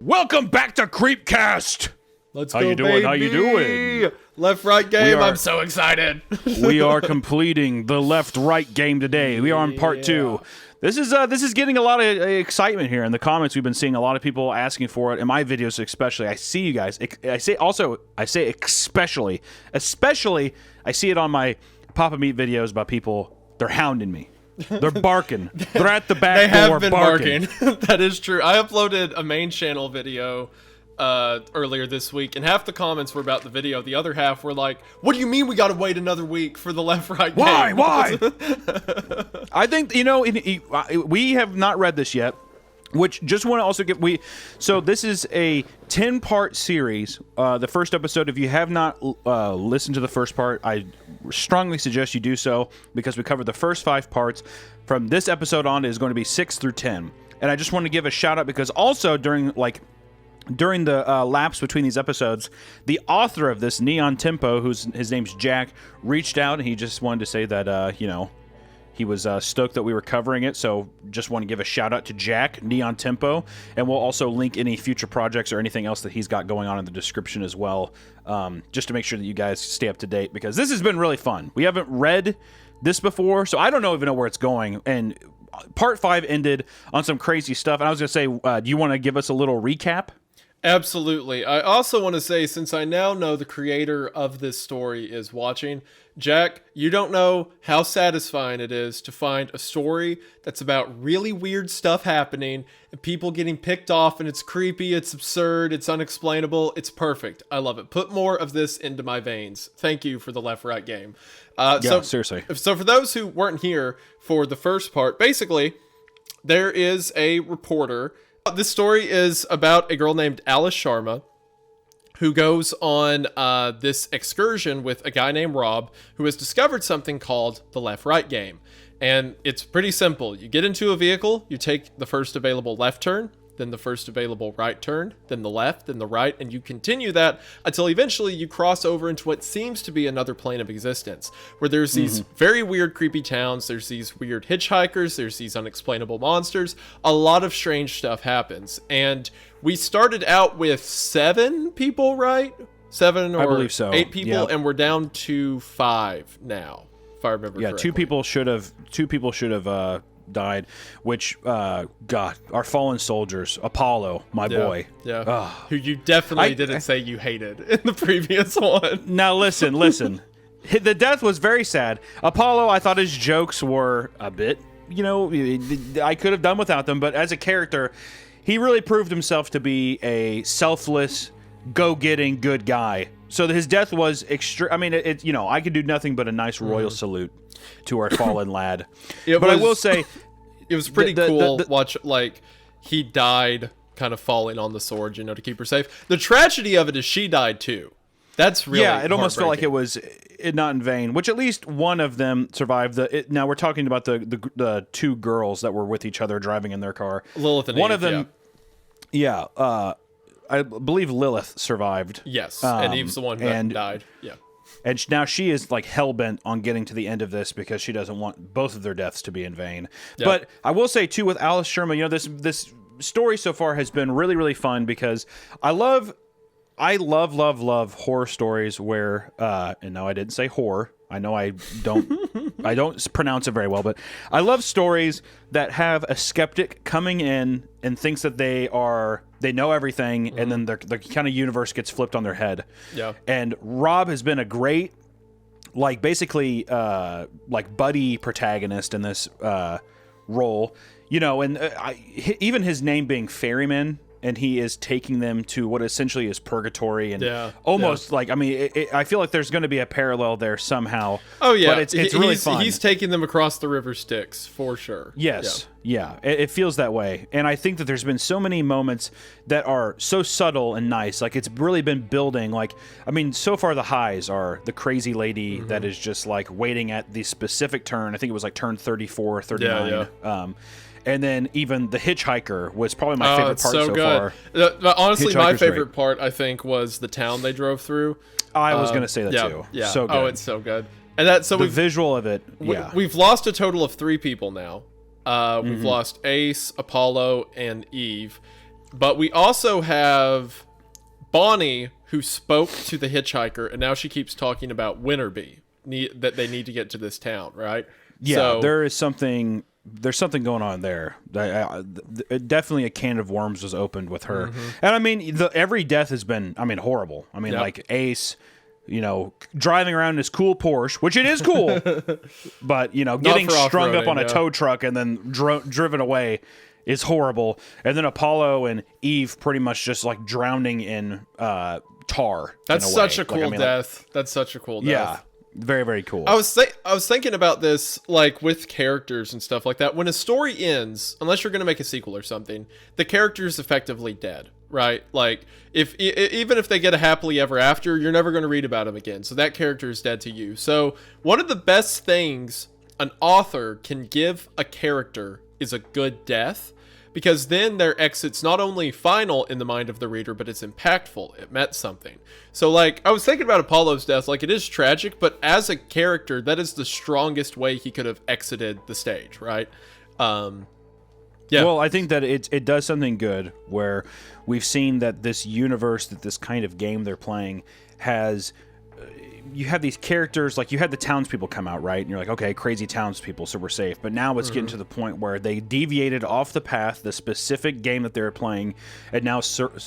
Welcome back to Creepcast. Let's How go, you doing? baby. How you doing? Left-right game. I'm so excited. We are completing the left-right game today. We are on part 2. This is getting a lot of excitement here in the comments. We've been seeing a lot of people asking for it in my videos, especially. I see you guys. I say especially. I see it on my Papa Meat videos about people. They're hounding me. They're barking. They're at the back door barking. That is true. I uploaded a main channel video earlier this week, and half the comments were about the video. The other half were like, "What do you mean we got to wait another week for the left-right game?" Why? I think we have not read this yet. Which just want to also get so this is a 10-part series. The first episode, if you have not listened to the first part, I strongly suggest you do so because we covered the first 5 parts. From this episode on is going to be 6 through 10, and I just want to give a shout out because also during the lapse between these episodes, the author of this, NeonTempo, his name's Jack, reached out and he just wanted to say that he was stoked that we were covering it, so just want to give a shout-out to Jack, NeonTempo, and we'll also link any future projects or anything else that he's got going on in the description as well, just to make sure that you guys stay up to date, because this has been really fun. We haven't read this before, so I don't even know where it's going, and Part 5 ended on some crazy stuff, and I was going to say, do you want to give us a little recap? Absolutely. I also want to say, since I now know the creator of this story is watching, Jack, you don't know how satisfying it is to find a story that's about really weird stuff happening and people getting picked off, and it's creepy, it's absurd, it's unexplainable, it's perfect. I love it. Put more of this into my veins. Thank you for the left-right game. Seriously. So for those who weren't here for the first part, basically, there is a reporter. This story is about a girl named Alice Sharma who goes on this excursion with a guy named Rob who has discovered something called the left-right game. And it's pretty simple. You get into a vehicle, you take the first available left turn, then the first available right turn, then the left, then the right, and you continue that until eventually you cross over into what seems to be another plane of existence, where there's these very weird, creepy towns, there's these weird hitchhikers, there's these unexplainable monsters, a lot of strange stuff happens. And we started out with 7 people, right? 7 or I believe so. 8 people, and we're down to 5 now, if I remember correctly. 2 people should have died, which God, our fallen soldiers, Apollo, my boy, who you definitely didn't say you hated in the previous one. Now listen, the death was very sad. Apollo, I thought his jokes were a bit, I could have done without them, but as a character, he really proved himself to be a selfless, go-getting good guy. So his death was extreme. I mean, I could do nothing but a nice royal salute to our fallen lad. I will say, it was pretty cool. Watch, he died kind of falling on the sword, to keep her safe. The tragedy of it is she died too. That's really it almost felt like it was not in vain. Which at least one of them survived. Now we're talking about the 2 girls that were with each other driving in their car. Lilith and one Eve, of them, I believe Lilith survived. Yes, and Eve's the one that died. Yeah. And now she is hell-bent on getting to the end of this because she doesn't want both of their deaths to be in vain. Yep. But I will say, too, with Alice Sharma, this story so far has been really, really fun because I love horror stories where, and no, I didn't say horror. I know I don't pronounce it very well, but I love stories that have a skeptic coming in and thinks that they know everything, and then the kind of universe gets flipped on their head. Yeah. And Rob has been a great, basically, buddy protagonist in this role, and even his name being Ferryman. And he is taking them to what essentially is purgatory, and almost I feel like there's going to be a parallel there somehow. Oh yeah, but it's really fun. He's taking them across the river Styx for sure. Yes, it feels that way, and I think that there's been so many moments that are so subtle and nice. It's really been building. So far the highs are the crazy lady that is just waiting at the specific turn. I think it was turn 34 or 39. Yeah. And then even the hitchhiker was probably my favorite part so far. Honestly, my favorite part, I think, was the town they drove through. I was going to say that too. Yeah. So good. Oh, it's so good. And the visual of it. Yeah. We've lost a total of 3 people now. We've lost Ace, Apollo, and Eve. But we also have Bonnie, who spoke to the hitchhiker, and now she keeps talking about Wintery Bay, that they need to get to this town, right? Yeah, So, there's something going on there. Definitely a can of worms was opened with her. And I mean, every death has been, horrible. I mean, like Ace, driving around in his cool Porsche, which it is cool, but, getting strung up on a tow truck and then driven away is horrible. And then Apollo and Eve pretty much just like drowning in tar. That's such a cool death. That's such a cool death. Yeah. Very, very cool. I was thinking about this, like, with characters and stuff like that. When a story ends, unless you're going to make a sequel or something, the character is effectively dead, right? Like, even if they get a happily ever after, you're never going to read about him again. So that character is dead to you. So one of the best things an author can give a character is a good death, because then their exit's not only final in the mind of the reader, but it's impactful. It meant something. So, like, I was thinking about Apollo's death. Like, it is tragic, but as a character, that is the strongest way he could have exited the stage, right? Yeah. Well, I think that it does something good where we've seen that this universe, that this kind of game they're playing has... You have these characters, like you had the townspeople come out, right? And you're like, okay, crazy townspeople, so we're safe. But now it's getting to the point where they deviated off the path, the specific game that they were playing, and now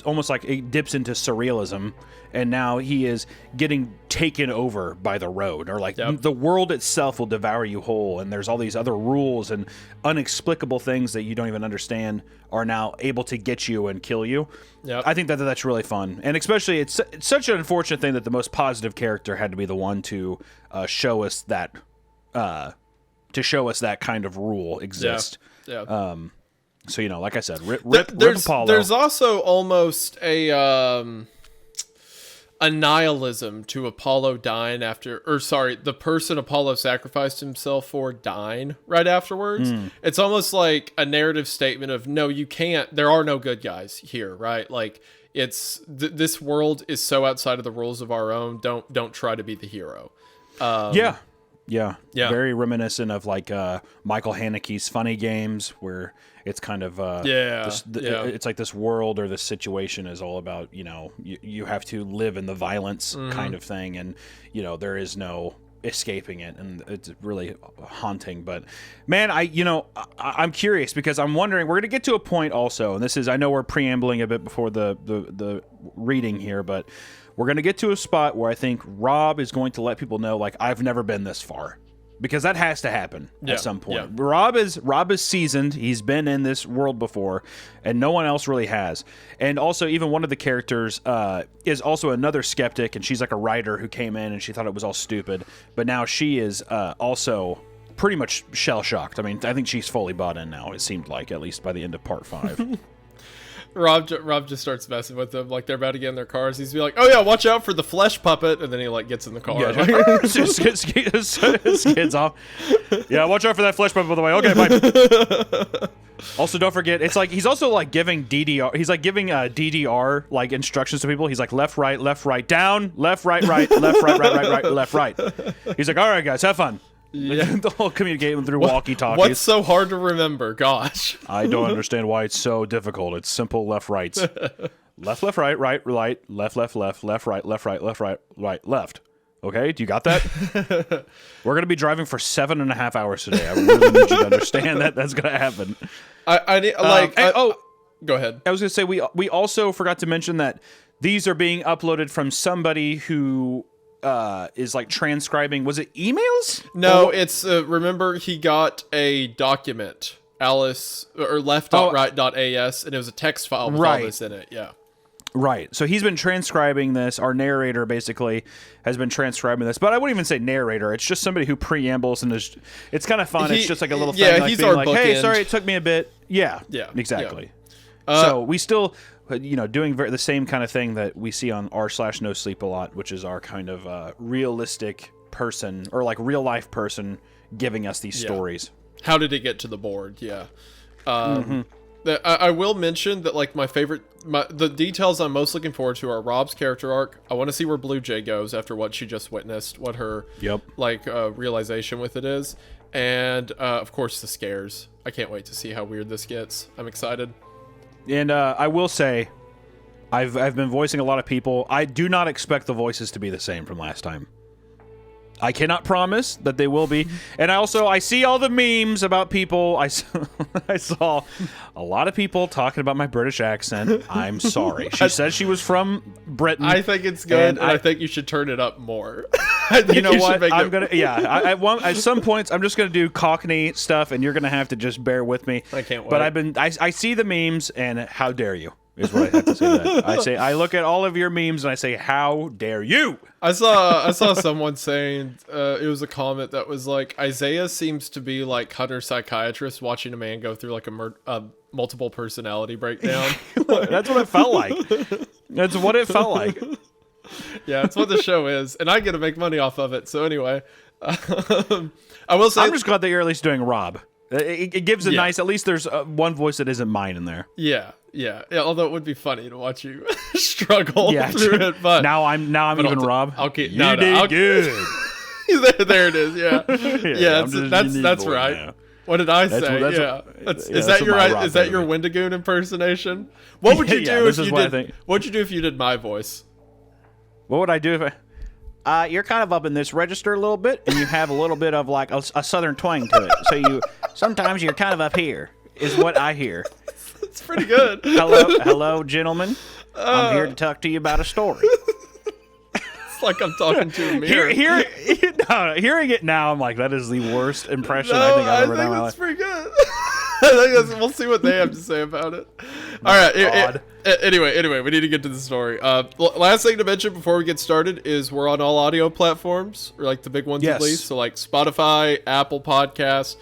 almost like it dips into surrealism. And now he is getting taken over by the road, or like the world itself will devour you whole. And there's all these other rules and inexplicable things that you don't even understand are now able to get you and kill you. Yep. I think that's really fun. And especially it's such an unfortunate thing that the most positive character had to be the one to show us that kind of rule exists. Yeah. So, like I said, rip Apollo. There's also almost a nihilism to Apollo dying the person Apollo sacrificed himself for dying right afterwards. It's almost like a narrative statement of, no, you can't, there are no good guys here, right? Like, it's this world is so outside of the rules of our own. Don't try to be the hero. Yeah. Very reminiscent of like Michael Haneke's Funny Games, where it's kind of it's like this world or this situation is all about you have to live in the violence kind of thing, and there is no escaping it, and it's really haunting. But man, I'm curious because I'm wondering, we're gonna get to a point also, and this is, I know we're preambling a bit before the reading here, but we're going to get to a spot where I think Rob is going to let people know, like, I've never been this far. Because that has to happen at some point. Yeah. Rob is seasoned. He's been in this world before, and no one else really has. And also, even one of the characters is also another skeptic, and she's like a writer who came in, and she thought it was all stupid. But now she is also pretty much shell-shocked. I mean, I think she's fully bought in now, it seemed like, at least by the end of part 5. Rob just starts messing with them, like they're about to get in their cars. He's be like, "Oh yeah, watch out for the flesh puppet," and then he like gets in the car. Yeah, skids off. Yeah, watch out for that flesh puppet, by the way. Okay, bye. Also, don't forget, it's like he's also like giving DDR. He's like giving DDR like instructions to people. He's like left, right, down, left, right, left, right, left, right. He's like, all right, guys, have fun. Yeah, the whole communicating through walkie-talkies. What's so hard to remember? Gosh, I don't understand why it's so difficult. It's simple left, rights. Left, right, left, right, left. Okay, do you got that? We're gonna be driving for 7.5 hours today. I really need you to understand that that's gonna happen. Go ahead. I was gonna say we also forgot to mention that these are being uploaded from somebody who is like transcribing. Was it emails? No, it's remember he got a document, Alice or left.right.as, and it was a text file with all this in it. Yeah. Right. So he's been transcribing this. Our narrator basically has been transcribing this, but I wouldn't even say narrator. It's just somebody who preambles, and it's kind of fun. It's just like a little thing, like he's being our like, bookend. "Hey, sorry, it took me a bit." Yeah. Exactly. Yeah. So we still, doing the same kind of thing that we see on r/no sleep a lot, which is our kind of realistic person or like real life person giving us these stories. How did it get to the board? Yeah. I will mention that like the details I'm most looking forward to are Rob's character arc. I want to see where Bluejay goes after what she just witnessed, what her realization with it is, and of course the scares. I can't wait to see how weird this gets. I'm excited. And I will say, I've been voicing a lot of people. I do not expect the voices to be the same from last time. I cannot promise that they will be. And I see all the memes about people. I saw a lot of people talking about my British accent. I'm sorry. She says she was from Britain. I think it's good, and I think you should turn it up more. I think you know what? At some points, I'm just gonna do Cockney stuff, and you're gonna have to just bear with me. I can't wait. But I see the memes, and how dare you? Is what I have to say. That I look at all of your memes and I say, how dare you? I saw someone saying it was a comment that was like, Isaiah seems to be like Hunter's psychiatrist watching a man go through like a multiple personality breakdown. That's what it felt like. That's what it felt like. Yeah, it's what the show is, and I get to make money off of it. So anyway, I will say, I'm just glad that you're at least doing Rob. It gives a nice. At least there's one voice that isn't mine in there. Yeah. Although it would be funny to watch you struggle through it, but now I'm even Rob. Okay, you did good. there it is. Yeah, that's right. Now. What did I say? Is that your Wendigoon impersonation? What would you do if you did? What'd you do if you did my voice? What would I do if I? You're kind of up in this register a little bit, and you have a little bit of like a southern twang to it. So sometimes you're kind of up here, is what I hear. It's pretty good. Hello, gentlemen. I'm here to talk to you about a story. It's like I'm talking to a mirror. Hearing it now, I'm like, that is the worst impression I think I've ever done in my life. That's pretty good. I think we'll see what they have to say about it. All right. Anyway, we need to get to the story. Last thing to mention before we get started is we're on all audio platforms, or like the big ones at least. So like Spotify, Apple Podcasts.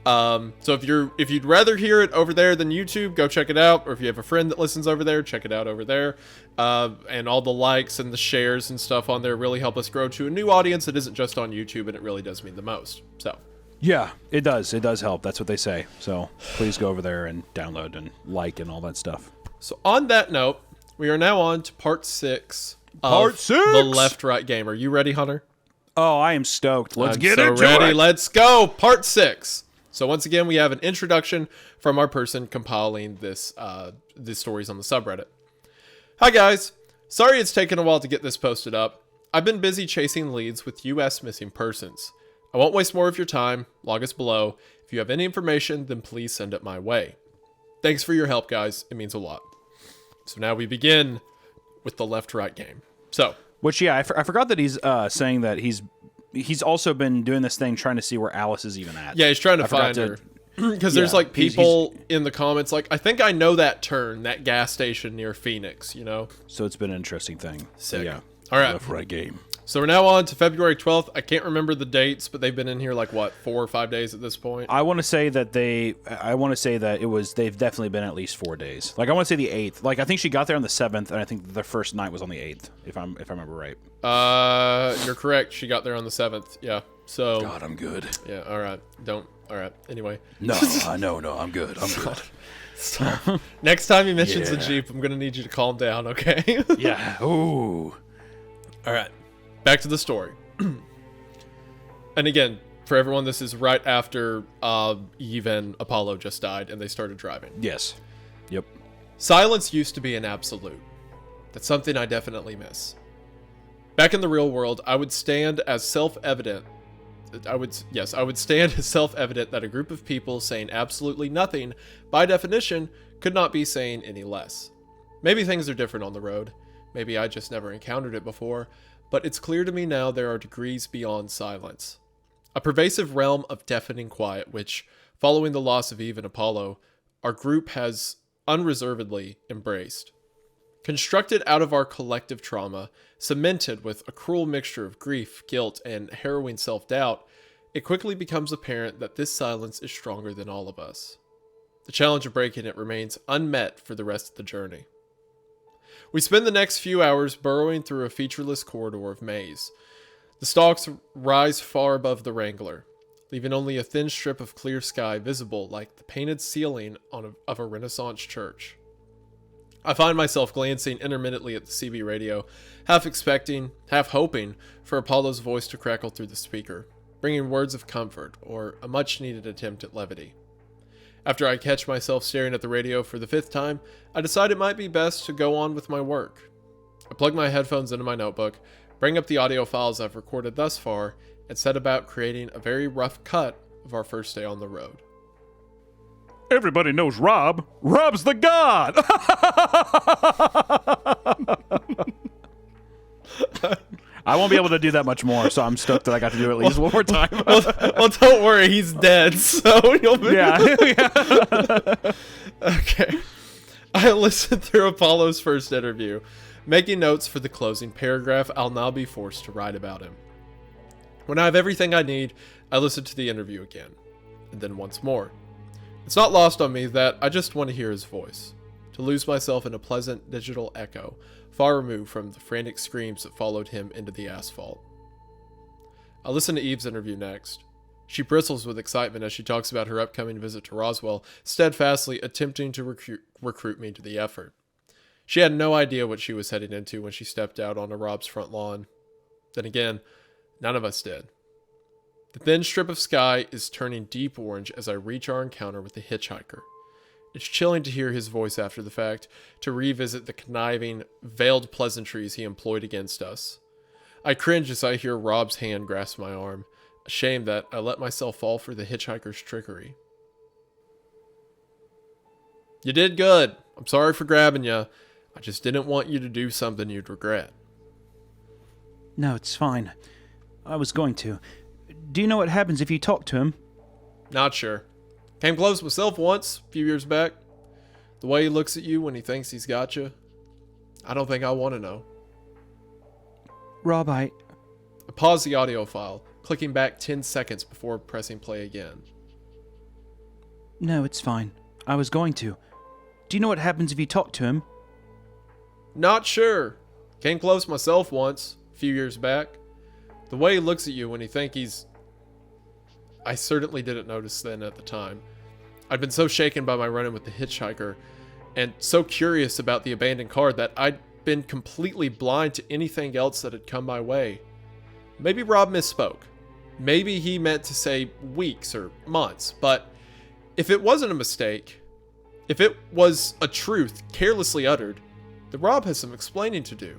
So if you'd rather hear it over there than YouTube, go check it out. Or if you have a friend that listens over there, check it out over there. And all the likes and the shares and stuff on there really help us grow to a new audience that isn't just on YouTube, and it really does mean the most. So. Yeah, it does. It does help. That's what they say. So please go over there and download and like and all that stuff. So on that note, we are now on to part 6 of the Left-Right game. Are you ready, Hunter? Oh, I am stoked. Let's get into ready. it. Let's go. Part 6. So once again, we have an introduction from our person compiling these stories on the subreddit. Hi guys. Sorry it's taken a while to get this posted up. I've been busy chasing leads with US missing persons. I won't waste more of your time. Log us below. If you have any information, then please send it my way. Thanks for your help, guys. It means a lot. So now we begin with the Left-Right game. So, which I forgot that he's saying that he's also been doing this thing trying to see where Alice is even at. Yeah, he's trying to find her. Because there's like people in the comments like, I think I know that turn, that gas station near Phoenix, you know? So it's been an interesting thing. Sick. Yeah. All right. Left-Right game. So we're now on to February 12th. I can't remember the dates, but they've been in here like, what, 4 or 5 days at this point? I want to say that they've definitely been at least 4 days. Like, I want to say the 8th. Like, I think she got there on the 7th, and I think the first night was on the 8th, if I remember right. You're correct. She got there on the 7th. Yeah. So. God, I'm good. Yeah, all right. All right. Anyway. No, I'm good. I'm good. Stop. Next time he mentions the Jeep, I'm going to need you to calm down, okay? Yeah. Ooh. All right. Back to the story. And again, for everyone, this is right after Eve and Apollo just died and they started driving. Yes. Yep. Silence used to be an absolute. That's something I definitely miss. Back in the real world, I would stand as self-evident that a group of people saying absolutely nothing, by definition, could not be saying any less. Maybe things are different on the road. Maybe I just never encountered it before. But it's clear to me now there are degrees beyond silence. A pervasive realm of deafening quiet, which, following the loss of Eve and Apollo, our group has unreservedly embraced. Constructed out of our collective trauma, cemented with a cruel mixture of grief, guilt, and harrowing self-doubt, it quickly becomes apparent that this silence is stronger than all of us. The challenge of breaking it remains unmet for the rest of the journey. We spend the next few hours burrowing through a featureless corridor of maze. The stalks rise far above the Wrangler, leaving only a thin strip of clear sky visible like the painted ceiling of a Renaissance church. I find myself glancing intermittently at the CB radio, half expecting, half hoping for Apollo's voice to crackle through the speaker, bringing words of comfort or a much-needed attempt at levity. After I catch myself staring at the radio for the 5th time, I decide it might be best to go on with my work. I plug my headphones into my notebook, bring up the audio files I've recorded thus far, and set about creating a very rough cut of our first day on the road. Everybody knows Rob. Rob's the god! I won't be able to do that much more, so I'm stoked that I got to do it at least one more time. well, don't worry, he's dead, so you'll be... Yeah. Okay. I listened through Apollo's first interview, making notes for the closing paragraph I'll now be forced to write about him. When I have everything I need, I listen to the interview again, and then once more. It's not lost on me that I just want to hear his voice, to lose myself in a pleasant digital echo, far removed from the frantic screams that followed him into the asphalt. I listen to Eve's interview next. She bristles with excitement as she talks about her upcoming visit to Roswell, steadfastly attempting to recruit me to the effort. She had no idea what she was heading into when she stepped out onto Rob's front lawn. Then again, none of us did. The thin strip of sky is turning deep orange as I reach our encounter with the hitchhiker. It's chilling to hear his voice after the fact, to revisit the conniving, veiled pleasantries he employed against us. I cringe as I hear Rob's hand grasp my arm, ashamed that I let myself fall for the hitchhiker's trickery. You did good. I'm sorry for grabbing you. I just didn't want you to do something you'd regret. No, it's fine. I was going to. Do you know what happens if you talk to him? Not sure. Came close myself once, a few years back. The way he looks at you when he thinks he's got you. I don't think I want to know. Rob, I pause the audio file, clicking back 10 seconds before pressing play again. No, it's fine. I was going to. Do you know what happens if you talk to him? Not sure. Came close myself once, a few years back. The way he looks at you when he thinks he's... I certainly didn't notice then at the time. I'd been so shaken by my run-in with the hitchhiker, and so curious about the abandoned car that I'd been completely blind to anything else that had come my way. Maybe Rob misspoke. Maybe he meant to say weeks or months, but if it wasn't a mistake, if it was a truth carelessly uttered, then Rob has some explaining to do.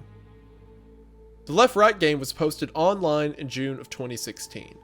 The left-right game was posted online in June of 2016.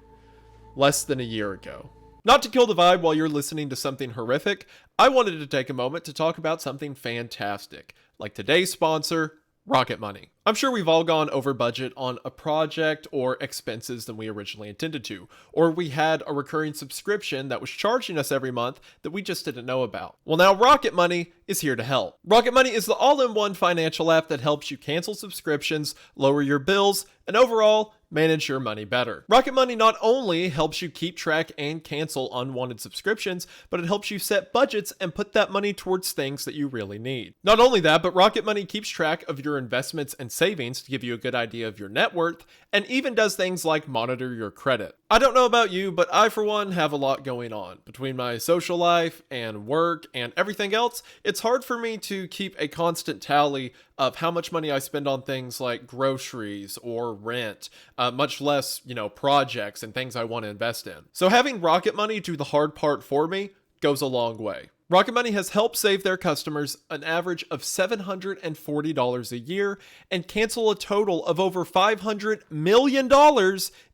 Less than a year ago. Not to kill the vibe while you're listening to something horrific, I wanted to take a moment to talk about something fantastic, like today's sponsor, Rocket Money. I'm sure we've all gone over budget on a project or expenses than we originally intended to, or we had a recurring subscription that was charging us every month that we just didn't know about. Well, now Rocket Money is here to help. Rocket Money is the all-in-one financial app that helps you cancel subscriptions, lower your bills, and overall, manage your money better. Rocket Money not only helps you keep track and cancel unwanted subscriptions, but it helps you set budgets and put that money towards things that you really need. Not only that, but Rocket Money keeps track of your investments and savings to give you a good idea of your net worth, and even does things like monitor your credit. I don't know about you, but I for one have a lot going on. Between my social life and work and everything else, it's hard for me to keep a constant tally of how much money I spend on things like groceries or rent, much less, projects and things I want to invest in. So having Rocket Money do the hard part for me goes a long way. Rocket Money has helped save their customers an average of $740 a year and cancel a total of over $500 million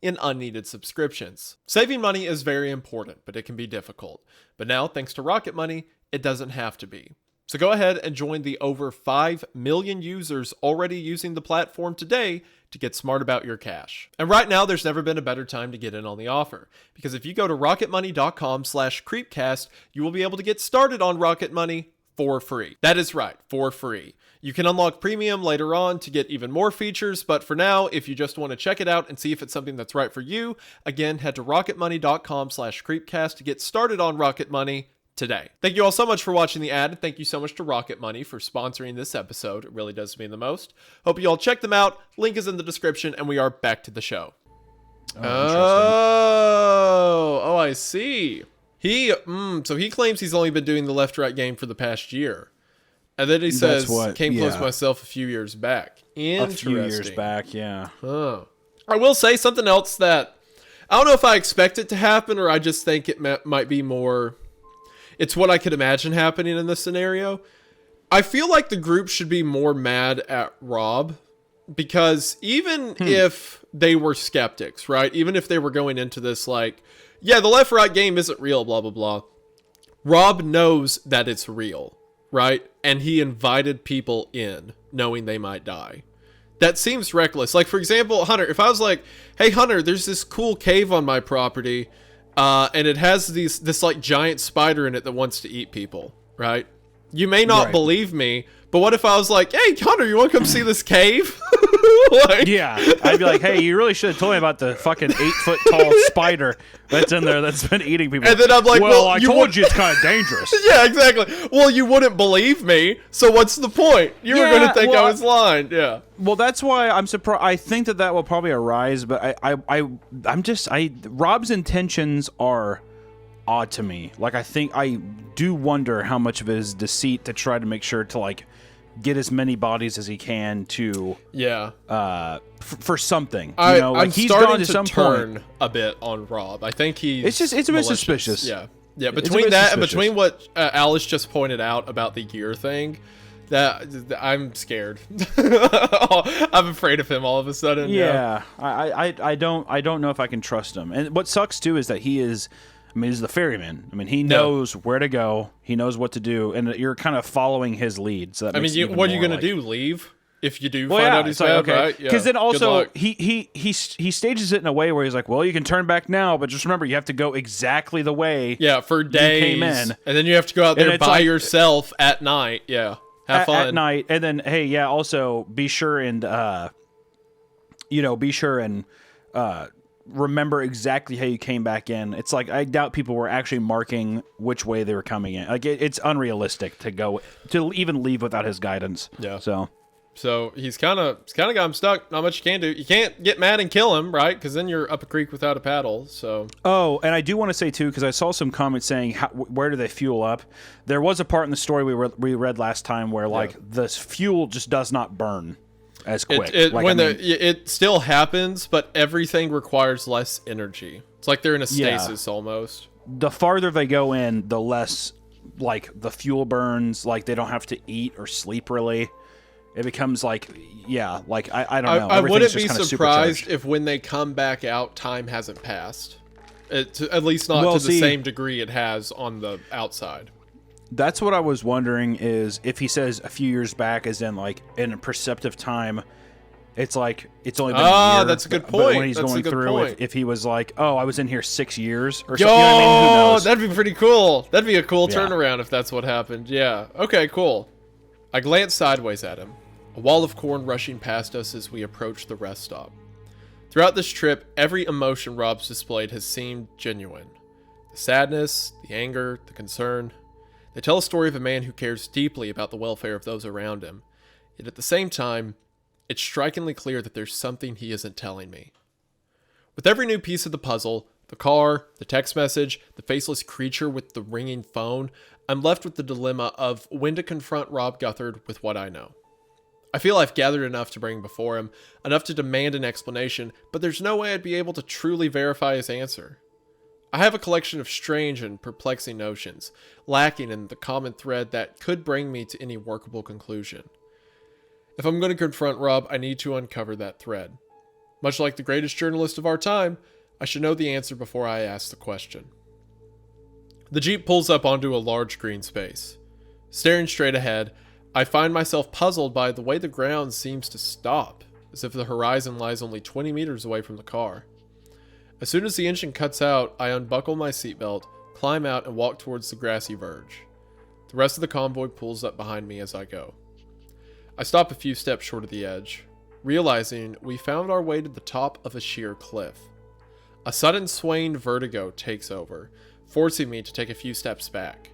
in unneeded subscriptions. Saving money is very important, but it can be difficult. But now, thanks to Rocket Money, it doesn't have to be. So go ahead and join the over 5 million users already using the platform today to get smart about your cash. And right now, there's never been a better time to get in on the offer. Because if you go to rocketmoney.com/creepcast, you will be able to get started on Rocket Money for free. That is right, for free. You can unlock premium later on to get even more features, but for now, if you just want to check it out and see if it's something that's right for you, again, head to rocketmoney.com/creepcast to get started on Rocket Money today. Thank you all so much for watching the ad. Thank you so much to Rocket Money for sponsoring this episode. It really does mean the most. Hope you all check them out. Link is in the description, and we are back to the show. Oh, I see. So he claims he's only been doing the left-right game for the past year. And then he says, came close myself a few years back. Interesting. A few years back, yeah. Oh. I will say something else that, I don't know if I expect it to happen or I just think it might be more... it's what I could imagine happening in this scenario. I feel like the group should be more mad at Rob, because even if they were skeptics, right? Even if they were going into this like, yeah, the left-right game isn't real, blah, blah, blah. Rob knows that it's real, right? And he invited people in knowing they might die. That seems reckless. Like, for example, Hunter, if I was like, hey, Hunter, there's this cool cave on my property, and it has this like giant spider in it that wants to eat people, right? You may not believe me, but what if I was like, hey, Hunter, you want to come see this cave? Like, yeah, I'd be like, hey, you really should have told me about the fucking 8-foot tall spider that's in there that's been eating people. And then I'm like, well, I told you it's kind of dangerous. Yeah, exactly. Well, you wouldn't believe me, so what's the point? You were going to think I was lying. Yeah. Well, that's why I'm surprised. I think that will probably arise, but Rob's intentions are odd to me. Like, I do wonder how much of it is deceit to try to make sure to like get as many bodies as he can to for something. I'm he's starting to turn a bit on Rob. I think it's a bit suspicious. Yeah. Between that and between what Alice just pointed out about the year thing, that I'm scared. I'm afraid of him all of a sudden. Yeah. I don't know if I can trust him. And what sucks too is that he's the ferryman. I mean, he knows where to go. He knows what to do, and you're kind of following his lead. So what are you going to do? Leave if you do find out he's bad, okay? Right? Because then also he stages it in a way where he's like, well, you can turn back now, but just remember you have to go exactly the way. Yeah, for days, you came in, and then you have to go out there by yourself at night. Yeah, have fun at night, and then also be sure and remember exactly how you came back in. It's like I doubt people were actually marking which way they were coming in. Like it's unrealistic to even leave without his guidance. Yeah. So he's kind of got him stuck. Not much you can do. You can't get mad and kill him, right? Because then you're up a creek without a paddle. So. Oh, and I do want to say too, because I saw some comments saying where do they fuel up? There was a part in the story we read last time where like the fuel just does not burn as quick. It still happens, but everything requires less energy. It's like they're in a stasis almost. The farther they go in, the less like the fuel burns. Like they don't have to eat or sleep really. It becomes like I don't know. I wouldn't be surprised if when they come back out, time hasn't passed. At least not to the same degree it has on the outside. That's what I was wondering is if he says a few years back as in like in a perceptive time, it's like it's only been a year. That's a good point. But when he's going through, if he was like, oh, I was in here 6 years or something. Yo, you know what I mean? Who knows? That'd be pretty cool. That'd be a cool turnaround if that's what happened. Yeah. Okay, cool. I glanced sideways at him, a wall of corn rushing past us as we approached the rest stop. Throughout this trip, every emotion Rob's displayed has seemed genuine. The sadness, the anger, the concern. They tell a story of a man who cares deeply about the welfare of those around him. Yet at the same time, it's strikingly clear that there's something he isn't telling me. With every new piece of the puzzle, the car, the text message, the faceless creature with the ringing phone, I'm left with the dilemma of when to confront Rob Guthard with what I know. I feel I've gathered enough to bring before him, enough to demand an explanation, but there's no way I'd be able to truly verify his answer. I have a collection of strange and perplexing notions, lacking in the common thread that could bring me to any workable conclusion. If I'm going to confront Rob, I need to uncover that thread. Much like the greatest journalist of our time, I should know the answer before I ask the question. The Jeep pulls up onto a large green space. Staring straight ahead, I find myself puzzled by the way the ground seems to stop, as if the horizon lies only 20 meters away from the car. As soon as the engine cuts out, I unbuckle my seatbelt, climb out, and walk towards the grassy verge. The rest of the convoy pulls up behind me as I go. I stop a few steps short of the edge, realizing we found our way to the top of a sheer cliff. A sudden swaying vertigo takes over, forcing me to take a few steps back.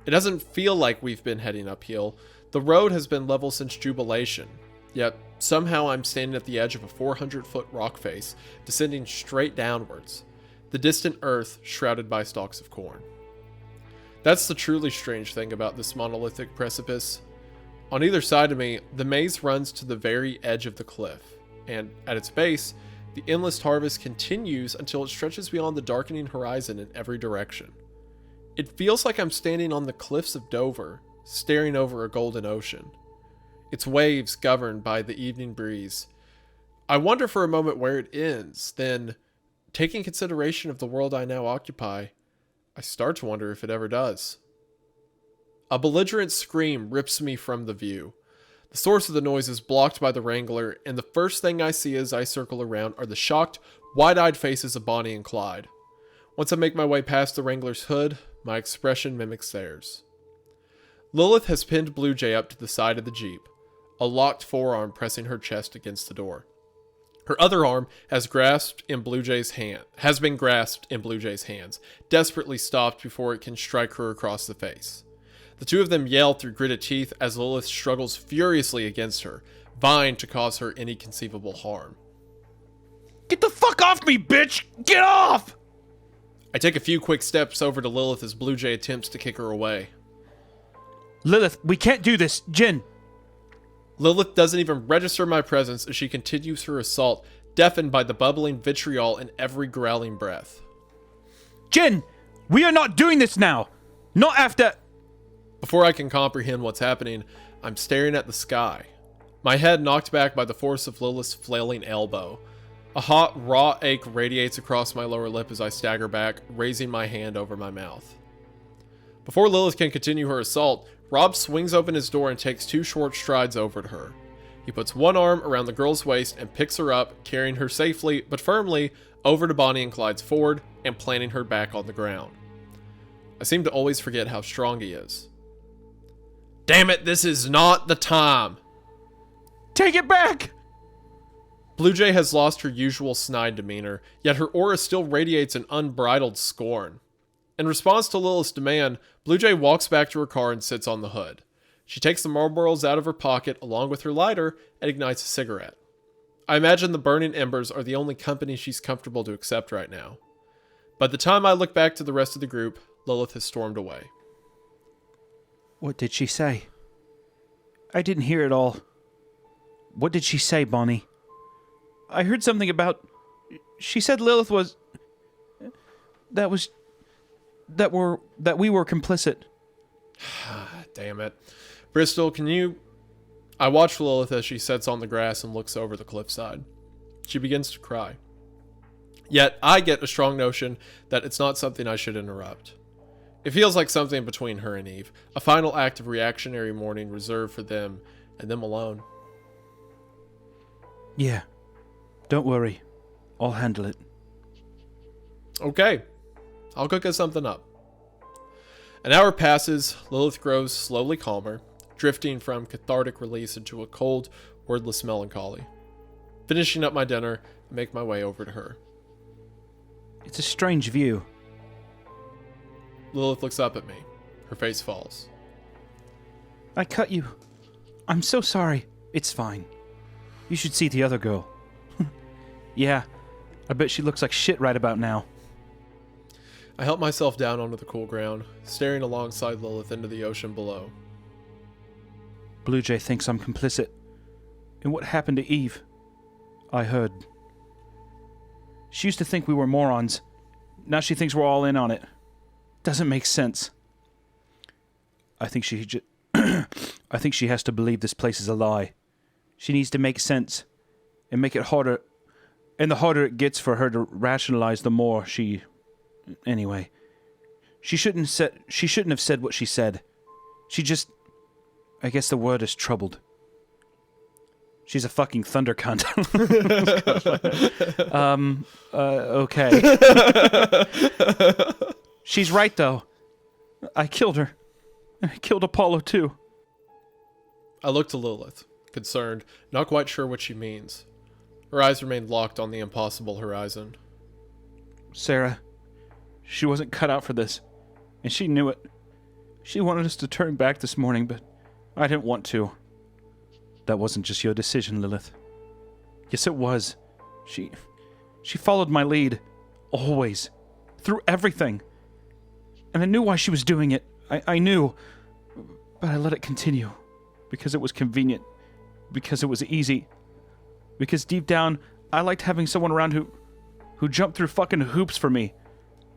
It doesn't feel like we've been heading uphill. The road has been level since Jubilation, yet somehow I'm standing at the edge of a 400-foot rock face, descending straight downwards, the distant earth shrouded by stalks of corn. That's the truly strange thing about this monolithic precipice. On either side of me, the maze runs to the very edge of the cliff, and at its base, the endless harvest continues until it stretches beyond the darkening horizon in every direction. It feels like I'm standing on the cliffs of Dover, staring over a golden ocean. Its waves governed by the evening breeze. I wonder for a moment where it ends, then, taking consideration of the world I now occupy, I start to wonder if it ever does. A belligerent scream rips me from the view. The source of the noise is blocked by the Wrangler, and the first thing I see as I circle around are the shocked, wide-eyed faces of Bonnie and Clyde. Once I make my way past the Wrangler's hood, my expression mimics theirs. Lilith has pinned Bluejay up to the side of the Jeep, a locked forearm pressing her chest against the door. Her other arm has been grasped in Bluejay's hands, desperately stopped before it can strike her across the face. The two of them yell through gritted teeth as Lilith struggles furiously against her, vying to cause her any conceivable harm. Get the fuck off me, bitch! Get off! I take a few quick steps over to Lilith as Bluejay attempts to kick her away. Lilith, we can't do this. Jin. Lilith doesn't even register my presence as she continues her assault, deafened by the bubbling vitriol in every growling breath. Jin, we are not doing this now. Not after... Before I can comprehend what's happening, I'm staring at the sky, my head knocked back by the force of Lilith's flailing elbow. A hot, raw ache radiates across my lower lip as I stagger back, raising my hand over my mouth. Before Lilith can continue her assault, Rob swings open his door and takes 2 short strides over to her. He puts one arm around the girl's waist and picks her up, carrying her safely but firmly over to Bonnie and Clyde's Ford and planting her back on the ground. I seem to always forget how strong he is. Damn it, this is not the time! Take it back! Bluejay has lost her usual snide demeanor, yet her aura still radiates an unbridled scorn. In response to Lilith's demand, Bluejay walks back to her car and sits on the hood. She takes the Marlboros out of her pocket along with her lighter and ignites a cigarette. I imagine the burning embers are the only company she's comfortable to accept right now. By the time I look back to the rest of the group, Lilith has stormed away. What did she say? I didn't hear it all. What did she say, Bonnie? I heard something about... She said Lilith was... That we were complicit. Damn it. Bristol, can you... I watch Lilith as she sits on the grass and looks over the cliffside. She begins to cry. Yet, I get a strong notion that it's not something I should interrupt. It feels like something between her and Eve, a final act of reactionary mourning reserved for them and them alone. Yeah. Don't worry. I'll handle it. Okay. I'll cook us something up. An hour passes, Lilith grows slowly calmer, drifting from cathartic release into a cold, wordless melancholy. Finishing up my dinner, I make my way over to her. It's a strange view. Lilith looks up at me. Her face falls. I cut you. I'm so sorry. It's fine. You should see the other girl. Yeah, I bet she looks like shit right about now. I help myself down onto the cool ground, staring alongside Lilith into the ocean below. Bluejay thinks I'm complicit in what happened to Eve. I heard. She used to think we were morons. Now she thinks we're all in on it. Doesn't make sense. I think I think she has to believe this place is a lie. She needs to make sense and make it harder. And the harder it gets for her to rationalize, the more she... Anyway, she shouldn't have said what she said. She just... I guess the word is troubled. She's a fucking thunder cunt. Okay. She's right, though. I killed her. And I killed Apollo, too. I look to Lilith, concerned, not quite sure what she means. Her eyes remain locked on the impossible horizon. Sarah, she wasn't cut out for this, and she knew it. She wanted us to turn back this morning, but I didn't want to. That wasn't just your decision, Lilith. Yes, it was. She followed my lead. Always. Through everything. And I knew why she was doing it. I knew. But I let it continue. Because it was convenient. Because it was easy. Because deep down, I liked having someone around who jumped through fucking hoops for me.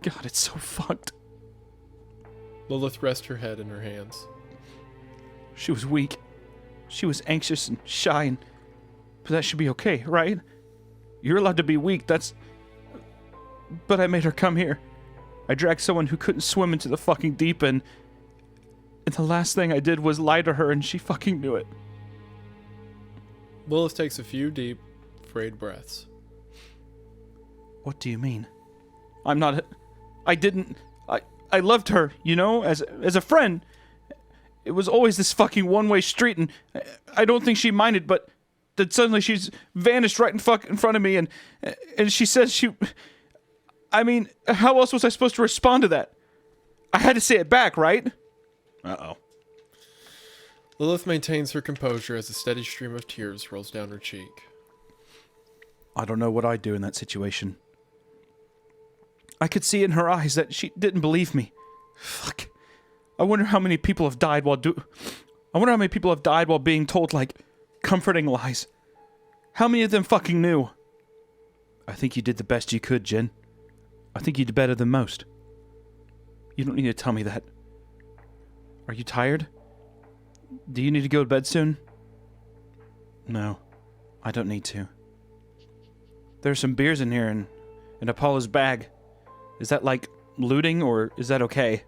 God, it's so fucked. Lilith rests her head in her hands. She was weak. She was anxious and shy, but that should be okay, right? You're allowed to be weak, But I made her come here. I dragged someone who couldn't swim into the fucking deep end, and the last thing I did was lie to her, and she fucking knew it. Lilith takes a few deep, afraid breaths. What do you mean? I loved her, as a friend. It was always this fucking one-way street, and I don't think she minded, but then suddenly she's vanished right in front of me, and she says I mean, how else was I supposed to respond to that? I had to say it back, right? Uh-oh. Lilith maintains her composure as a steady stream of tears rolls down her cheek. I don't know what I'd do in that situation. I could see in her eyes that she didn't believe me. Fuck. I wonder how many people have died while being told, comforting lies. How many of them fucking knew? I think you did the best you could, Jen. I think you did better than most. You don't need to tell me that. Are you tired? Do you need to go to bed soon? No, I don't need to. There's some beers in here in Apollo's bag. Is that looting, or is that okay?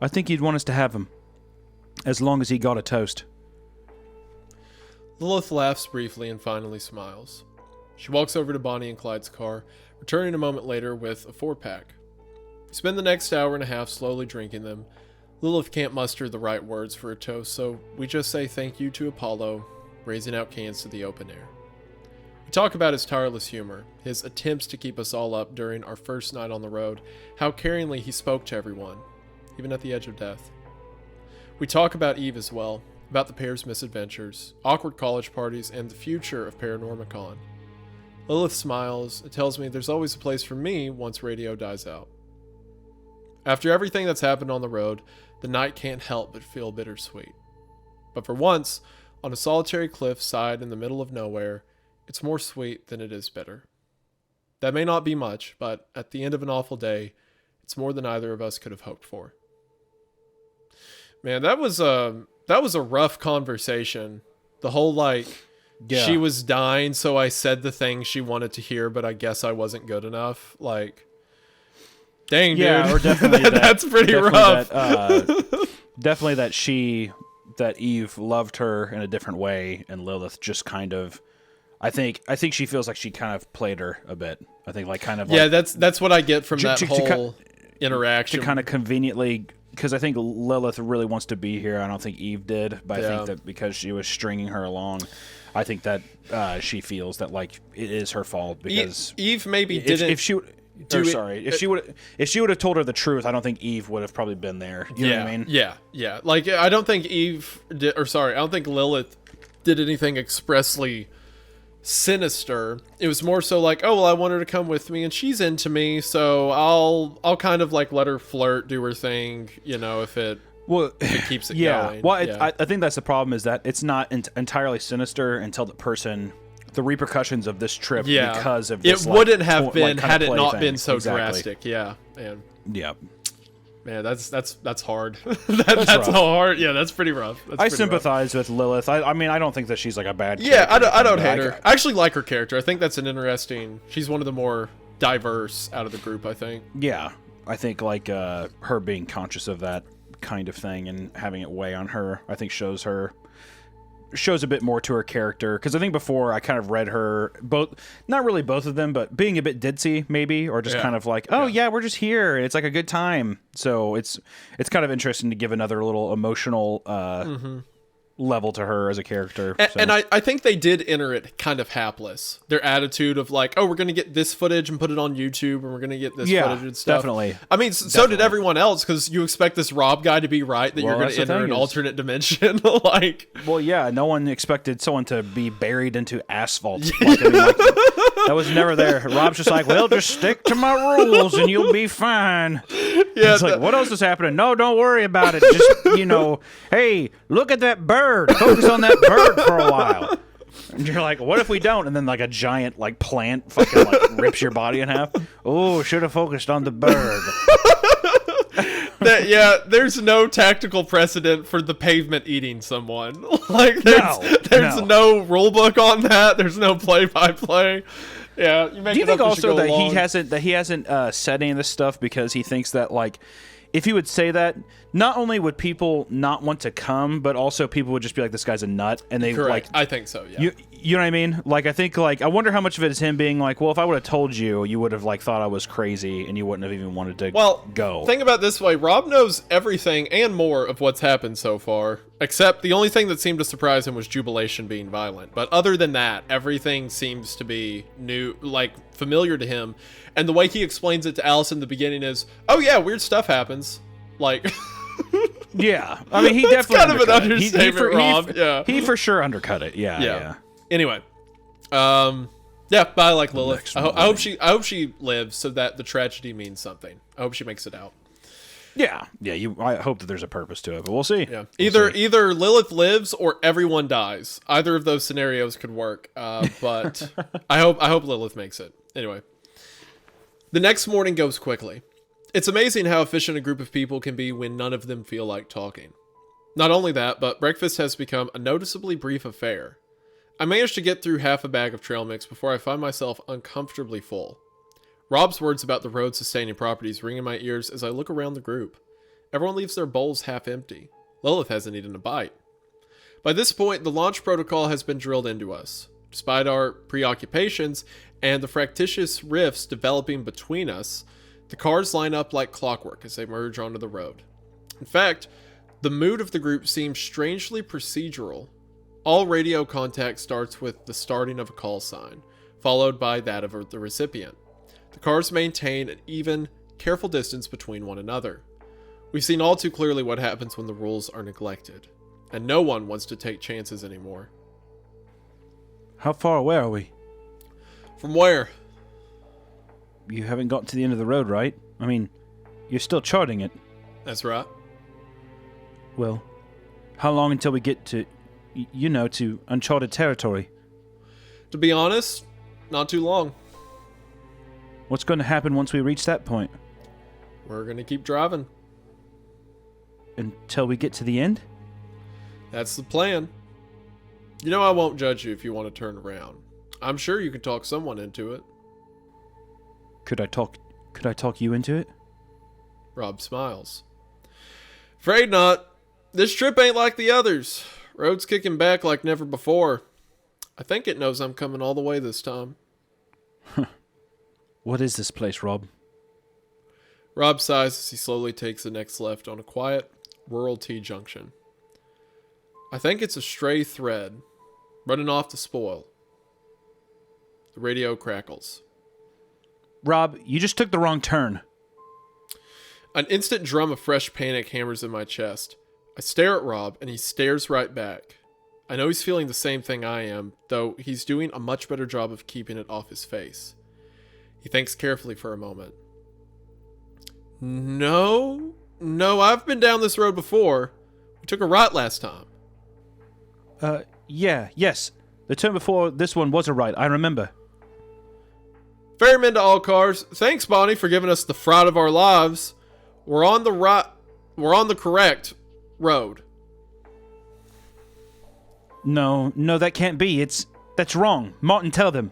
I think he'd want us to have them, as long as he got a toast. Lilith laughs briefly and finally smiles. She walks over to Bonnie and Clyde's car, returning a moment later with a 4-pack. We spend the next hour and a half slowly drinking them. Lilith can't muster the right words for a toast, so we just say thank you to Apollo, raising out cans to the open air. We talk about his tireless humor, his attempts to keep us all up during our first night on the road, how caringly he spoke to everyone, even at the edge of death. We talk about Eve as well, about the pair's misadventures, awkward college parties, and the future of Paranormicon. Lilith smiles and tells me there's always a place for me once radio dies out. After everything that's happened on the road, the night can't help but feel bittersweet. But for once, on a solitary cliffside in the middle of nowhere, it's more sweet than it is bitter. That may not be much, but at the end of an awful day, it's more than either of us could have hoped for. Man, that was a rough conversation. The whole she was dying, so I said the thing she wanted to hear, but I guess I wasn't good enough. Dang, yeah, dude. Or definitely that's pretty rough. Definitely that Eve loved her in a different way, and Lilith just kind of, I think she feels like she kind of played her a bit. I think that's what I get from that whole interaction. To kind of conveniently, because I think Lilith really wants to be here. I don't think Eve did, but I think that because she was stringing her along, I think that she feels that it is her fault because Eve maybe didn't. If she would have told her the truth, I don't think Eve would have probably been there. You know what I mean? Yeah. I don't think I don't think Lilith did anything expressly sinister. It was more so I want her to come with me, and she's into me, so I'll kind of let her flirt, do her thing, if it keeps it going. Well, I think that's the problem, is that it's not entirely sinister until the repercussions of this trip because of this. It wouldn't have been had it not been so drastic. Yeah, and man, that's hard. That's hard. Yeah, that's pretty rough. I sympathize with Lilith. I mean, I don't think that she's a bad character. Yeah, I don't hate her. I actually like her character. I think that's an interesting. She's one of the more diverse out of the group, I think. Yeah, I think her being conscious of that kind of thing and having it weigh on her, I think shows a bit more to her character, because I think before I kind of read her not really both of them, but being a bit ditzy maybe, or just kind of we're just here, it's a good time. So it's kind of interesting to give another little emotional level to her as a character. And I think they did enter it kind of hapless. Their attitude of we're going to get this footage and put it on YouTube, and we're going to get this footage and stuff. Definitely. I mean, so did everyone else, because you expect this Rob guy to be right, that you're going to enter an alternate dimension. Well, yeah, no one expected someone to be buried into asphalt. That was never there. Rob's just just stick to my rules and you'll be fine. Yeah, it's what else is happening? No, don't worry about it. Just, hey, look at that bird. Focus on that bird for a while. And you're what if we don't? And then a giant plant fucking rips your body in half. Oh, should have focused on the bird. There's no tactical precedent for the pavement eating someone. Like, there's no rule book on that. There's no play-by-play. Yeah, you make. Do you it think up also that along. he hasn't said any of this stuff because he thinks that, like, if he would say that, not only would people not want to come, but also people would just be like, "This guy's a nut," and they Correct. like. I think so. Yeah. You know what I mean? Like, I think, like, I wonder how much of it is him being like, well, if I would have told you, you would have, like, thought I was crazy, and you wouldn't have even wanted to go. Think about it this way. Rob knows everything and more of what's happened so far, except the only thing that seemed to surprise him was Jubilation being violent. But other than that, everything seems to be new, like, familiar to him. And the way he explains it to Alice in the beginning is, oh yeah, weird stuff happens. Like... Yeah. I mean, he definitely kind of an undercut it. understatement, Rob. Yeah. He for sure undercut it. Yeah. Anyway, but I like Lilith. I hope she lives so that the tragedy means something. I hope she makes it out. Yeah. I hope that there's a purpose to it, but we'll see. Yeah. Either Lilith lives or everyone dies. Either of those scenarios could work. But I hope Lilith makes it. Anyway, the next morning goes quickly. It's amazing how efficient a group of people can be when none of them feel like talking. Not only that, but breakfast has become a noticeably brief affair. I managed to get through half a bag of trail mix before I find myself uncomfortably full. Rob's words about the road sustaining properties ring in my ears as I look around the group. Everyone leaves their bowls half empty. Lilith hasn't eaten a bite. By this point, the launch protocol has been drilled into us. Despite our preoccupations and the fractious rifts developing between us, the cars line up like clockwork as they merge onto the road. In fact, the mood of the group seems strangely procedural. All radio contact starts with the starting of a call sign, followed by that of the recipient. The cars maintain an even, careful distance between one another. We've seen all too clearly what happens when the rules are neglected, and no one wants to take chances anymore. How far away are we? From where? You haven't gotten to the end of the road, right? I mean, you're still charting it. That's right. Well, how long until we get to, to uncharted territory? To be honest, not too long. What's going to happen once we reach that point? We're going to keep driving. Until we get to the end? That's the plan. You know I won't judge you if you want to turn around. I'm sure you can talk someone into it. Could I talk you into it? Rob smiles. Afraid not. This trip ain't like the others. Road's kicking back like never before. I think it knows I'm coming all the way this time. What is this place, Rob? Rob sighs as he slowly takes the next left on a quiet, rural T-junction. I think it's a stray thread, running off the spoil. The radio crackles. Rob, you just took the wrong turn. An instant drum of fresh panic hammers in my chest. I stare at Rob, and he stares right back. I know he's feeling the same thing I am, though he's doing a much better job of keeping it off his face. He thinks carefully for a moment. No, I've been down this road before. We took a right last time. Yes. The turn before this one was a right, I remember. Ferryman to all cars. Thanks, Bonnie, for giving us the fright of our lives. We're on the correct road. No, that can't be. That's wrong. Martin, tell them.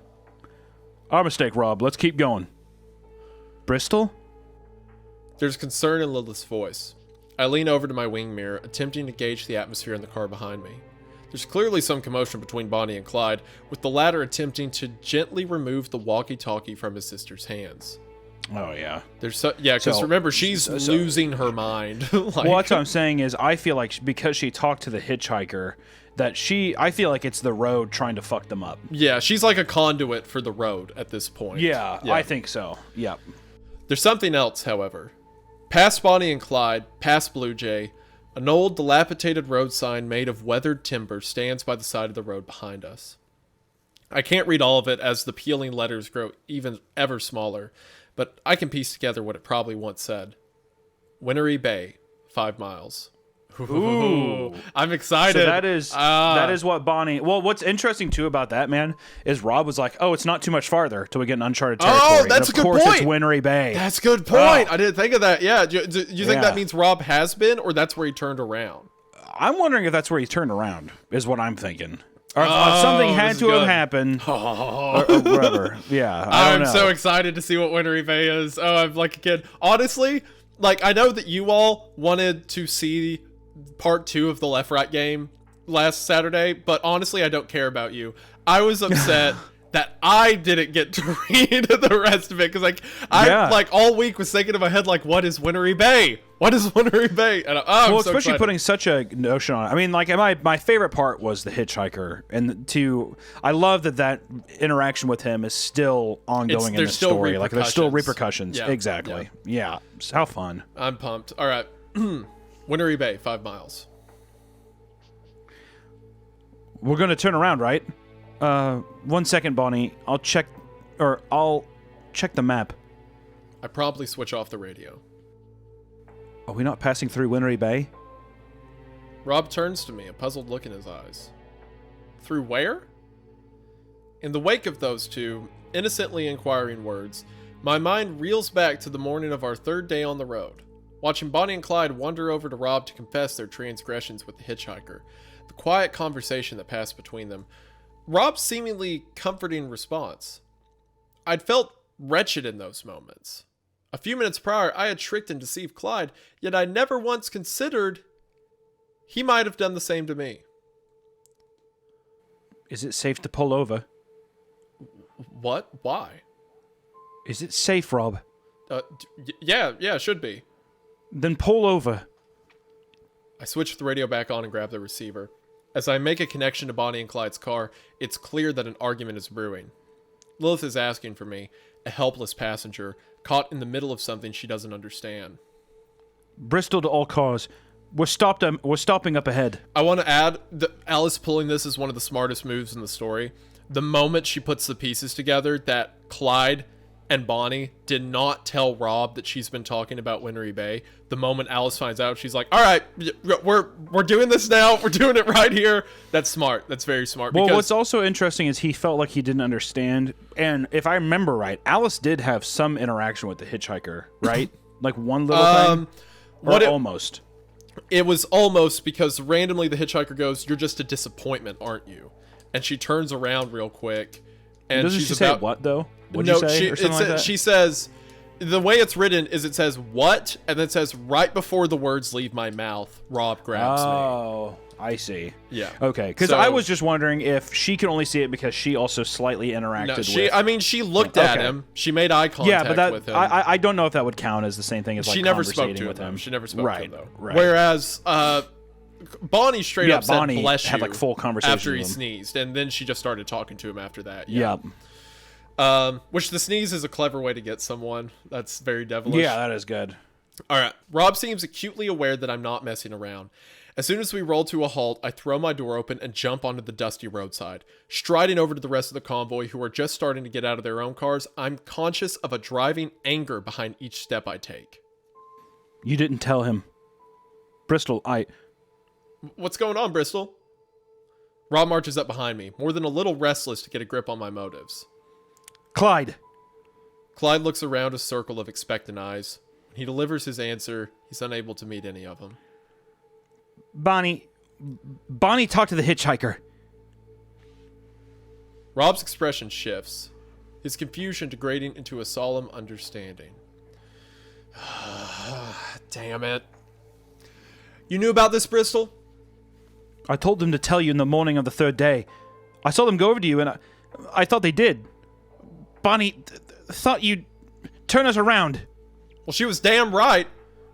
Our mistake, Rob. Let's keep going. Bristol? There's concern in Lilith's voice. I lean over to my wing mirror, attempting to gauge the atmosphere in the car behind me. There's clearly some commotion between Bonnie and Clyde, with the latter attempting to gently remove the walkie-talkie from his sister's hands. Oh, yeah. Because remember, she's losing her mind. Well, that's what I'm saying is I feel like because she talked to the hitchhiker, that I feel like it's the road trying to fuck them up. Yeah, she's like a conduit for the road at this point. Yeah. I think so. Yep. There's something else, however. Past Bonnie and Clyde, past Bluejay, an old, dilapidated road sign made of weathered timber stands by the side of the road behind us. I can't read all of it as the peeling letters grow ever smaller, but I can piece together what it probably once said. Wintery Bay, 5 miles. Ooh. I'm excited. So that is what Bonnie. Well, what's interesting too about that, man, is Rob was like, "Oh, it's not too much farther till we get in uncharted territory." Oh, that's a good point. Of course, it's Wintery Bay. That's a good point. I didn't think of that. Yeah. Do you think Yeah. that means Rob has been, or that's where he turned around? I'm wondering if that's where he turned around. Is what I'm thinking. Or if something had to have happened. Or whatever. Yeah. I'm so excited to see what Wintery Bay is. Oh, I'm like a kid. Honestly, like I know that you all wanted to see part 2 of the Left Right game last Saturday, but honestly, I don't care about you. I was upset that I didn't get to read the rest of it because I like all week was thinking in my head like, what is Wintery Bay? What is Wintery Bay? And I'm well, so especially excited. putting such a notion on it. I mean, like my favorite part was the hitchhiker, and I love that interaction with him is still ongoing in the story. Like there's still repercussions. Yeah. Exactly. Yeah. How fun. I'm pumped. All right. Wintery Bay, 5 miles. We're gonna turn around, right? 1 second, Bonnie. I'll check the map. I promptly switch off the radio. Are we not passing through Wintery Bay? Rob turns to me, a puzzled look in his eyes. Through where? In the wake of those two innocently inquiring words, my mind reels back to the morning of our 3rd day on the road, watching Bonnie and Clyde wander over to Rob to confess their transgressions with the hitchhiker, the quiet conversation that passed between them, Rob's seemingly comforting response. I'd felt wretched in those moments. A few minutes prior, I had tricked and deceived Clyde, yet I never once considered he might have done the same to me. Is it safe to pull over? What? Why? Is it safe, Rob? Yeah, it should be. Then pull over. I switch the radio back on and grab the receiver. As I make a connection to Bonnie and Clyde's car, it's clear that an argument is brewing. Lilith is asking for me, a helpless passenger, caught in the middle of something she doesn't understand. Bristol to all cars. We're stopping up ahead. I want to add that Alice pulling this is one of the smartest moves in the story. The moment she puts the pieces together that Clyde and Bonnie did not tell Rob that she's been talking about Wintery Bay. The moment Alice finds out, she's like, all right, we're doing this now. We're doing it right here. That's smart. That's very smart. Well, what's also interesting is he felt like he didn't understand. And if I remember right, Alice did have some interaction with the hitchhiker, right? Like one little thing? Almost? It was almost because randomly the hitchhiker goes, you're just a disappointment, aren't you? And she turns around real quick. And doesn't she say what, though? She says, the way it's written is it says what, and then it says right before the words leave my mouth, Rob grabs me. Oh, I see. Yeah. Okay, because I was just wondering if she could only see it because she also slightly interacted with... I mean, she looked at him. She made eye contact with him. I don't know if that would count as the same thing as like she never spoke to with him. She never spoke to him, though. Right. Whereas Bonnie straight up said, bless you, had like full conversation after he with him. sneezed, and then she just started talking to him after that. Yeah. Which the sneeze is a clever way to get someone. That's very devilish. Yeah, that is good. All right. Rob seems acutely aware that I'm not messing around. As soon as we roll to a halt, I throw my door open and jump onto the dusty roadside. Striding over to the rest of the convoy who are just starting to get out of their own cars, I'm conscious of a driving anger behind each step I take. You didn't tell him. Bristol, What's going on, Bristol? Rob marches up behind me, more than a little restless to get a grip on my motives. Clyde. Clyde looks around a circle of expectant eyes. When he delivers his answer, he's unable to meet any of them. Bonnie talked to the hitchhiker. Rob's expression shifts, his confusion degrading into a solemn understanding. Damn it. You knew about this, Bristol? I told them to tell you in the morning of the 3rd day. I saw them go over to you, and I thought they did. Bonnie thought you'd turn us around. Well, she was damn right.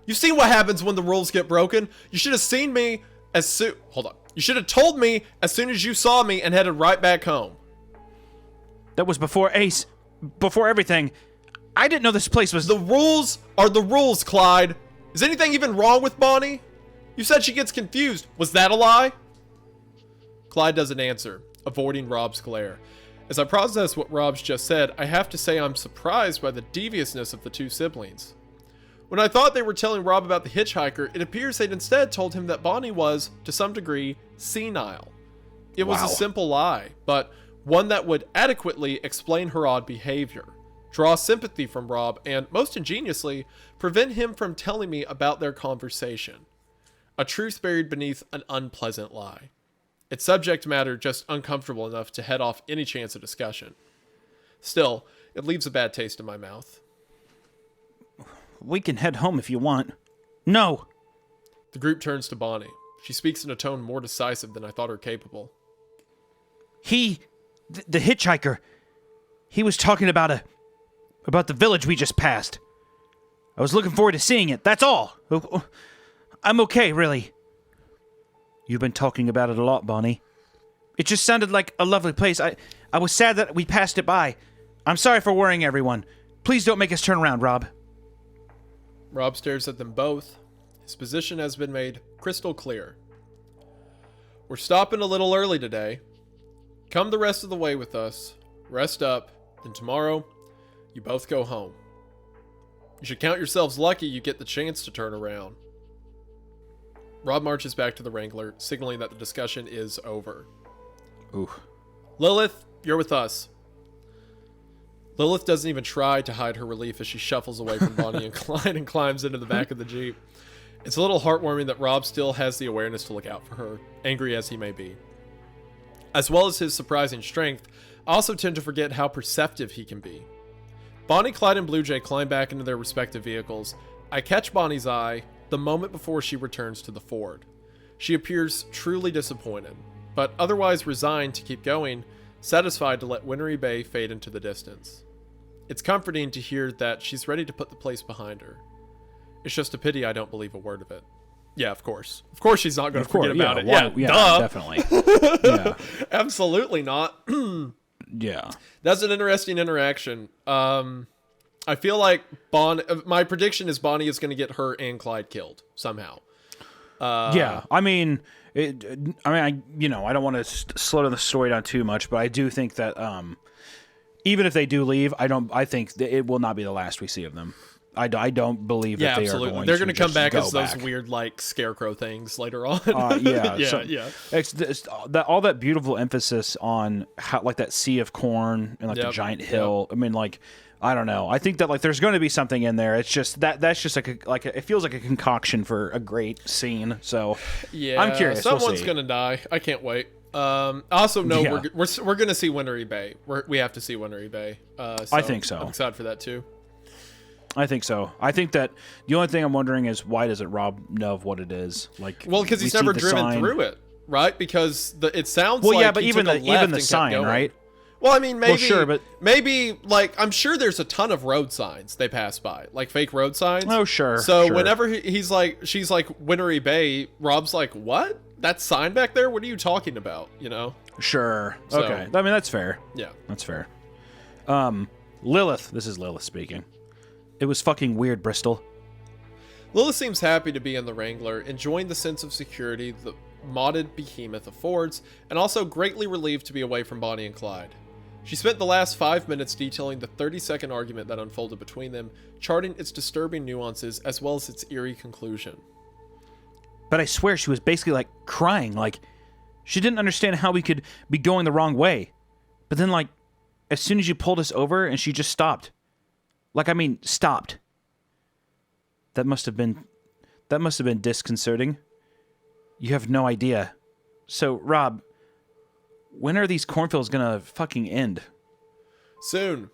You've seen what happens when the rules get broken. You should have seen me as soon... Hold on. You should have told me as soon as you saw me and headed right back home. That was before Ace. Before everything. I didn't know this place was... The rules are the rules, Clyde. Is anything even wrong with Bonnie? You said she gets confused. Was that a lie? Clyde doesn't answer, avoiding Rob's glare. As I process what Rob's just said, I have to say I'm surprised by the deviousness of the two siblings. When I thought they were telling Rob about the hitchhiker, it appears they'd instead told him that Bonnie was, to some degree, senile. It was a simple lie, but one that would adequately explain her odd behavior, draw sympathy from Rob, and, most ingeniously, prevent him from telling me about their conversation. A truth buried beneath an unpleasant lie. Its subject matter just uncomfortable enough to head off any chance of discussion. Still, it leaves a bad taste in my mouth. We can head home if you want. No! The group turns to Bonnie. She speaks in a tone more decisive than I thought her capable. The hitchhiker, he was talking about the village we just passed. I was looking forward to seeing it, that's all. I'm okay, really. You've been talking about it a lot, Bonnie. It just sounded like a lovely place. I was sad that we passed it by. I'm sorry for worrying everyone. Please don't make us turn around, Rob. Rob stares at them both. His position has been made crystal clear. We're stopping a little early today. Come the rest of the way with us. Rest up. Then tomorrow, you both go home. You should count yourselves lucky you get the chance to turn around. Rob marches back to the Wrangler, signaling that the discussion is over. Ooh. Lilith, you're with us. Lilith doesn't even try to hide her relief as she shuffles away from Bonnie and Clyde and climbs into the back of the Jeep. It's a little heartwarming that Rob still has the awareness to look out for her, angry as he may be. As well as his surprising strength, I also tend to forget how perceptive he can be. Bonnie, Clyde, and Bluejay climb back into their respective vehicles. I catch Bonnie's eye the moment before she returns to the Ford. She appears truly disappointed, but otherwise resigned to keep going, satisfied to let Wintery Bay fade into the distance. It's comforting to hear that she's ready to put the place behind her. It's just a pity I don't believe a word of it. Yeah, of course. Of course she's not going to forget about it. Yeah, duh. Definitely. Yeah. Absolutely not. Yeah. That's an interesting interaction. I feel like my prediction is Bonnie is going to get her and Clyde killed somehow. Yeah. I mean, I don't want to slow the story down too much, but I do think that even if they do leave, I think that it will not be the last we see of them. I don't believe that they are going to. They're going to come back as back. those weird, like, scarecrow things later on. Yeah. Yeah. It's all that beautiful emphasis on how, like, that sea of corn and, like, the giant hill. I mean, like, I don't know. I think that, like, there's going to be something in there. It's just that's just like it feels like a concoction for a great scene. So yeah, I'm curious. Someone's going to die. I can't wait. Also, no, we're going to see Wintery Bay. We have to see Wintery Bay. So I think so. I'm excited for that too. I think so. I think that the only thing I'm wondering is why doesn't Rob know of what it is? Like, well, because he's never driven through it, right? Because it sounds like yeah, but even the sign, right? Well, I mean, maybe, well, sure, but maybe, like, I'm sure there's a ton of road signs they pass by, like fake road signs. Oh, sure. So whenever she's like, Wintery Bay, Rob's like, what? That sign back there? What are you talking about? You know? Sure. So, okay. I mean, that's fair. Yeah. That's fair. Lilith. This is Lilith speaking. It was fucking weird, Bristol. Lilith seems happy to be in the Wrangler, enjoying the sense of security the modded behemoth affords, and also greatly relieved to be away from Bonnie and Clyde. She spent the last 5 minutes detailing the 30-second argument that unfolded between them, charting its disturbing nuances as well as its eerie conclusion. But I swear she was basically, like, crying, like, she didn't understand how we could be going the wrong way. But then, like, as soon as you pulled us over and she just stopped. Like, I mean, stopped. That must have been disconcerting. You have no idea. So, Rob, when are these cornfields gonna fucking end? Soon.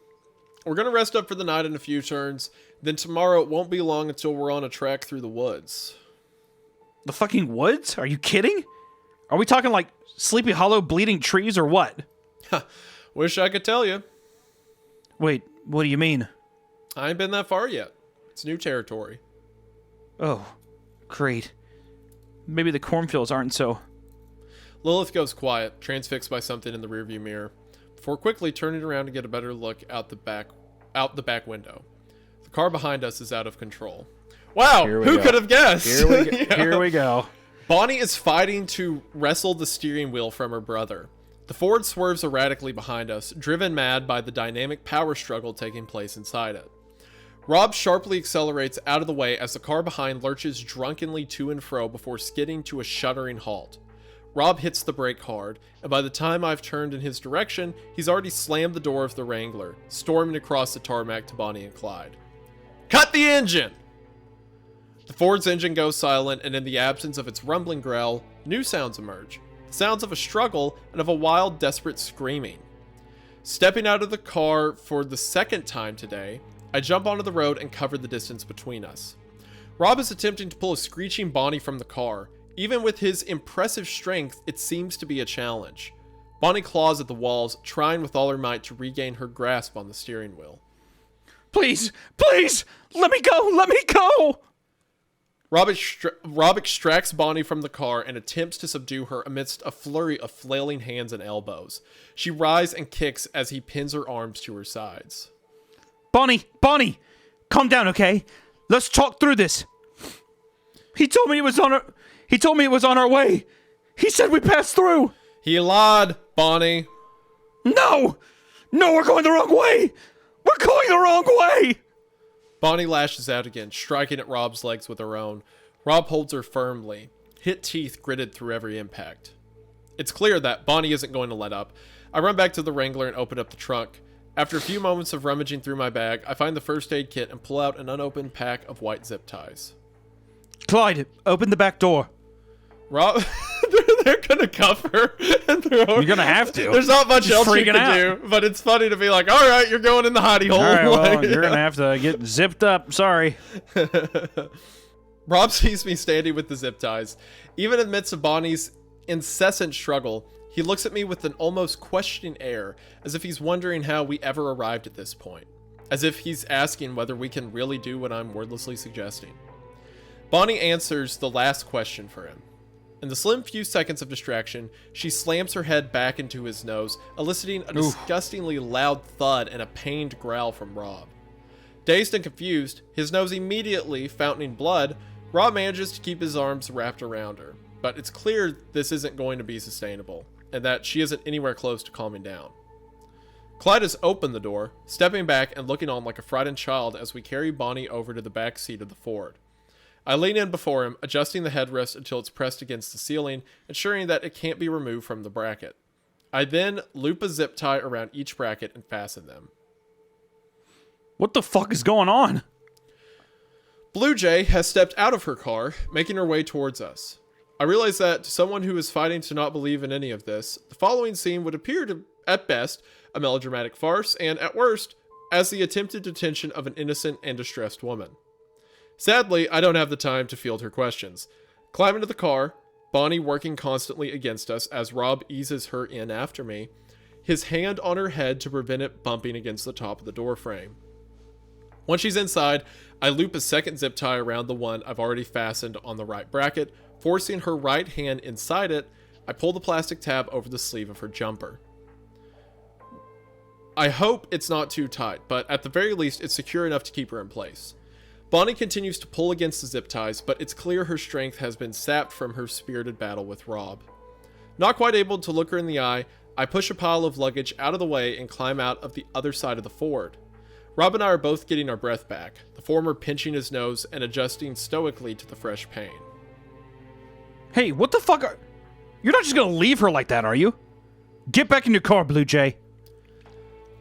We're gonna rest up for the night in a few turns. Then tomorrow it won't be long until we're on a trek through the woods. The fucking woods? Are you kidding? Are we talking like Sleepy Hollow bleeding trees or what? Wish I could tell you. Wait, what do you mean? I ain't been that far yet. It's new territory. Oh, great. Maybe the cornfields aren't so... Lilith goes quiet, transfixed by something in the rearview mirror, before quickly turning around to get a better look out the back window. The car behind us is out of control. Wow, who could have guessed? Here we go. Bonnie is fighting to wrestle the steering wheel from her brother. The Ford swerves erratically behind us, driven mad by the dynamic power struggle taking place inside it. Rob sharply accelerates out of the way as the car behind lurches drunkenly to and fro before skidding to a shuddering halt. Rob hits the brake hard, and by the time I've turned in his direction, he's already slammed the door of the Wrangler, storming across the tarmac to Bonnie and Clyde. Cut the engine! The Ford's engine goes silent, and in the absence of its rumbling growl, new sounds emerge. The sounds of a struggle and of a wild, desperate screaming. Stepping out of the car for the second time today, I jump onto the road and cover the distance between us. Rob is attempting to pull a screeching Bonnie from the car. Even with his impressive strength, it seems to be a challenge. Bonnie claws at the walls, trying with all her might to regain her grasp on the steering wheel. Please, please, let me go! Rob extracts Bonnie from the car and attempts to subdue her amidst a flurry of flailing hands and elbows. She writhes and kicks as he pins her arms to her sides. Bonnie, calm down, okay? Let's talk through this. He told me it was on our way. He said we passed through. He lied, Bonnie. No, we're going the wrong way. We're going the wrong way. Bonnie lashes out again, striking at Rob's legs with her own. Rob holds her firmly, hit teeth gritted through every impact. It's clear that Bonnie isn't going to let up. I run back to the Wrangler and open up the trunk. After a few moments of rummaging through my bag, I find the first aid kit and pull out an unopened pack of white zip ties. Clyde, open the back door. Rob, they're gonna cuff her and throw her. You're gonna have to. There's not much else you can out. do, but it's funny to be like, all right, you're going in the hidey hole. All right, well, you're gonna have to get zipped up. Sorry. Rob sees me standing with the zip ties. Even in the midst of Bonnie's incessant struggle, he looks at me with an almost questioning air, as if he's wondering how we ever arrived at this point. As if he's asking whether we can really do what I'm wordlessly suggesting. Bonnie answers the last question for him. In the slim few seconds of distraction, she slams her head back into his nose, eliciting a disgustingly loud thud and a pained growl from Rob. Dazed and confused, his nose immediately fountaining blood, Rob manages to keep his arms wrapped around her. But it's clear this isn't going to be sustainable, and that she isn't anywhere close to calming down. Clyde has opened the door, stepping back and looking on like a frightened child as we carry Bonnie over to the back seat of the Ford. I lean in before him, adjusting the headrest until it's pressed against the ceiling, ensuring that it can't be removed from the bracket. I then loop a zip tie around each bracket and fasten them. What the fuck is going on? Bluejay has stepped out of her car, making her way towards us. I realize that to someone who is fighting to not believe in any of this, the following scene would appear to, at best, a melodramatic farce, and at worst, as the attempted detention of an innocent and distressed woman. Sadly, I don't have the time to field her questions. Climb into the car, Bonnie working constantly against us as Rob eases her in after me, his hand on her head to prevent it bumping against the top of the door frame. Once she's inside, I loop a second zip tie around the one I've already fastened on the right bracket, forcing her right hand inside it. I pull the plastic tab over the sleeve of her jumper. I hope it's not too tight, but at the very least, it's secure enough to keep her in place. Bonnie continues to pull against the zip ties, but it's clear her strength has been sapped from her spirited battle with Rob. Not quite able to look her in the eye, I push a pile of luggage out of the way and climb out of the other side of the Ford. Rob and I are both getting our breath back, the former pinching his nose and adjusting stoically to the fresh pain. Hey, what the fuck are... You're not just gonna leave her like that, are you? Get back in your car, Bluejay.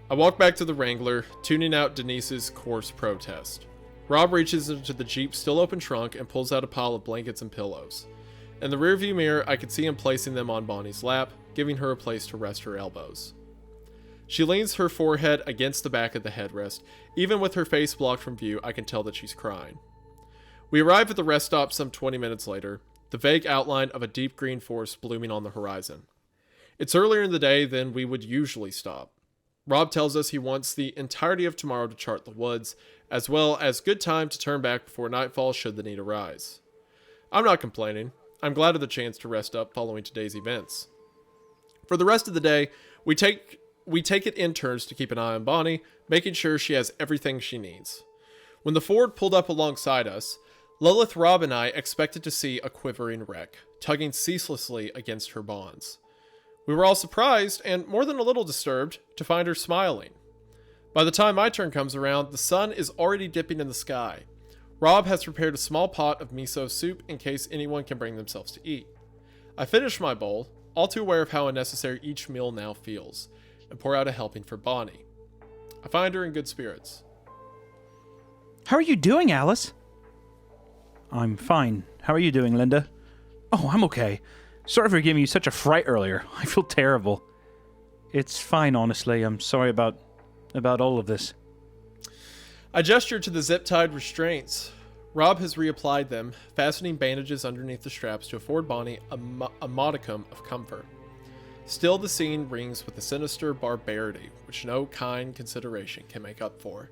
I walk back to the Wrangler, tuning out Denise's coarse protest. Rob reaches into the Jeep's still open trunk and pulls out a pile of blankets and pillows. In the rearview mirror, I could see him placing them on Bonnie's lap, giving her a place to rest her elbows. She leans her forehead against the back of the headrest. Even with her face blocked from view, I can tell that she's crying. We arrive at the rest stop some 20 minutes later, the vague outline of a deep green forest blooming on the horizon. It's earlier in the day than we would usually stop. Rob tells us he wants the entirety of tomorrow to chart the woods, as well as good time to turn back before nightfall should the need arise. I'm not complaining. I'm glad of the chance to rest up following today's events. For the rest of the day, we take it in turns to keep an eye on Bonnie, making sure she has everything she needs. When the Ford pulled up alongside us, Lilith, Rob, and I expected to see a quivering wreck, tugging ceaselessly against her bonds. We were all surprised, and more than a little disturbed, to find her smiling. By the time my turn comes around, the sun is already dipping in the sky. Rob has prepared a small pot of miso soup in case anyone can bring themselves to eat. I finish my bowl, all too aware of how unnecessary each meal now feels, and pour out a helping for Bonnie. I find her in good spirits. How are you doing, Alice? I'm fine. How are you doing, Linda? Oh, I'm okay. Sorry for giving you such a fright earlier. I feel terrible. It's fine, honestly. I'm sorry about all of this. I gesture to the zip-tied restraints. Rob has reapplied them, fastening bandages underneath the straps to afford Bonnie a modicum of comfort. Still, the scene rings with a sinister barbarity, which no kind consideration can make up for.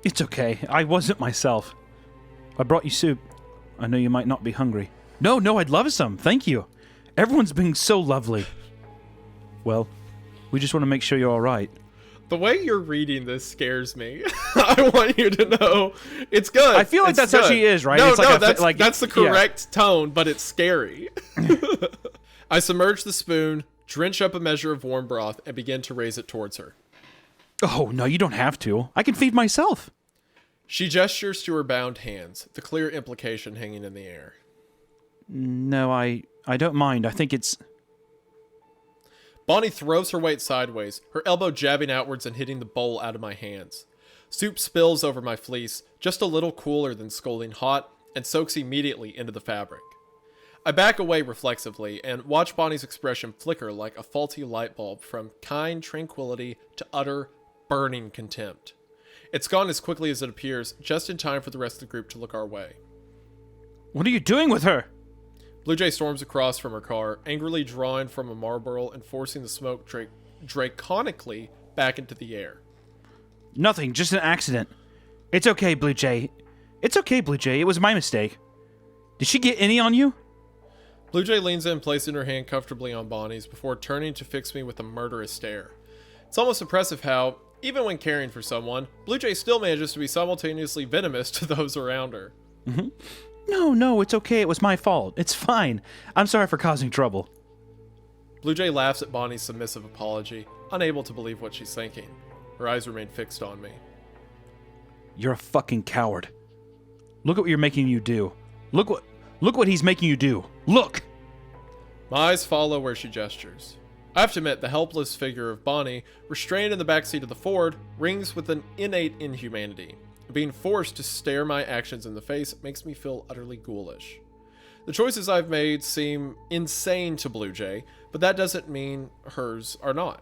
It's okay. I wasn't myself. I brought you soup. I know you might not be hungry. No, I'd love some. Thank you. Everyone's being so lovely. Well, we just want to make sure you're all right. The way you're reading this scares me. I want you to know it's good. I feel like that's good. how she is, right? No, it's like that's the correct tone, but it's scary. I submerge the spoon, drench up a measure of warm broth, and begin to raise it towards her. Oh, no, you don't have to. I can feed myself. She gestures to her bound hands, the clear implication hanging in the air. No, I don't mind. I think it's... Bonnie throws her weight sideways, her elbow jabbing outwards and hitting the bowl out of my hands. Soup spills over my fleece, just a little cooler than scalding hot, and soaks immediately into the fabric. I back away reflexively and watch Bonnie's expression flicker like a faulty light bulb from kind tranquility to utter, burning contempt. It's gone as quickly as it appears, just in time for the rest of the group to look our way. What are you doing with her? Bluejay storms across from her car, angrily drawing from a Marlboro and forcing the smoke draconically back into the air. Nothing, just an accident. It's okay, Bluejay. It's okay, Bluejay. It was my mistake. Did she get any on you? Bluejay leans in, placing her hand comfortably on Bonnie's before turning to fix me with a murderous stare. It's almost impressive how, even when caring for someone, Bluejay still manages to be simultaneously venomous to those around her. Mm-hmm. No, it's okay. It was my fault. It's fine. I'm sorry for causing trouble. Bluejay laughs at Bonnie's submissive apology, unable to believe what she's thinking. Her eyes remain fixed on me. You're a fucking coward. Look at what you're making you do. Look what he's making you do. Look! My eyes follow where she gestures. I have to admit, the helpless figure of Bonnie, restrained in the backseat of the Ford, rings with an innate inhumanity. Being forced to stare my actions in the face makes me feel utterly ghoulish. The choices I've made seem insane to Bluejay, but that doesn't mean hers are not.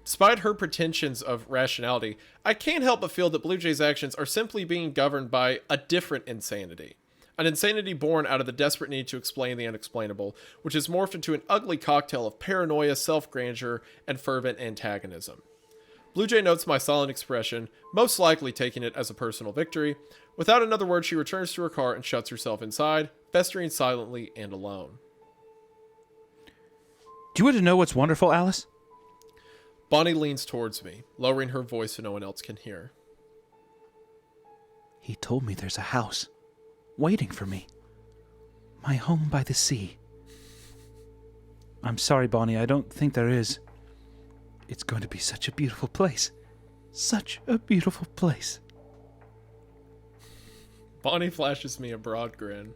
Despite her pretensions of rationality, I can't help but feel that Bluejay's actions are simply being governed by a different insanity. An insanity born out of the desperate need to explain the unexplainable, which has morphed into an ugly cocktail of paranoia, self-grandeur, and fervent antagonism. Bluejay notes my silent expression, most likely taking it as a personal victory. Without another word, she returns to her car and shuts herself inside, festering silently and alone. Do you want to know what's wonderful, Alice? Bonnie leans towards me, lowering her voice so no one else can hear. He told me there's a house waiting for me. My home by the sea. I'm sorry, Bonnie, I don't think there is. It's going to be such a beautiful place. Such a beautiful place. Bonnie flashes me a broad grin.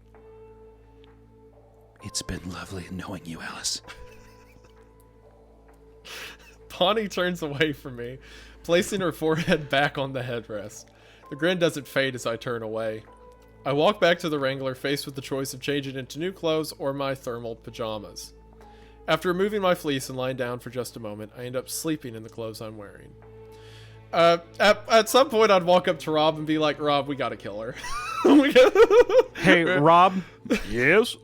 It's been lovely knowing you, Alice. Bonnie turns away from me, placing her forehead back on the headrest. The grin doesn't fade as I turn away. I walk back to the Wrangler, faced with the choice of changing into new clothes or my thermal pajamas. After removing my fleece and lying down for just a moment, I end up sleeping in the clothes I'm wearing. At some point, I'd walk up to Rob and be like, Rob, we gotta kill her. Hey, Rob. Yes?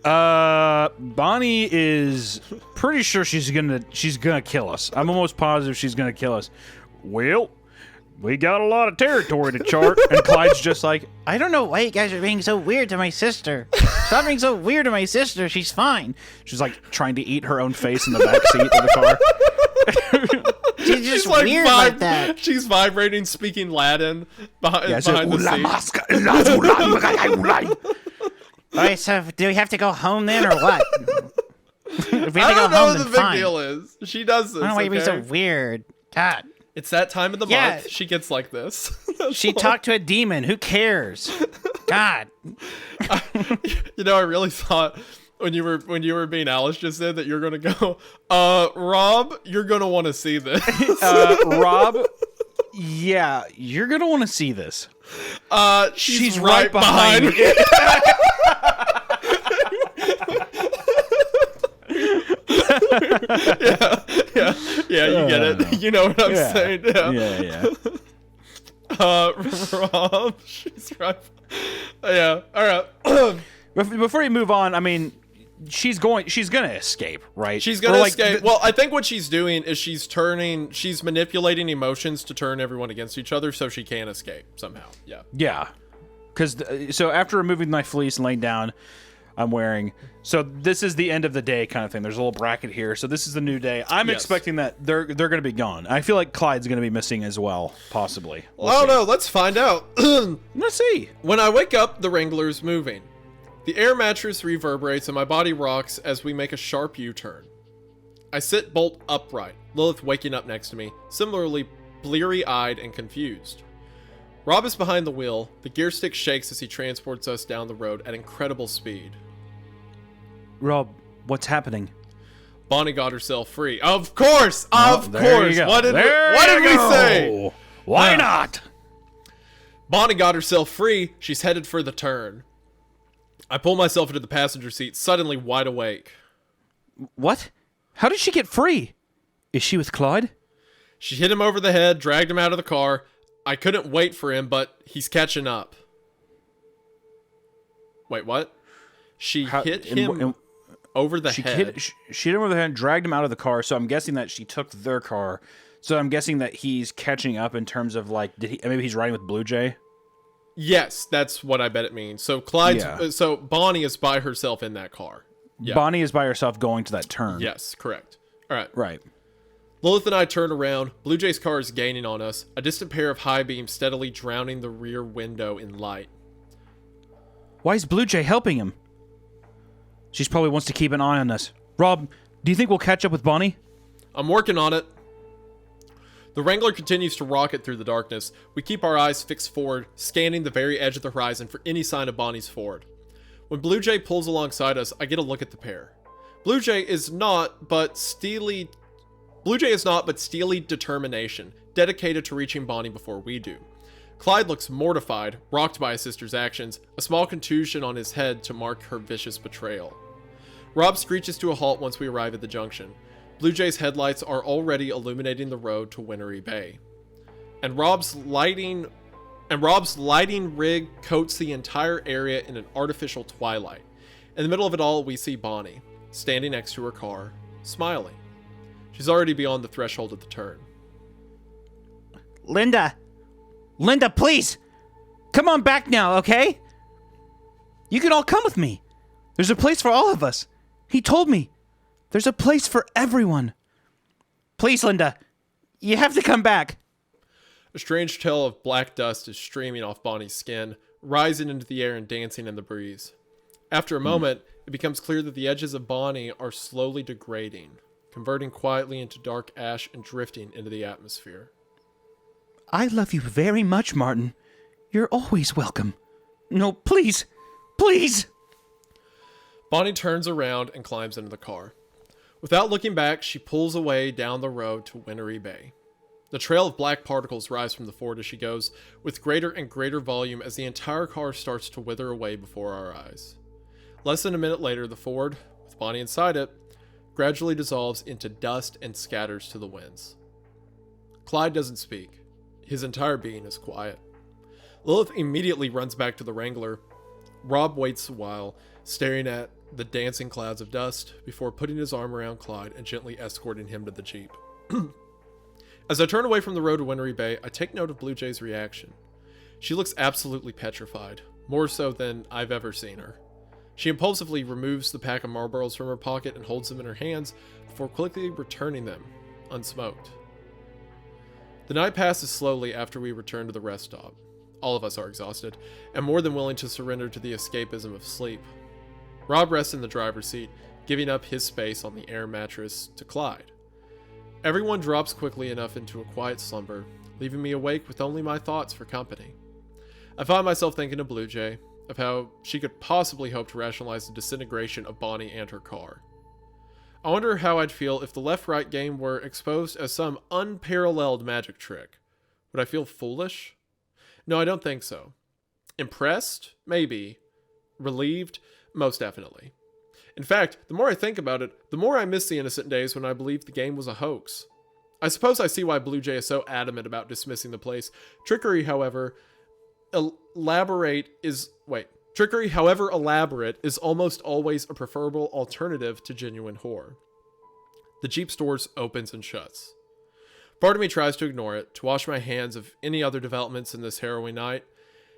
Bonnie is pretty sure she's gonna kill us. I'm almost positive she's gonna kill us. Well, we got a lot of territory to chart. And Clyde's just like, I don't know why you guys are being so weird to my sister. Stop being so weird to my sister. She's fine. she's like trying to eat her own face in the back seat of the car. She's just weird like that. She's vibrating, speaking Latin behind the seat. Alright, so do we have to go home then, or what? If we I have to don't go know home, what the then big fine. deal is. She does this, I don't know why you're being so okay? weird. God. It's that time of the Yeah. month. She gets like this. She talked to a demon. Who cares? God. You know, I really thought when you were being Alice just said that you're gonna go, Rob, you're gonna want to see this. Rob, yeah, you're gonna want to see this. She's right behind me. Yeah, you get it. You know what I'm saying. Yeah. Rob, she's right. Yeah, all right. Before you move on, I mean, she's gonna escape, right? She's gonna escape. Well, I think what she's doing is she's manipulating emotions to turn everyone against each other so she can escape somehow. Yeah. Yeah. Because so after removing my fleece and laying down, I'm wearing. So this is the end of the day kind of thing. There's a little bracket here. So this is the new day. I'm expecting that they're going to be gone. I feel like Clyde's going to be missing as well, possibly. I don't know. Let's find out. Let's see. When I wake up, the Wrangler's moving. The air mattress reverberates and my body rocks as we make a sharp U-turn. I sit bolt upright, Lilith waking up next to me, similarly bleary-eyed and confused. Rob is behind the wheel. The gear stick shakes as he transports us down the road at incredible speed. Rob, what's happening? Bonnie got herself free. Of course! There you go. What did we say? Why not? Bonnie got herself free. She's headed for the turn. I pull myself into the passenger seat, suddenly wide awake. What? How did she get free? Is she with Clyde? She hit him over the head, dragged him out of the car. I couldn't wait for him, but he's catching up. Wait, what? She hit him over the head. She hit him over the head, dragged him out of the car. So I'm guessing that she took their car. So I'm guessing that he's catching up in terms of like, maybe he's riding with Bluejay? Yes, that's what I bet it means. So so Bonnie is by herself in that car. Yeah. Bonnie is by herself going to that turn. Yes, correct. All right. Right. Lilith and I turn around. Bluejay's car is gaining on us. A distant pair of high beams steadily drowning the rear window in light. Why is Bluejay helping him? She probably wants to keep an eye on us. Rob, do you think we'll catch up with Bonnie? I'm working on it. The Wrangler continues to rocket through the darkness. We keep our eyes fixed forward, scanning the very edge of the horizon for any sign of Bonnie's Ford. When Bluejay pulls alongside us, I get a look at the pair. Bluejay is not but steely determination, dedicated to reaching Bonnie before we do. Clyde looks mortified, rocked by his sister's actions, a small contusion on his head to mark her vicious betrayal. Rob screeches to a halt once we arrive at the junction. Bluejay's headlights are already illuminating the road to Wintery Bay. And Rob's lighting rig coats the entire area in an artificial twilight. In the middle of it all, we see Bonnie, standing next to her car, smiling. She's already beyond the threshold of the turn. Linda, please. Come on back now, okay? You can all come with me. There's a place for all of us. He told me. There's a place for everyone. Please, Linda. You have to come back. A strange tail of black dust is streaming off Bonnie's skin, rising into the air and dancing in the breeze. After a moment, it becomes clear that the edges of Bonnie are slowly degrading, converting quietly into dark ash and drifting into the atmosphere. I love you very much, Martin. You're always welcome. No, please. Please. Bonnie turns around and climbs into the car. Without looking back, she pulls away down the road to Wintery Bay. The trail of black particles rise from the Ford as she goes, with greater and greater volume as the entire car starts to wither away before our eyes. Less than a minute later, the Ford, with Bonnie inside it, gradually dissolves into dust and scatters to the winds. Clyde doesn't speak. His entire being is quiet. Lilith immediately runs back to the Wrangler. Rob waits a while, staring at the dancing clouds of dust, before putting his arm around Clyde and gently escorting him to the Jeep. As I turn away from the road to Wintery Bay, I take note of Bluejay's reaction. She looks absolutely petrified, more so than I've ever seen her. She impulsively removes the pack of Marlboros from her pocket and holds them in her hands before quickly returning them, unsmoked. The night passes slowly after we return to the rest stop. All of us are exhausted, and more than willing to surrender to the escapism of sleep. Rob rests in the driver's seat, giving up his space on the air mattress to Clyde. Everyone drops quickly enough into a quiet slumber, leaving me awake with only my thoughts for company. I find myself thinking of Bluejay, of how she could possibly hope to rationalize the disintegration of Bonnie and her car. I wonder how I'd feel if the left-right game were exposed as some unparalleled magic trick. Would I feel foolish? No, I don't think so. Impressed? Maybe. Relieved? Most definitely. In fact, the more I think about it, the more I miss the innocent days when I believed the game was a hoax. I suppose I see why Bluejay is so adamant about dismissing the place. Trickery, however elaborate, is almost always a preferable alternative to genuine horror. The Jeep's doors opens and shuts. Part of me tries to ignore it, to wash my hands of any other developments in this harrowing night.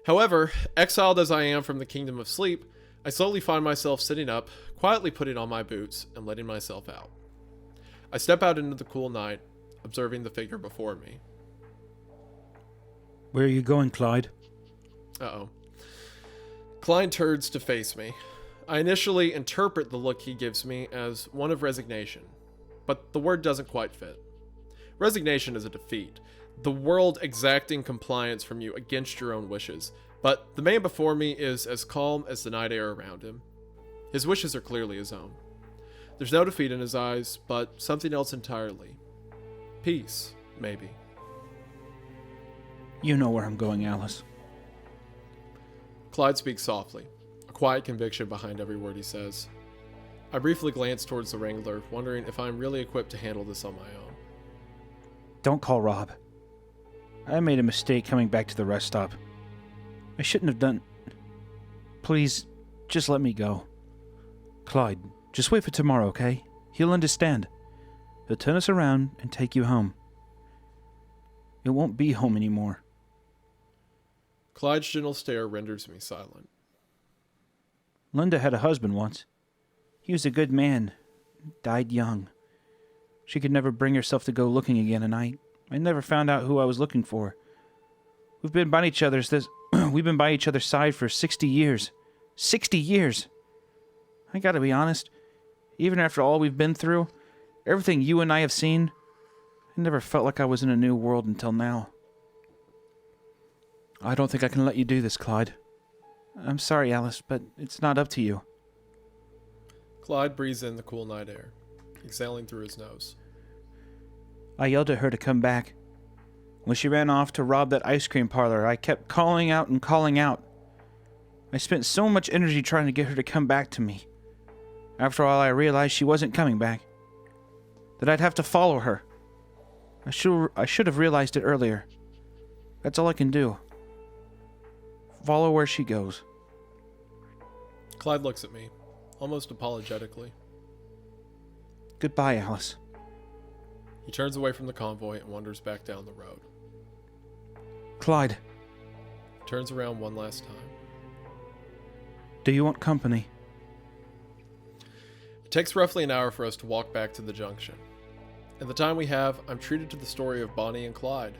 However, exiled as I am from the kingdom of sleep, I slowly find myself sitting up, quietly putting on my boots, and letting myself out. I step out into the cool night, observing the figure before me. Where are you going, Clyde? Uh-oh. Clyde turns to face me. I initially interpret the look he gives me as one of resignation, but the word doesn't quite fit. Resignation is a defeat, the world exacting compliance from you against your own wishes, but the man before me is as calm as the night air around him. His wishes are clearly his own. There's no defeat in his eyes, but something else entirely. Peace, maybe. You know where I'm going, Alice. Clyde speaks softly, a quiet conviction behind every word he says. I briefly glance towards the Wrangler, wondering if I'm really equipped to handle this on my own. Don't call Rob. I made a mistake coming back to the rest stop. I shouldn't have done... Please, just let me go. Clyde, just wait for tomorrow, okay? He'll understand. He'll turn us around and take you home. It won't be home anymore. Clyde's gentle stare renders me silent. Linda had a husband once. He was a good man. Died young. She could never bring herself to go looking again, and I never found out who I was looking for. We've been by each other's side for 60 years. 60 years! I gotta be honest. Even after all we've been through, everything you and I have seen, I never felt like I was in a new world until now. I don't think I can let you do this, Clyde. I'm sorry, Alice, but it's not up to you. Clyde breathes in the cool night air, exhaling through his nose. I yelled at her to come back. When she ran off to rob that ice cream parlor, I kept calling out and calling out. I spent so much energy trying to get her to come back to me. After all, I realized she wasn't coming back. That I'd have to follow her. I should have realized it earlier. That's all I can do. Follow where she goes. Clyde looks at me, almost apologetically. Goodbye, Alice. He turns away from the convoy and wanders back down the road. Clyde. Turns around one last time. Do you want company? It takes roughly an hour for us to walk back to the junction. In the time we have, I'm treated to the story of Bonnie and Clyde.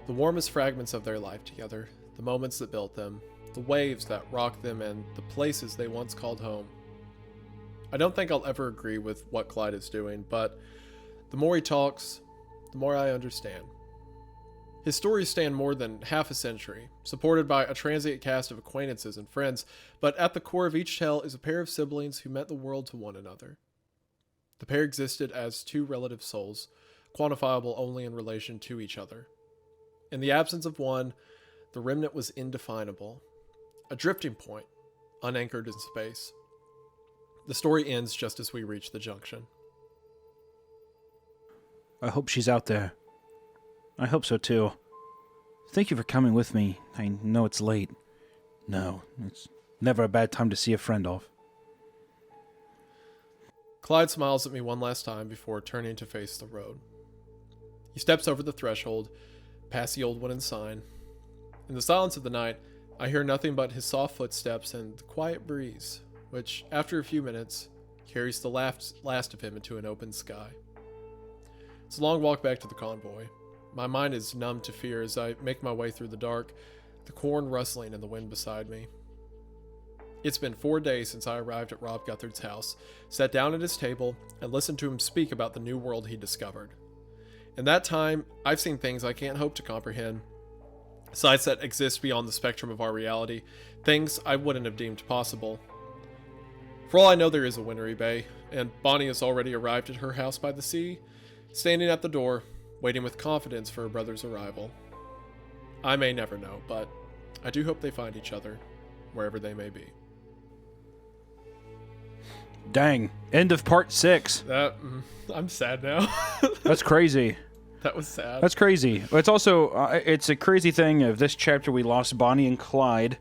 The warmest fragments of their life together, the moments that built them, the waves that rocked them, and the places they once called home. I don't think I'll ever agree with what Clyde is doing, but the more he talks, the more I understand. His stories span more than half a century, supported by a transient cast of acquaintances and friends, but at the core of each tale is a pair of siblings who meant the world to one another. The pair existed as two relative souls, quantifiable only in relation to each other. In the absence of one, the remnant was indefinable, a drifting point, unanchored in space. The story ends just as we reach the junction. I hope she's out there. I hope so too. Thank you for coming with me. I know it's late. No, it's never a bad time to see a friend off. Clyde smiles at me one last time before turning to face the road. He steps over the threshold, past the old wooden sign. In the silence of the night, I hear nothing but his soft footsteps and the quiet breeze, which, after a few minutes, carries the last of him into an open sky. It's a long walk back to the convoy. My mind is numb to fear as I make my way through the dark, the corn rustling in the wind beside me. It's been 4 days since I arrived at Rob Guthard's house, sat down at his table, and listened to him speak about the new world he discovered. In that time, I've seen things I can't hope to comprehend. Sides that exist beyond the spectrum of our reality. Things I wouldn't have deemed possible. For all I know, there is a Wintery Bay, and Bonnie has already arrived at her house by the sea, standing at the door, waiting with confidence for her brother's arrival. I may never know, but I do hope they find each other, wherever they may be. Dang. End of part 6. I'm sad now. That's crazy. That was sad. That's crazy. It's also, it's a crazy thing of this chapter we lost Bonnie and Clyde.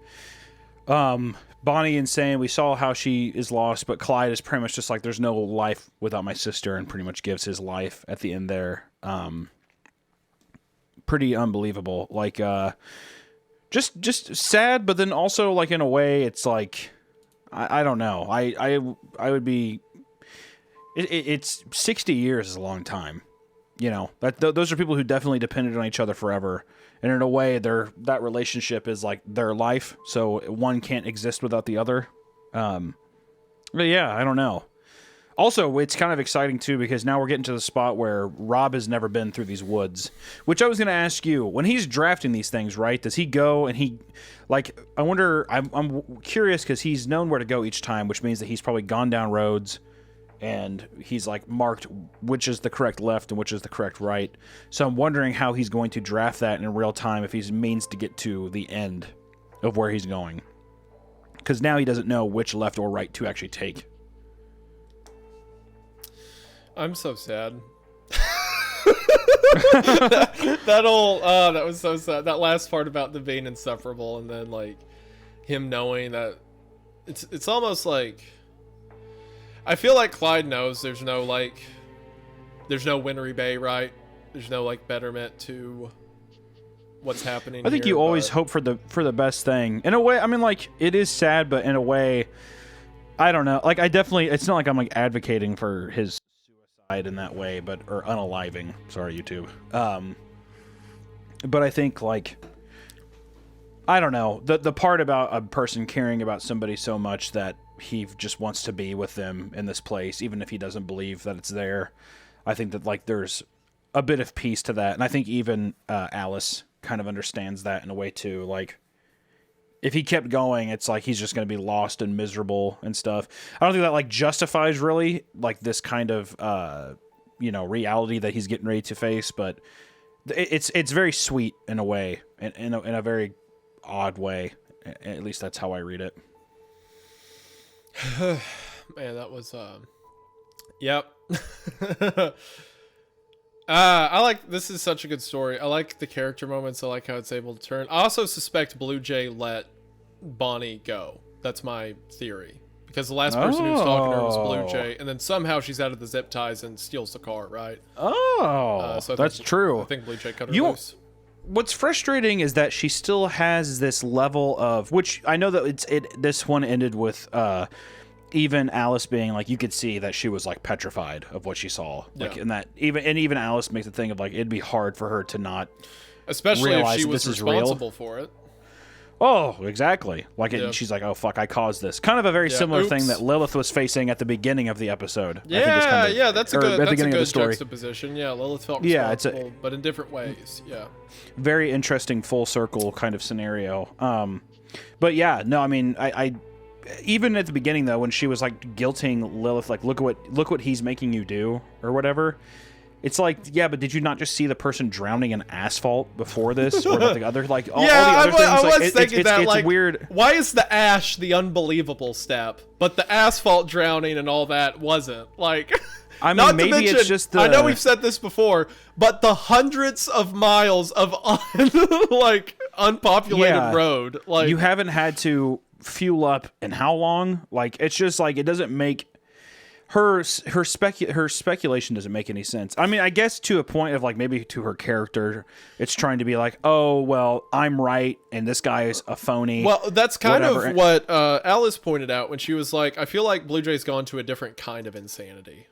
Bonnie and saying we saw how she is lost, but Clyde is pretty much just like, there's no life without my sister, and pretty much gives his life at the end there. Pretty unbelievable. Like, just sad, but then also like in a way it's like, I don't know. I would be, it's 60 years is a long time. You know, those are people who definitely depended on each other forever. And in a way, that relationship is like their life. So one can't exist without the other. But yeah, I don't know. Also, it's kind of exciting too, because now we're getting to the spot where Rob has never been through these woods, which I was going to ask you, when he's drafting these things, right? Does he go and he, like, I wonder, I'm curious because he's known where to go each time, which means that he's probably gone down roads and he's like marked which is the correct left and which is the correct right. So I'm wondering how he's going to draft that in real time if he means to get to the end of where he's going. Because now he doesn't know which left or right to actually take. I'm so sad. That was so sad. That last part about them being insufferable, and then like him knowing that it's almost like, I feel like Clyde knows there's no Wintery Bay, right? There's no like betterment to what's happening. I think you always hope for the best thing. In a way, I mean, like, it is sad, but in a way, I don't know. Like, it's not like I'm like advocating for his suicide in that way, or unaliving. Sorry, YouTube. But I think, like, I don't know, the part about a person caring about somebody so much that he just wants to be with them in this place, even if he doesn't believe that it's there. I think that, like, there's a bit of peace to that. And I think even Alice kind of understands that in a way too. Like, if he kept going, it's like he's just going to be lost and miserable and stuff. I don't think that like justifies really like this kind of reality that he's getting ready to face, but it's very sweet in a way, in a very odd way. At least that's how I read it. Man, that was yep. I like, this is such a good story. I like the character moments. I like how it's able to turn. I also suspect Bluejay let Bonnie go. That's my theory. Because the last person who was talking to her was Bluejay, and then somehow she's out of the zip ties and steals the car, right? So that's true. I think Bluejay cut her loose. What's frustrating is that she still has this level of, which I know that this one ended with even Alice being like, you could see that she was like petrified of what she saw. Like, and that even Alice makes a thing of like, it'd be hard for her to not, especially if she was responsible for it. Oh, exactly. Like, she's like, oh fuck, I caused this. Kind of a very similar thing that Lilith was facing at the beginning of the episode. Yeah, that's a good story. Juxtaposition. Yeah, Lilith felt responsible, but in different ways. Yeah. Very interesting full circle kind of scenario. But yeah, no, I mean, I even at the beginning though, when she was like guilting Lilith, like, look what he's making you do or whatever. It's like, yeah, but did you not just see the person drowning in asphalt before this, or the other, like, all the other things? I was thinking that, it's like, weird. Why is the ash the unbelievable step, but the asphalt drowning and all that wasn't? Like, I mean, maybe mention, it's just I know we've said this before, but the hundreds of miles of unpopulated road, like, you haven't had to fuel up in how long? Like, it's just like, it doesn't make. Her speculation doesn't make any sense. I mean, I guess to a point of like, maybe to her character, it's trying to be like, oh, well, I'm right and this guy is a phony. Well, that's kind of what Alice pointed out when she was like, I feel like Bluejay's gone to a different kind of insanity.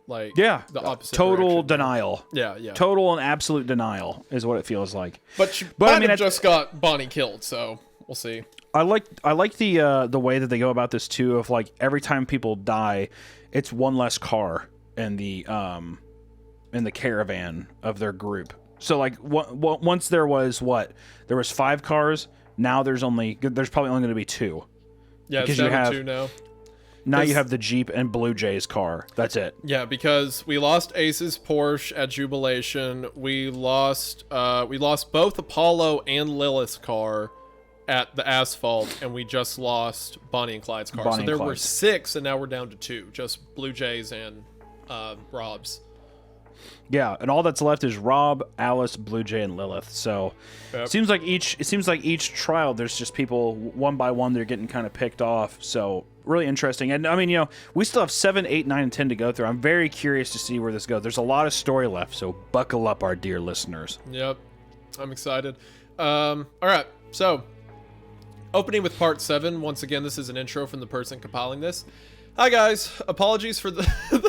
Like, the opposite total direction. Denial. Yeah. Total and absolute denial is what it feels like. But she might have just got Bonnie killed, so we'll see. I like the way that they go about this too, of like, every time people die, it's one less car in the in the caravan of their group. So like once there was there was 5 cars. Now there's probably only going to be 2. Yeah, because it's down to 2 now. Now you have the Jeep and Bluejay's car. That's it. Yeah, because we lost Ace's Porsche at Jubilation. We lost both Apollo and Lilith's car at the Asphalt, and we just lost Bonnie and Clyde's car. So there were 6, and now we're down to 2, just Bluejay's and Rob's. Yeah, and all that's left is Rob, Alice, Bluejay, and Lilith. So it seems like each trial there's just people one by one they're getting kind of picked off. So really interesting. And I mean, we still have 7, 8, 9, and 10 to go through. I'm very curious to see where this goes. There's a lot of story left, so buckle up, our dear listeners. Yep, I'm excited. All right, so opening with part 7. Once again, this is an intro from the person compiling this. Hi guys, apologies for the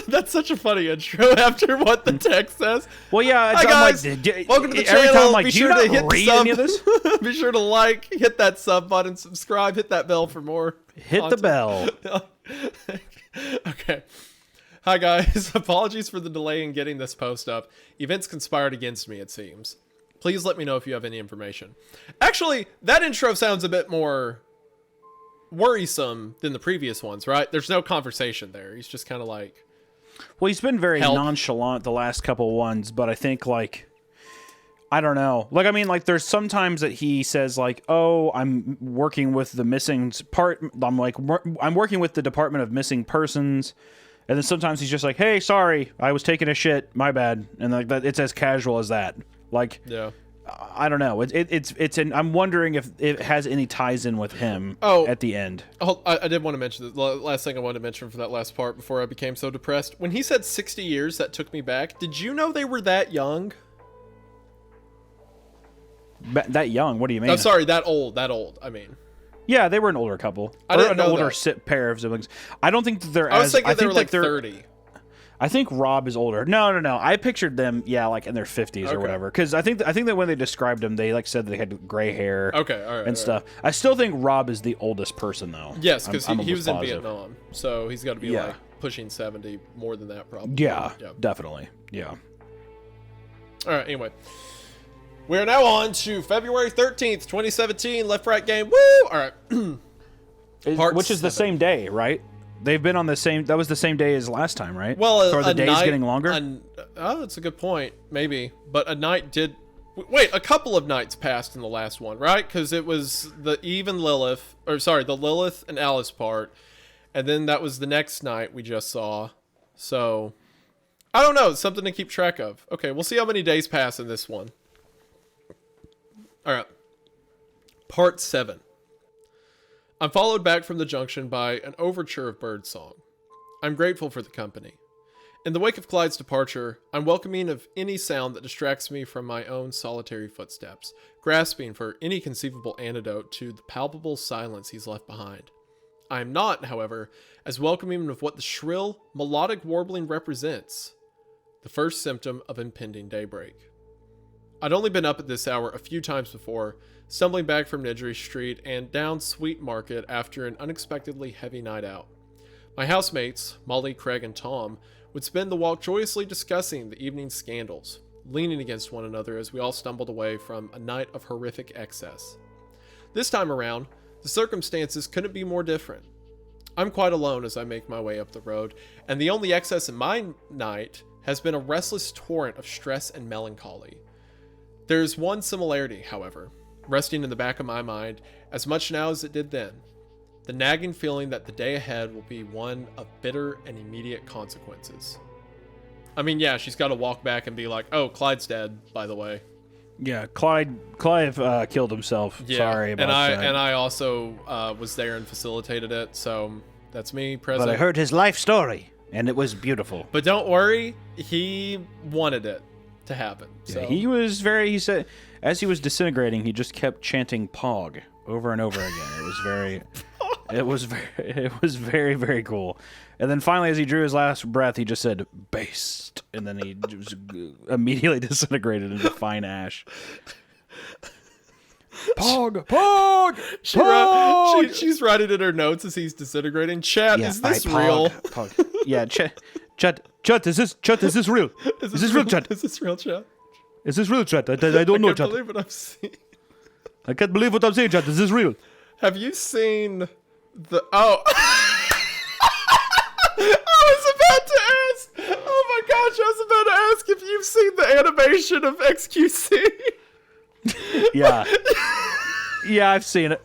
that's such a funny intro after what the text says. Well, yeah, hi guys, welcome to the channel. Be sure to hit the sub. Any of this? Be sure to like, hit that sub button, subscribe, hit that bell for more content. The bell. Okay. Hi guys, apologies for the delay in getting this post up. Events conspired against me, it seems. Please let me know if you have any information. Actually, that intro sounds a bit more worrisome than the previous ones, right? There's no conversation there. He's just kind of like, well, he's been very nonchalant the last couple ones, but I think like, I don't know. Like, I mean, like there's sometimes that he says like, oh, I'm working with the missing part. I'm like, I'm working with the Department of Missing Persons. And then sometimes he's just like, hey, sorry, I was taking a shit. My bad. And like that, it's as casual as that. Like, yeah. I don't know. I'm wondering if it has any ties in with him at the end. Oh, I did want to mention the last thing I wanted to mention for that last part before I became so depressed. When he said 60 years, that took me back. Did you know they were that young? That young? What do you mean? I'm sorry, that old. I mean. Yeah, they were an older couple. I didn't know an older pair of siblings. I don't think that they're I was thinking they were like 30. I think Rob is older. No. I pictured them, like in their 50s or whatever. Because I think that when they described them, they like said they had gray hair. Okay, all right, and stuff. I still think Rob is the oldest person though. Yes, because he was in Vietnam, so he's got to be like pushing 70, more than that probably. Yeah, definitely. Yeah. All right. Anyway, we are now on to February 13th, 2017. Left right game. Woo! All right. Which is the same day, right? They've been on the same. That was the same day as last time, right? Well, are the days getting longer? Oh, that's a good point. Maybe, but a night did. Wait, a couple of nights passed in the last one, right? Because it was the the Lilith and Alice part, and then that was the next night we just saw. So, I don't know. It's something to keep track of. Okay, we'll see how many days pass in this one. All right. Part 7. I'm followed back from the junction by an overture of birdsong. I'm grateful for the company. In the wake of Clyde's departure, I'm welcoming of any sound that distracts me from my own solitary footsteps, grasping for any conceivable antidote to the palpable silence he's left behind. I am not, however, as welcoming of what the shrill, melodic warbling represents, the first symptom of impending daybreak. I'd only been up at this hour a few times before, stumbling back from Nidri Street and down Sweet Market after an unexpectedly heavy night out. My housemates, Molly, Craig, and Tom, would spend the walk joyously discussing the evening's scandals, leaning against one another as we all stumbled away from a night of horrific excess. This time around, the circumstances couldn't be more different. I'm quite alone as I make my way up the road, and the only excess in my night has been a restless torrent of stress and melancholy. There's one similarity, however, resting in the back of my mind as much now as it did then. The nagging feeling that the day ahead will be one of bitter and immediate consequences. I mean, yeah, she's got to walk back and be like, oh, Clyde's dead, by the way. Yeah, Clyde killed himself. Yeah, sorry about that. And I also was there and facilitated it, so that's me present. But I heard his life story, and it was beautiful. But don't worry, he wanted it to happen. So. Yeah, he said, as he was disintegrating, he just kept chanting Pog over and over again. It was very, very cool. And then finally, as he drew his last breath, he just said, based. And then he just immediately disintegrated into fine ash. Pog! Pog! She's writing in her notes as he's disintegrating. Chat, is this real? Pog. Yeah, Chat, is this real? Is this real, chat? Is this real, chat? Is this real, chat? I don't know, I chat. can't believe what I'm seeing. I can't believe what I'm saying, chat. Is this real? Have you seen the... Oh. I was about to ask. Oh my gosh, I was about to ask if you've seen the animation of XQC. Yeah. Yeah, I've seen it.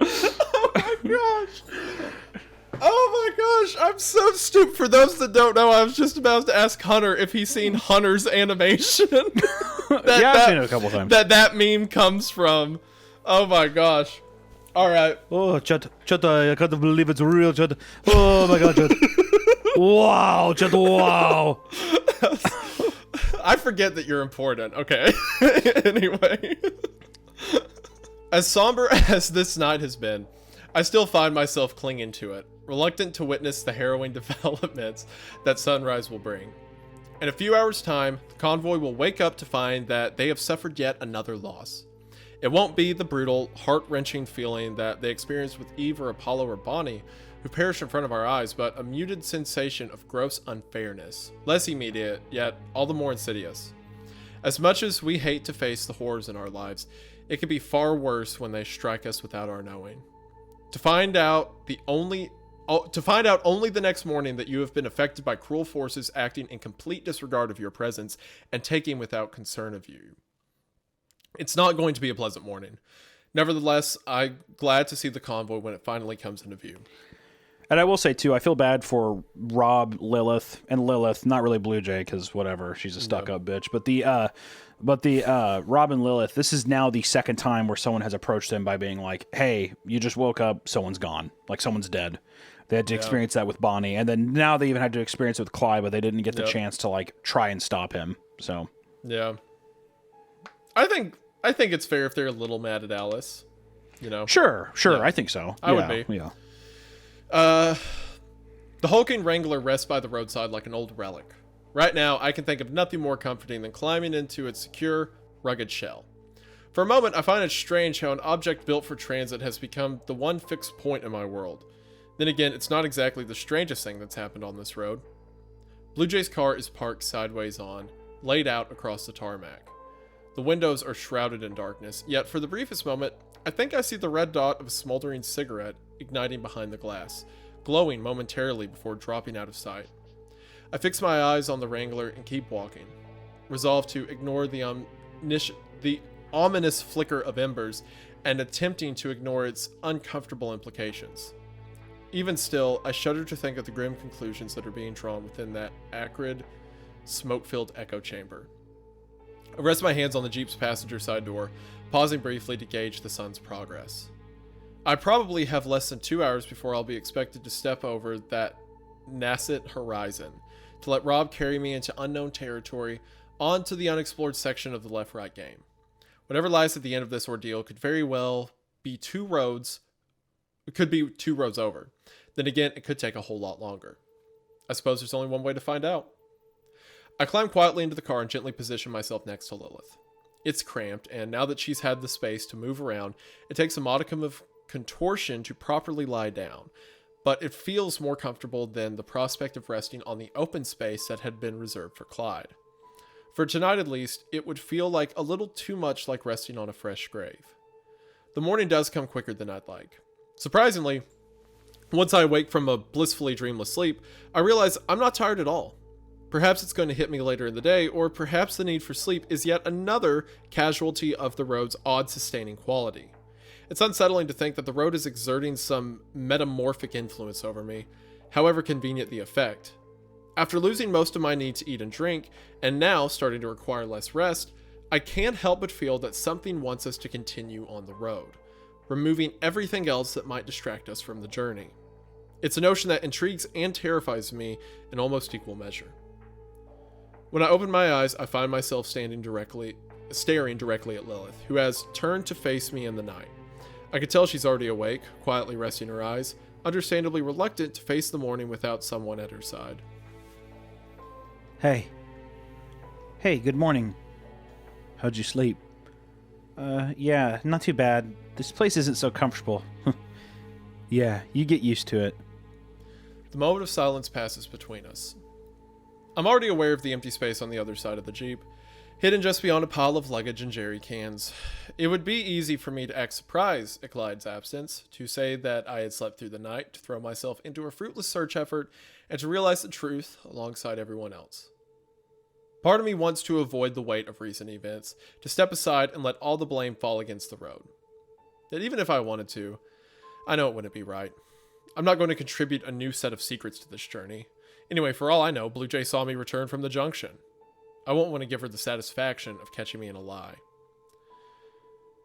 Oh my gosh. Oh my gosh, I'm so stupid. For those that don't know, I was just about to ask Hunter if he's seen Hunter's animation. I've seen it a couple times. That meme comes from. Oh my goch. All right. Oh, chat, I can't believe it's real, chat. Oh my god, chat. Wow, chat, wow. I forget that you're important, okay? Anyway. As somber as this night has been, I still find myself clinging to it, reluctant to witness the harrowing developments that sunrise will bring. In a few hours' time, the convoy will wake up to find that they have suffered yet another loss. It won't be the brutal, heart-wrenching feeling that they experienced with Eve or Apollo or Bonnie, who perished in front of our eyes, but a muted sensation of gross unfairness. Less immediate, yet all the more insidious. As much as we hate to face the horrors in our lives, it can be far worse when they strike us without our knowing. To find out only the next morning that you have been affected by cruel forces acting in complete disregard of your presence and taking without concern of you. It's not going to be a pleasant morning. Nevertheless, I'm glad to see the convoy when it finally comes into view. And I will say, too, I feel bad for Rob, Lilith, not really Bluejay, because whatever, she's a stuck-up bitch. But the Rob and Lilith, this is now the second time where someone has approached them by being like, hey, you just woke up, someone's gone. Like, someone's dead. They had to experience that with Bonnie. And then now they even had to experience it with Clyde, but they didn't get the chance to, like, try and stop him. So. Yeah. I think it's fair if they're a little mad at Alice. You know? Sure. Yeah. I think so. I would be. Yeah. The hulking Wrangler rests by the roadside like an old relic. Right now, I can think of nothing more comforting than climbing into its secure, rugged shell. For a moment, I find it strange how an object built for transit has become the one fixed point in my world. Then again, it's not exactly the strangest thing that's happened on this road. Bluejay's car is parked sideways on, laid out across the tarmac. The windows are shrouded in darkness, yet for the briefest moment, I think I see the red dot of a smoldering cigarette igniting behind the glass, glowing momentarily before dropping out of sight. I fix my eyes on the Wrangler and keep walking, resolved to ignore the ominous flicker of embers and attempting to ignore its uncomfortable implications. Even still, I shudder to think of the grim conclusions that are being drawn within that acrid, smoke-filled echo chamber. I rest my hands on the Jeep's passenger side door, pausing briefly to gauge the sun's progress. I probably have less than 2 hours before I'll be expected to step over that nascent horizon, to let Rob carry me into unknown territory onto the unexplored section of the left-right game. Whatever lies at the end of this ordeal could very well be 2 roads. It could be 2 roads over. Then again, it could take a whole lot longer. I suppose there's only one way to find out. I climb quietly into the car and gently position myself next to Lilith. It's cramped, and now that she's had the space to move around, it takes a modicum of contortion to properly lie down, but it feels more comfortable than the prospect of resting on the open space that had been reserved for Clyde. For tonight at least, it would feel like a little too much like resting on a fresh grave. The morning does come quicker than I'd like. Surprisingly, once I awake from a blissfully dreamless sleep, I realize I'm not tired at all. Perhaps it's going to hit me later in the day, or perhaps the need for sleep is yet another casualty of the road's odd sustaining quality. It's unsettling to think that the road is exerting some metamorphic influence over me, however convenient the effect. After losing most of my need to eat and drink, and now starting to require less rest, I can't help but feel that something wants us to continue on the road, removing everything else that might distract us from the journey. It's a notion that intrigues and terrifies me in almost equal measure. When I open my eyes, I find myself staring directly at Lilith, who has turned to face me in the night. I could tell she's already awake, quietly resting her eyes, understandably reluctant to face the morning without someone at her side. Hey, good morning. How'd you sleep? Yeah, not too bad. This place isn't so comfortable. Yeah, you get used to it. The moment of silence passes between us. I'm already aware of the empty space on the other side of the Jeep, hidden just beyond a pile of luggage and jerry cans. It would be easy for me to act surprised at Clyde's absence, to say that I had slept through the night, to throw myself into a fruitless search effort, and to realize the truth alongside everyone else. Part of me wants to avoid the weight of recent events, to step aside and let all the blame fall against the road. That even if I wanted to, I know it wouldn't be right. I'm not going to contribute a new set of secrets to this journey. Anyway, for all I know, Bluejay saw me return from the junction. I won't want to give her the satisfaction of catching me in a lie.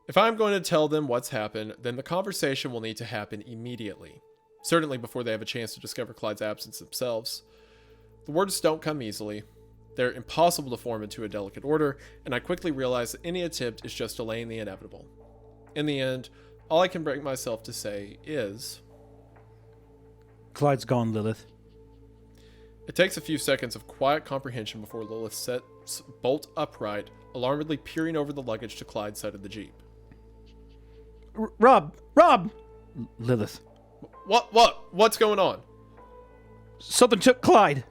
If I'm going to tell them what's happened, then the conversation will need to happen immediately. Certainly before they have a chance to discover Clyde's absence themselves. The words don't come easily. They're impossible to form into a delicate order, and I quickly realize that any attempt is just delaying the inevitable. In the end, all I can bring myself to say is... Clyde's gone, Lilith. It takes a few seconds of quiet comprehension before Lilith sits bolt upright, alarmedly peering over the luggage to Clyde's side of the Jeep. Rob! Lilith. What's going on? Something took Clyde.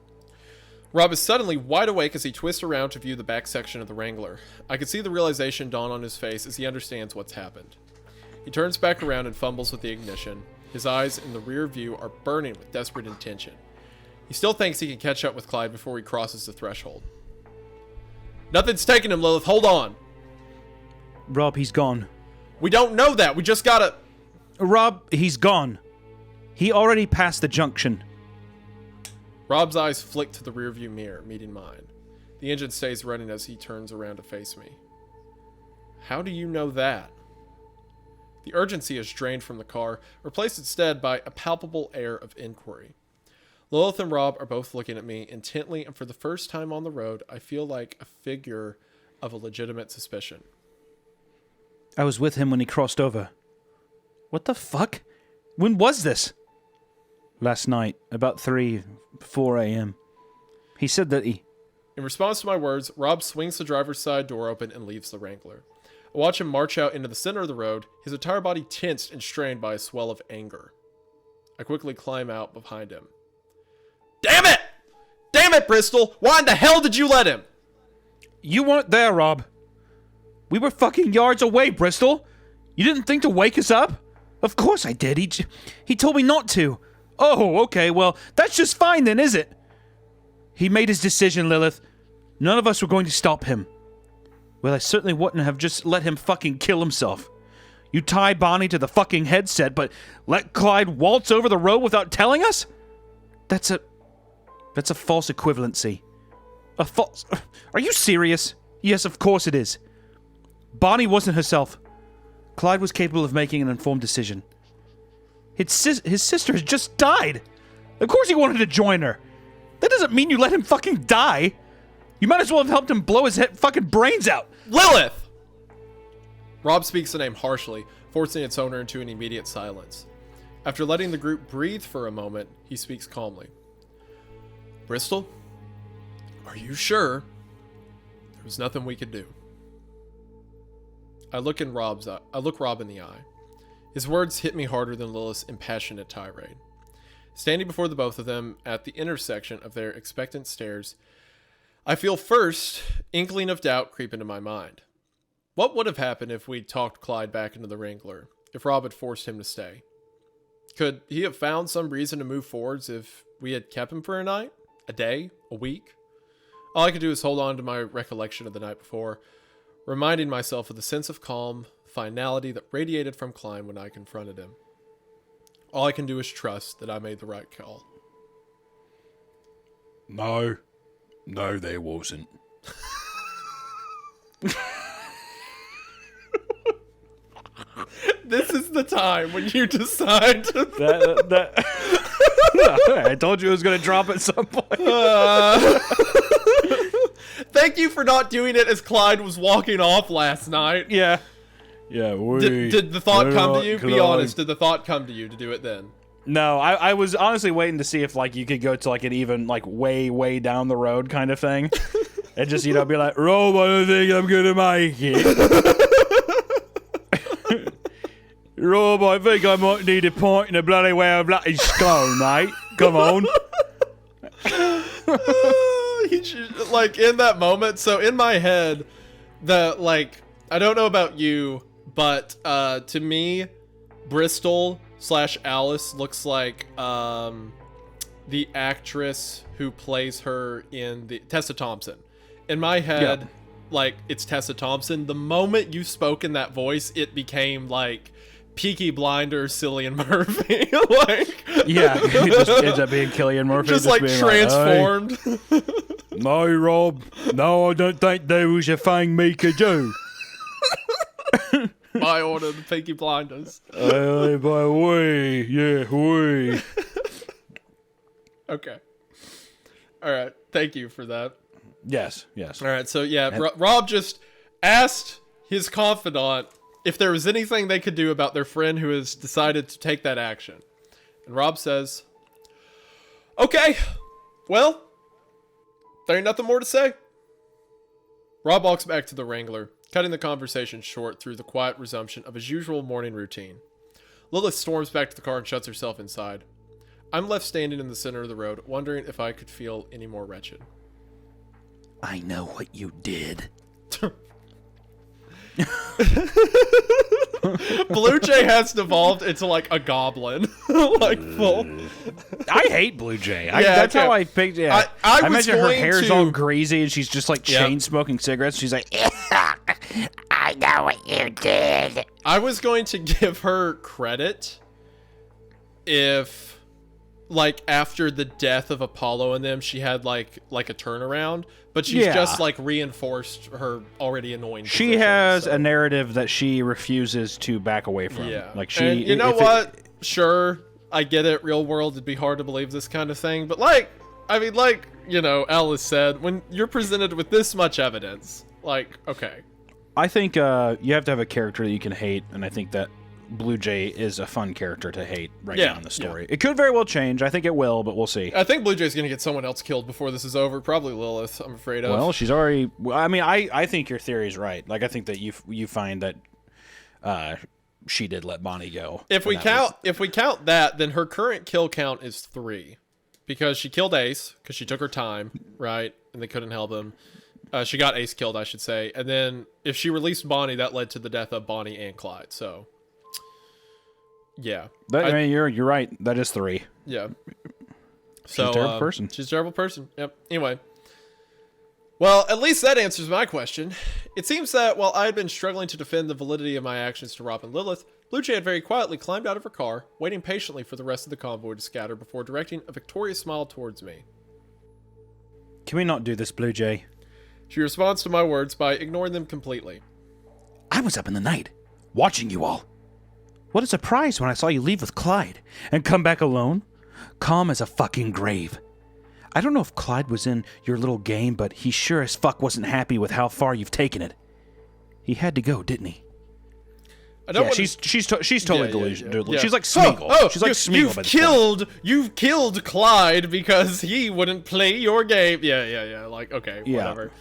Rob is suddenly wide awake as he twists around to view the back section of the Wrangler. I can see the realization dawn on his face as he understands what's happened. He turns back around and fumbles with the ignition. His eyes in the rear view are burning with desperate intention. He still thinks he can catch up with Clyde before he crosses the threshold. Nothing's taking him, Lilith. Hold on. Rob, he's gone. We don't know that. We just gotta... Rob, he's gone. He already passed the junction. Rob's eyes flick to the rearview mirror, meeting mine. The engine stays running as he turns around to face me. How do you know that? The urgency is drained from the car, replaced instead by a palpable air of inquiry. Lilith and Rob are both looking at me intently, and for the first time on the road, I feel like a figure of a legitimate suspicion. I was with him when he crossed over. What the fuck? When was this? Last night, about 4 a.m. He said that he... In response to my words, Rob swings the driver's side door open and leaves the Wrangler. I watch him march out into the center of the road, his entire body tensed and strained by a swell of anger. I quickly climb out behind him. Damn it! Damn it, Bristol! Why in the hell did you let him? You weren't there, Rob. We were fucking yards away, Bristol. You didn't think to wake us up? Of course I did. He told me not to. Oh, okay, well, that's just fine then, is it? He made his decision, Lilith. None of us were going to stop him. Well, I certainly wouldn't have just let him fucking kill himself. You tie Bonnie to the fucking headset, but let Clyde waltz over the road without telling us? That's a false equivalency. A false... Are you serious? Yes, of course it is. Bonnie wasn't herself. Clyde was capable of making an informed decision. His sister has just died. Of course he wanted to join her. That doesn't mean you let him fucking die. You might as well have helped him blow his fucking brains out. Lilith! Rob speaks the name harshly, forcing its owner into an immediate silence. After letting the group breathe for a moment, he speaks calmly. Bristol, are you sure there was nothing we could do? I look Rob in the eye. His words hit me harder than Lilith's impassionate tirade. Standing before the both of them at the intersection of their expectant stares, I feel first inkling of doubt creep into my mind. What would have happened if we'd talked Clyde back into the Wrangler, if Rob had forced him to stay? Could he have found some reason to move forwards if we had kept him for a night? A day? A week? All I could do is hold on to my recollection of the night before, reminding myself of the sense of calm, finality that radiated from Clyde when I confronted him. All I can do is trust that I made the right call. No, there wasn't. This is the time when you decide to... I told you it was going to drop at some point. Thank you for not doing it as Clyde was walking off last night. Yeah. Did the thought come to you? Be honest. Did the thought come to you to do it then? No, I was honestly waiting to see if like you could go to like an even like way down the road kind of thing, and just be like, Rob, I don't think I'm gonna make it. Rob, I think I might need a pint in a bloody well bloody skull, mate. Come on. Like in that moment, so in my head, I don't know about you, but to me, Bristol / Alice looks like the actress who plays her in the Tessa Thompson. In my head, like it's Tessa Thompson. The moment you spoke in that voice, it became like Peaky Blinders, Cillian Murphy. Like, yeah, it just ends up being Cillian Murphy. Just like transformed. Like, no, Rob. No, I don't think there was a thing me could do. I ordered the Peaky Blinders. By way, yeah, we. Okay. All right. Thank you for that. Yes. All right. So yeah, Rob just asked his confidant if there was anything they could do about their friend who has decided to take that action. And Rob says, okay, well, there ain't nothing more to say. Rob walks back to the Wrangler, cutting the conversation short through the quiet resumption of his usual morning routine. Lilith storms back to the car and shuts herself inside. I'm left standing in the center of the road, wondering if I could feel any more wretched. I know what you did. Bluejay has devolved into like a goblin. Like full. I hate Bluejay. That's how I picked it. Yeah. I was imagine her going hair's to- all greasy and she's just like chain smoking cigarettes. She's like, I know what you did. I was going to give her credit if, like, after the death of Apollo and them, she had like a turnaround, but she's just like reinforced her already annoying she position, has so. a narrative that she refuses to back away from. Yeah, like she. And you know if what? Sure, I get it. Real world, it'd be hard to believe this kind of thing, but like, I mean, like, you know, Alice said, when you're presented with this much evidence, like, okay. I think you have to have a character that you can hate, and I think that Bluejay is a fun character to hate now in the story. It could very well change. I think it will, but we'll see. I think Bluejay's gonna get someone else killed before this is over. Probably Lilith, I'm afraid of. Well, she's already. I mean, I think your theory is right. Like, I think that you find that she did let Bonnie go. If we count that, then her current kill count is 3, because she killed Ace because she took her time, right? And they couldn't help him. She got Ace killed, I should say. And then if she released Bonnie, that led to the death of Bonnie and Clyde. So. Yeah, I mean, you're right. That is 3. Yeah. She's a terrible person. She's a terrible person. Yep. Anyway. Well, at least that answers my question. It seems that while I had been struggling to defend the validity of my actions to Rob and Lilith, Bluejay had very quietly climbed out of her car, waiting patiently for the rest of the convoy to scatter before directing a victorious smile towards me. Can we not do this, Bluejay? She responds to my words by ignoring them completely. I was up in the night, watching you all. What a surprise when I saw you leave with Clyde and come back alone, calm as a fucking grave. I don't know if Clyde was in your little game, but he sure as fuck wasn't happy with how far you've taken it. He had to go, didn't he? She's totally delusional. Yeah. She's like Smeagol. She's like Smeagol. You've killed Clyde because he wouldn't play your game. Yeah. Like, okay, whatever.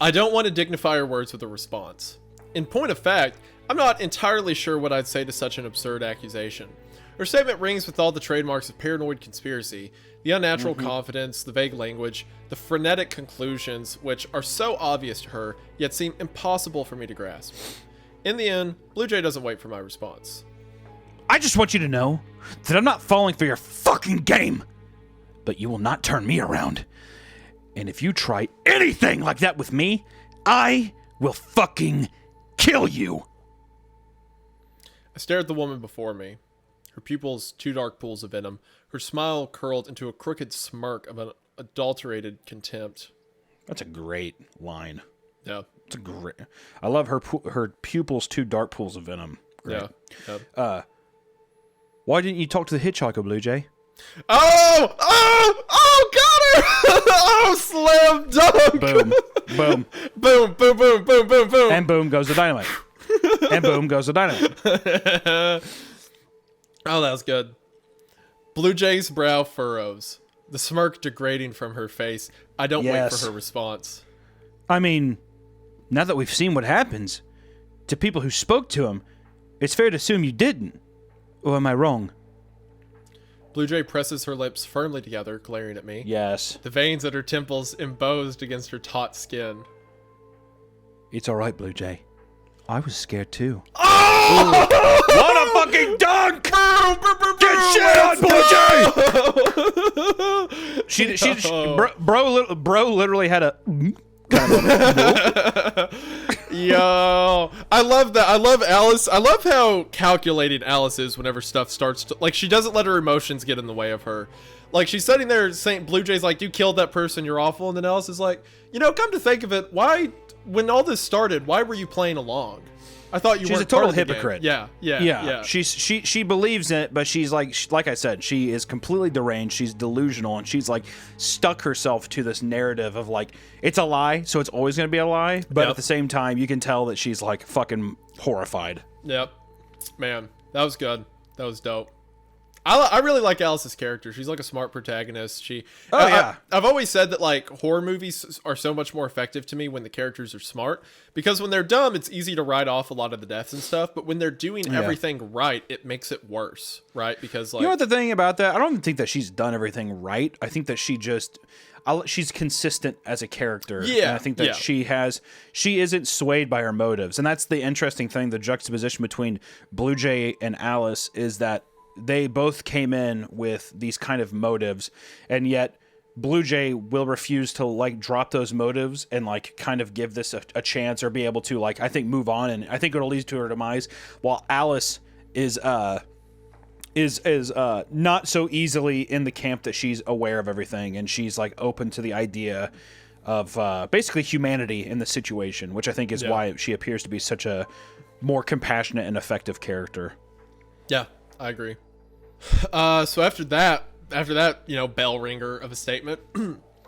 I don't want to dignify her words with a response. In point of fact, I'm not entirely sure what I'd say to such an absurd accusation. Her statement rings with all the trademarks of paranoid conspiracy, the unnatural confidence, the vague language, the frenetic conclusions, which are so obvious to her, yet seem impossible for me to grasp. In the end, Bluejay doesn't wait for my response. I just want you to know that I'm not falling for your fucking game, but you will not turn me around. And if you try anything like that with me, I will fucking kill you. I stare at the woman before me. Her pupils 2 dark pools of venom, her smile curled into a crooked smirk of an adulterated contempt. That's a great line. Yeah. It's a great. I love her pupils 2 dark pools of venom. Great. Yeah. Why didn't you talk to the hitchhiker, Bluejay? Oh, got her! Oh, slam dunk! Boom. boom. And boom goes the dynamite. And boom goes the dynamite. Oh, that was good. Bluejay's brow furrows, the smirk degrading from her face. I don't wait for her response. I mean, now that we've seen what happens to people who spoke to him, it's fair to assume you didn't. Or am I wrong? Bluejay presses her lips firmly together, glaring at me. Yes. The veins at her temples embossed against her taut skin. It's all right, Bluejay. I was scared too. Oh! What a fucking dunk! Get shit on, Bluejay! Bro literally had a. Yo, I love that. I love Alice. I love how calculating Alice is whenever stuff starts to, like, she doesn't let her emotions get in the way of her. Like, she's sitting there saying, Bluejay's like, you killed that person, you're awful. And then Alice is like, come to think of it, when all this started, why were you playing along? I thought you were a total hypocrite. Yeah. She believes in it, but she's like I said, she is completely deranged. She's delusional, and she's like stuck herself to this narrative of like it's a lie, so it's always going to be a lie. But at the same time, you can tell that she's like fucking horrified. Yep, man, that was good. That was dope. I really like Alice's character. She's like a smart protagonist. I've always said that like horror movies are so much more effective to me when the characters are smart, because when they're dumb, it's easy to write off a lot of the deaths and stuff. But when they're doing everything right, it makes it worse, right? Because like, you know what the thing about that? I don't think that she's done everything right. I think that she's consistent as a character. Yeah, and I think that she isn't swayed by her motives, and that's the interesting thing. The juxtaposition between Bluejay and Alice is that they both came in with these kind of motives, and yet Bluejay will refuse to like drop those motives and like kind of give this a chance or be able to like, I think, move on, and I think it'll lead to her demise, while Alice is not so easily in the camp that she's aware of everything, and she's like open to the idea of basically humanity in the situation, which I think is why she appears to be such a more compassionate and effective character. Yeah, I agree. So after that, bell ringer of a statement.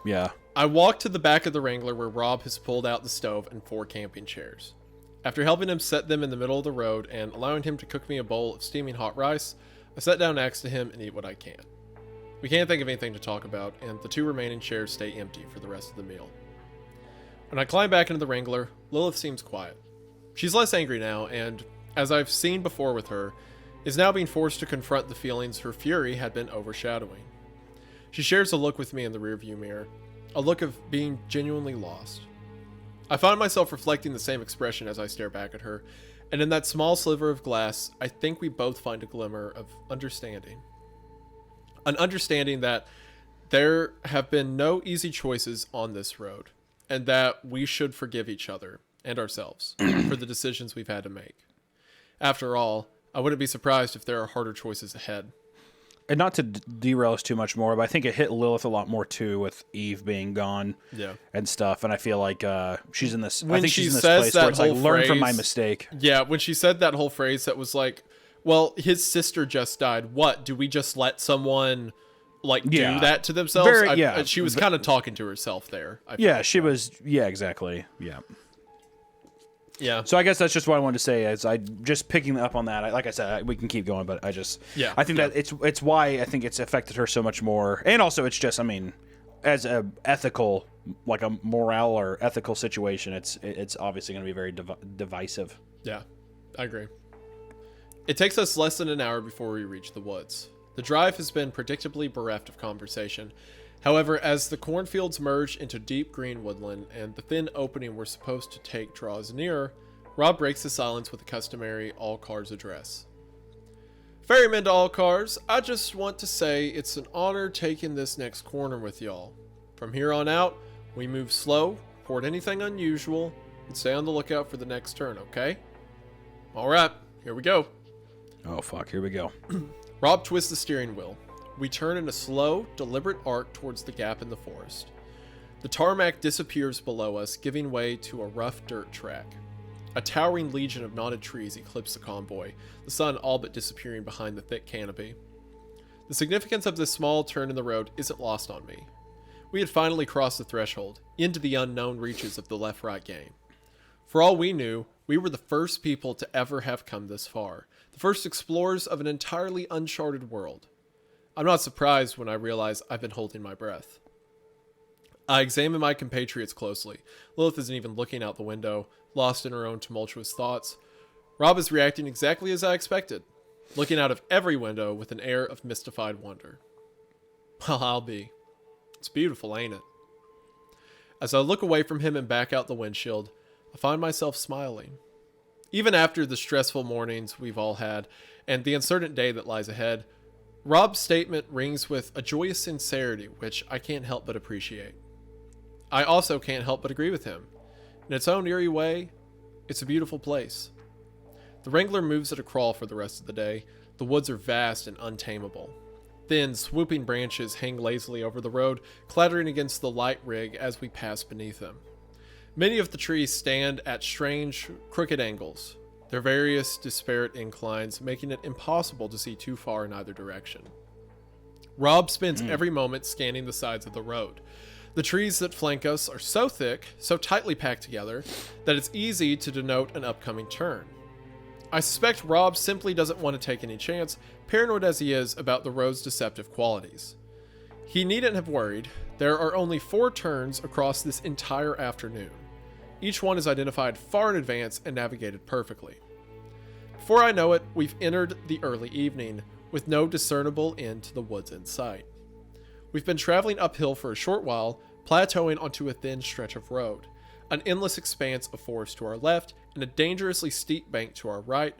Yeah. I walked to the back of the Wrangler where Rob has pulled out the stove and 4 camping chairs. After helping him set them in the middle of the road and allowing him to cook me a bowl of steaming hot rice, I sat down next to him and eat what I can. We can't think of anything to talk about, and the 2 remaining chairs stay empty for the rest of the meal. When I climb back into the Wrangler, Lilith seems quiet. She's less angry now, and, as I've seen before with her, is now being forced to confront the feelings her fury had been overshadowing. She shares a look with me in the rearview mirror, a look of being genuinely lost. I find myself reflecting the same expression as I stare back at her, and in that small sliver of glass, I think we both find a glimmer of understanding. An understanding that there have been no easy choices on this road, and that we should forgive each other and ourselves for the decisions we've had to make. After all, I wouldn't be surprised if there are harder choices ahead. And not to derail us too much more, but I think it hit Lilith a lot more too with Eve being gone and stuff. And I feel like she's in this. I think she's in this place where it's like, learn from my mistake. Yeah, when she said that whole phrase that was like, well, his sister just died. What? Do we just let someone do that to themselves? She was kind of talking to herself there. She was. Yeah, exactly. Yeah. Yeah. So I guess that's just what I wanted to say. As I just picking up on that. Like I said, we can keep going, but I think that it's why I think it's affected her so much more, and also it's just, I mean, as a ethical, like a morale or ethical situation, it's obviously going to be very divisive. Yeah, I agree. It takes us less than an hour before we reach the woods. The drive has been predictably bereft of conversation. However, as the cornfields merge into deep green woodland and the thin opening we're supposed to take draws nearer, Rob breaks the silence with the customary all cars address. Ferryman to all cars, I just want to say it's an honor taking this next corner with y'all. From here on out, we move slow, report anything unusual, and stay on the lookout for the next turn, okay? Alright, here we go. Oh fuck, here we go. Rob twists the steering wheel. We turn in a slow, deliberate arc towards the gap in the forest. The tarmac disappears below us, giving way to a rough dirt track. A towering legion of knotted trees eclipse the convoy, the sun all but disappearing behind the thick canopy. The significance of this small turn in the road isn't lost on me. We had finally crossed the threshold, into the unknown reaches of the left-right game. For all we knew, we were the first people to ever have come this far, the first explorers of an entirely uncharted world. I'm not surprised when I realize I've been holding my breath. I examine my compatriots closely. Lilith isn't even looking out the window, lost in her own tumultuous thoughts. Rob is reacting exactly as I expected. looking out of every window with an air of mystified wonder. Well, I'll be. It's beautiful, ain't it? As I look away from him and back out the windshield, I find myself smiling. Even after the stressful mornings we've all had and the uncertain day that lies ahead, Rob's statement rings with a joyous sincerity which I can't help but appreciate. I also can't help but agree with him. In its own eerie way, it's a beautiful place. The Wrangler moves at a crawl for the rest of the day. The woods are vast and untamable. Thin, swooping branches hang lazily over the road, clattering against the light rig as we pass beneath them. Many of the trees stand at strange, crooked angles, their various disparate inclines making it impossible to see too far in either direction. Rob spends every moment scanning the sides of the road. The trees that flank us are so thick, so tightly packed together, that it's easy to denote an upcoming turn. I suspect Rob simply doesn't want to take any chance, paranoid as he is about the road's deceptive qualities. He needn't have worried. There are only 4 turns across this entire afternoon. Each one is identified far in advance and navigated perfectly. Before I know it, we've entered the early evening, with no discernible end to the woods in sight. We've been traveling uphill for a short while, plateauing onto a thin stretch of road, an endless expanse of forest to our left, and a dangerously steep bank to our right.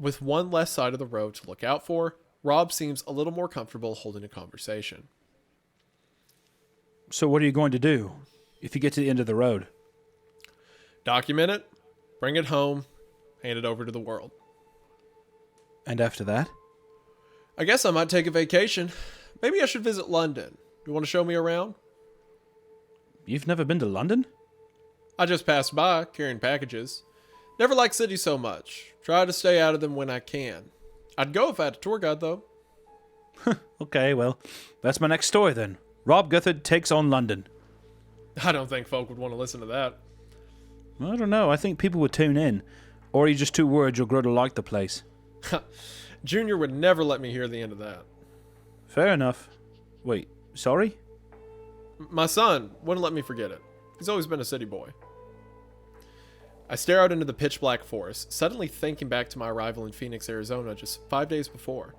With one less side of the road to look out for, Rob seems a little more comfortable holding a conversation. So what are you going to do if you get to the end of the road? Document it, bring it home, hand it over to the world. And after that? I guess I might take a vacation. Maybe I should visit London. You want to show me around? You've never been to London? I just passed by, carrying packages. Never liked cities so much. Try to stay out of them when I can. I'd go if I had a tour guide, though. Okay, well, that's my next story then. Rob Guthard takes on London. I don't think folk would want to listen to that. I don't know. I think people would tune in. Or are you just too worried you'll grow to like the place? Junior would never let me hear the end of that. Fair enough. Wait, sorry? My son wouldn't let me forget it. He's always been a city boy. I stare out into the pitch black forest, suddenly thinking back to my arrival in Phoenix, Arizona just 5 days before.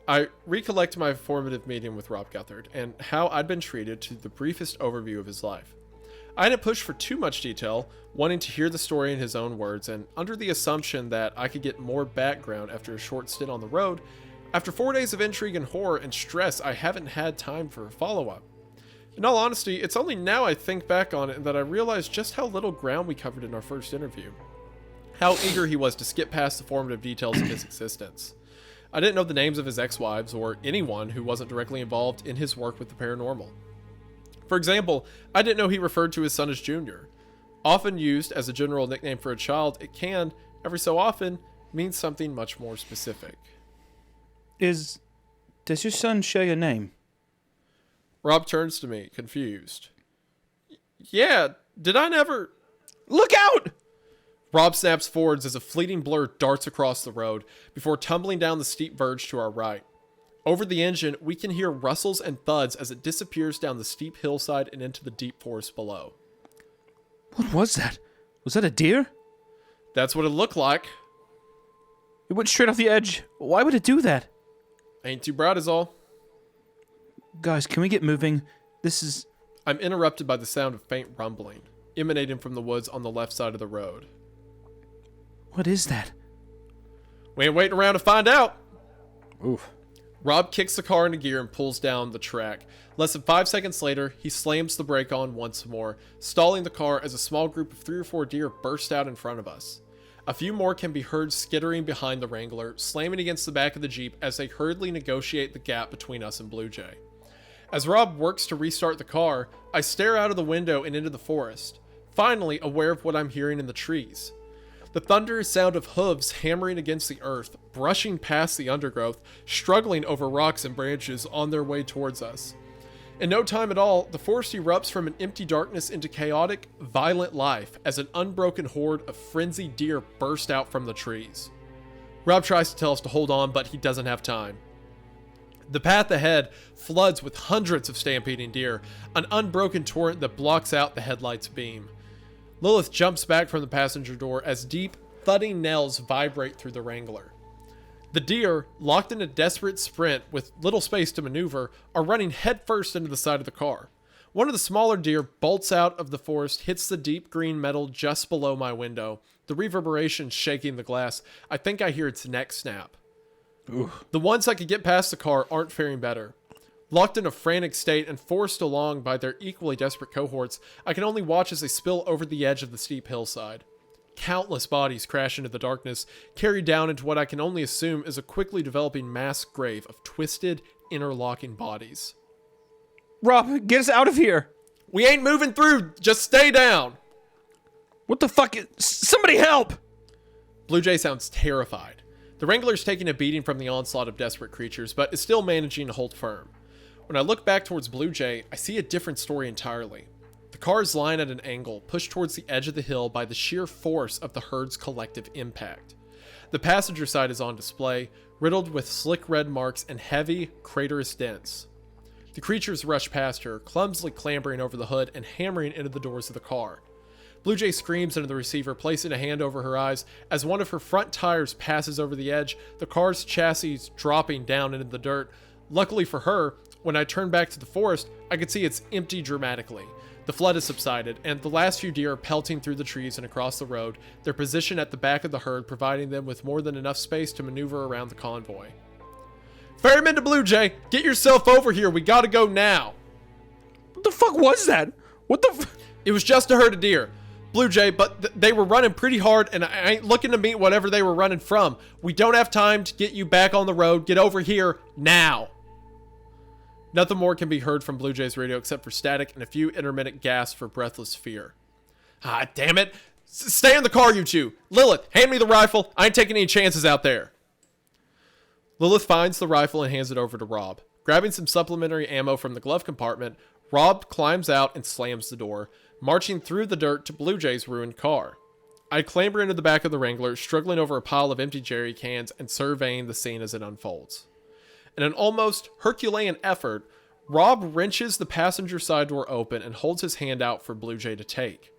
I recollect my formative meeting with Rob Guthard and how I'd been treated to the briefest overview of his life. I hadn't pushed for too much detail, wanting to hear the story in his own words, and under the assumption that I could get more background after a short stint on the road. After 4 days of intrigue and horror and stress, I haven't had time for a follow-up. In all honesty, it's only now I think back on it that I realize just how little ground we covered in our first interview. How eager he was to skip past the formative details of his existence. I didn't know the names of his ex-wives or anyone who wasn't directly involved in his work with the paranormal. For example, I didn't know he referred to his son as Junior. Often used as a general nickname for a child, it can, every so often, mean something much more specific. Does your son share your name? Rob turns to me, confused. Yeah, did I never... Look out! Rob snaps forwards as a fleeting blur darts across the road before tumbling down the steep verge to our right. Over the engine, we can hear rustles and thuds as it disappears down the steep hillside and into the deep forest below. What was that? Was that a deer? That's what it looked like. It went straight off the edge. Why would it do that? Ain't too bright is all. Guys, can we get moving? This is... I'm interrupted by the sound of faint rumbling, emanating from the woods on the left side of the road. What is that? We ain't waiting around to find out. Oof. Rob kicks the car into gear and pulls down the track. Less than 5 seconds later, he slams the brake on once more, stalling the car as a small group of 3 or 4 deer burst out in front of us. A few more can be heard skittering behind the Wrangler, slamming against the back of the Jeep as they hurriedly negotiate the gap between us and Bluejay. As Rob works to restart the car, I stare out of the window and into the forest, finally aware of what I'm hearing in the trees. The thunderous sound of hooves hammering against the earth, brushing past the undergrowth, struggling over rocks and branches on their way towards us. In no time at all, the forest erupts from an empty darkness into chaotic, violent life as an unbroken horde of frenzied deer burst out from the trees. Rob tries to tell us to hold on, but he doesn't have time. The path ahead floods with hundreds of stampeding deer, an unbroken torrent that blocks out the headlight's beam. Lilith jumps back from the passenger door as deep, thudding knells vibrate through the Wrangler. The deer, locked in a desperate sprint with little space to maneuver, are running headfirst into the side of the car. One of the smaller deer bolts out of the forest, hits the deep green metal just below my window, the reverberation shaking the glass. I think I hear its neck snap. Oof. The ones I could get past the car aren't faring better. Locked in a frantic state and forced along by their equally desperate cohorts, I can only watch as they spill over the edge of the steep hillside. Countless bodies crash into the darkness, carried down into what I can only assume is a quickly developing mass grave of twisted, interlocking bodies. Rob, get us out of here. We ain't moving through, just stay down. What the fuck? Somebody help! Bluejay sounds terrified. The Wrangler's taking a beating from the onslaught of desperate creatures, but is still managing to hold firm. When I look back towards Bluejay, I see a different story entirely. The car is lying at an angle, pushed towards the edge of the hill by the sheer force of the herd's collective impact. The passenger side is on display, riddled with slick red marks and heavy, craterous dents. The creatures rush past her, clumsily clambering over the hood and hammering into the doors of the car. Bluejay screams into the receiver, placing a hand over her eyes. As one of her front tires passes over the edge, the car's chassis dropping down into the dirt. Luckily for her, when I turn back to the forest, I could see it's empty dramatically. The flood has subsided, and the last few deer are pelting through the trees and across the road, their position at the back of the herd providing them with more than enough space to maneuver around the convoy. Ferryman to Bluejay, get yourself over here, we gotta go now. What the fuck was that? What the It was just a herd of deer. Bluejay, but they were running pretty hard, and I ain't looking to meet whatever they were running from. We don't have time to get you back on the road. Get over here now. Nothing more can be heard from Bluejay's radio except for static and a few intermittent gasps for breathless fear. Ah, damn it. Stay in the car, you two. Lilith, hand me the rifle. I ain't taking any chances out there. Lilith finds the rifle and hands it over to Rob. Grabbing some supplementary ammo from the glove compartment, Rob climbs out and slams the door, marching through the dirt to Bluejay's ruined car. I clamber into the back of the Wrangler, struggling over a pile of empty jerry cans and surveying the scene as it unfolds. In an almost Herculean effort, Rob wrenches the passenger side door open and holds his hand out for Bluejay to take.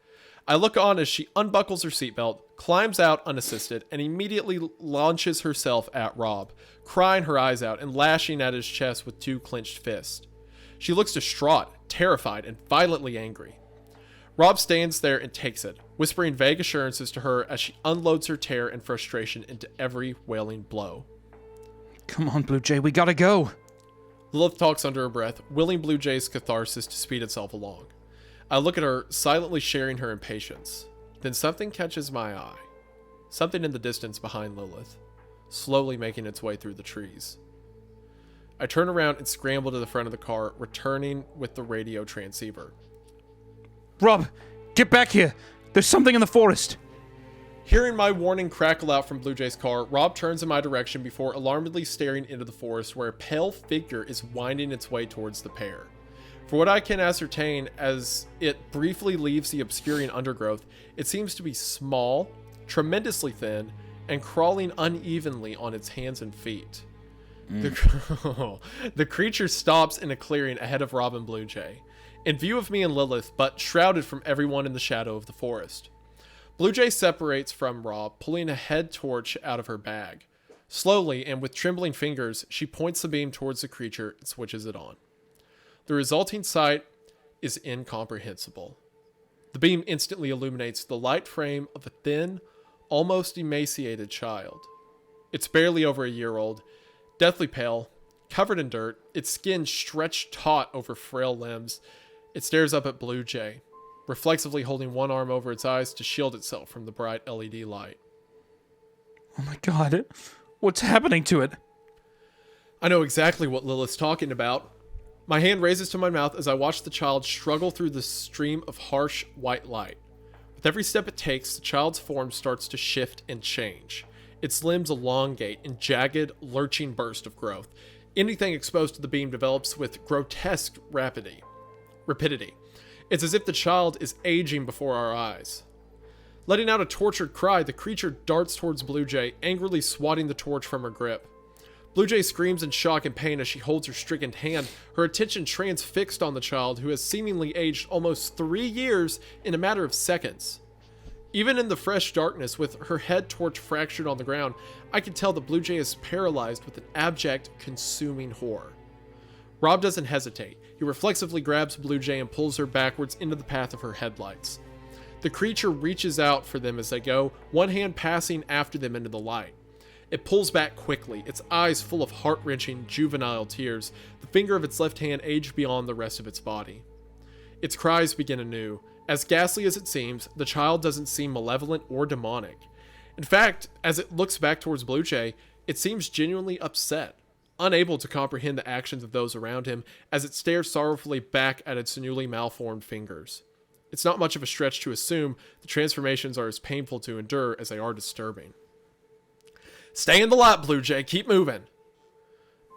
I look on as she unbuckles her seatbelt, climbs out unassisted, and immediately launches herself at Rob, crying her eyes out and lashing at his chest with two clenched fists. She looks distraught, terrified, and violently angry. Rob stands there and takes it, whispering vague assurances to her as she unloads her terror and frustration into every wailing blow. Come on, Bluejay, we gotta go. Lilith talks under her breath, willing Bluejay's catharsis to speed itself along. I look at her, silently sharing her impatience. Then something catches my eye. Something in the distance behind Lilith, slowly making its way through the trees. I turn around and scramble to the front of the car, returning with the radio transceiver. Rob, get back here. There's something in the forest. Hearing my warning crackle out from Bluejay's car, Rob turns in my direction before alarmedly staring into the forest where a pale figure is winding its way towards the pair. For what I can ascertain as it briefly leaves the obscuring undergrowth, it seems to be small, tremendously thin, and crawling unevenly on its hands and feet. The creature stops in a clearing ahead of Rob and Bluejay, in view of me and Lilith, but shrouded from everyone in the shadow of the forest. Bluejay separates from Rob, pulling a head torch out of her bag. Slowly, and with trembling fingers, she points the beam towards the creature and switches it on. The resulting sight is incomprehensible. The beam instantly illuminates the light frame of a thin, almost emaciated child. It's barely over a year old, deathly pale, covered in dirt, its skin stretched taut over frail limbs. It stares up at Bluejay, reflexively holding one arm over its eyes to shield itself from the bright LED light. Oh my god, what's happening to it? I know exactly what Lilith's talking about. My hand raises to my mouth as I watch the child struggle through the stream of harsh white light. With every step it takes, the child's form starts to shift and change. Its limbs elongate in jagged, lurching bursts of growth. Anything exposed to the beam develops with grotesque rapidity. It's as if the child is aging before our eyes. Letting out a tortured cry, the creature darts towards Bluejay, angrily swatting the torch from her grip. Bluejay screams in shock and pain as she holds her stricken hand, her attention transfixed on the child who has seemingly aged almost 3 years in a matter of seconds. Even in the fresh darkness, with her head torch fractured on the ground, I can tell that Bluejay is paralyzed with an abject, consuming horror. Rob doesn't hesitate. He reflexively grabs Bluejay and pulls her backwards into the path of her headlights. The creature reaches out for them as they go, one hand passing after them into the light. It pulls back quickly, its eyes full of heart-wrenching, juvenile tears, the finger of its left hand aged beyond the rest of its body. Its cries begin anew. As ghastly as it seems, the child doesn't seem malevolent or demonic. In fact, as it looks back towards Bluejay, it seems genuinely upset, unable to comprehend the actions of those around him as it stares sorrowfully back at its newly malformed fingers. It's not much of a stretch to assume the transformations are as painful to endure as they are disturbing. Stay in the light, Bluejay. Keep moving.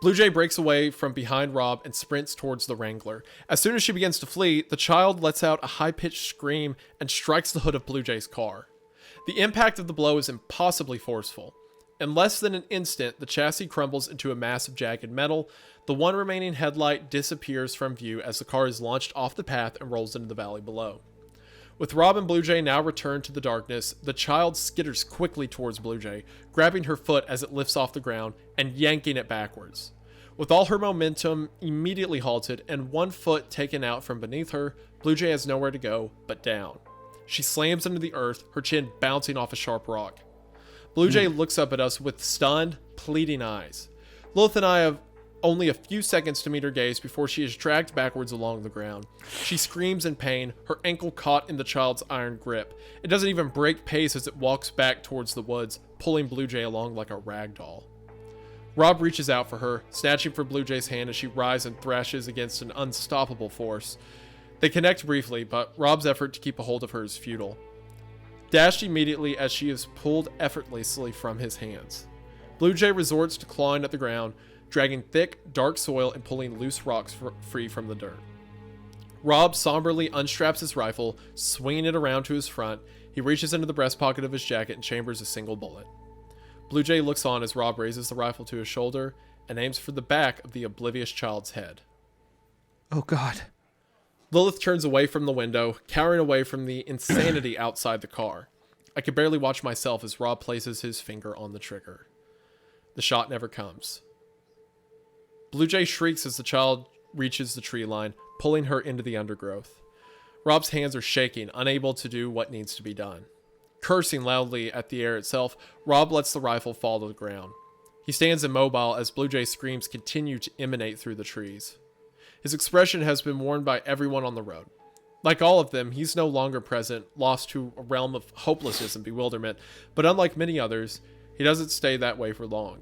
Bluejay breaks away from behind Rob and sprints towards the Wrangler. As soon as she begins to flee, the child lets out a high-pitched scream and strikes the hood of Bluejay's car. The impact of the blow is impossibly forceful. In less than an instant, the chassis crumbles into a mass of jagged metal. The one remaining headlight disappears from view as the car is launched off the path and rolls into the valley below. With Rob and Bluejay now returned to the darkness, the child skitters quickly towards Bluejay, grabbing her foot as it lifts off the ground and yanking it backwards. With all her momentum immediately halted and one foot taken out from beneath her, Bluejay has nowhere to go but down. She slams into the earth, her chin bouncing off a sharp rock. Bluejay looks up at us with stunned, pleading eyes. Lilith and I have only a few seconds to meet her gaze before she is dragged backwards along the ground. She screams in pain, her ankle caught in the child's iron grip. It doesn't even break pace as it walks back towards the woods, pulling Bluejay along like a rag doll. Rob reaches out for her, snatching for Bluejay's hand as she writhes and thrashes against an unstoppable force. They connect briefly, but Rob's effort to keep a hold of her is futile. Dashed immediately as she is pulled effortlessly from his hands. Bluejay resorts to clawing at the ground, dragging thick, dark soil and pulling loose rocks free from the dirt. Rob somberly unstraps his rifle, swinging it around to his front. He reaches into the breast pocket of his jacket and chambers a single bullet. Bluejay looks on as Rob raises the rifle to his shoulder and aims for the back of the oblivious child's head. Oh, God. Lilith turns away from the window, cowering away from the insanity outside the car. I can barely watch myself as Rob places his finger on the trigger. The shot never comes. Bluejay shrieks as the child reaches the tree line, pulling her into the undergrowth. Rob's hands are shaking, unable to do what needs to be done. Cursing loudly at the air itself, Rob lets the rifle fall to the ground. He stands immobile as Bluejay's screams continue to emanate through the trees. His expression has been worn by everyone on the road. Like all of them, he's no longer present, lost to a realm of hopelessness and bewilderment, but unlike many others, he doesn't stay that way for long.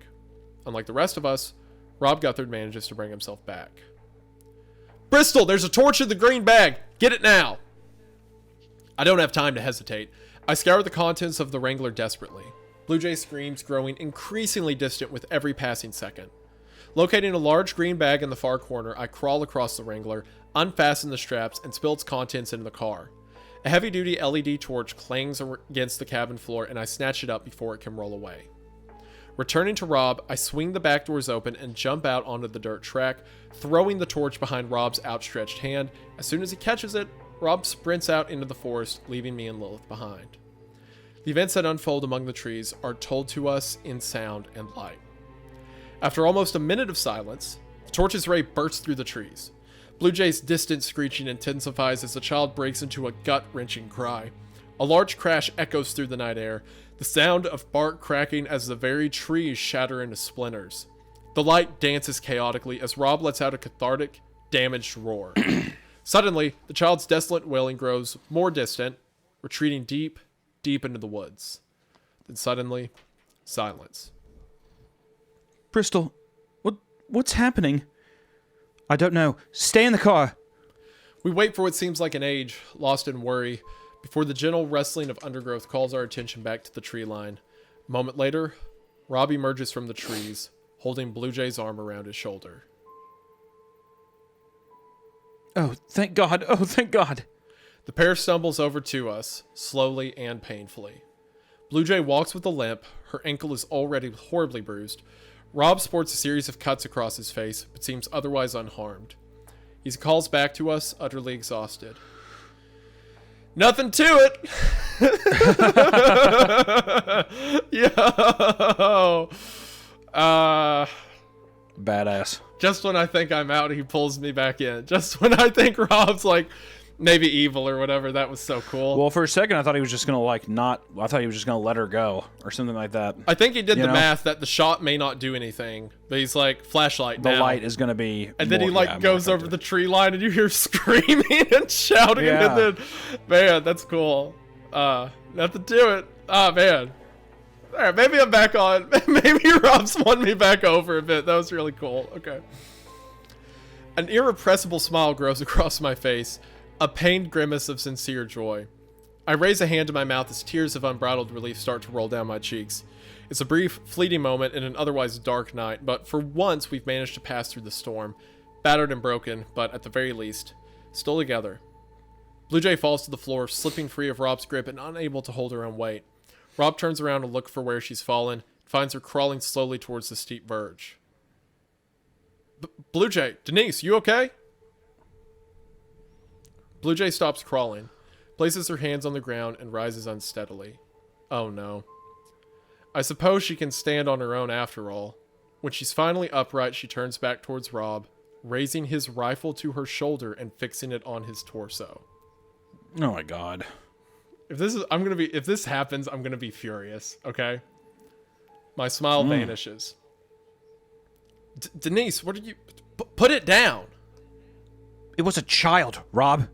Unlike the rest of us, Rob Guthard manages to bring himself back. Bristol, there's a torch in the green bag! Get it now! I don't have time to hesitate. I scour the contents of the Wrangler desperately. Bluejay screams growing increasingly distant with every passing second. Locating a large green bag in the far corner, I crawl across the Wrangler, unfasten the straps, and spill its contents into the car. A heavy-duty LED torch clangs against the cabin floor, and I snatch it up before it can roll away. Returning to Rob, I swing the back doors open and jump out onto the dirt track, throwing the torch behind Rob's outstretched hand. As soon as he catches it, Rob sprints out into the forest, leaving me and Lilith behind. The events that unfold among the trees are told to us in sound and light. After almost a minute of silence, the torch's ray bursts through the trees. Bluejay's distant screeching intensifies as the child breaks into a gut-wrenching cry. A large crash echoes through the night air, the sound of bark cracking as the very trees shatter into splinters. The light dances chaotically as Rob lets out a cathartic, damaged roar. Suddenly, the child's desolate wailing grows more distant, retreating deep, deep into the woods. Then suddenly, silence. Bristol, what's happening? I don't know. Stay in the car. We wait for what seems like an age, lost in worry, before the gentle rustling of undergrowth calls our attention back to the tree line. A moment later, Rob emerges from the trees, holding Bluejay's arm around his shoulder. Oh, thank God. Oh, thank God. The pair stumbles over to us, slowly and painfully. Bluejay walks with a limp. Her ankle is already horribly bruised. Rob sports a series of cuts across his face, but seems otherwise unharmed. He calls back to us, utterly exhausted. Nothing to it! Yo. Badass. Just when I think I'm out, he pulls me back in. Just when I think Rob's like maybe evil or whatever. That was so cool. Well, for a second, I thought he was just gonna I thought he was just gonna let her go or something like that. I think he did the math that the shot may not do anything, but he's like, flashlight The now. light is gonna be. And then he like goes over the tree line, and you hear screaming and shouting, Yeah. and then, man, that's cool. Not to do it. Man. All right, maybe I'm back on. Maybe Rob's won me back over a bit. That was really cool. Okay. An irrepressible smile grows across my face, a pained grimace of sincere joy. I raise a hand to my mouth as tears of unbridled relief start to roll down my cheeks. It's a brief, fleeting moment in an otherwise dark night, but for once we've managed to pass through the storm, battered and broken, but at the very least, still together. Bluejay falls to the floor, slipping free of Rob's grip and unable to hold her own weight. Rob turns around to look for where she's fallen, finds her crawling slowly towards the steep verge. Bluejay, Denise, you okay? Bluejay stops crawling, places her hands on the ground, and rises unsteadily. Oh no. I suppose she can stand on her own after all. When she's finally upright, she turns back towards Rob, raising his rifle to her shoulder and fixing it on his torso. Oh my god. If this happens, I'm gonna be furious, okay? My smile vanishes. Denise, what are you... Put it down! It was a child, Rob.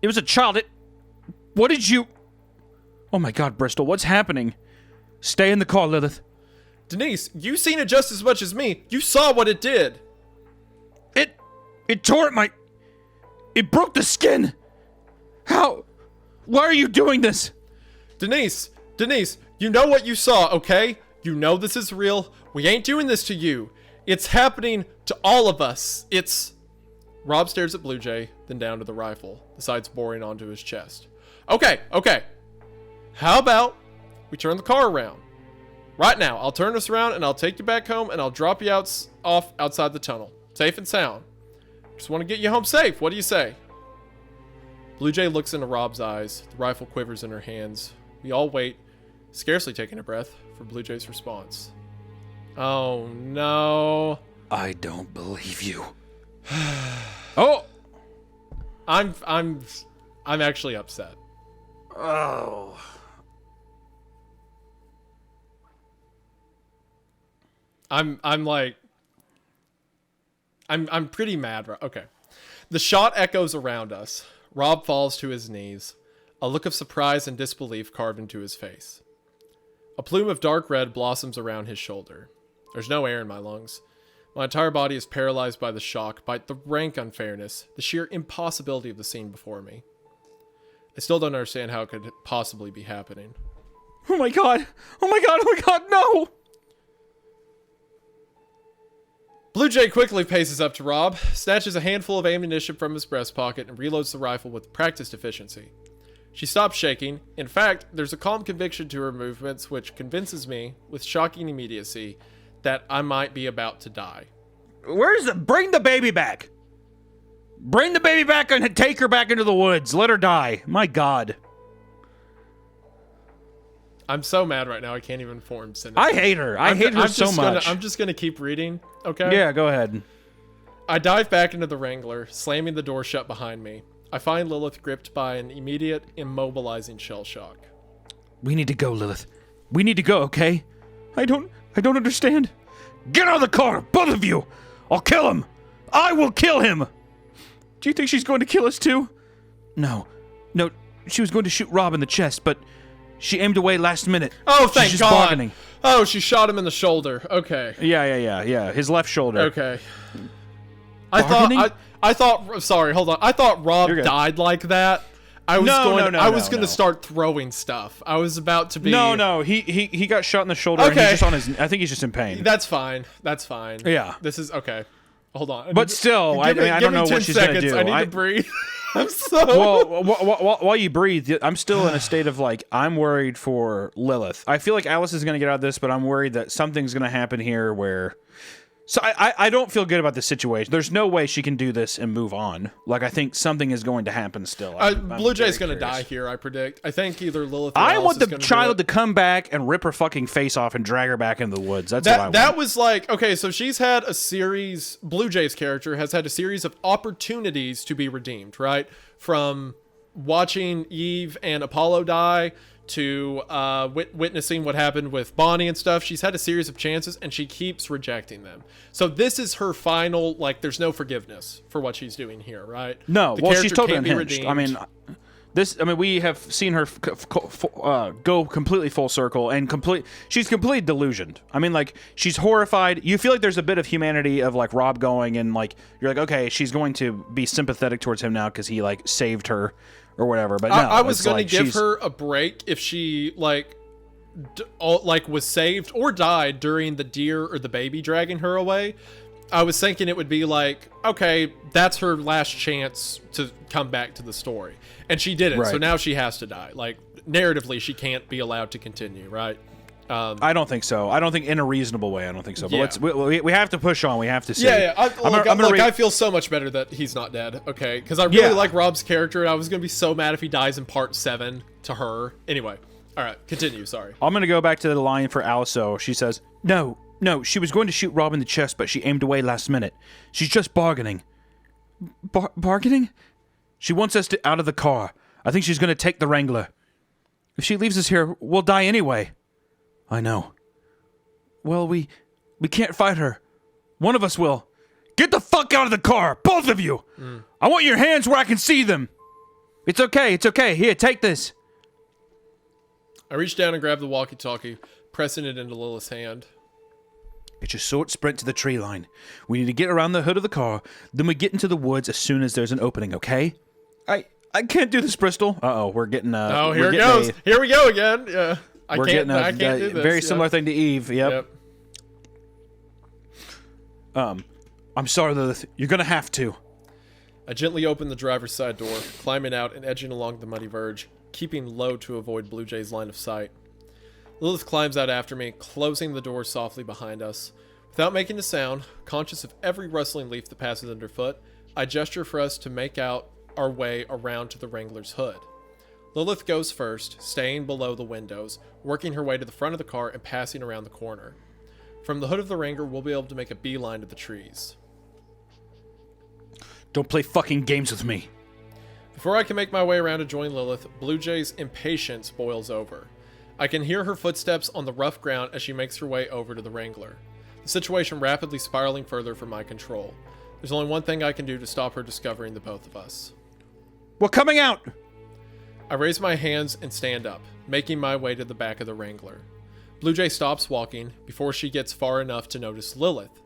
It was a child. What did you... Oh my god, Bristol, what's happening? Stay in the car, Lilith. Denise, you seen it just as much as me. You saw what it did. It tore at my... It broke the skin. How... Why are you doing this? Denise, you know what you saw, okay? You know this is real. We ain't doing this to you. It's happening to all of us. It's... Rob stares at Bluejay, then down to the rifle, the sights boring onto his chest. Okay. How about we turn the car around? Right now, I'll turn us around and I'll take you back home and I'll drop you off outside the tunnel. Safe and sound. Just want to get you home safe. What do you say? Bluejay looks into Rob's eyes. The rifle quivers in her hands. We all wait, scarcely taking a breath, for Bluejay's response. Oh no. I don't believe you. Oh! I'm actually upset. Oh. I'm pretty mad. Okay. The shot echoes around us. Rob falls to his knees, a look of surprise and disbelief carved into his face. A plume of dark red blossoms around his shoulder. There's no air in my lungs. My entire body is paralyzed by the shock, by the rank unfairness, the sheer impossibility of the scene before me. I still don't understand how it could possibly be happening. Oh my god! Oh my god! Oh my god! No! Bluejay quickly paces up to Rob, snatches a handful of ammunition from his breast pocket, and reloads the rifle with practiced efficiency. She stops shaking. In fact, there's a calm conviction to her movements which convinces me, with shocking immediacy, that I might be about to die. Bring the baby back! Bring the baby back and take her back into the woods. Let her die. My god. I'm so mad right now I can't even form sentences. I hate her. I hate her so much. I'm just gonna keep reading, okay? Yeah, go ahead. I dive back into the Wrangler, slamming the door shut behind me. I find Lilith gripped by an immediate, immobilizing shell shock. We need to go, Lilith. We need to go, okay? I don't understand. Get out of the car, both of you! I'll kill him! I will kill him! Do you think she's going to kill us too? No, she was going to shoot Rob in the chest, but she aimed away last minute. Oh, She's thank just God! bargaining. Oh, she shot him in the shoulder. Okay. Yeah. His left shoulder. Okay. Bargaining? I thought. Sorry, hold on. I thought Rob died like that. I was going to start throwing stuff. I was about to be. No. He got shot in the shoulder. Okay. And he's just on his. I think he's just in pain. That's fine. Yeah. This is okay. Hold on. But still, I don't know what she's going to do. I need to breathe. I'm so. Well, while you breathe, I'm still in a state of I'm worried for Lilith. I feel like Alice is going to get out of this, but I'm worried that something's going to happen here where So I don't feel good about this situation. There's no way she can do this and move on. Like, I think something is going to happen still. Bluejay's going to die here, I predict. I think either Lilith or I Alice want is the gonna child do to come back and rip her fucking face off and drag her back into the woods. That's what I want. That was like, okay, so she's had a series, Bluejay's character has had a series of opportunities to be redeemed, right? From watching Eve and Apollo die to witnessing what happened with Bonnie and stuff. She's had a series of chances and she keeps rejecting them. So this is her final, like, there's no forgiveness for what she's doing here, right? No, The well, she's character totally can't be unhinged. redeemed. I mean, we have seen her go completely full circle and she's completely delusioned. I mean, like, she's horrified. You feel like there's a bit of humanity of, like, Rob going and, like, you're like, okay, she's going to be sympathetic towards him now because he, like, saved her or whatever. But no, I was going like to give her a break if she, like, was saved or died during the deer or the baby dragging her away. I was thinking it would be like, okay, that's her last chance to come back to the story. And she didn't, right. So now she has to die. Like, narratively, she can't be allowed to continue, right? I don't think so. I don't think in a reasonable way. I don't think so. But Yeah. we have to push on. We have to see. Yeah. I feel so much better that he's not dead, okay? Because I really like Rob's character, and I was going to be so mad if he dies in part 7 to her. Anyway, all right, continue, sorry. I'm going to go back to the line for Aliso. She says, No, she was going to shoot Rob in the chest, but she aimed away last minute. She's just bargaining. Bargaining? She wants us out of the car. I think she's going to take the Wrangler. If she leaves us here, we'll die anyway. I know. Well, we can't fight her. One of us will. Get the fuck out of the car, both of you. I want your hands where I can see them. It's okay. Here, take this. I reached down and grabbed the walkie-talkie, pressing it into Lilith's hand. It's a short sprint to the tree line. We need to get around the hood of the car, then we get into the woods as soon as there's an opening, okay? I can't do this, Bristol. Uh-oh, we're getting here it goes. Here we go again. Yeah. I can't do this. Very similar thing to Eve. Yep. I'm sorry, Lilith. You're gonna have to. I gently opened the driver's side door, climbing out and edging along the muddy verge, keeping low to avoid Bluejay's line of sight. Lilith climbs out after me, closing the door softly behind us. Without making a sound, conscious of every rustling leaf that passes underfoot, I gesture for us to make out our way around to the Wrangler's hood. Lilith goes first, staying below the windows, working her way to the front of the car and passing around the corner. From the hood of the Wrangler, we'll be able to make a beeline to the trees. Don't play fucking games with me. Before I can make my way around to join Lilith, Bluejay's impatience boils over. I can hear her footsteps on the rough ground as she makes her way over to the Wrangler. The situation rapidly spiraling further from my control. There's only one thing I can do to stop her discovering the both of us. We're coming out! I raise my hands and stand up, making my way to the back of the Wrangler. Bluejay stops walking before she gets far enough to notice Lilith.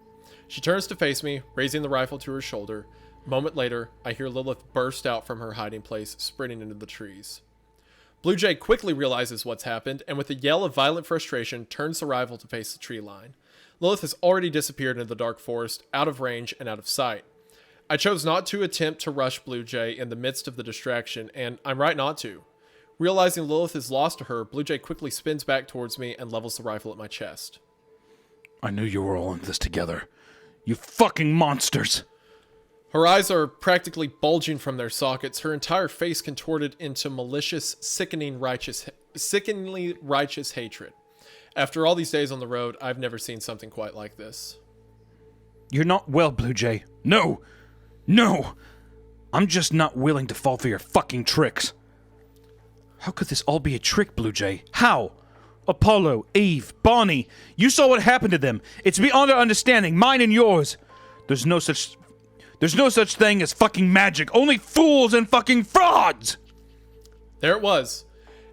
She turns to face me, raising the rifle to her shoulder. A moment later, I hear Lilith burst out from her hiding place, sprinting into the trees. Bluejay quickly realizes what's happened, and with a yell of violent frustration, turns the rifle to face the tree line. Lilith has already disappeared into the dark forest, out of range and out of sight. I chose not to attempt to rush Bluejay in the midst of the distraction, and I'm right not to. Realizing Lilith is lost to her, Bluejay quickly spins back towards me and levels the rifle at my chest. I knew you were all in this together. You fucking monsters! Her eyes are practically bulging from their sockets, her entire face contorted into malicious, sickeningly righteous hatred. After all these days on the road, I've never seen something quite like this. You're not well, Bluejay. No! I'm just not willing to fall for your fucking tricks. How could this all be a trick, Bluejay? How? Apollo, Eve, Bonnie, you saw what happened to them. It's beyond our understanding, mine and yours. There's no such thing as fucking magic. Only fools and fucking frauds! There it was.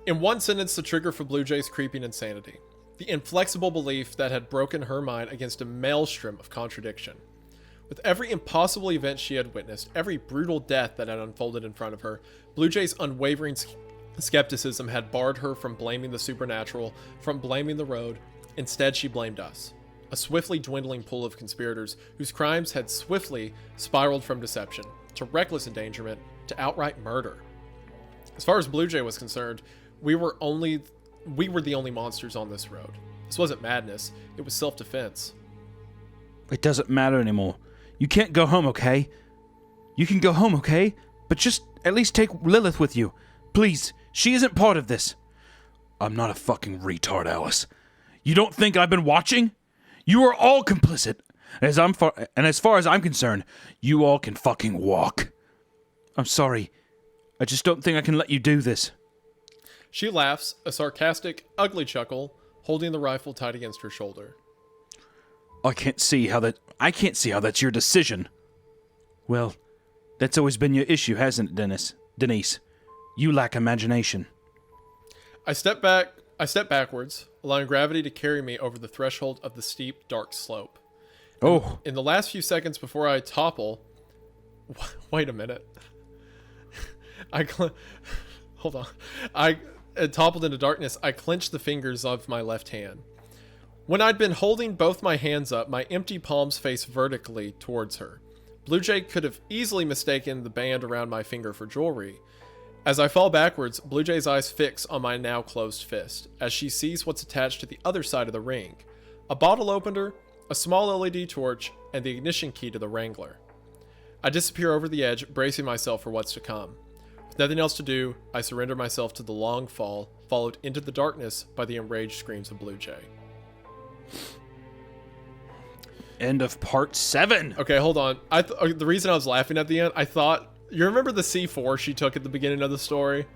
In one sentence, the trigger for Bluejay's creeping insanity. The inflexible belief that had broken her mind against a maelstrom of contradiction. With every impossible event she had witnessed, every brutal death that had unfolded in front of her, Bluejay's unwavering skepticism had barred her from blaming the supernatural, from blaming the road. Instead, she blamed us. A swiftly dwindling pool of conspirators whose crimes had swiftly spiraled from deception, to reckless endangerment, to outright murder. As far as Bluejay was concerned, we were the only monsters on this road. This wasn't madness, it was self-defense. It doesn't matter anymore. You can't go home, okay? You can go home, okay? But just at least take Lilith with you. Please, she isn't part of this. I'm not a fucking retard, Alice. You don't think I've been watching? You are all complicit. As far as I'm concerned, you all can fucking walk. I'm sorry. I just don't think I can let you do this. She laughs, a sarcastic, ugly chuckle, holding the rifle tight against her shoulder. I can't see how that's your decision. Well, that's always been your issue, hasn't it, Denise? You lack imagination. I step backwards, allowing gravity to carry me over the threshold of the steep, dark slope. Oh. In the last few seconds before I topple... Wait a minute. Hold on. I toppled into darkness. I clenched the fingers of my left hand. When I'd been holding both my hands up, my empty palms faced vertically towards her. Bluejay could have easily mistaken the band around my finger for jewelry. As I fall backwards, Bluejay's eyes fix on my now closed fist, as she sees what's attached to the other side of the ring. A bottle opener, a small LED torch, and the ignition key to the Wrangler. I disappear over the edge, bracing myself for what's to come. With nothing else to do, I surrender myself to the long fall, followed into the darkness by the enraged screams of Bluejay. End of part 7. Okay, hold on. The reason I was laughing at the end, I thought... You remember the C4 she took at the beginning of the story?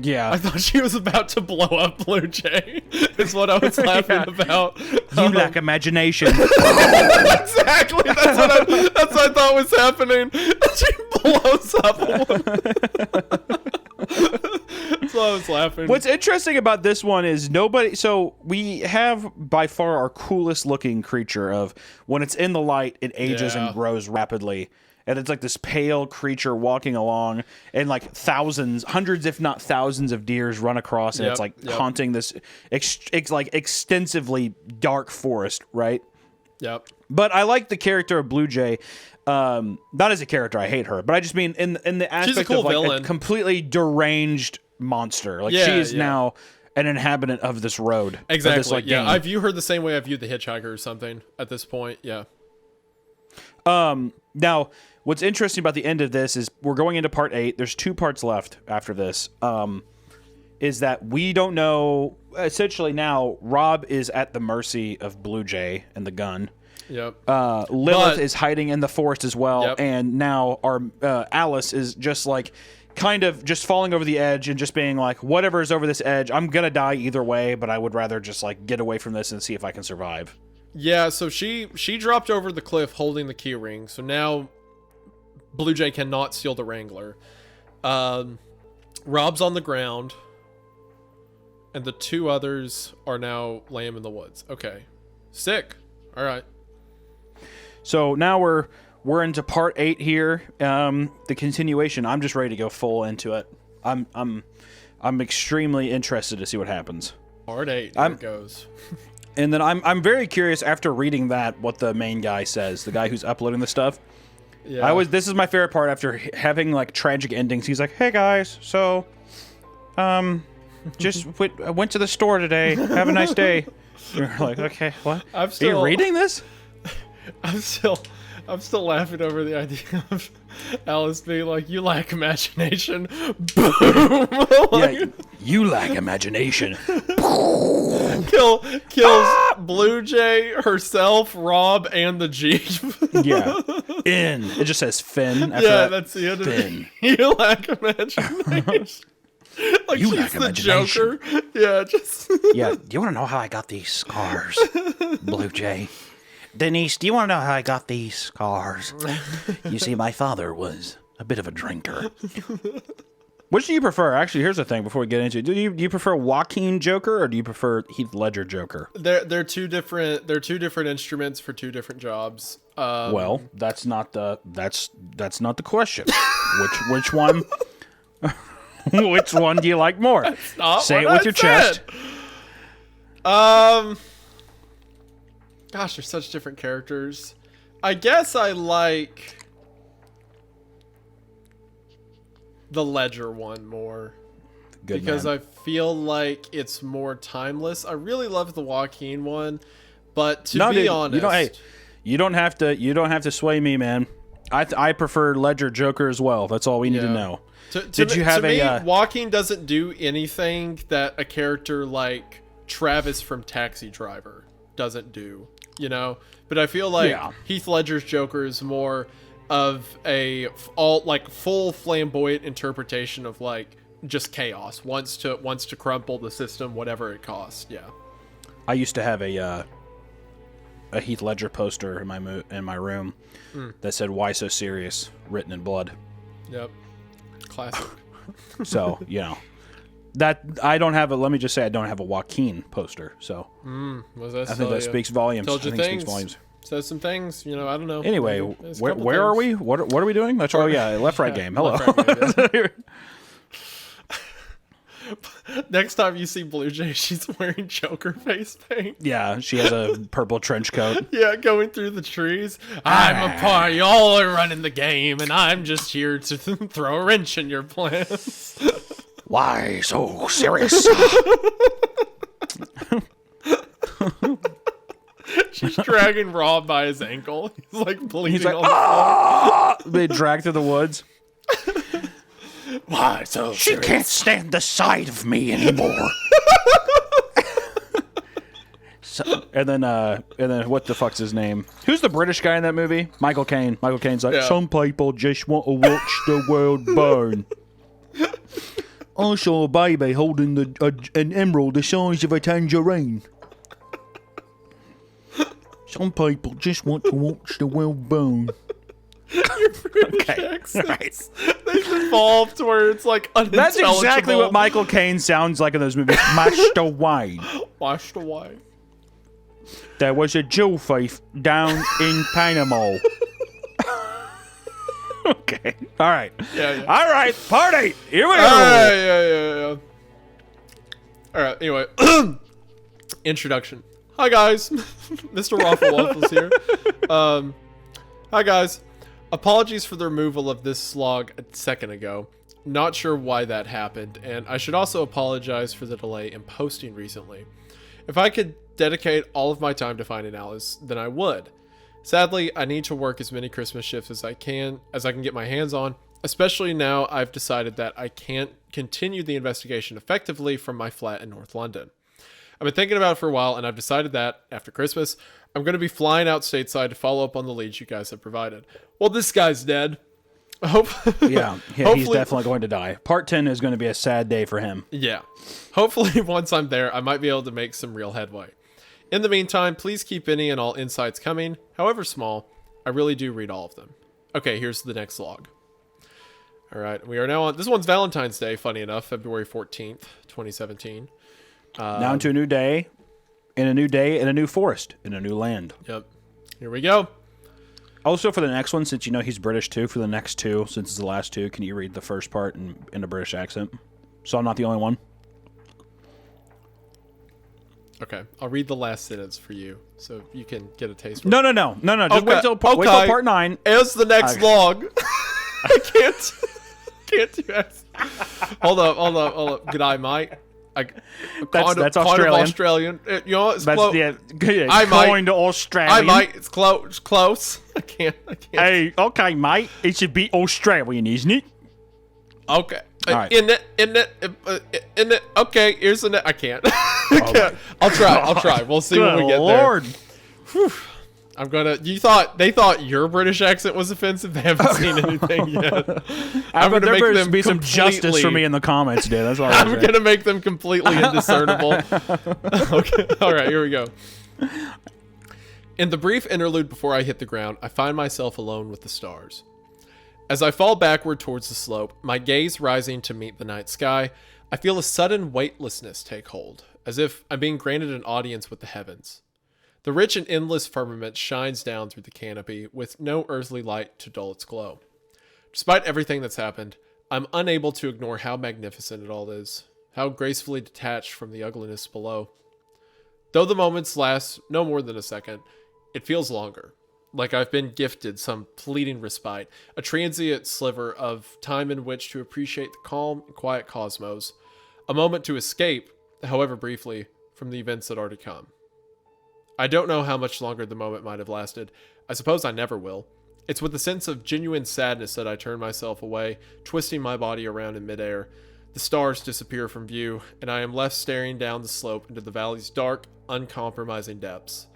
Yeah. I thought she was about to blow up Bluejay. Is what I was laughing about. You lack imagination. Exactly. That's what I thought was happening. She blows up one. So I was laughing. What's interesting about this one is nobody... So we have by far our coolest looking creature of when it's in the light, it ages and grows rapidly. And it's like this pale creature walking along, and like hundreds if not thousands of deers run across, and it's like haunting this extensively dark forest, right? Yep. But I like the character of Bluejay. Not as a character, I hate her, but I just mean in the aspect cool of like villain. a completely deranged monster. Like she is now an inhabitant of this road. Exactly. This, like, game. I view her the same way I view the Hitchhiker or something at this point. Yeah. Now, what's interesting about the end of this is we're going into part 8. There's 2 parts left after this. Is that we don't know. Essentially, now Rob is at the mercy of Bluejay and the gun. Yep. Lilith is hiding in the forest as well, Yep. and now our Alice is just like kind of just falling over the edge and just being like, whatever is over this edge, I'm gonna die either way, but I would rather just like get away from this and see if I can survive. Yeah, so she dropped over the cliff holding the key ring. So now Bluejay cannot steal the Wrangler. Rob's on the ground, and the 2 others are now laying in the woods. Okay, sick. All right. So now we're into part 8 here. The continuation. I'm just ready to go full into it. I'm extremely interested to see what happens. Part 8. There it goes. And then I'm very curious after reading that what the main guy says, the guy who's uploading the stuff. Yeah. This is my favorite part after having like tragic endings. He's like, "Hey guys, so just went to the store today. Have a nice day." You're like, "Okay, what? Are you reading this?" I'm still laughing over the idea of Alice being like, "You lack imagination." Boom. Yeah, you lack imagination. Kills Bluejay, herself, Rob, and the Jeep. Yeah. It just says Finn. After Yeah, that. that's the end of Finn. it. You lack imagination. Like You she's lack the imagination. Joker. Yeah, just. Yeah. Do you want to know how I got these scars, Bluejay? Denise, do you want to know how I got these scars? You see, my father was a bit of a drinker. Which do you prefer? Actually, here's the thing before we get into it. Do you prefer Joaquin Joker or do you prefer Heath Ledger Joker? They're two different instruments for 2 different jobs. Well, that's not the question. Which one? Which one do you like more? Say it with your chest. Gosh, they're such different characters. I guess I like the Ledger one more. Good because man. I feel like it's more timeless. I really love the Joaquin one, but to be honest, You don't have to sway me, man. I prefer Ledger Joker as well. That's all we need to know. To me, Joaquin doesn't do anything that a character like Travis from Taxi Driver doesn't do, you know? But I feel like Heath Ledger's Joker is more of a full flamboyant interpretation of like just chaos. Wants to crumple the system, whatever it costs. Yeah. I used to have a Heath Ledger poster in my room that said "Why so serious?" written in blood. Yep. Classic. So, you know, that I don't have a. Let me just say, I don't have a Joaquin poster. So, I think that speaks volumes. Told you things. Says some things. You know, I don't know. Anyway, where are we? What are we doing? That's left right game. Hello. Left-right game, Next time you see Bluejay, she's wearing Joker face paint. Yeah, she has a purple trench coat. Yeah, going through the trees. I'm a part. Y'all are running the game, and I'm just here to throw a wrench in your plans. Why so serious? She's dragging Rob by his ankle. He's like bleeding. He's like, on the floor. They drag through the woods. Why so She serious? can't stand the sight of me anymore. And then what the fuck's his name? Who's the British guy in that movie? Michael Caine. Michael Caine's like, some people just want to watch the world burn. I saw a baby holding an emerald the size of a tangerine. Some people just want to watch the world burn. Your British accents. They've evolved to where it's like unintelligible. That's exactly what Michael Caine sounds like in those movies. Mashed away. Washed away. There was a jewel thief down in Panama. Okay. All right. Yeah. All right. Party. Here we go. Yeah. All right. Anyway. Introduction. Hi, guys. Mr. Waffle Waffles here. Hi, guys. Apologies for the removal of this slog a second ago. Not sure why that happened, and I should also apologize for the delay in posting recently. If I could dedicate all of my time to finding Alice, then I would. Sadly, I need to work as many Christmas shifts as I can get my hands on, especially now I've decided that I can't continue the investigation effectively from my flat in North London. I've been thinking about it for a while, and I've decided that, after Christmas, I'm going to be flying out stateside to follow up on the leads you guys have provided. Well, this guy's dead. Yeah, he's definitely going to die. Part 10 is going to be a sad day for him. Yeah. Hopefully, once I'm there, I might be able to make some real headway. In the meantime, please keep any and all insights coming, however small. I really do read all of them. Okay, here's the next log. All right, we are now on... This one's Valentine's Day, funny enough, February 14th, 2017. Now into a new day, in a new forest, in a new land. Yep. Here we go. Also, for the next one, since you know he's British too, for the next two, since it's the last two, can you read the first part in a British accent? So I'm not the only one. Okay, I'll read the last sentence for you, so you can get a taste. No. Just wait till part 9. As the next log. I can't do that. Hold up. Good eye, mate. That's Australian. Australian. You know, it's That's close. I'm going to Australia. I might. It's close. I can't. Hey, okay, mate. It should be Australian, isn't it? Okay. All right. In it. Okay, here's the net. I can't. I'll try. We'll see when we get Lord. there. Whew. I'm gonna. They thought your British accent was offensive. They haven't seen anything yet. I'm gonna make them be some justice for me in the comments, dude. That's all I'm gonna make them completely indiscernible. Okay. All right. Here we go. In the brief interlude before I hit the ground, I find myself alone with the stars. As I fall backward towards the slope, my gaze rising to meet the night sky, I feel a sudden weightlessness take hold, as if I'm being granted an audience with the heavens. The rich and endless firmament shines down through the canopy with no earthly light to dull its glow. Despite everything that's happened, I'm unable to ignore how magnificent it all is, how gracefully detached from the ugliness below. Though the moments last no more than a second, it feels longer, like I've been gifted some fleeting respite, a transient sliver of time in which to appreciate the calm and quiet cosmos, a moment to escape, however briefly, from the events that are to come. I don't know how much longer the moment might have lasted. I suppose I never will. It's with a sense of genuine sadness that I turn myself away, twisting my body around in midair. The stars disappear from view, and I am left staring down the slope into the valley's dark, uncompromising depths.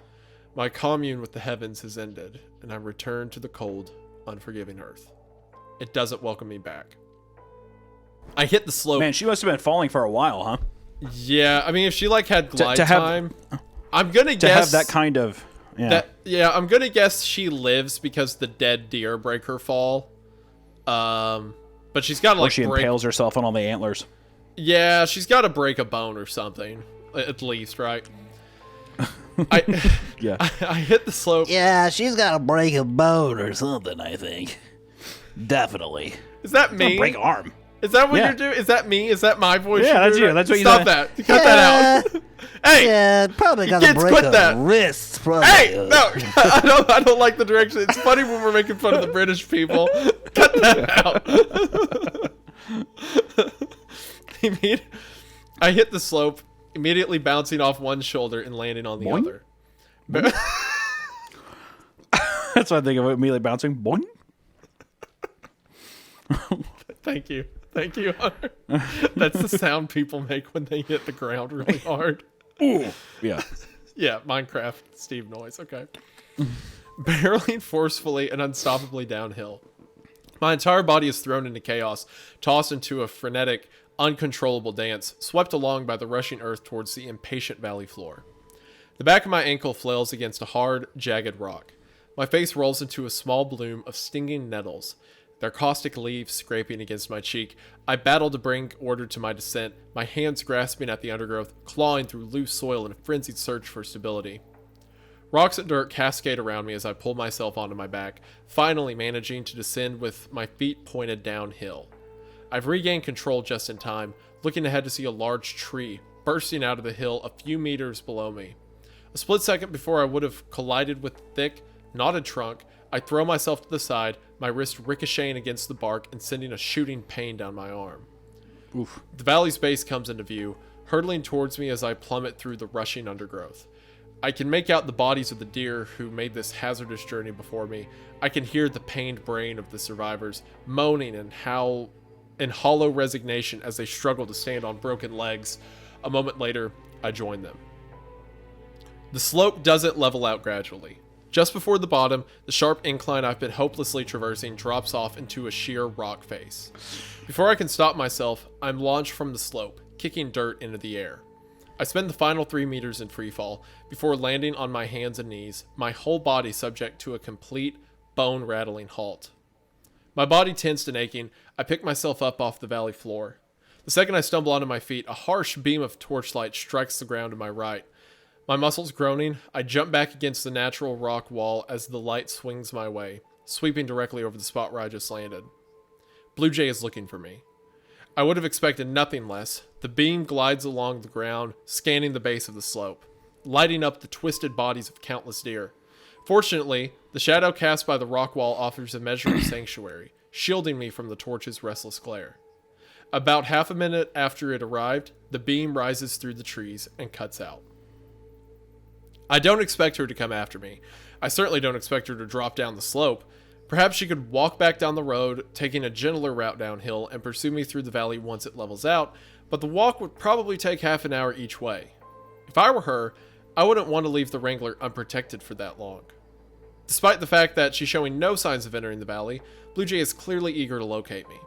My commune with the heavens has ended, and I return to the cold, unforgiving earth. It doesn't welcome me back. I hit the slope. Man, she must have been falling for a while, huh? Yeah, I mean, if she like had glide to have- time, I'm gonna To guess have that kind of... Yeah. I'm gonna guess she lives because the dead deer break her fall. But she's got to Or like she impales herself on all the antlers. Yeah, she's got to break a bone or something, at least, right? Yeah. I hit the slope. Yeah, she's got to break a bone or something, I think. Definitely. Is that me? Break arm. Is that what Yeah. you're doing? Is that me? Is that my voice? Yeah, you're that's doing? you. That's what you Stop said. that. Cut that out. Hey. Yeah, probably got to kids, break quit a that. wrist. Probably. Hey, no, I don't like the direction. It's funny when we're making fun of the British people. Cut that out. I hit the slope, immediately bouncing off one shoulder and landing on the Boing. other. That's what I think of it, immediately bouncing. Boing. Thank you, Hunter. That's the sound people make when they hit the ground really hard. Ooh. Yeah. Yeah, Minecraft Steve noise. Okay. Barreling forcefully and unstoppably downhill. My entire body is thrown into chaos, tossed into a frenetic, uncontrollable dance, swept along by the rushing earth towards the impatient valley floor. The back of my ankle flails against a hard, jagged rock. My face rolls into a small bloom of stinging nettles, their caustic leaves scraping against my cheek. I battle to bring order to my descent, my hands grasping at the undergrowth, clawing through loose soil in a frenzied search for stability. Rocks and dirt cascade around me as I pull myself onto my back, finally managing to descend with my feet pointed downhill. I've regained control just in time, looking ahead to see a large tree bursting out of the hill a few meters below me. A split second before I would have collided with the thick, knotted trunk, I throw myself to the side, my wrist ricocheting against the bark and sending a shooting pain down my arm. Oof. The valley's base comes into view, hurtling towards me as I plummet through the rushing undergrowth. I can make out the bodies of the deer who made this hazardous journey before me. I can hear the pained brain of the survivors, moaning and howl in hollow resignation as they struggle to stand on broken legs. A moment later, I join them. The slope doesn't level out gradually. Just before the bottom, the sharp incline I've been hopelessly traversing drops off into a sheer rock face. Before I can stop myself, I'm launched from the slope, kicking dirt into the air. I spend the final 3 meters in freefall before landing on my hands and knees, my whole body subject to a complete, bone-rattling halt. My body tensed and aching, I pick myself up off the valley floor. The second I stumble onto my feet, a harsh beam of torchlight strikes the ground to my right. My muscles groaning, I jump back against the natural rock wall as the light swings my way, sweeping directly over the spot where I just landed. Bluejay is looking for me. I would have expected nothing less. The beam glides along the ground, scanning the base of the slope, lighting up the twisted bodies of countless deer. Fortunately, the shadow cast by the rock wall offers a measure of sanctuary, shielding me from the torch's restless glare. About half a minute after it arrived, the beam rises through the trees and cuts out. I don't expect her to come after me. I certainly don't expect her to drop down the slope. Perhaps she could walk back down the road, taking a gentler route downhill, and pursue me through the valley once it levels out, but the walk would probably take half an hour each way. If I were her, I wouldn't want to leave the Wrangler unprotected for that long. Despite the fact that she's showing no signs of entering the valley, Bluejay is clearly eager to locate me.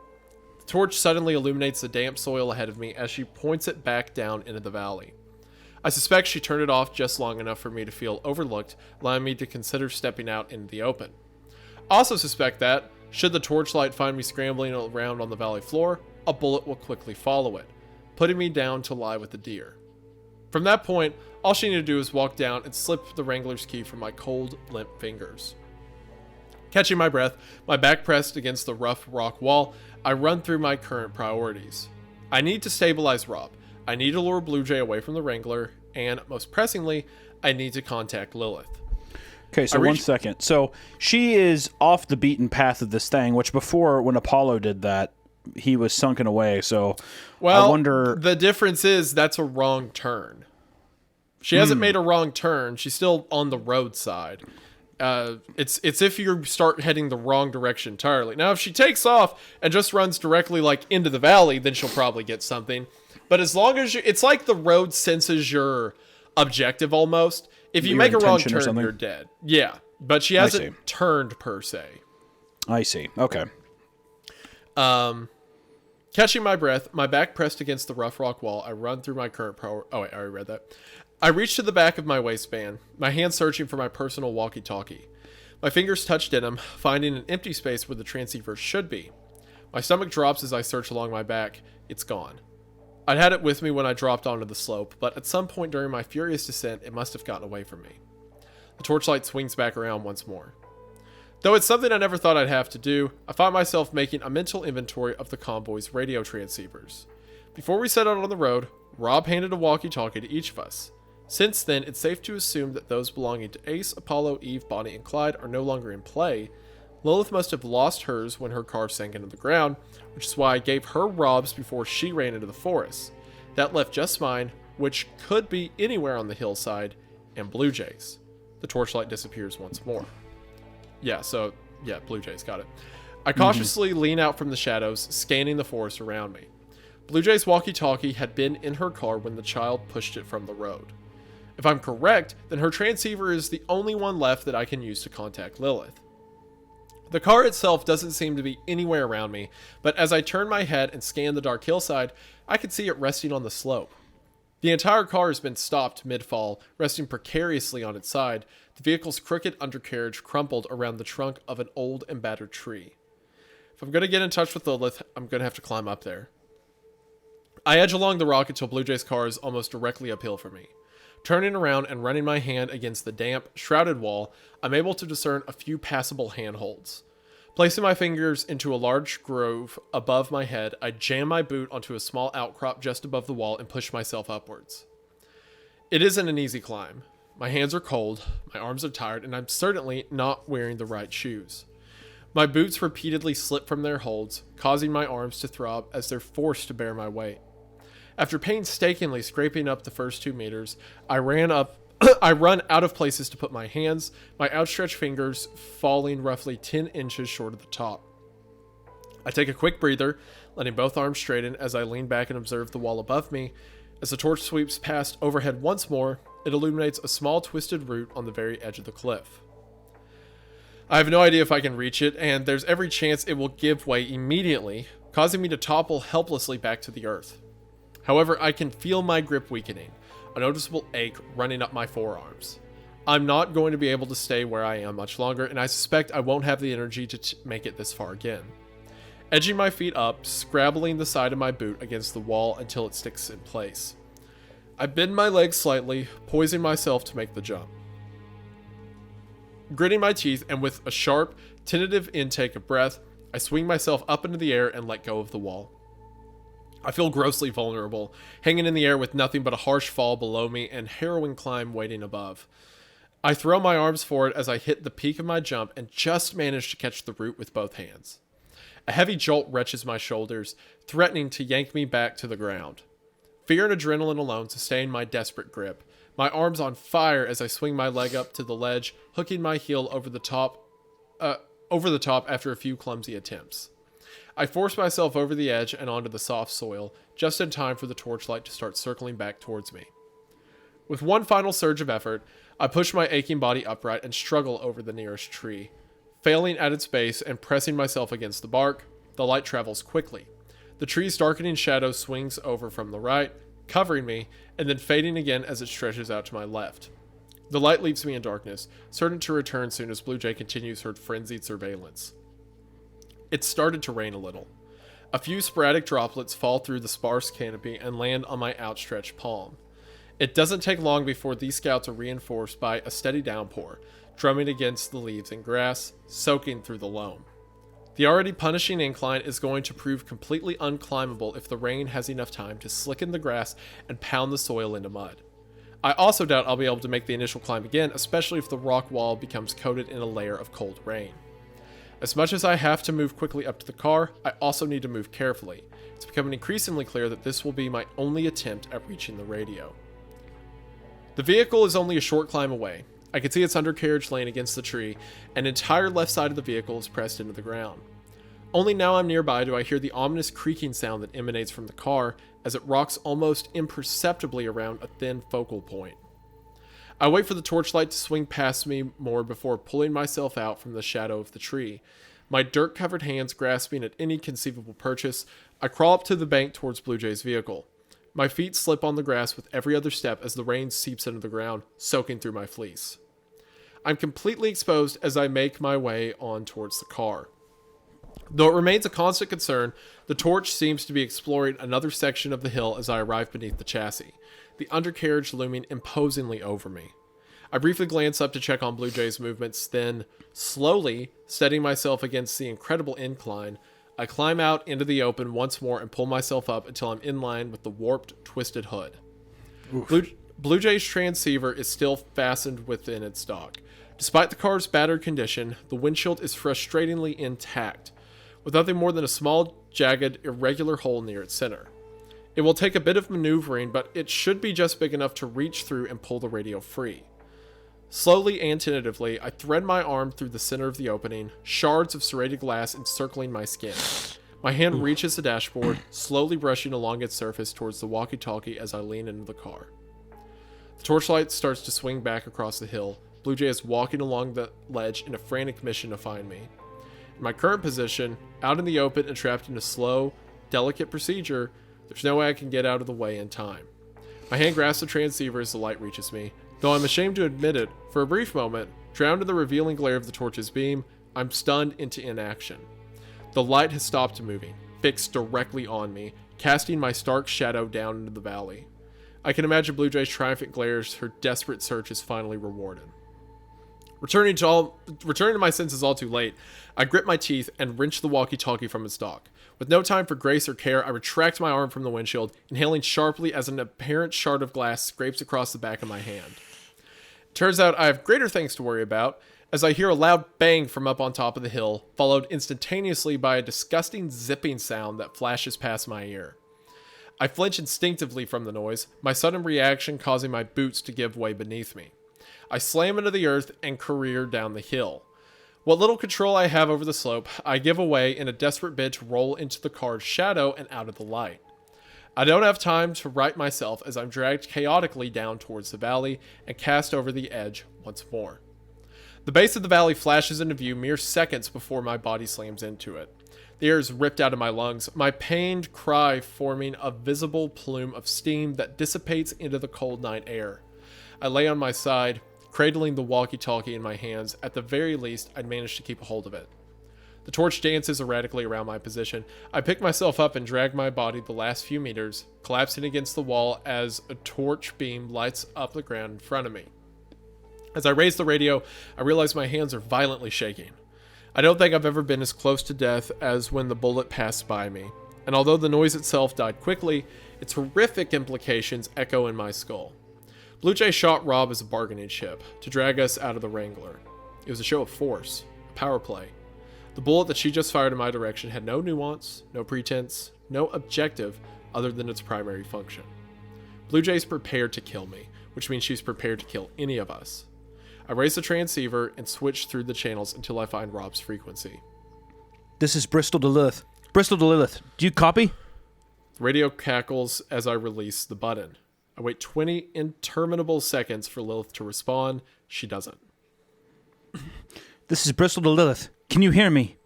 The torch suddenly illuminates the damp soil ahead of me as she points it back down into the valley. I suspect she turned it off just long enough for me to feel overlooked, allowing me to consider stepping out into the open. I also suspect that, should the torchlight find me scrambling around on the valley floor, a bullet will quickly follow it, putting me down to lie with the deer. From that point, all she needed to do was walk down and slip the Wrangler's key from my cold, limp fingers. Catching my breath, my back pressed against the rough rock wall, I run through my current priorities. I need to stabilize Rob. I need to lure Bluejay away from the Wrangler, and, most pressingly, I need to contact Lilith. Okay, so 1 second. So she is off the beaten path of this thing, which before, when Apollo did that, he was sunken away. So well, I wonder... the difference is that's a wrong turn. She hasn't made a wrong turn. She's still on the roadside. It's if you start heading the wrong direction entirely. Now, if she takes off and just runs directly like into the valley, then she'll probably get something. But as long as it's like the road senses your objective almost. If you Your make a wrong intention or turn, something? you're dead. Yeah, but she hasn't turned per se. I see. Okay. Catching my breath, my back pressed against the rough rock wall, I run through my current power. Oh, wait, I already read that. I reach to the back of my waistband, my hand searching for my personal walkie-talkie. My fingers touch denim, finding an empty space where the transceiver should be. My stomach drops as I search along my back. It's gone. I'd had it with me when I dropped onto the slope, but at some point during my furious descent, it must have gotten away from me. The torchlight swings back around once more. Though it's something I never thought I'd have to do, I find myself making a mental inventory of the convoy's radio transceivers. Before we set out on the road, Rob handed a walkie-talkie to each of us. Since then, it's safe to assume that those belonging to Ace, Apollo, Eve, Bonnie, and Clyde are no longer in play. Lilith must have lost hers when her car sank into the ground, which is why I gave her Rob's before she ran into the forest. That left just mine, which could be anywhere on the hillside, and Bluejay's. The torchlight disappears once more. Yeah, Bluejay's got it. I cautiously lean out from the shadows, scanning the forest around me. Bluejay's walkie-talkie had been in her car when the child pushed it from the road. If I'm correct, then her transceiver is the only one left that I can use to contact Lilith. The car itself doesn't seem to be anywhere around me, but as I turn my head and scan the dark hillside, I can see it resting on the slope. The entire car has been stopped mid-fall, resting precariously on its side, the vehicle's crooked undercarriage crumpled around the trunk of an old and battered tree. If I'm going to get in touch with Lilith, I'm going to have to climb up there. I edge along the rock until Bluejay's car is almost directly uphill from me. Turning around and running my hand against the damp, shrouded wall, I'm able to discern a few passable handholds. Placing my fingers into a large groove above my head, I jam my boot onto a small outcrop just above the wall and push myself upwards. It isn't an easy climb. My hands are cold, my arms are tired, and I'm certainly not wearing the right shoes. My boots repeatedly slip from their holds, causing my arms to throb as they're forced to bear my weight. After painstakingly scraping up the first 2 meters, I run out of places to put my hands, my outstretched fingers falling roughly 10 inches short of the top. I take a quick breather, letting both arms straighten as I lean back and observe the wall above me. As the torch sweeps past overhead once more, it illuminates a small twisted root on the very edge of the cliff. I have no idea if I can reach it, and there's every chance it will give way immediately, causing me to topple helplessly back to the earth. However, I can feel my grip weakening, a noticeable ache running up my forearms. I'm not going to be able to stay where I am much longer, and I suspect I won't have the energy to make it this far again. Edging my feet up, scrabbling the side of my boot against the wall until it sticks in place. I bend my legs slightly, poising myself to make the jump. Gritting my teeth and with a sharp, tentative intake of breath, I swing myself up into the air and let go of the wall. I feel grossly vulnerable, hanging in the air with nothing but a harsh fall below me and harrowing climb waiting above. I throw my arms forward as I hit the peak of my jump and just manage to catch the root with both hands. A heavy jolt wrenches my shoulders, threatening to yank me back to the ground. Fear and adrenaline alone sustain my desperate grip, my arms on fire as I swing my leg up to the ledge, hooking my heel over the top after a few clumsy attempts. I force myself over the edge and onto the soft soil, just in time for the torchlight to start circling back towards me. With one final surge of effort, I push my aching body upright and struggle over the nearest tree. Failing at its base and pressing myself against the bark, the light travels quickly. The tree's darkening shadow swings over from the right, covering me, and then fading again as it stretches out to my left. The light leaves me in darkness, certain to return soon as Bluejay continues her frenzied surveillance. It started to rain a little. A few sporadic droplets fall through the sparse canopy and land on my outstretched palm. It doesn't take long before these scouts are reinforced by a steady downpour, drumming against the leaves and grass, soaking through the loam. The already punishing incline is going to prove completely unclimbable if the rain has enough time to slicken the grass and pound the soil into mud. I also doubt I'll be able to make the initial climb again, especially if the rock wall becomes coated in a layer of cold rain. As much as I have to move quickly up to the car, I also need to move carefully. It's becoming increasingly clear that this will be my only attempt at reaching the radio. The vehicle is only a short climb away. I can see its undercarriage laying against the tree, and the entire left side of the vehicle is pressed into the ground. Only now I'm nearby do I hear the ominous creaking sound that emanates from the car as it rocks almost imperceptibly around a thin focal point. I wait for the torchlight to swing past me more before pulling myself out from the shadow of the tree. My dirt-covered hands grasping at any conceivable purchase, I crawl up to the bank towards Bluejay's vehicle. My feet slip on the grass with every other step as the rain seeps into the ground, soaking through my fleece. I'm completely exposed as I make my way on towards the car. Though it remains a constant concern, the torch seems to be exploring another section of the hill as I arrive beneath the chassis, the undercarriage looming imposingly over me. I briefly glance up to check on Bluejay's movements, then, slowly, steadying myself against the incredible incline, I climb out into the open once more and pull myself up until I'm in line with the warped, twisted hood. Bluejay's transceiver is still fastened within its dock. Despite the car's battered condition, the windshield is frustratingly intact, with nothing more than a small, jagged, irregular hole near its center. It will take a bit of maneuvering, but it should be just big enough to reach through and pull the radio free. Slowly and tentatively, I thread my arm through the center of the opening, shards of serrated glass encircling my skin. My hand reaches the dashboard, slowly brushing along its surface towards the walkie-talkie as I lean into the car. The torchlight starts to swing back across the hill. Bluejay is walking along the ledge in a frantic mission to find me. In my current position, out in the open and trapped in a slow, delicate procedure, there's no way I can get out of the way in time. My hand grasps the transceiver as the light reaches me. Though I'm ashamed to admit it, for a brief moment, drowned in the revealing glare of the torch's beam, I'm stunned into inaction. The light has stopped moving, fixed directly on me, casting my stark shadow down into the valley. I can imagine Bluejay's triumphant glares, her desperate search is finally rewarded. Returning to my senses all too late, I grip my teeth and wrench the walkie-talkie from its dock. With no time for grace or care, I retract my arm from the windshield, inhaling sharply as an apparent shard of glass scrapes across the back of my hand. It turns out I have greater things to worry about, as I hear a loud bang from up on top of the hill, followed instantaneously by a disgusting zipping sound that flashes past my ear. I flinch instinctively from the noise, my sudden reaction causing my boots to give way beneath me. I slam into the earth and career down the hill. What little control I have over the slope, I give away in a desperate bid to roll into the car's shadow and out of the light. I don't have time to right myself as I'm dragged chaotically down towards the valley and cast over the edge once more. The base of the valley flashes into view mere seconds before my body slams into it. The air is ripped out of my lungs, my pained cry forming a visible plume of steam that dissipates into the cold night air. I lay on my side, cradling the walkie-talkie in my hands. At the very least, I'd managed to keep a hold of it. The torch dances erratically around my position. I pick myself up and drag my body the last few meters, collapsing against the wall as a torch beam lights up the ground in front of me. As I raise the radio, I realize my hands are violently shaking. I don't think I've ever been as close to death as when the bullet passed by me, and although the noise itself died quickly, its horrific implications echo in my skull. Bluejay shot Rob as a bargaining chip to drag us out of the Wrangler. It was a show of force, a power play. The bullet that she just fired in my direction had no nuance, no pretense, no objective other than its primary function. Bluejay's prepared to kill me, which means she's prepared to kill any of us. I raise the transceiver and switch through the channels until I find Rob's frequency. This is Bristol to Lilith. Bristol to Lilith. Do you copy? The radio cackles as I release the button. I wait 20 interminable seconds for Lilith to respond. She doesn't. This is Bristol to Lilith. Can you hear me?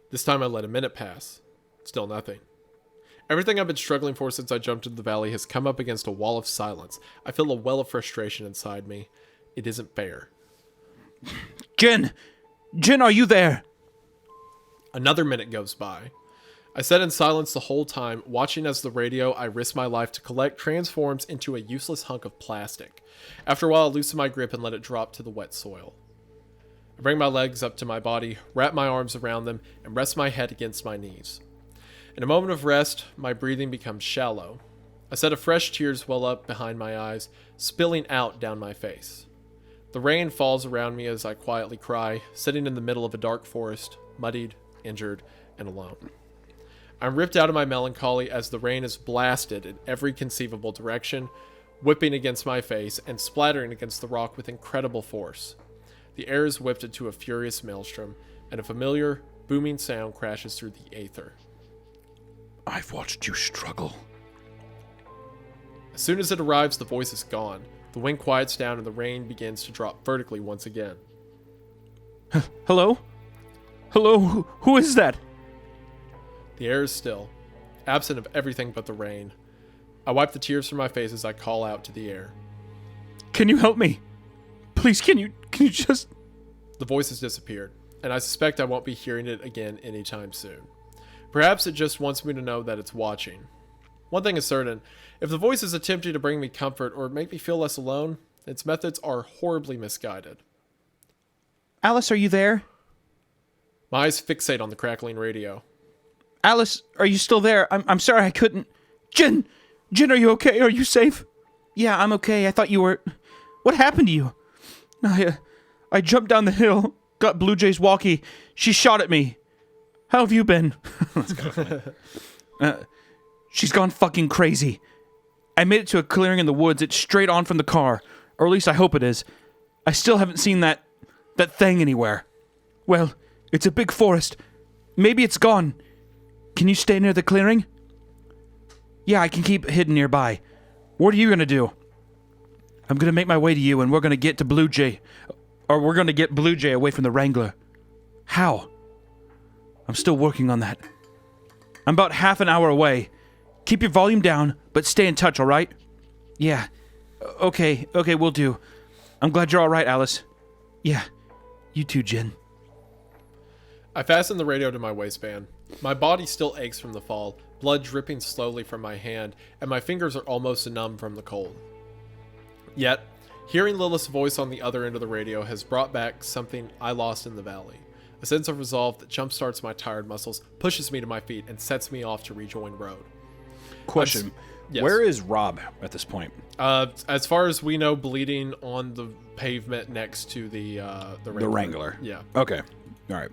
This time I let a minute pass. Still nothing. Everything I've been struggling for since I jumped into the valley has come up against a wall of silence. I feel a well of frustration inside me. It isn't fair. Jen! Jen, are you there? Another minute goes by. I sat in silence the whole time, watching as the radio I risk my life to collect transforms into a useless hunk of plastic. After a while, I loosen my grip and let it drop to the wet soil. I bring my legs up to my body, wrap my arms around them, and rest my head against my knees. In a moment of rest, my breathing becomes shallow. A set of fresh tears well up behind my eyes, spilling out down my face. The rain falls around me as I quietly cry, sitting in the middle of a dark forest, muddied, injured, and alone. I'm ripped out of my melancholy as the rain is blasted in every conceivable direction, whipping against my face and splattering against the rock with incredible force. The air is whipped into a furious maelstrom, and a familiar, booming sound crashes through the aether. I've watched you struggle. As soon as it arrives, the voice is gone. The wind quiets down and the rain begins to drop vertically once again. Hello? Hello? Who is that? The air is still, absent of everything but the rain. I wipe the tears from my face as I call out to the air. Can you help me? Please, can you just... The voice has disappeared, and I suspect I won't be hearing it again anytime soon. Perhaps it just wants me to know that it's watching. One thing is certain, if the voice is attempting to bring me comfort or make me feel less alone, its methods are horribly misguided. Alice, are you there? My eyes fixate on the crackling radio. Alice, are you still there? I'm sorry I couldn't... Jen, are you okay? Are you safe? Yeah, I'm okay. I thought you were... What happened to you? I jumped down the hill, got Bluejay's walkie. She shot at me. How have you been? She's gone fucking crazy. I made it to a clearing in the woods. It's straight on from the car. Or at least I hope it is. I still haven't seen that thing anywhere. Well, it's a big forest. Maybe it's gone. Can you stay near the clearing? Yeah, I can keep hidden nearby. What are you gonna do? I'm gonna make my way to you and we're gonna get to Bluejay. Or we're gonna get Bluejay away from the Wrangler. How? I'm still working on that. I'm about half an hour away. Keep your volume down, but stay in touch, alright? Yeah. Okay, we'll do. I'm glad you're alright, Alice. Yeah. You too, Jen. I fasten the radio to my waistband. My body still aches from the fall, blood dripping slowly from my hand, and my fingers are almost numb from the cold. Yet, hearing Lilith's voice on the other end of the radio has brought back something I lost in the valley. A sense of resolve that jumpstarts my tired muscles, pushes me to my feet, and sets me off to rejoin road. Question. Yes. Where is Rob at this point? As far as we know, bleeding on the pavement next to the Wrangler. The Wrangler. Yeah. Okay. All right.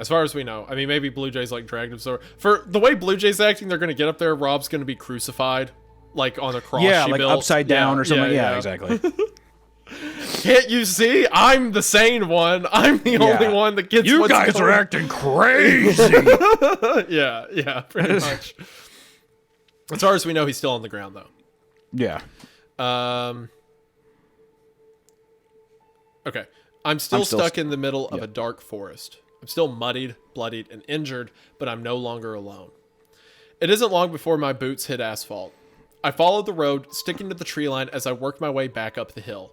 As far as we know. I mean, maybe Bluejay's like dragged him. So for the way Bluejay's acting, they're going to get up there. Rob's going to be crucified, like on a cross. Yeah, she like built. upside down or something. Yeah, yeah. exactly. Can't you see? I'm the sane one. I'm the only one that gets. You guys are acting crazy. yeah, pretty much. As far as we know, he's still on the ground though. Yeah. Okay. I'm still stuck in the middle of a dark forest. I'm still muddied, bloodied, and injured, but I'm no longer alone. It isn't long before my boots hit asphalt. I follow the road, sticking to the tree line as I work my way back up the hill.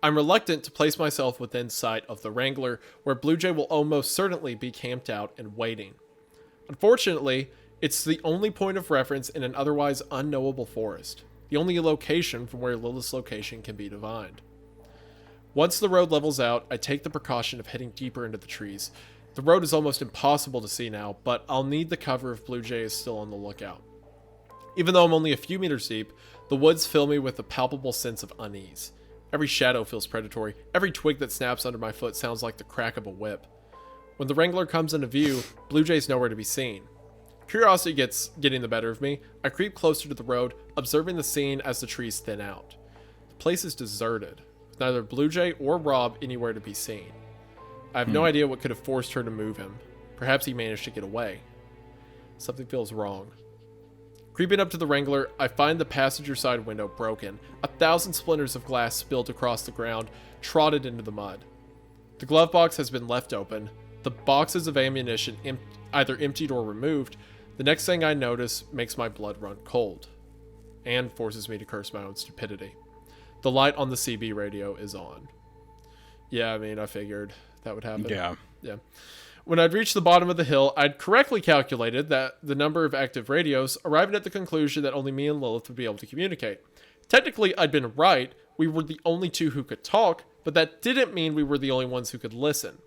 I'm reluctant to place myself within sight of the Wrangler, where Bluejay will almost certainly be camped out and waiting. Unfortunately, it's the only point of reference in an otherwise unknowable forest, the only location from where Lilith's location can be divined. Once the road levels out, I take the precaution of heading deeper into the trees. The road is almost impossible to see now, but I'll need the cover if Bluejay is still on the lookout. Even though I'm only a few meters deep, the woods fill me with a palpable sense of unease. Every shadow feels predatory. Every twig that snaps under my foot sounds like the crack of a whip. When the Wrangler comes into view, Bluejay's nowhere to be seen. Curiosity getting the better of me. I creep closer to the road, observing the scene as the trees thin out. The place is deserted, with neither Bluejay or Rob anywhere to be seen. I have no idea what could have forced her to move him. Perhaps he managed to get away. Something feels wrong. Creeping up to the Wrangler, I find the passenger side window broken. 1,000 splinters of glass spilled across the ground, trotted into the mud. The glove box has been left open. The boxes of ammunition either emptied or removed. The next thing I notice makes my blood run cold, and forces me to curse my own stupidity. The light on the CB radio is on. Yeah, I mean, I figured that would happen. Yeah. When I'd reached the bottom of the hill, I'd correctly calculated that the number of active radios, arriving at the conclusion that only me and Lilith would be able to communicate. Technically, I'd been right. We were the only two who could talk, but that didn't mean we were the only ones who could listen.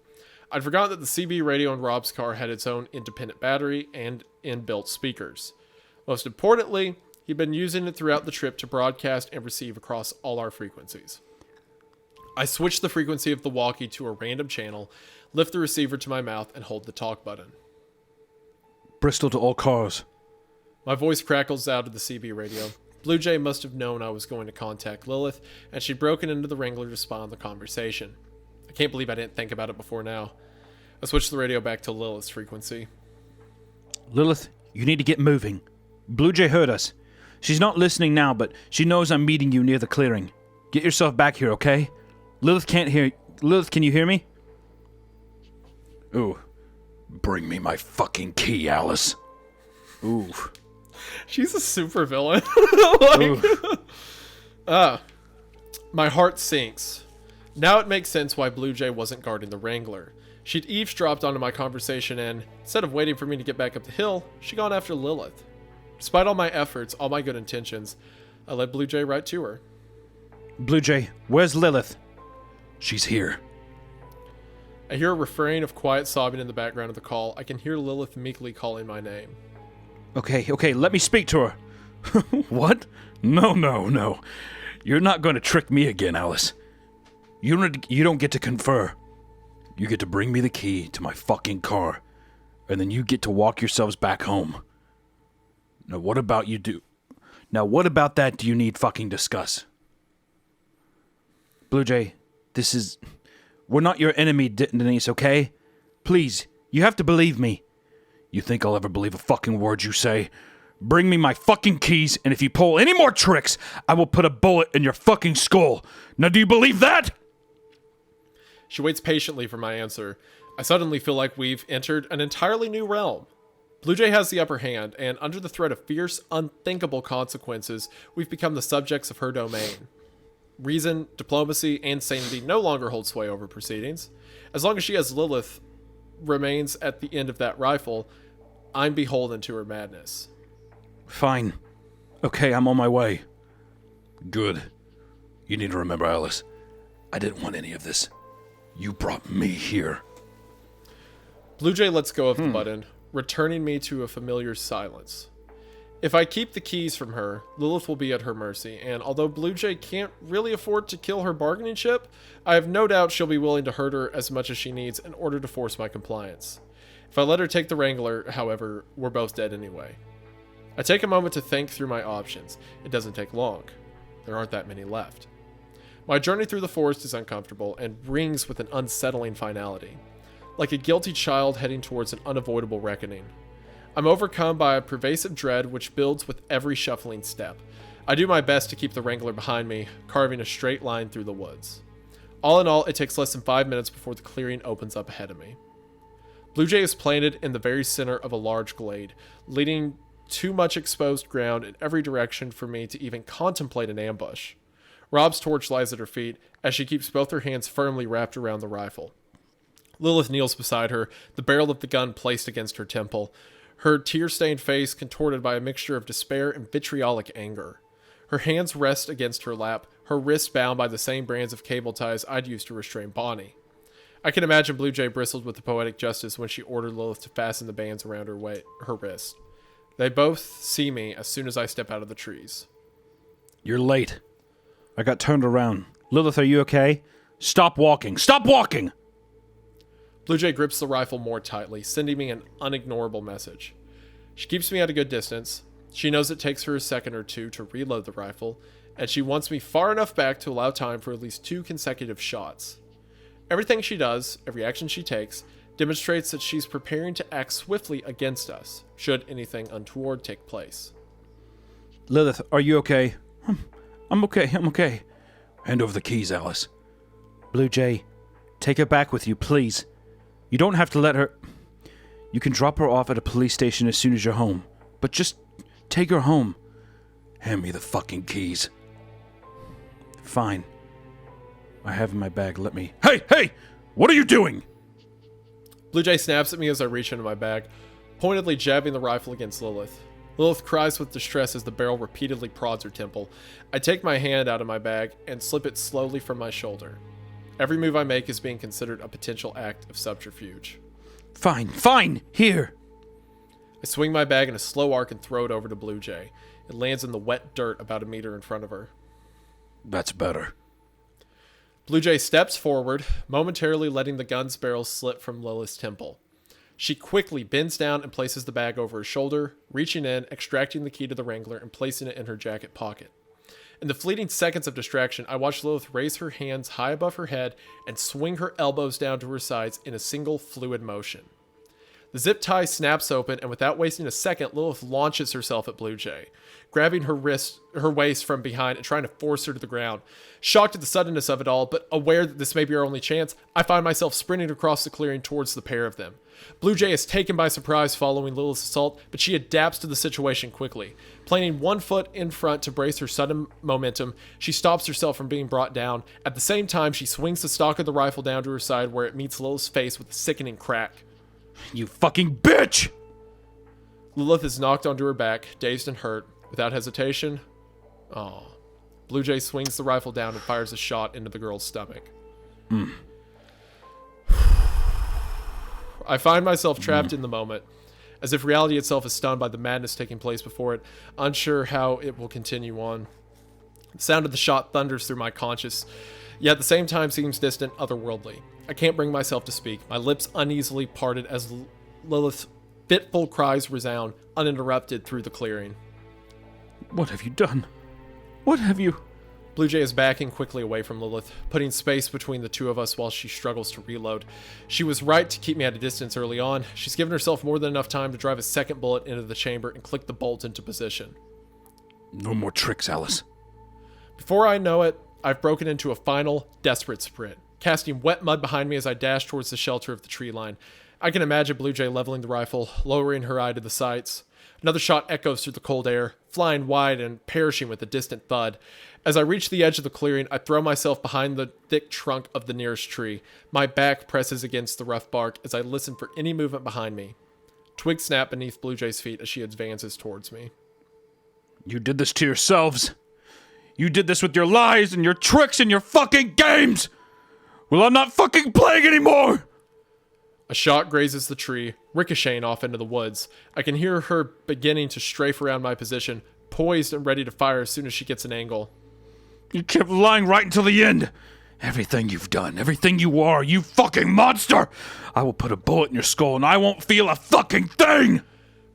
I'd forgotten that the CB radio in Rob's car had its own independent battery and inbuilt speakers. Most importantly, he'd been using it throughout the trip to broadcast and receive across all our frequencies. I switched the frequency of the walkie to a random channel, lift the receiver to my mouth, and hold the talk button. Bristol to all cars. My voice crackles out of the CB radio. Bluejay must have known I was going to contact Lilith, and she'd broken into the Wrangler to spy on the conversation. I can't believe I didn't think about it before now. I switched the radio back to Lilith's frequency. Lilith, you need to get moving. Bluejay heard us. She's not listening now, but she knows I'm meeting you near the clearing. Get yourself back here, okay? Lilith can't hear... Lilith, can you hear me? Ooh. Bring me my fucking key, Alice. Ooh. She's a super villain. My heart sinks. Now it makes sense why Bluejay wasn't guarding the Wrangler. She'd eavesdropped onto my conversation and, instead of waiting for me to get back up the hill, she'd gone after Lilith. Despite all my efforts, all my good intentions, I led Bluejay right to her. Bluejay, where's Lilith? She's here. I hear a refrain of quiet sobbing in the background of the call. I can hear Lilith meekly calling my name. Okay, let me speak to her. What? No. You're not going to trick me again, Alice. You don't get to confer. You get to bring me the key to my fucking car, and then you get to walk yourselves back home. Now what about that do you need fucking discuss? Bluejay, we're not your enemy, Denise, okay? Please, you have to believe me. You think I'll ever believe a fucking word you say? Bring me my fucking keys, and if you pull any more tricks, I will put a bullet in your fucking skull. Now do you believe that? She waits patiently for my answer. I suddenly feel like we've entered an entirely new realm. Bluejay has the upper hand, and under the threat of fierce, unthinkable consequences, we've become the subjects of her domain. Reason, diplomacy, and sanity no longer hold sway over proceedings. As long as she has Lilith remains at the end of that rifle, I'm beholden to her madness. Fine. Okay, I'm on my way. Good. You need to remember, Alice, I didn't want any of this. You brought me here. Bluejay lets go of the button, returning me to a familiar silence. If I keep the keys from her, Lilith will be at her mercy, and although Bluejay can't really afford to kill her bargaining chip, I have no doubt she'll be willing to hurt her as much as she needs in order to force my compliance. If I let her take the Wrangler, however, we're both dead anyway. I take a moment to think through my options. It doesn't take long. There aren't that many left. My journey through the forest is uncomfortable and rings with an unsettling finality, like a guilty child heading towards an unavoidable reckoning. I'm overcome by a pervasive dread which builds with every shuffling step. I do my best to keep the Wrangler behind me, carving a straight line through the woods. All in all, it takes less than 5 minutes before the clearing opens up ahead of me. Bluejay is planted in the very center of a large glade, leading too much exposed ground in every direction for me to even contemplate an ambush. Rob's torch lies at her feet as she keeps both her hands firmly wrapped around the rifle. Lilith kneels beside her, the barrel of the gun placed against her temple, her tear-stained face contorted by a mixture of despair and vitriolic anger. Her hands rest against her lap, her wrists bound by the same brands of cable ties I'd used to restrain Bonnie. I can imagine Bluejay bristled with the poetic justice when she ordered Lilith to fasten the bands around her wrist. They both see me as soon as I step out of the trees. You're late. I got turned around. Lilith, are you okay? Stop walking! Stop walking! Bluejay grips the rifle more tightly, sending me an unignorable message. She keeps me at a good distance. She knows it takes her a second or two to reload the rifle, and she wants me far enough back to allow time for at least 2 consecutive shots. Everything she does, every action she takes, demonstrates that she's preparing to act swiftly against us, should anything untoward take place. Lilith, are you okay? I'm okay. Hand over the keys, Alice. Bluejay, take her back with you, please. You don't have to let her... You can drop her off at a police station as soon as you're home. But just take her home. Hand me the fucking keys. Fine. I have in my bag, let me... Hey! What are you doing? Bluejay snaps at me as I reach into my bag, pointedly jabbing the rifle against Lilith. Lilith cries with distress as the barrel repeatedly prods her temple. I take my hand out of my bag and slip it slowly from my shoulder. Every move I make is being considered a potential act of subterfuge. Fine, here. I swing my bag in a slow arc and throw it over to Bluejay. It lands in the wet dirt about a meter in front of her. That's better. Bluejay steps forward, momentarily letting the gun's barrel slip from Lilith's temple. She quickly bends down and places the bag over her shoulder, reaching in, extracting the key to the Wrangler, and placing it in her jacket pocket. In the fleeting seconds of distraction, I watched Lilith raise her hands high above her head and swing her elbows down to her sides in a single fluid motion. The zip tie snaps open, and without wasting a second, Lilith launches herself at Bluejay, grabbing her waist from behind and trying to force her to the ground. Shocked at the suddenness of it all, but aware that this may be our only chance, I find myself sprinting across the clearing towards the pair of them. Bluejay is taken by surprise following Lilith's assault, but she adapts to the situation quickly. Planting one foot in front to brace her sudden momentum, she stops herself from being brought down. At the same time, she swings the stock of the rifle down to her side where it meets Lilith's face with a sickening crack. You fucking bitch! Lilith is knocked onto her back, dazed and hurt. Without hesitation, Bluejay swings the rifle down and fires a shot into the girl's stomach. I find myself trapped in the moment, as if reality itself is stunned by the madness taking place before it, unsure how it will continue on. The sound of the shot thunders through my conscious, yet at the same time seems distant, otherworldly. I can't bring myself to speak, my lips uneasily parted as Lilith's fitful cries resound, uninterrupted through the clearing. What have you done? What have you... Bluejay is backing quickly away from Lilith, putting space between the two of us while she struggles to reload. She was right to keep me at a distance early on. She's given herself more than enough time to drive a second bullet into the chamber and click the bolt into position. No more tricks, Alice. Before I know it, I've broken into a final, desperate sprint, casting wet mud behind me as I dash towards the shelter of the tree line. I can imagine Bluejay leveling the rifle, lowering her eye to the sights. Another shot echoes through the cold air, flying wide and perishing with a distant thud. As I reach the edge of the clearing, I throw myself behind the thick trunk of the nearest tree. My back presses against the rough bark as I listen for any movement behind me. Twigs snap beneath Bluejay's feet as she advances towards me. You did this to yourselves. You did this with your lies and your tricks and your fucking games! Well, I'm not fucking playing anymore! A shot grazes the tree, ricocheting off into the woods. I can hear her beginning to strafe around my position, poised and ready to fire as soon as she gets an angle. You kept lying right until the end. Everything you've done, everything you are, you fucking monster! I will put a bullet in your skull and I won't feel a fucking thing!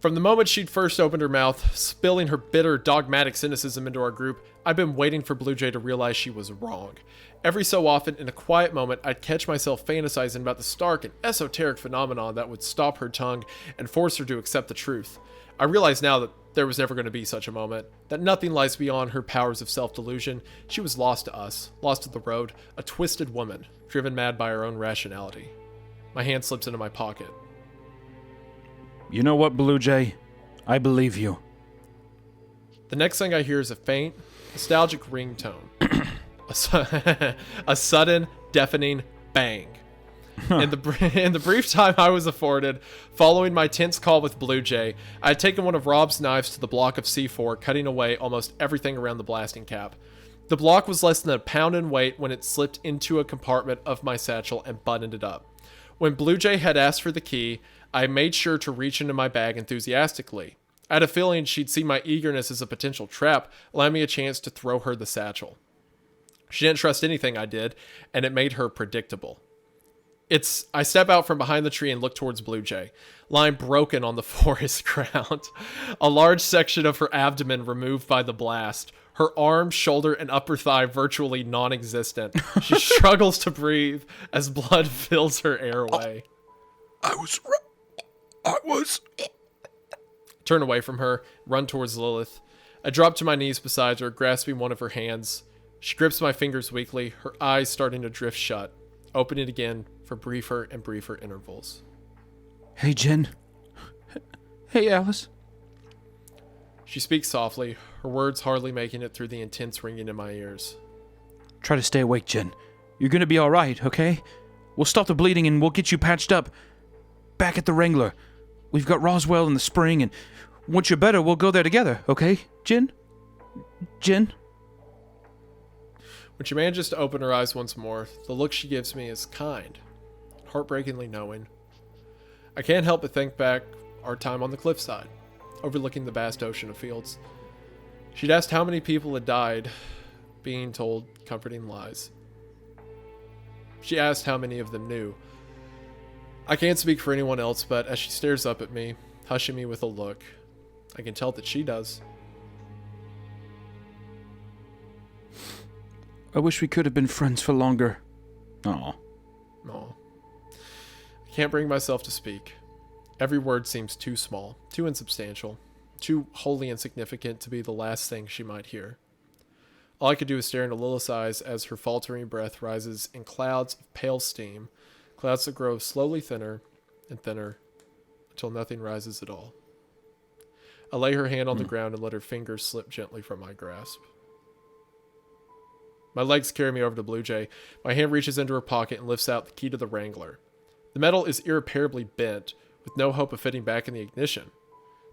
From the moment she'd first opened her mouth, spilling her bitter, dogmatic cynicism into our group, I'd been waiting for Bluejay to realize she was wrong. Every so often, in a quiet moment, I'd catch myself fantasizing about the stark and esoteric phenomenon that would stop her tongue and force her to accept the truth. I realize now that there was never going to be such a moment, that nothing lies beyond her powers of self-delusion. She was lost to us, lost to the road, a twisted woman, driven mad by her own rationality. My hand slips into my pocket. You know what, Bluejay? I believe you. The next thing I hear is a faint, nostalgic ringtone. A sudden, deafening bang. In the brief time I was afforded, following my tense call with Bluejay, I had taken one of Rob's knives to the block of C4, cutting away almost everything around the blasting cap. The block was less than a pound in weight when it slipped into a compartment of my satchel and buttoned it up. When Bluejay had asked for the key, I made sure to reach into my bag enthusiastically. I had a feeling she'd see my eagerness as a potential trap, allowing me a chance to throw her the satchel. She didn't trust anything I did, and it made her predictable. I step out from behind the tree and look towards Bluejay, lying broken on the forest ground. A large section of her abdomen removed by the blast. Her arm, shoulder, and upper thigh virtually non-existent. She struggles to breathe as blood fills her airway. I was... Turn away from her, run towards Lilith. I drop to my knees beside her, grasping one of her hands. She grips my fingers weakly, her eyes starting to drift shut, opening again for briefer and briefer intervals. Hey, Jen. Hey, Alice. She speaks softly, her words hardly making it through the intense ringing in my ears. Try to stay awake, Jen. You're gonna be alright, okay? We'll stop the bleeding and we'll get you patched up. Back at the Wrangler. We've got Roswell in the spring, and once you're better, we'll go there together, okay, Jen? Jen? When she manages to open her eyes once more, the look she gives me is kind, heartbreakingly knowing. I can't help but think back our time on the cliffside, overlooking the vast ocean of fields. She'd asked how many people had died, being told comforting lies. She asked how many of them knew. I can't speak for anyone else, but as she stares up at me, hushing me with a look, I can tell that she does. I wish we could have been friends for longer. Aw. No. I can't bring myself to speak. Every word seems too small, too insubstantial, too wholly insignificant to be the last thing she might hear. All I could do is stare into Lilith's eyes as her faltering breath rises in clouds of pale steam, clouds that grow slowly thinner and thinner until nothing rises at all. I lay her hand on the ground and let her fingers slip gently from my grasp. My legs carry me over to Bluejay. My hand reaches into her pocket and lifts out the key to the Wrangler. The metal is irreparably bent, with no hope of fitting back in the ignition.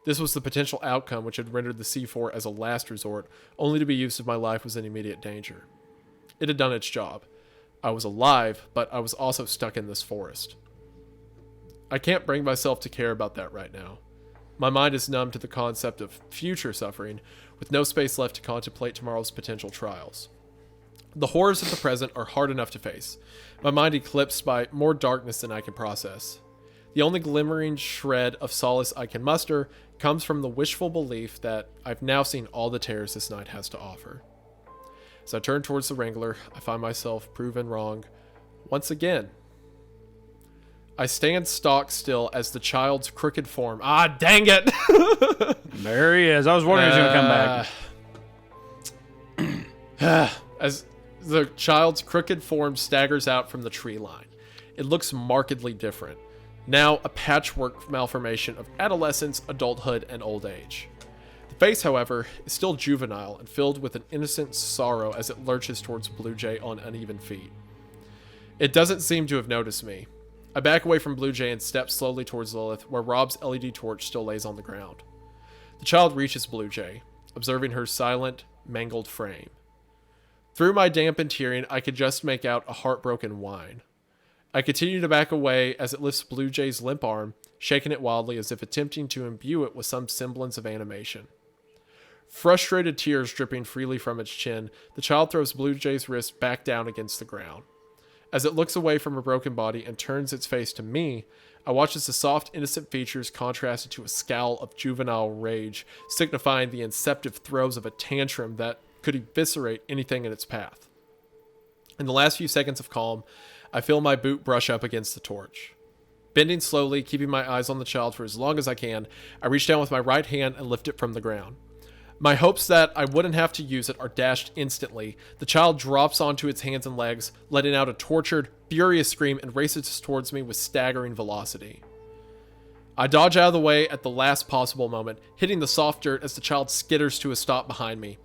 This was the potential outcome which had rendered the C4 as a last resort, only to be used if my life was in immediate danger. It had done its job. I was alive, but I was also stuck in this forest. I can't bring myself to care about that right now. My mind is numb to the concept of future suffering, with no space left to contemplate tomorrow's potential trials. The horrors of the present are hard enough to face, my mind eclipsed by more darkness than I can process. The only glimmering shred of solace I can muster comes from the wishful belief that I've now seen all the terrors this night has to offer. As I turn towards the Wrangler, I find myself proven wrong once again. I stand stock still as the child's crooked form. Ah, dang it! There he is. I was wondering if he was going to come back. As the child's crooked form staggers out from the tree line. It looks markedly different. Now a patchwork malformation of adolescence, adulthood, and old age. The face, however, is still juvenile and filled with an innocent sorrow as it lurches towards Bluejay on uneven feet. It doesn't seem to have noticed me. I back away from Bluejay and step slowly towards Lilith, where Rob's LED torch still lays on the ground. The child reaches Bluejay, observing her silent, mangled frame. Through my dampened hearing, I could just make out a heartbroken whine. I continue to back away as it lifts Bluejay's limp arm, shaking it wildly as if attempting to imbue it with some semblance of animation. Frustrated tears dripping freely from its chin, the child throws Bluejay's wrist back down against the ground. As it looks away from her broken body and turns its face to me, I watch as the soft, innocent features contrasted to a scowl of juvenile rage, signifying the inceptive throes of a tantrum that could eviscerate anything in its path. In the last few seconds of calm, I feel my boot brush up against the torch. Bending slowly, keeping my eyes on the child for as long as I can, I reach down with my right hand and lift it from the ground. My hopes that I wouldn't have to use it are dashed instantly. The child drops onto its hands and legs, letting out a tortured, furious scream and races towards me with staggering velocity. I dodge out of the way at the last possible moment, hitting the soft dirt as the child skitters to a stop behind me.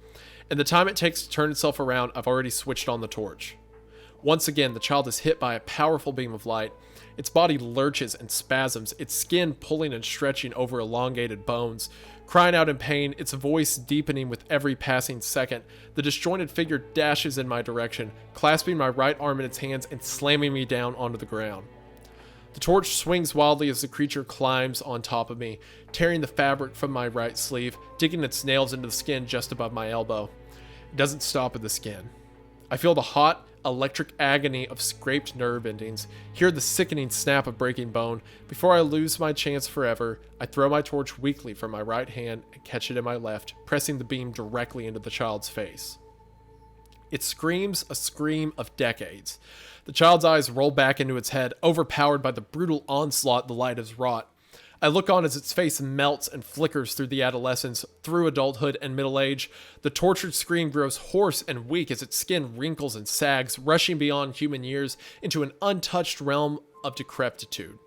In the time it takes to turn itself around, I've already switched on the torch. Once again, the child is hit by a powerful beam of light. Its body lurches and spasms, its skin pulling and stretching over elongated bones. Crying out in pain, its voice deepening with every passing second, the disjointed figure dashes in my direction, clasping my right arm in its hands and slamming me down onto the ground. The torch swings wildly as the creature climbs on top of me, tearing the fabric from my right sleeve, digging its nails into the skin just above my elbow. It doesn't stop at the skin. I feel the hot, electric agony of scraped nerve endings, hear the sickening snap of breaking bone. Before I lose my chance forever, I throw my torch weakly from my right hand and catch it in my left, pressing the beam directly into the child's face. It screams a scream of decades. The child's eyes roll back into its head, overpowered by the brutal onslaught the light has wrought. I look on as its face melts and flickers through the adolescence, through adulthood and middle age. The tortured scream grows hoarse and weak as its skin wrinkles and sags, rushing beyond human years into an untouched realm of decrepitude.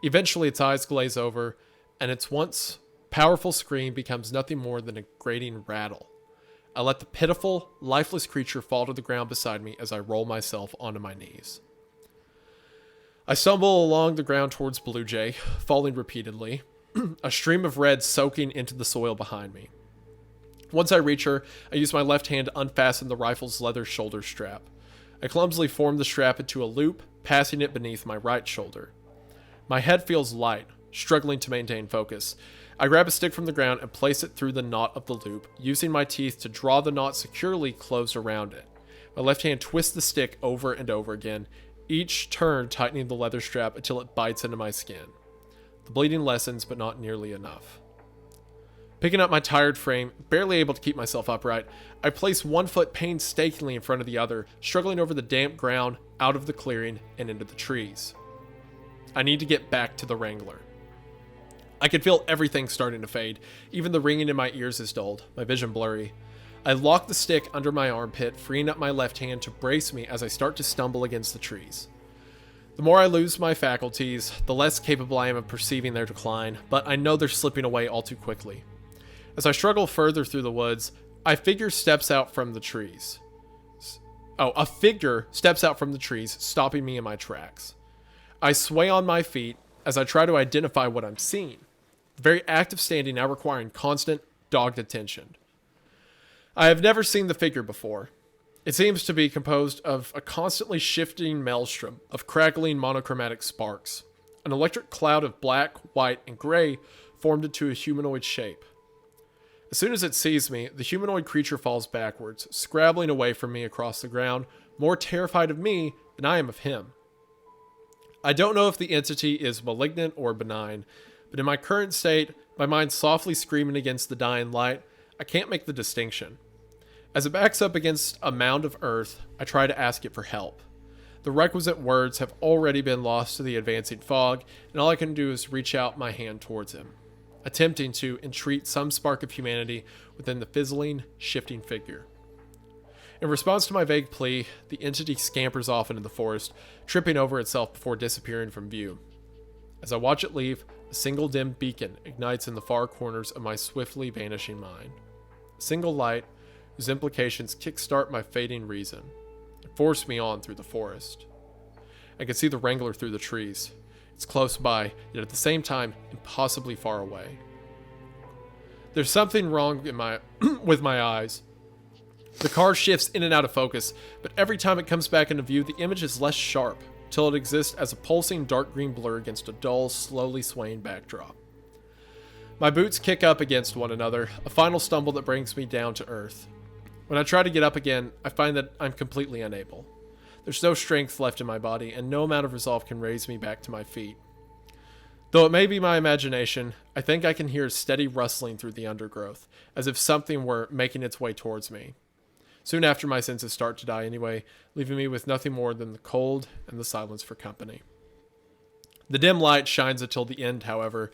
Eventually its eyes glaze over, and its once powerful scream becomes nothing more than a grating rattle. I let the pitiful, lifeless creature fall to the ground beside me as I roll myself onto my knees. I stumble along the ground towards Bluejay, falling repeatedly, a stream of red soaking into the soil behind me. Once I reach her, I use my left hand to unfasten the rifle's leather shoulder strap. I clumsily form the strap into a loop, passing it beneath my right shoulder. My head feels light, struggling to maintain focus. I grab a stick from the ground and place it through the knot of the loop, using my teeth to draw the knot securely closed around it. My left hand twists the stick over and over again, each turn tightening the leather strap until it bites into my skin. The bleeding lessens, but not nearly enough. Picking up my tired frame, barely able to keep myself upright, I place one foot painstakingly in front of the other, struggling over the damp ground, out of the clearing, and into the trees. I need to get back to the Wrangler. I can feel everything starting to fade. Even the ringing in my ears is dulled, my vision blurry. I lock the stick under my armpit, freeing up my left hand to brace me as I start to stumble against the trees. The more I lose my faculties, the less capable I am of perceiving their decline, but I know they're slipping away all too quickly. As I struggle further through the woods, a figure steps out from the trees, stopping me in my tracks. I sway on my feet as I try to identify what I'm seeing. The very act of standing now requiring constant, dogged attention. I have never seen the figure before. It seems to be composed of a constantly shifting maelstrom of crackling monochromatic sparks. An electric cloud of black, white, and gray formed into a humanoid shape. As soon as it sees me, the humanoid creature falls backwards, scrabbling away from me across the ground, more terrified of me than I am of him. I don't know if the entity is malignant or benign, but in my current state, my mind softly screaming against the dying light, I can't make the distinction. As it backs up against a mound of earth, I try to ask it for help. The requisite words have already been lost to the advancing fog, and all I can do is reach out my hand towards him, attempting to entreat some spark of humanity within the fizzling, shifting figure. In response to my vague plea, the entity scampers off into the forest, tripping over itself before disappearing from view. As I watch it leave, a single dim beacon ignites in the far corners of my swiftly vanishing mind. A single light whose implications kickstart my fading reason and force me on through the forest. I can see the Wrangler through the trees. It's close by, yet at the same time, impossibly far away. There's something wrong with my eyes. The car shifts in and out of focus, but every time it comes back into view, the image is less sharp, till it exists as a pulsing dark green blur against a dull, slowly swaying backdrop. My boots kick up against one another, a final stumble that brings me down to earth. When I try to get up again, I find that I'm completely unable. There's no strength left in my body, and no amount of resolve can raise me back to my feet. Though it may be my imagination, I think I can hear a steady rustling through the undergrowth, as if something were making its way towards me. Soon after, my senses start to die anyway, leaving me with nothing more than the cold and the silence for company. The dim light shines until the end, however,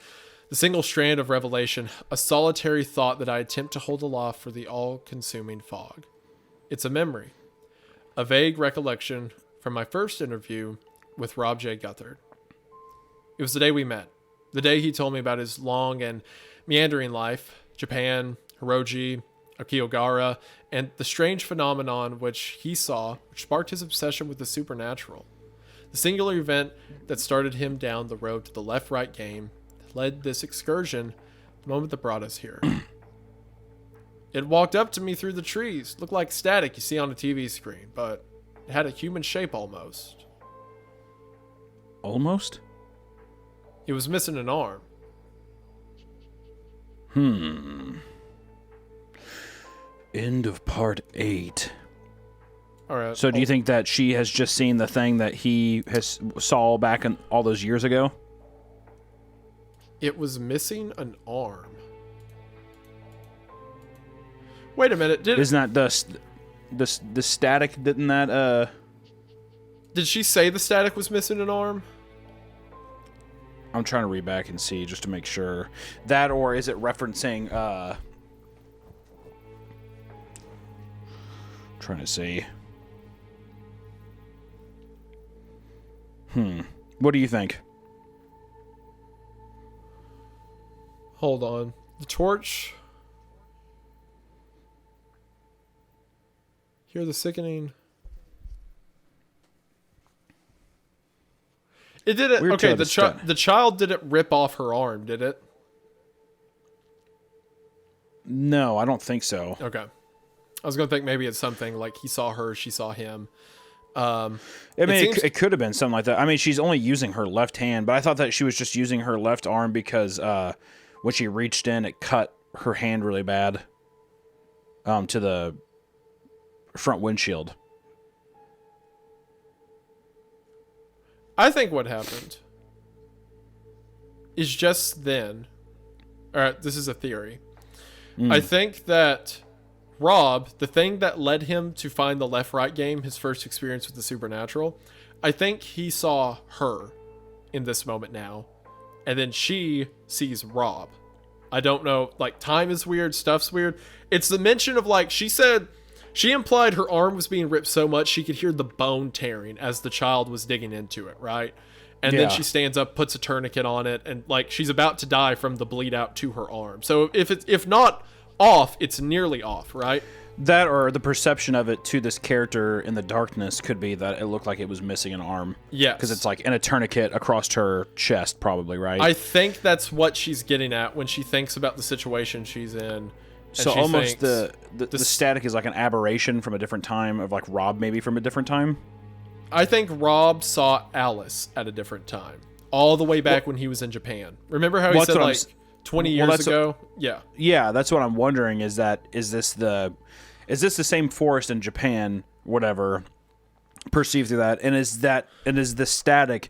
the single strand of revelation, a solitary thought that I attempt to hold aloft for the all-consuming fog. It's a memory, a vague recollection from my first interview with Bluejay Guthard. It was the day we met, the day he told me about his long and meandering life, Japan, Hiroji, Okigahara, and the strange phenomenon which he saw, which sparked his obsession with the supernatural. The singular event that started him down the road to the left-right game led this excursion, the moment that brought us here. It walked up to me through the trees, looked like static you see on a TV screen, but it had a human shape almost. Almost? It was missing an arm. End of part 8. All right. So do you think that she has just seen the thing that he saw back in all those years ago? It was missing an arm. Wait a minute. Isn't that the static? Didn't that Did she say the static was missing an arm? I'm trying to read back and see just to make sure. That, or is it referencing trying to see. What do you think? Hold on. The torch. Hear the sickening. It didn't. Weird Okay, to the child didn't rip off her arm, did it? No, I don't think so. Okay. I was going to think maybe it's something like he saw her, she saw him. I mean, it could have been something like that. I mean, she's only using her left hand, but I thought that she was just using her left arm because when she reached in, it cut her hand really bad to the front windshield. I think what happened is just then. All right, this is a theory. I think that Rob, the thing that led him to find the left-right game, his first experience with the supernatural, I think he saw her in this moment now, and then she sees Rob. I don't know, like, time is weird, stuff's weird. It's the mention of, like, she implied her arm was being ripped so much she could hear the bone tearing as the child was digging into it, right? And then she stands up, puts a tourniquet on it, and, like, she's about to die from the bleed out to her arm. So if not off, it's nearly off, right? That, or the perception of it to this character in the darkness could be that it looked like it was missing an arm. Yes. Because it's like in a tourniquet across her chest, probably, right? I think that's what she's getting at when she thinks about the situation she's in. So almost the static is like an aberration from a different time, of like Rob maybe from a different time? I think Rob saw Alice at a different time, all the way back when he was in Japan. Remember how he said, like, 20 years ago? Yeah, that's what I'm wondering. Is this the same forest in Japan, whatever, perceived through that, and is the static,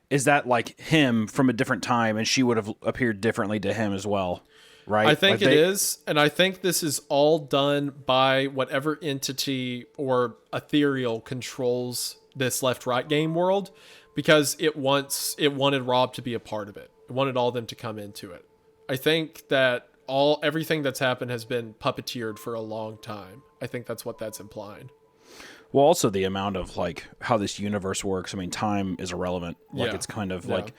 is that like him from a different time, and she would have appeared differently to him as well, right? I think it is, and I think this is all done by whatever entity or ethereal controls this left-right game world, because it wanted Rob to be a part of it. It wanted all of them to come into it. I think that everything that's happened has been puppeteered for a long time. I think that's what that's implying. Well, also the amount of like how this universe works. I mean, time is irrelevant. Like Yeah. it's kind of like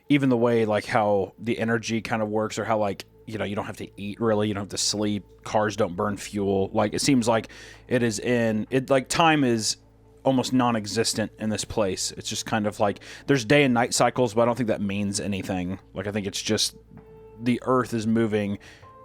even the way like how the energy kind of works, or how like, you know, you don't have to eat really, you don't have to sleep, cars don't burn fuel. Like it seems like like time is almost non-existent in this place. It's just kind of like there's day and night cycles, but I don't think that means anything. Like I think it's just the Earth is moving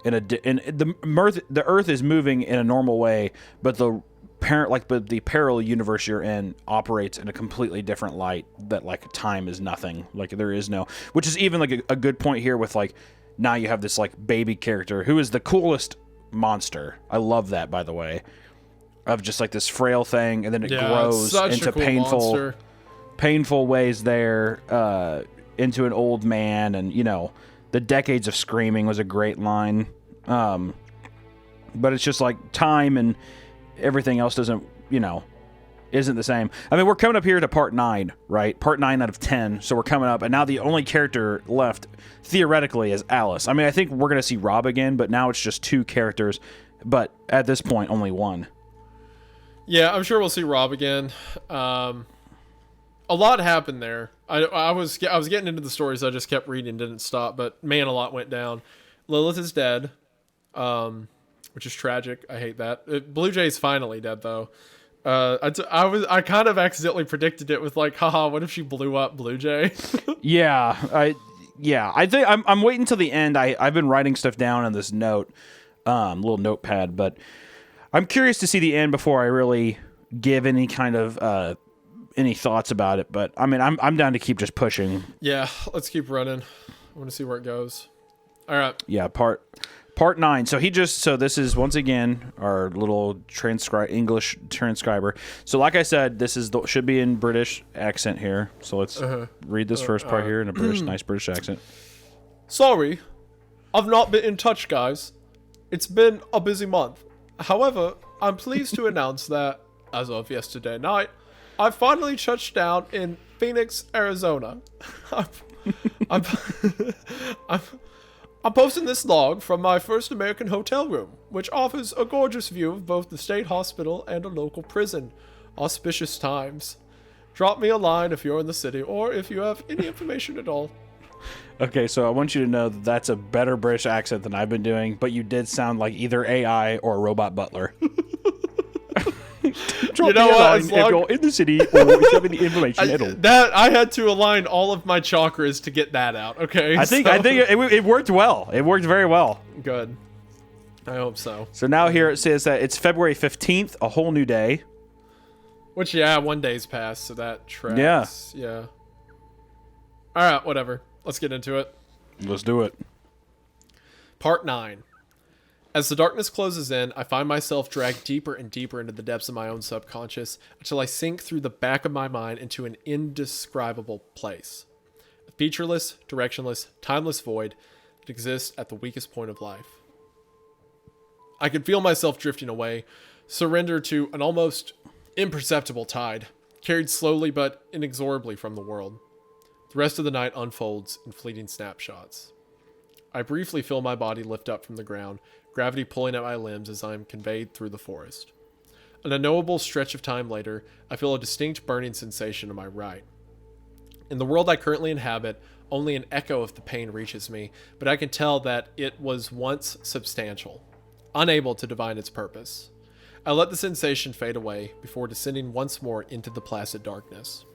the Earth is moving in a normal way, but the parallel universe you're in operates in a completely different light. That like time is nothing. Like there is no, which is even like a good point here with like now you have this like baby character who is the coolest monster. I love that, by the way. Of just like this frail thing, and then it grows into painful ways there, into an old man, and you know, the decades of screaming was a great line. But it's just like time and everything else isn't the same. I mean, we're coming up here to part 9, right? Part 9 out of 10. So we're coming up, and now the only character left theoretically is Alice. I mean, I think we're gonna see Rob again, but now it's just 2 characters. But at this point, only 1. Yeah, I'm sure we'll see Rob again. A lot happened there. I was getting into the stories. I just kept reading, didn't stop. But man, a lot went down. Lilith is dead, which is tragic. I hate that. Bluejay's finally dead though. I kind of accidentally predicted it with like, haha, what if she blew up Bluejay? I think I'm waiting till the end. I've been writing stuff down on this little notepad, but I'm curious to see the end before I really give any kind of any thoughts about it. But I mean, I'm down to keep just pushing. Yeah, let's keep running. I want to see where it goes. All right. Yeah, part 9. So this is once again our little English transcriber. So like I said, this should be in British accent here. So let's read this first part here in a nice British accent. Sorry, I've not been in touch, guys. It's been a busy month. However, I'm pleased to announce that, as of yesterday night, I finally touched down in Phoenix, Arizona. I'm posting this log from my first American hotel room, which offers a gorgeous view of both the state hospital and a local prison. Auspicious times. Drop me a line if you're in the city, or if you have any information at all. Okay, so I want you to know that that's a better British accent than I've been doing, but you did sound like either AI or a robot butler. You know what? If you're in the city or if you have any information at all. I had to align all of my chakras to get that out. Okay, I think it worked well. It worked very well. Good. I hope so. So now here it says that it's February 15th, a whole new day. Which, yeah, 1 day's passed, so that tracks. Yeah. All right, whatever. Let's get into it. Let's do it. Part 9. As the darkness closes in, I find myself dragged deeper and deeper into the depths of my own subconscious until I sink through the back of my mind into an indescribable place. A featureless, directionless, timeless void that exists at the weakest point of life. I can feel myself drifting away, surrender to an almost imperceptible tide, carried slowly but inexorably from the world. The rest of the night unfolds in fleeting snapshots. I briefly feel my body lift up from the ground, gravity pulling at my limbs as I am conveyed through the forest. An unknowable stretch of time later, I feel a distinct burning sensation to my right. In the world I currently inhabit, only an echo of the pain reaches me, but I can tell that it was once substantial, unable to divine its purpose. I let the sensation fade away before descending once more into the placid darkness.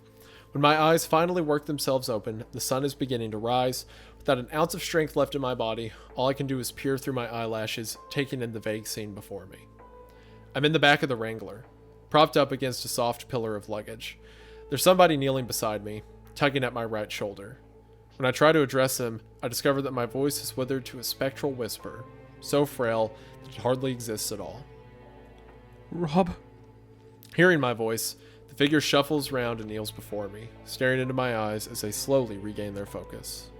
When my eyes finally work themselves open, the sun is beginning to rise. Without an ounce of strength left in my body, all I can do is peer through my eyelashes, taking in the vague scene before me. I'm in the back of the Wrangler, propped up against a soft pillar of luggage. There's somebody kneeling beside me, tugging at my right shoulder. When I try to address him, I discover that my voice is withered to a spectral whisper, so frail that it hardly exists at all. Rob? Hearing my voice, the figure shuffles round and kneels before me, staring into my eyes as they slowly regain their focus.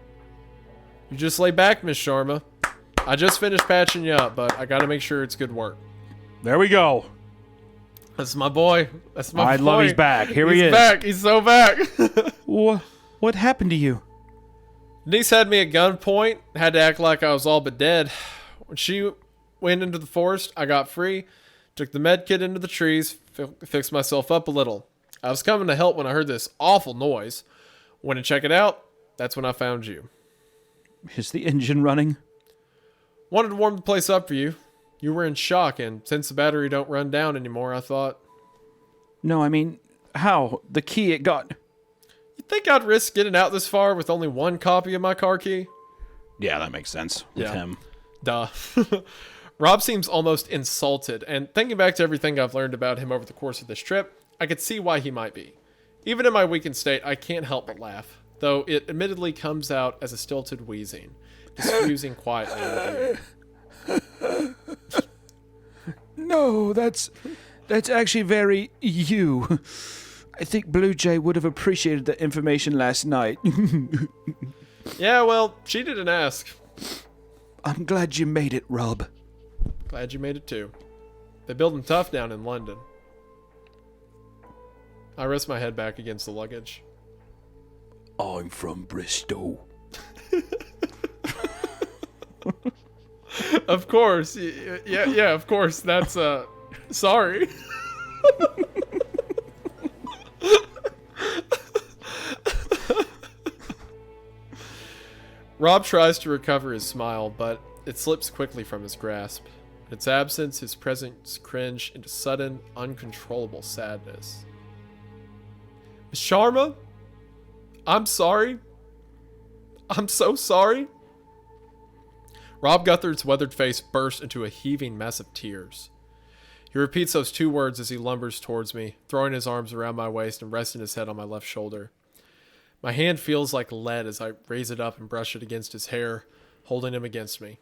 You just lay back, Miss Sharma. I just finished patching you up, but I gotta make sure it's good work. There we go. That's my boy. That's my boy. I love he's back. Here he is. He's back. He's so back. What happened to you? Denise had me at gunpoint. Had to act like I was all but dead. When she went into the forest, I got free. Took the med kit into the trees. Fixed myself up a little. I was coming to help when I heard this awful noise. Went to check it out. That's when I found you. Is the engine running? Wanted to warm the place up for you. You were in shock, and since the battery don't run down anymore, I thought... No, I mean, how? The key it got... You think I'd risk getting out this far with only one copy of my car key? Yeah, that makes sense with him. Duh. Rob seems almost insulted, and thinking back to everything I've learned about him over the course of this trip, I could see why he might be. Even in my weakened state, I can't help but laugh, though it admittedly comes out as a stilted wheezing, diffusing quietly in the ear. No, that's actually very you. I think Bluejay would have appreciated the information last night. Yeah, well, she didn't ask. I'm glad you made it, Rob. Glad you made it too. They build them tough down in London. I rest my head back against the luggage. I'm from Bristol. Of course. Yeah, of course. That's, sorry. Rob tries to recover his smile, but it slips quickly from his grasp. In its absence, his presence cringed into sudden, uncontrollable sadness. Miss Sharma? I'm sorry. I'm so sorry. Rob Guthard's weathered face burst into a heaving mess of tears. He repeats those two words as he lumbers towards me, throwing his arms around my waist and resting his head on my left shoulder. My hand feels like lead as I raise it up and brush it against his hair, holding him against me.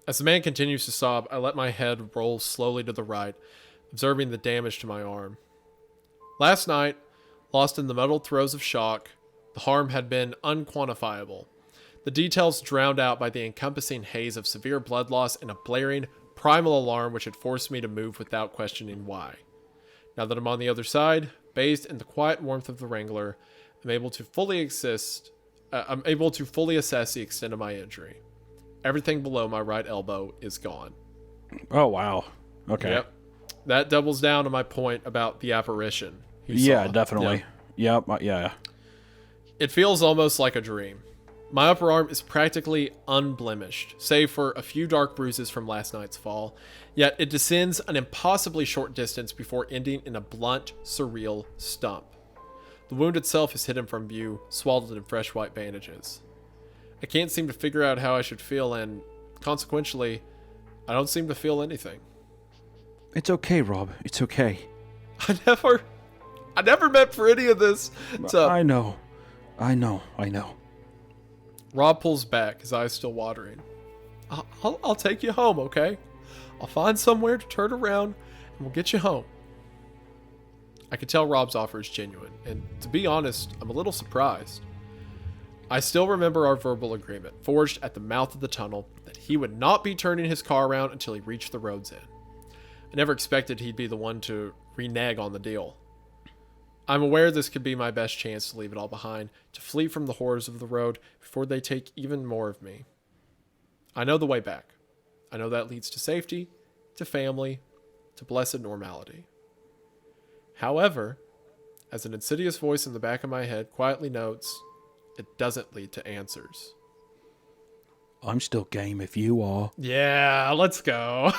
As the man continues to sob, I let my head roll slowly to the right, observing the damage to my arm. Last night, lost in the muddled throes of shock, the harm had been unquantifiable. The details drowned out by the encompassing haze of severe blood loss and a blaring, primal alarm which had forced me to move without questioning why. Now that I'm on the other side, bathed in the quiet warmth of the Wrangler, I'm able to fully assess the extent of my injury. Everything below my right elbow is gone. Oh, wow. Okay. Yep. That doubles down on my point about the apparition. Yeah, definitely. Yep. Yeah. It feels almost like a dream. My upper arm is practically unblemished, save for a few dark bruises from last night's fall, yet it descends an impossibly short distance before ending in a blunt, surreal stump. The wound itself is hidden from view, swaddled in fresh white bandages. I can't seem to figure out how I should feel, and consequentially, I don't seem to feel anything. It's okay, Rob. It's okay. I never meant for any of this to... I know. Rob pulls back, his eyes still watering. I'll take you home, okay? I'll find somewhere to turn around, and we'll get you home. I could tell Rob's offer is genuine, and to be honest, I'm a little surprised. I still remember our verbal agreement, forged at the mouth of the tunnel, that he would not be turning his car around until he reached the road's end. I never expected he'd be the one to renege on the deal. I'm aware this could be my best chance to leave it all behind, to flee from the horrors of the road before they take even more of me. I know the way back. I know that leads to safety, to family, to blessed normality. However, as an insidious voice in the back of my head quietly notes, it doesn't lead to answers. I'm still game if you are. Yeah, let's go.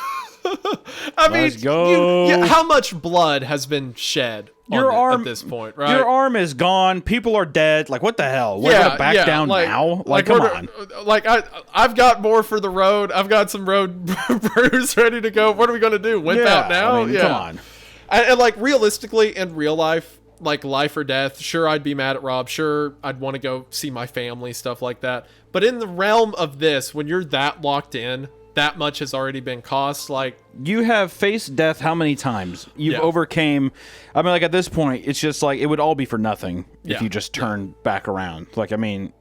I mean, Let's go. how much blood has been shed at this point, right? Your arm is gone. People are dead. Like, what the hell? We're gonna back down now? Like, come on. Like, I've got more for the road. I've got some road brews ready to go. What are we gonna do? Wimp out now? I mean, come on. And like, realistically, in real life, like life or death, sure, I'd be mad at Rob. Sure, I'd want to go see my family, stuff like that. But in the realm of this, when you're that locked in, that much has already been cost. Like, you have faced death how many times? You've overcame. I mean, like, at this point, it's just like it would all be for nothing if you just turn back around. Like, I mean,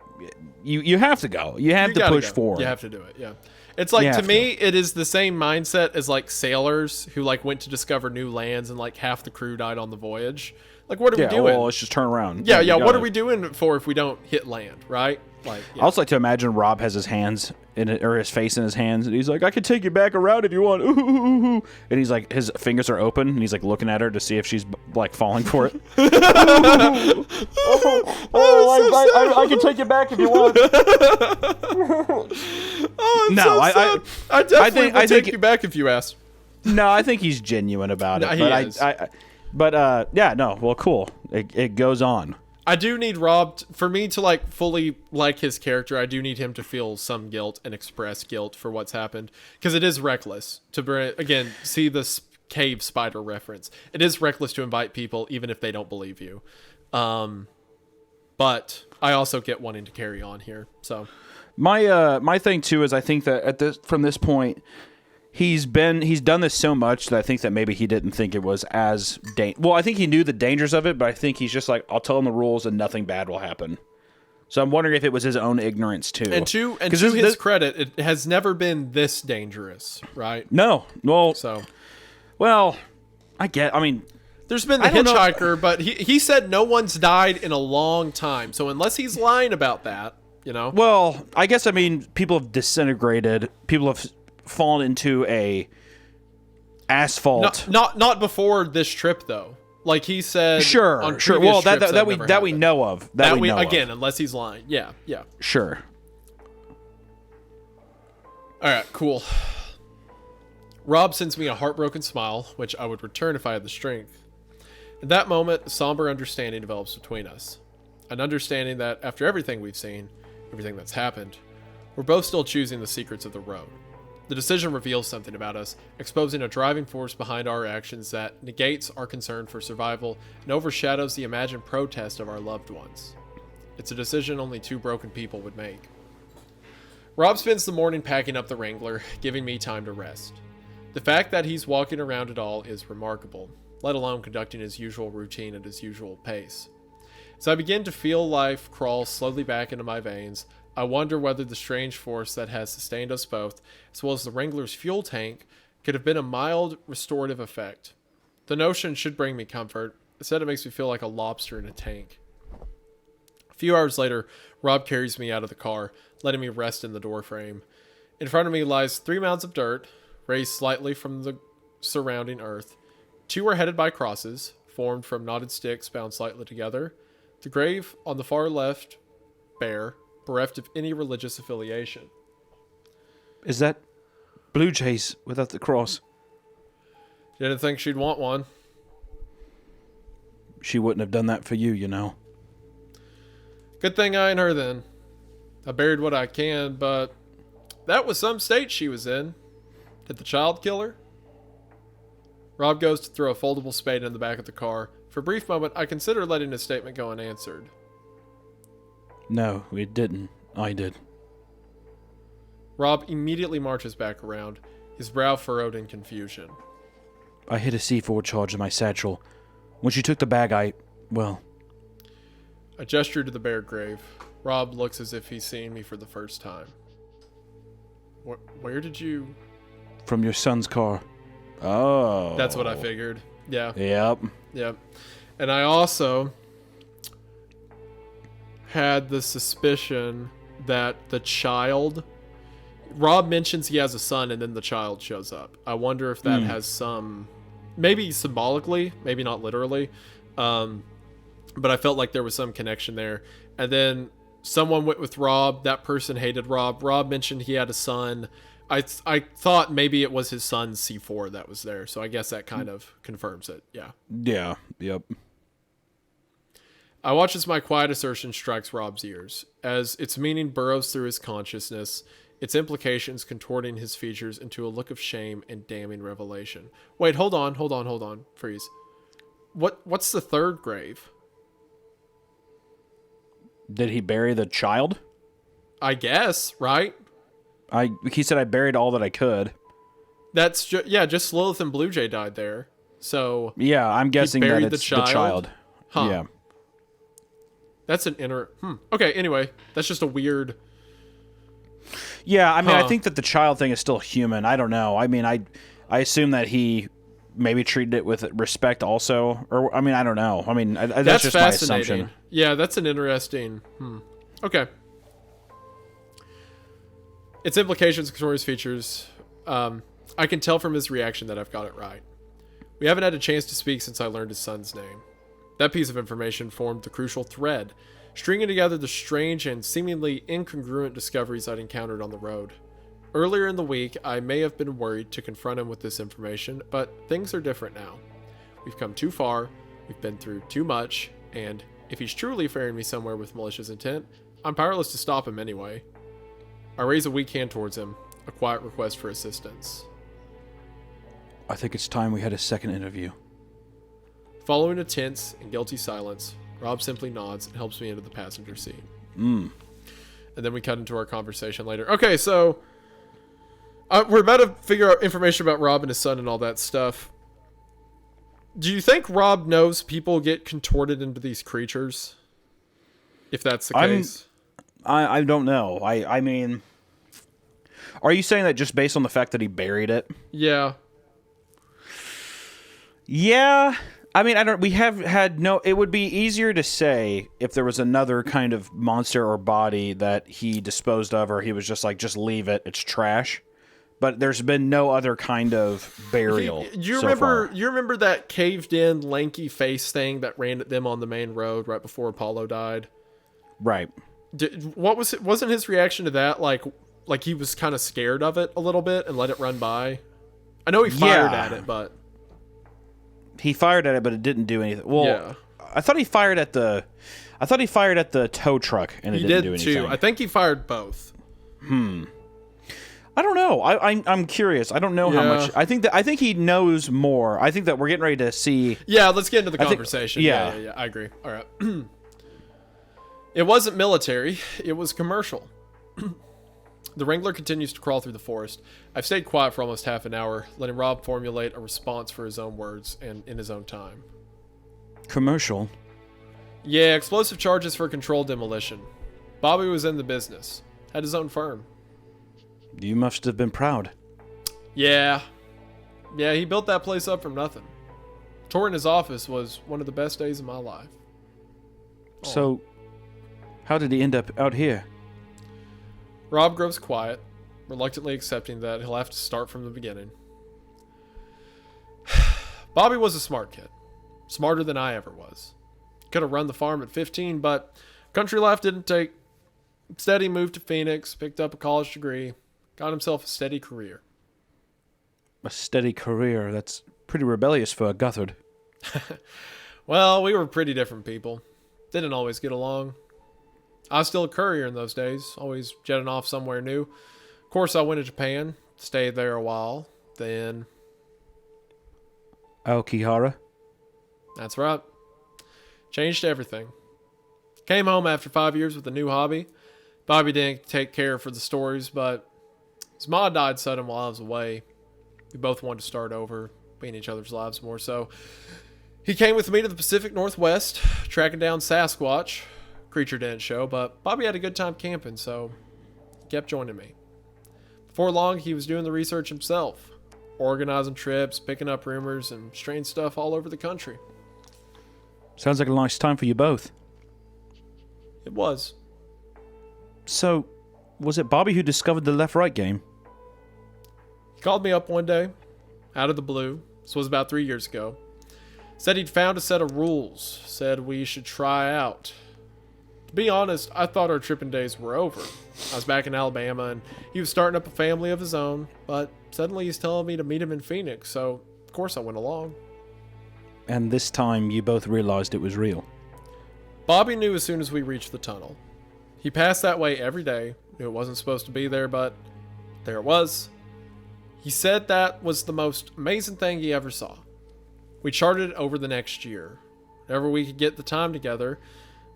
you have to go. You have to push forward. You have to do it. Yeah. It's like, to me, it is the same mindset as like sailors who like went to discover new lands and like half the crew died on the voyage. Like, what are we doing? Well, let's just turn around. Yeah. What are we doing it for if we don't hit land, right? Like, I also like to imagine Rob has his hands in it, or his face in his hands, and he's like, "I can take you back around if you want." Ooh, ooh, ooh, ooh. And he's like, his fingers are open, and he's like looking at her to see if she's like falling for it. I can take you back if you want. I definitely will take you back if you ask. No, I think he's genuine about it. Well, cool. It goes on. I do need Rob, for me to like fully like his character, I do need him to feel some guilt and express guilt for what's happened. Because it is reckless to bring, again, see this cave spider reference. It is reckless to invite people even if they don't believe you. But I also get wanting to carry on here. So my thing too is I think that from this point, he's done this so much that I think that maybe he didn't think it was as well, I think he knew the dangers of it, but I think he's just like, I'll tell him the rules and nothing bad will happen. So I'm wondering if it was his own ignorance too. And to his credit, it has never been this dangerous, right? No. Well, I mean, there's been the hitchhiker, but he said no one's died in a long time. So unless he's lying about that, you know. Well, I guess, I mean, people have disintegrated. People have fallen into a asphalt. Not before this trip though. Like he said. Sure. Well, that we know of. Again, unless he's lying. Yeah. Sure. All right. Cool. Rob sends me a heartbroken smile, which I would return if I had the strength. In that moment, a somber understanding develops between us. An understanding that after everything we've seen, everything that's happened, we're both still choosing the secrets of the road. The decision reveals something about us, exposing a driving force behind our actions that negates our concern for survival and overshadows the imagined protest of our loved ones. It's a decision only two broken people would make. Rob spends the morning packing up the Wrangler, giving me time to rest. The fact that he's walking around at all is remarkable, let alone conducting his usual routine at his usual pace. As I begin to feel life crawl slowly back into my veins, I wonder whether the strange force that has sustained us both, as well as the Wrangler's fuel tank, could have been a mild restorative effect. The notion should bring me comfort. Instead, it makes me feel like a lobster in a tank. A few hours later, Rob carries me out of the car, letting me rest in the doorframe. In front of me lies 3 mounds of dirt, raised slightly from the surrounding earth. 2 are headed by crosses, formed from knotted sticks bound slightly together. The grave on the far left, bare, bereft of any religious affiliation. Is that Bluejay's without the cross? Didn't think she'd want one. She wouldn't have done that for you, you know. Good thing I ain't her then. I buried what I can, but that was some state she was in. Did the child kill her? Rob goes to throw a foldable spade in the back of the car. For a brief moment, I consider letting his statement go unanswered. No, it didn't. I did. Rob immediately marches back around, his brow furrowed in confusion. I hid a C4 charge in my satchel. When she took the bag, well... I gesture to the bare grave. Rob looks as if he's seeing me for the first time. Where did you... From your son's car. Oh. That's what I figured. Yeah. Yep. And I also had the suspicion that the child... Rob mentions he has a son, and then the child shows up. I wonder if that has some... Maybe symbolically, maybe not literally. But I felt like there was some connection there. And then someone went with Rob. That person hated Rob. Rob mentioned he had a son. I thought maybe it was his son's C4 that was there. So I guess that kind of confirms it. Yeah. Yeah. Yep. I watch as my quiet assertion strikes Rob's ears, as its meaning burrows through his consciousness, its implications contorting his features into a look of shame and damning revelation. Wait, hold on. Freeze. What's the third grave? Did he bury the child? I guess, right? He said I buried all that I could. That's just Lilith and Bluejay died there. So yeah, I'm guessing that it's the child. Huh. Yeah. That's an Okay, anyway, that's just a weird... Yeah, I mean, I think that the child thing is still human. I don't know. I mean, I assume that he maybe treated it with respect also. Or, I mean, I don't know. I mean, that's just my assumption. Yeah, that's an interesting... Okay. Its implications, Victoria's features. I can tell from his reaction that I've got it right. We haven't had a chance to speak since I learned his son's name. That piece of information formed the crucial thread, stringing together the strange and seemingly incongruent discoveries I'd encountered on the road. Earlier in the week, I may have been worried to confront him with this information, but things are different now. We've come too far, we've been through too much, and if he's truly ferrying me somewhere with malicious intent, I'm powerless to stop him anyway. I raise a weak hand towards him, a quiet request for assistance. I think it's time we had a second interview. Following a tense and guilty silence, Rob simply nods and helps me into the passenger seat. And then we cut into our conversation later. Okay, so we're about to figure out information about Rob and his son and all that stuff. Do you think Rob knows people get contorted into these creatures? If that's the case. I don't know. I mean, are you saying that just based on the fact that he buried it? Yeah. Yeah. I mean, we have had no... It would be easier to say if there was another kind of monster or body that he disposed of, or he was just like, just leave it, it's trash. But there's been no other kind of burial. You remember that caved-in, lanky face thing that ran at them on the main road right before Apollo died? Right. Wasn't his reaction to that like he was kind of scared of it a little bit and let it run by? I know he fired at it, but... He fired at it, but it didn't do anything. Well, yeah. I thought he fired at the tow truck, and it didn't do anything. Too. I think he fired both. I don't know. I'm curious. I don't know how much. I think he knows more. I think that we're getting ready to see. Yeah, let's get into the conversation. Yeah. I agree. All right. It wasn't military. It was commercial. The Wrangler continues to crawl through the forest. I've stayed quiet for almost half an hour, letting Rob formulate a response for his own words and in his own time. Commercial? Yeah, explosive charges for controlled demolition. Bobby was in the business. Had his own firm. You must have been proud. Yeah. Yeah, he built that place up from nothing. Touring his office was one of the best days of my life. So, how did he end up out here? Rob grows quiet, reluctantly accepting that he'll have to start from the beginning. Bobby was a smart kid. Smarter than I ever was. Could have run the farm at 15, but country life didn't take. Instead, he moved to Phoenix, picked up a college degree, got himself a steady career. A steady career? That's pretty rebellious for a Guthard. Well, we were pretty different people. Didn't always get along. I was still a courier in those days, always jetting off somewhere new. Of course, I went to Japan, stayed there a while, then... Aokihara? That's right. Changed everything. Came home after 5 years with a new hobby. Bobby didn't take care for the stories, but His mom died sudden while I was away. We both wanted to start over, be in each other's lives more, so he came with me to the Pacific Northwest, tracking down Sasquatch. Creature didn't show, but Bobby had a good time camping, so he kept joining me. Before long, he was doing the research himself, organizing trips, picking up rumors, and strange stuff all over the country. Sounds like a nice time for you both. It was. So, was it Bobby who discovered the left-right game? He called me up one day, out of the blue. This was about 3 years ago. Said he'd found a set of rules. Said we should try out. To be honest, I thought our tripping days were over. I was back in Alabama, and he was starting up a family of his own, but suddenly he's telling me to meet him in Phoenix, so of course I went along. And this time you both realized it was real. Bobby knew as soon as we reached the tunnel. He passed that way every day, knew it wasn't supposed to be there, but there it was. He said that was the most amazing thing he ever saw. We charted it over the next year, whenever we could get the time together,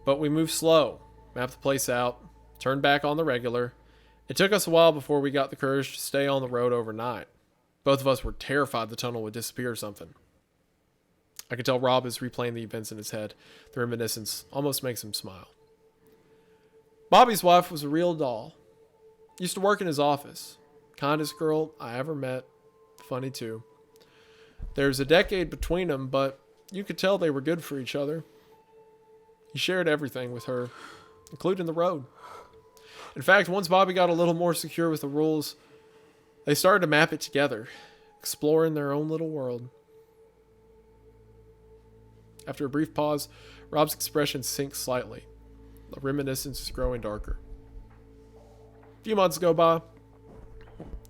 but we moved slow, mapped the place out, turned back on the regular. It took us a while before we got the courage to stay on the road overnight. Both of us were terrified the tunnel would disappear or something. I could tell Rob is replaying the events in his head. The reminiscence almost makes him smile. Bobby's wife was a real doll. Used to work in his office. Kindest girl I ever met. Funny too. There's a decade between them, but you could tell they were good for each other. He shared everything with her, including the road. In fact, once Bobby got a little more secure with the rules, they started to map it together, exploring their own little world. After a brief pause, Rob's expression sinks slightly. The reminiscence is growing darker. A few months go by.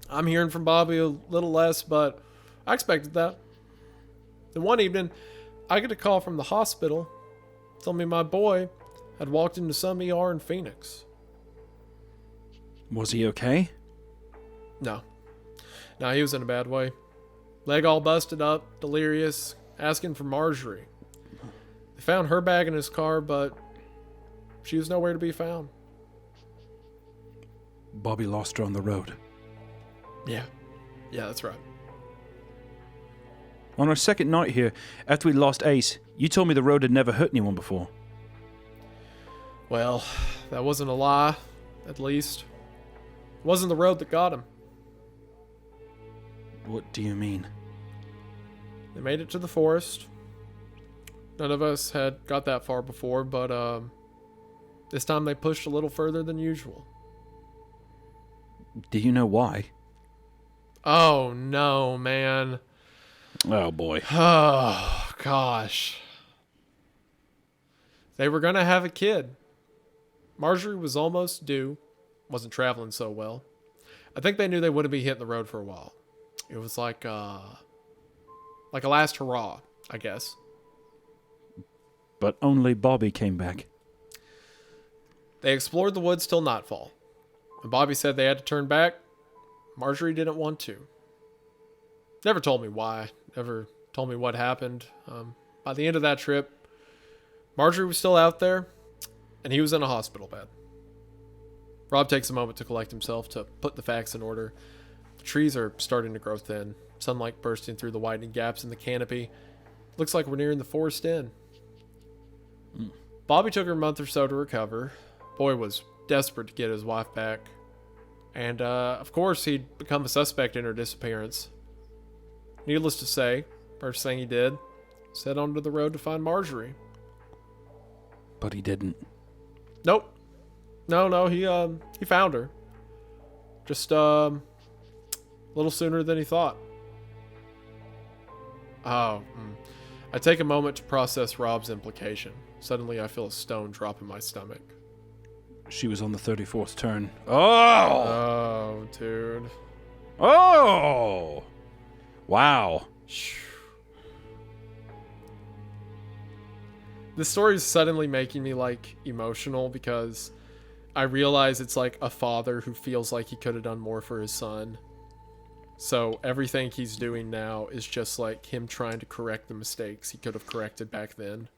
I'm hearing from Bobby a little less, but I expected that. Then one evening, I get a call from the hospital telling me my boy had walked into some ER in Phoenix. Was he okay? No, he was in a bad way. Leg all busted up, delirious, asking for Marjorie. They found her bag in his car, but she was nowhere to be found. Bobby lost her on the road. Yeah, that's right. On our second night here, after we lost Ace, you told me the road had never hurt anyone before. Well, that wasn't a lie, at least. It wasn't the road that got him. What do you mean? They made it to the forest. None of us had got that far before, but this time they pushed a little further than usual. Do you know why? Oh, no, man. Oh, boy. Oh, gosh. They were going to have a kid. Marjorie was almost due. Wasn't traveling so well. I think they knew they wouldn't be hitting the road for a while. It was like a last hurrah, I guess. But only Bobby came back. They explored the woods till nightfall. When Bobby said they had to turn back, Marjorie didn't want to. Never told me why. Never told me what happened. By the end of that trip, Marjorie was still out there, and he was in a hospital bed. Rob takes a moment to collect himself, to put the facts in order. The trees are starting to grow thin. Sunlight bursting through the widening gaps in the canopy. Looks like we're nearing the forest end. Bobby took her a month or so to recover. Boy was desperate to get his wife back. And, of course, he'd become a suspect in her disappearance. Needless to say, first thing he did, set onto the road to find Marjorie. But he didn't. Nope. No, he found her. Just, a little sooner than he thought. I take a moment to process Rob's implication. Suddenly I feel a stone drop in my stomach. She was on the 34th turn. Oh! Oh, dude. Oh! Wow. This story is suddenly making me, emotional because I realize it's like a father who feels like he could have done more for his son. So everything he's doing now is just like him trying to correct the mistakes he could have corrected back then.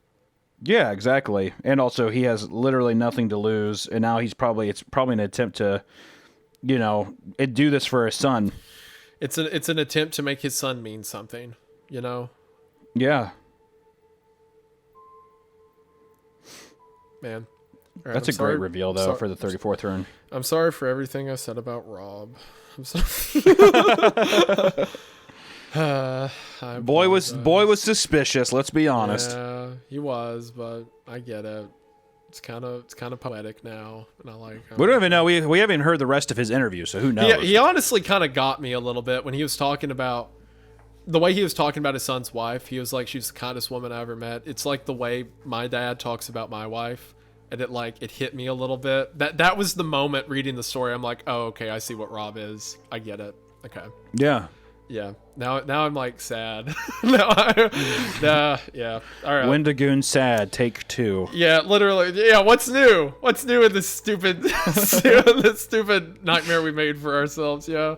Yeah, exactly. And also, he has literally nothing to lose, and now it's probably an attempt to do this for his son. It's an attempt to make his son mean something, Yeah. Man. All right, That's I'm a sorry- great reveal, though, for the 34th run. I'm sorry for everything I said about Rob. I'm sorry. I Boy was apologize. suspicious. Let's be honest. Yeah, he was, but I get it. It's kind of poetic now, and I like. We don't even know. We haven't heard the rest of his interview, so who knows? He honestly kind of got me a little bit when he was talking about the way he was talking about his son's wife. He was like, "She's the kindest woman I ever met." It's like the way my dad talks about my wife, and it hit me a little bit. That was the moment reading the story. I'm like, "Oh, okay, I see what Rob is. I get it." Okay. Yeah. Yeah. Now I'm like sad. Yeah. All right. Wendigoon sad. Take 2. Yeah, literally. Yeah, what's new? What's new in this stupid, this stupid nightmare we made for ourselves? Yeah.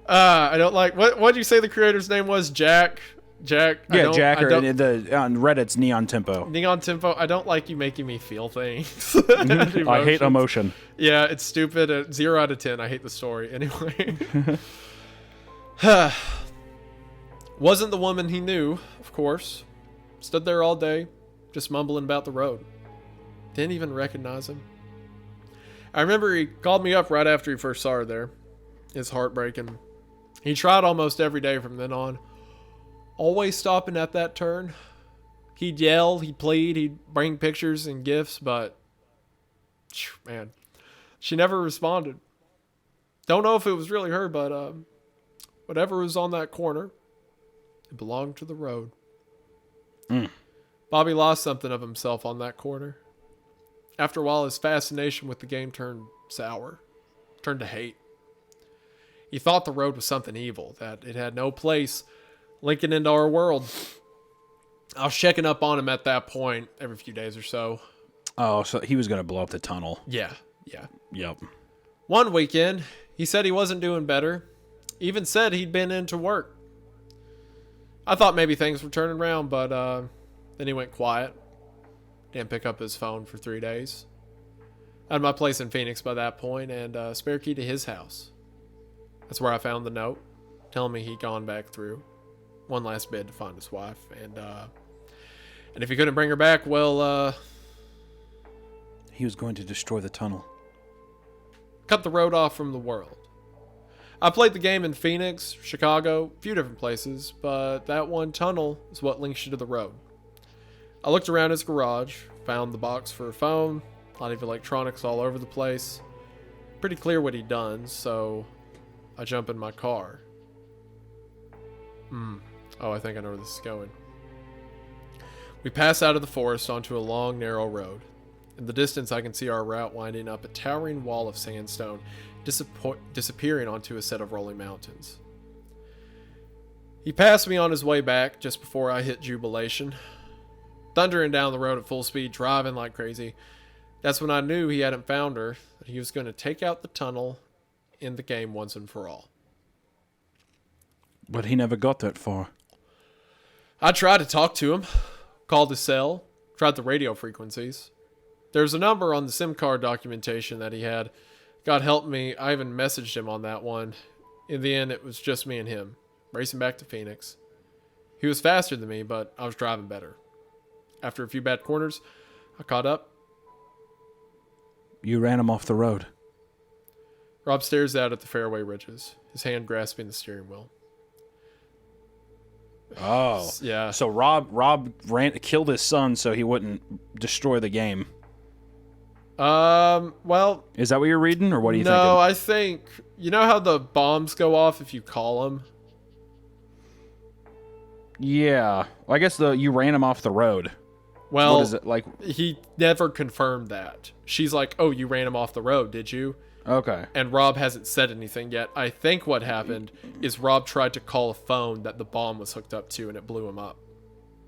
I don't like. What'd you say the creator's name was? Jack. Yeah, Jack. Or on Reddit's NeonTempo. NeonTempo. I don't like you making me feel things. I hate emotion. Yeah, it's stupid. 0 out of 10. I hate the story. Anyway. Wasn't the woman he knew, of course. Stood there all day, just mumbling about the road. Didn't even recognize him. I remember he called me up right after he first saw her there. It's heartbreaking. He tried almost every day from then on. Always stopping at that turn. He'd yell, he'd plead, he'd bring pictures and gifts, but man, she never responded. Don't know if it was really her, but whatever was on that corner, it belonged to the road. Bobby lost something of himself on that corner. After a while, his fascination with the game turned sour, turned to hate. He thought the road was something evil, that it had no place linking into our world. I was checking up on him at that point every few days or so. Oh, so he was going to blow up the tunnel. Yeah. Yep. One weekend, he said he wasn't doing better. Even said he'd been into work. I thought maybe things were turning around, but then he went quiet. Didn't pick up his phone for 3 days. I had my place in Phoenix by that point and a spare key to his house. That's where I found the note telling me he'd gone back through one last bid to find his wife. And if he couldn't bring her back, well, he was going to destroy the tunnel. Cut the road off from the world. I played the game in Phoenix, Chicago, a few different places, but that one tunnel is what links you to the road. I looked around his garage, found the box for a phone, a lot of electronics all over the place. Pretty clear what he'd done, so I jump in my car. Oh, I think I know where this is going. We pass out of the forest onto a long, narrow road. In the distance, I can see our route winding up a towering wall of sandstone, disappearing onto a set of rolling mountains. He passed me on his way back just before I hit Jubilation. Thundering down the road at full speed, driving like crazy. That's when I knew he hadn't found her, that he was going to take out the tunnel in the game once and for all. But he never got that far. I tried to talk to him, called his cell, tried the radio frequencies. There's a number on the SIM card documentation that he had. God help me, I even messaged him on that one. In the end, it was just me and him, racing back to Phoenix. He was faster than me, but I was driving better. After a few bad corners, I caught up. You ran him off the road. Rob stares out at the fairway ridges, his hand grasping the steering wheel. Oh. Yeah. So Rob killed his son so he wouldn't destroy the game. Well... Is that what you're reading, or what are you thinking? No, I think... You know how the bombs go off if you call them? Yeah. Well, I guess you ran him off the road. Well, what is it like? He never confirmed that. She's like, "Oh, you ran him off the road, did you?" Okay. And Rob hasn't said anything yet. I think what happened is Rob tried to call a phone that the bomb was hooked up to, and it blew him up.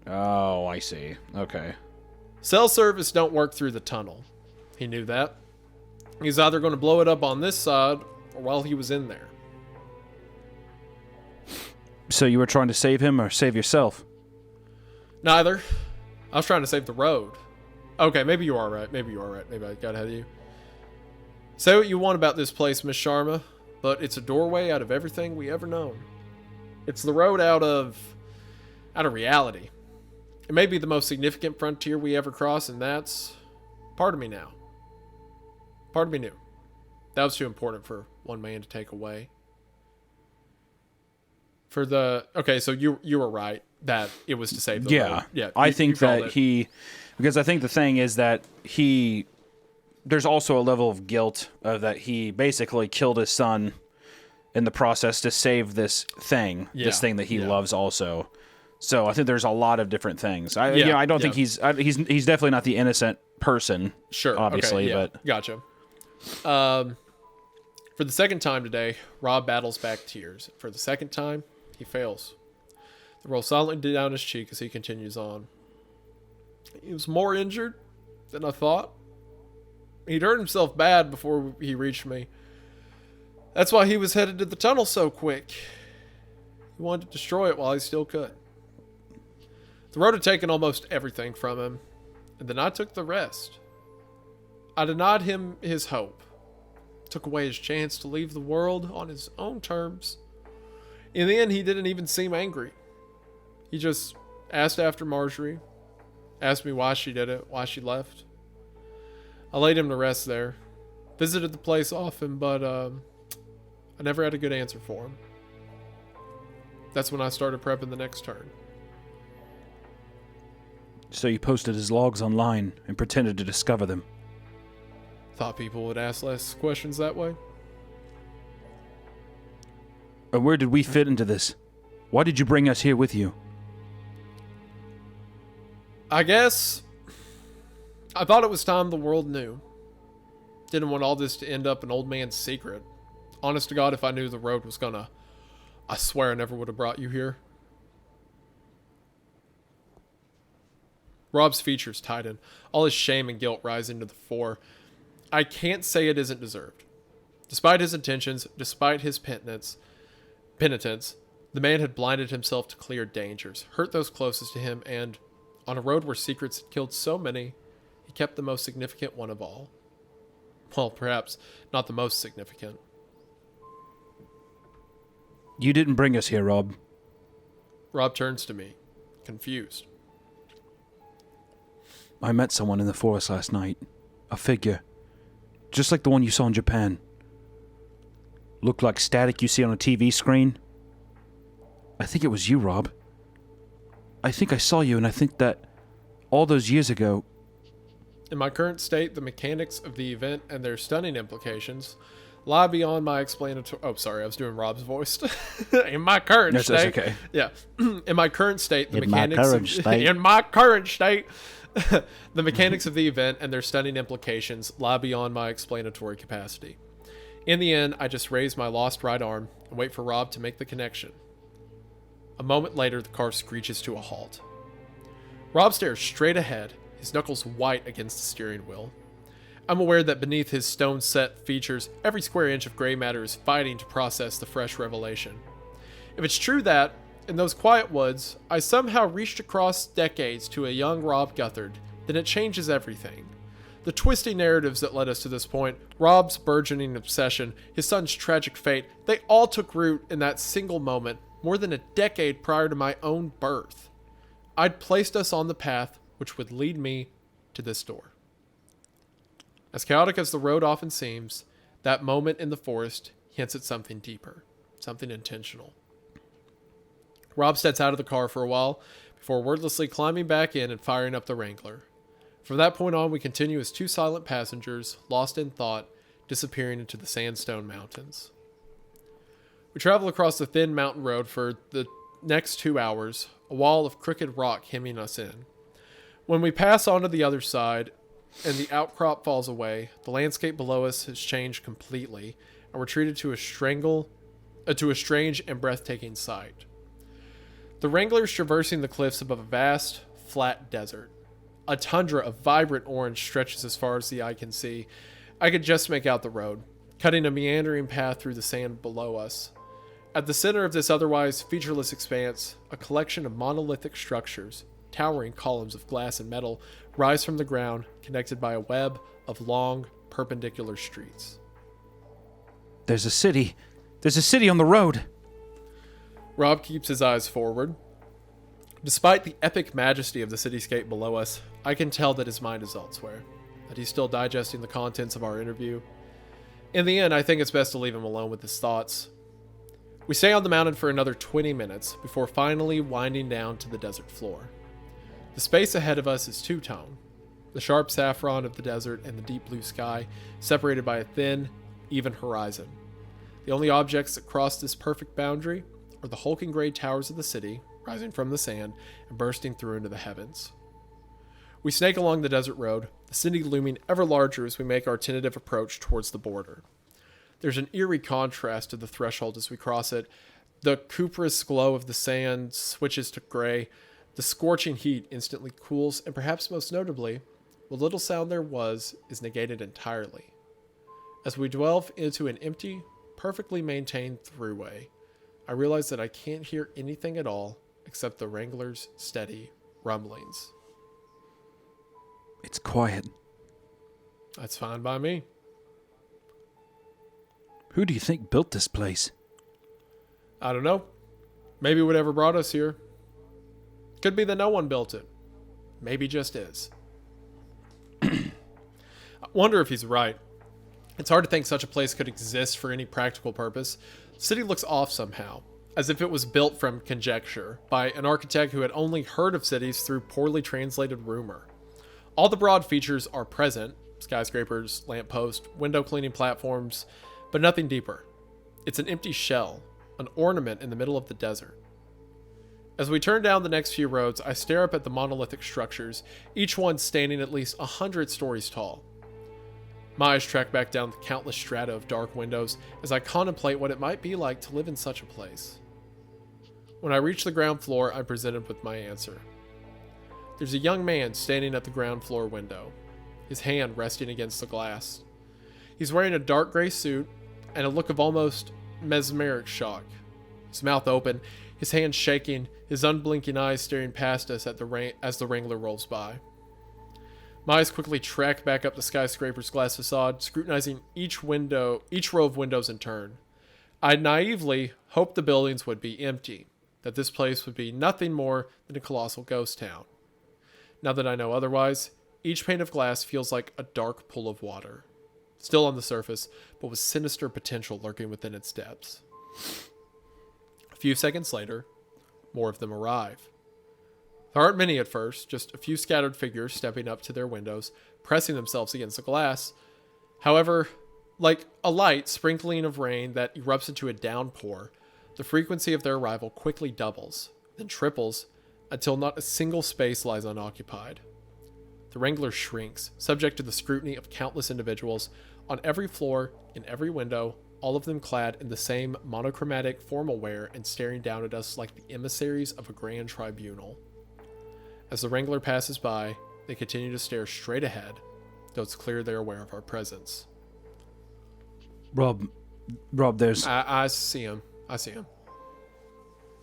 Oh, I see. Okay. Cell service don't work through the tunnel. He knew that. He's either going to blow it up on this side or while he was in there. So you were trying to save him or save yourself? Neither. I was trying to save the road. Okay, maybe you are right. Maybe I got ahead of you. Say what you want about this place, Miss Sharma, but it's a doorway out of everything we ever known. It's the road out of reality. It may be the most significant frontier we ever cross, and that's part of me now. Part of me knew. That was too important for one man to take away. Okay, so you were right that it was to save the road. Yeah, I think that because I think the thing is that there's also a level of guilt of that he basically killed his son in the process to save this thing that he loves also. So I think there's a lot of different things. I don't think he's definitely not the innocent person. Sure, obviously, okay, but gotcha. For the second time today, Rob battles back tears. For the second time, he fails. They roll silently down his cheek as he continues on. He was more injured than I thought. He'd hurt himself bad before he reached me. That's why he was headed to the tunnel so quick. He wanted to destroy it while he still could. The road had taken almost everything from him, and then I took the rest. I denied him his hope. Took away his chance to leave the world on his own terms. In the end, he didn't even seem angry. He just asked after Marjorie, asked me why she did it, why she left. I laid him to rest there. Visited the place often, but I never had a good answer for him. That's when I started prepping the next turn. So you posted his logs online and pretended to discover them. Thought people would ask less questions that way. And where did we fit into this? Why did you bring us here with you? I guess I thought it was time the world knew. Didn't want all this to end up an old man's secret. Honest to God, if I knew the road was gonna, I swear I never would have brought you here. Rob's features tighten. All his shame and guilt rise into the fore. I can't say it isn't deserved. Despite his intentions, despite his penitence, the man had blinded himself to clear dangers, hurt those closest to him, and on a road where secrets had killed so many, he kept the most significant one of all. Well, perhaps not the most significant. You didn't bring us here, Rob. Rob turns to me, confused. I met someone in the forest last night. A figure. Just like the one you saw in Japan. Looked like static you see on a TV screen. I think it was you, Rob. I think I saw you, and I think that all those years ago... In my current state, the mechanics of the event and their stunning implications lie beyond my explanatory... Oh, sorry, I was doing Rob's voice. In my current state... That's okay. Yeah. In my current state, the In mechanics... my current state. In my current state... The mechanics of the event and their stunning implications lie beyond my explanatory capacity. In the end, I just raise my lost right arm and wait for Rob to make the connection. A moment later, the car screeches to a halt. Rob stares straight ahead, his knuckles white against the steering wheel. I'm aware that beneath his stone-set features, every square inch of gray matter is fighting to process the fresh revelation. If it's true that, in those quiet woods, I somehow reached across decades to a young Rob Guthard, then it changes everything. The twisting narratives that led us to this point, Rob's burgeoning obsession, his son's tragic fate, they all took root in that single moment, more than a decade prior to my own birth. I'd placed us on the path which would lead me to this door. As chaotic as the road often seems, that moment in the forest hints at something deeper, something intentional. Rob steps out of the car for a while before wordlessly climbing back in and firing up the Wrangler. From that point on, we continue as two silent passengers, lost in thought, disappearing into the sandstone mountains. We travel across the thin mountain road for the next 2 hours, a wall of crooked rock hemming us in. When we pass on to the other side and the outcrop falls away, the landscape below us has changed completely, and we're treated to a strange and breathtaking sight. The Wrangler's traversing the cliffs above a vast, flat desert. A tundra of vibrant orange stretches as far as the eye can see. I could just make out the road, cutting a meandering path through the sand below us. At the center of this otherwise featureless expanse, a collection of monolithic structures, towering columns of glass and metal, rise from the ground, connected by a web of long, perpendicular streets. There's a city. There's a city on the road. Rob keeps his eyes forward. Despite the epic majesty of the cityscape below us, I can tell that his mind is elsewhere, that he's still digesting the contents of our interview. In the end, I think it's best to leave him alone with his thoughts. We stay on the mountain for another 20 minutes before finally winding down to the desert floor. The space ahead of us is two-tone, the sharp saffron of the desert and the deep blue sky, separated by a thin, even horizon. The only objects that cross this perfect boundary are the hulking gray towers of the city, rising from the sand and bursting through into the heavens. We snake along the desert road, the city looming ever larger as we make our tentative approach towards the border. There's an eerie contrast to the threshold as we cross it. The cuprous glow of the sand switches to gray. The scorching heat instantly cools, and perhaps most notably, what little sound there was is negated entirely. As we delve into an empty, perfectly maintained throughway, I realize that I can't hear anything at all except the Wrangler's steady rumblings. It's quiet. That's fine by me. Who do you think built this place? I don't know. Maybe whatever brought us here. Could be that no one built it. Maybe just is. I wonder if he's right. It's hard to think such a place could exist for any practical purpose. The city looks off somehow, as if it was built from conjecture by an architect who had only heard of cities through poorly translated rumor. All the broad features are present: skyscrapers, lampposts, window cleaning platforms, but nothing deeper. It's an empty shell, an ornament in the middle of the desert. As we turn down the next few roads, I stare up at the monolithic structures, each one standing at least 100 stories tall. My eyes track back down the countless strata of dark windows as I contemplate what it might be like to live in such a place. When I reach the ground floor, I'm presented with my answer. There's a young man standing at the ground floor window, his hand resting against the glass. He's wearing a dark gray suit and a look of almost mesmeric shock. His mouth open, his hands shaking, his unblinking eyes staring past us as the Wrangler rolls by. My eyes quickly track back up the skyscraper's glass facade, scrutinizing each row of windows in turn. I naively hoped the buildings would be empty, that this place would be nothing more than a colossal ghost town. Now that I know otherwise, each pane of glass feels like a dark pool of water, still on the surface, but with sinister potential lurking within its depths. A few seconds later, more of them arrive. There aren't many at first, just a few scattered figures stepping up to their windows, pressing themselves against the glass. However, like a light sprinkling of rain that erupts into a downpour, the frequency of their arrival quickly doubles, then triples, until not a single space lies unoccupied. The Wrangler shrinks, subject to the scrutiny of countless individuals, on every floor, in every window, all of them clad in the same monochromatic formal wear and staring down at us like the emissaries of a grand tribunal. As the Wrangler passes by, they continue to stare straight ahead, though it's clear they're aware of our presence. Rob, there's... I see him.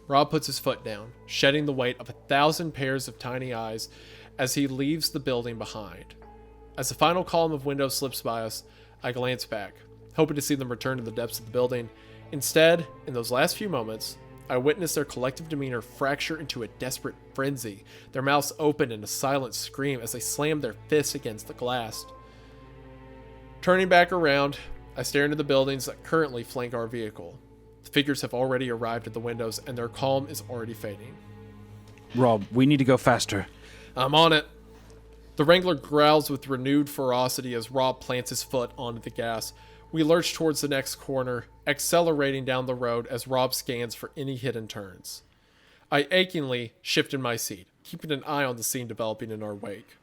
Rob puts his foot down, shedding the weight of 1,000 pairs of tiny eyes as he leaves the building behind. As the final column of windows slips by us, I glance back, hoping to see them return to the depths of the building. Instead, in those last few moments, I witness their collective demeanor fracture into a desperate frenzy, their mouths open in a silent scream as they slam their fists against the glass. Turning back around, I stare into the buildings that currently flank our vehicle. The figures have already arrived at the windows, and their calm is already fading. Rob, we need to go faster. I'm on it. The Wrangler growls with renewed ferocity as Rob plants his foot onto the gas. We lurch towards the next corner, accelerating down the road as Rob scans for any hidden turns. I achingly shift in my seat, keeping an eye on the scene developing in our wake.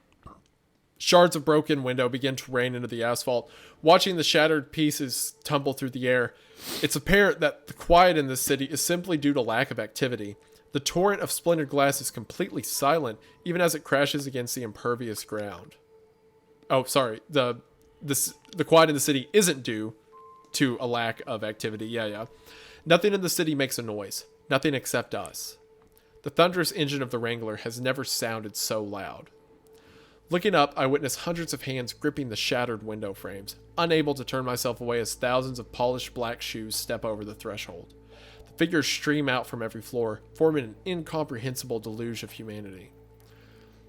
Shards of broken window begin to rain into the asphalt, watching the shattered pieces tumble through the air. It's apparent that the quiet in this city is simply due to lack of activity. The torrent of splintered glass is completely silent, even as it crashes against the impervious ground. Oh, sorry. The quiet in the city isn't due to a lack of activity. Yeah. Nothing in the city makes a noise. Nothing except us. The thunderous engine of the Wrangler has never sounded so loud. Looking up, I witness hundreds of hands gripping the shattered window frames, unable to turn myself away as thousands of polished black shoes step over the threshold. The figures stream out from every floor, forming an incomprehensible deluge of humanity.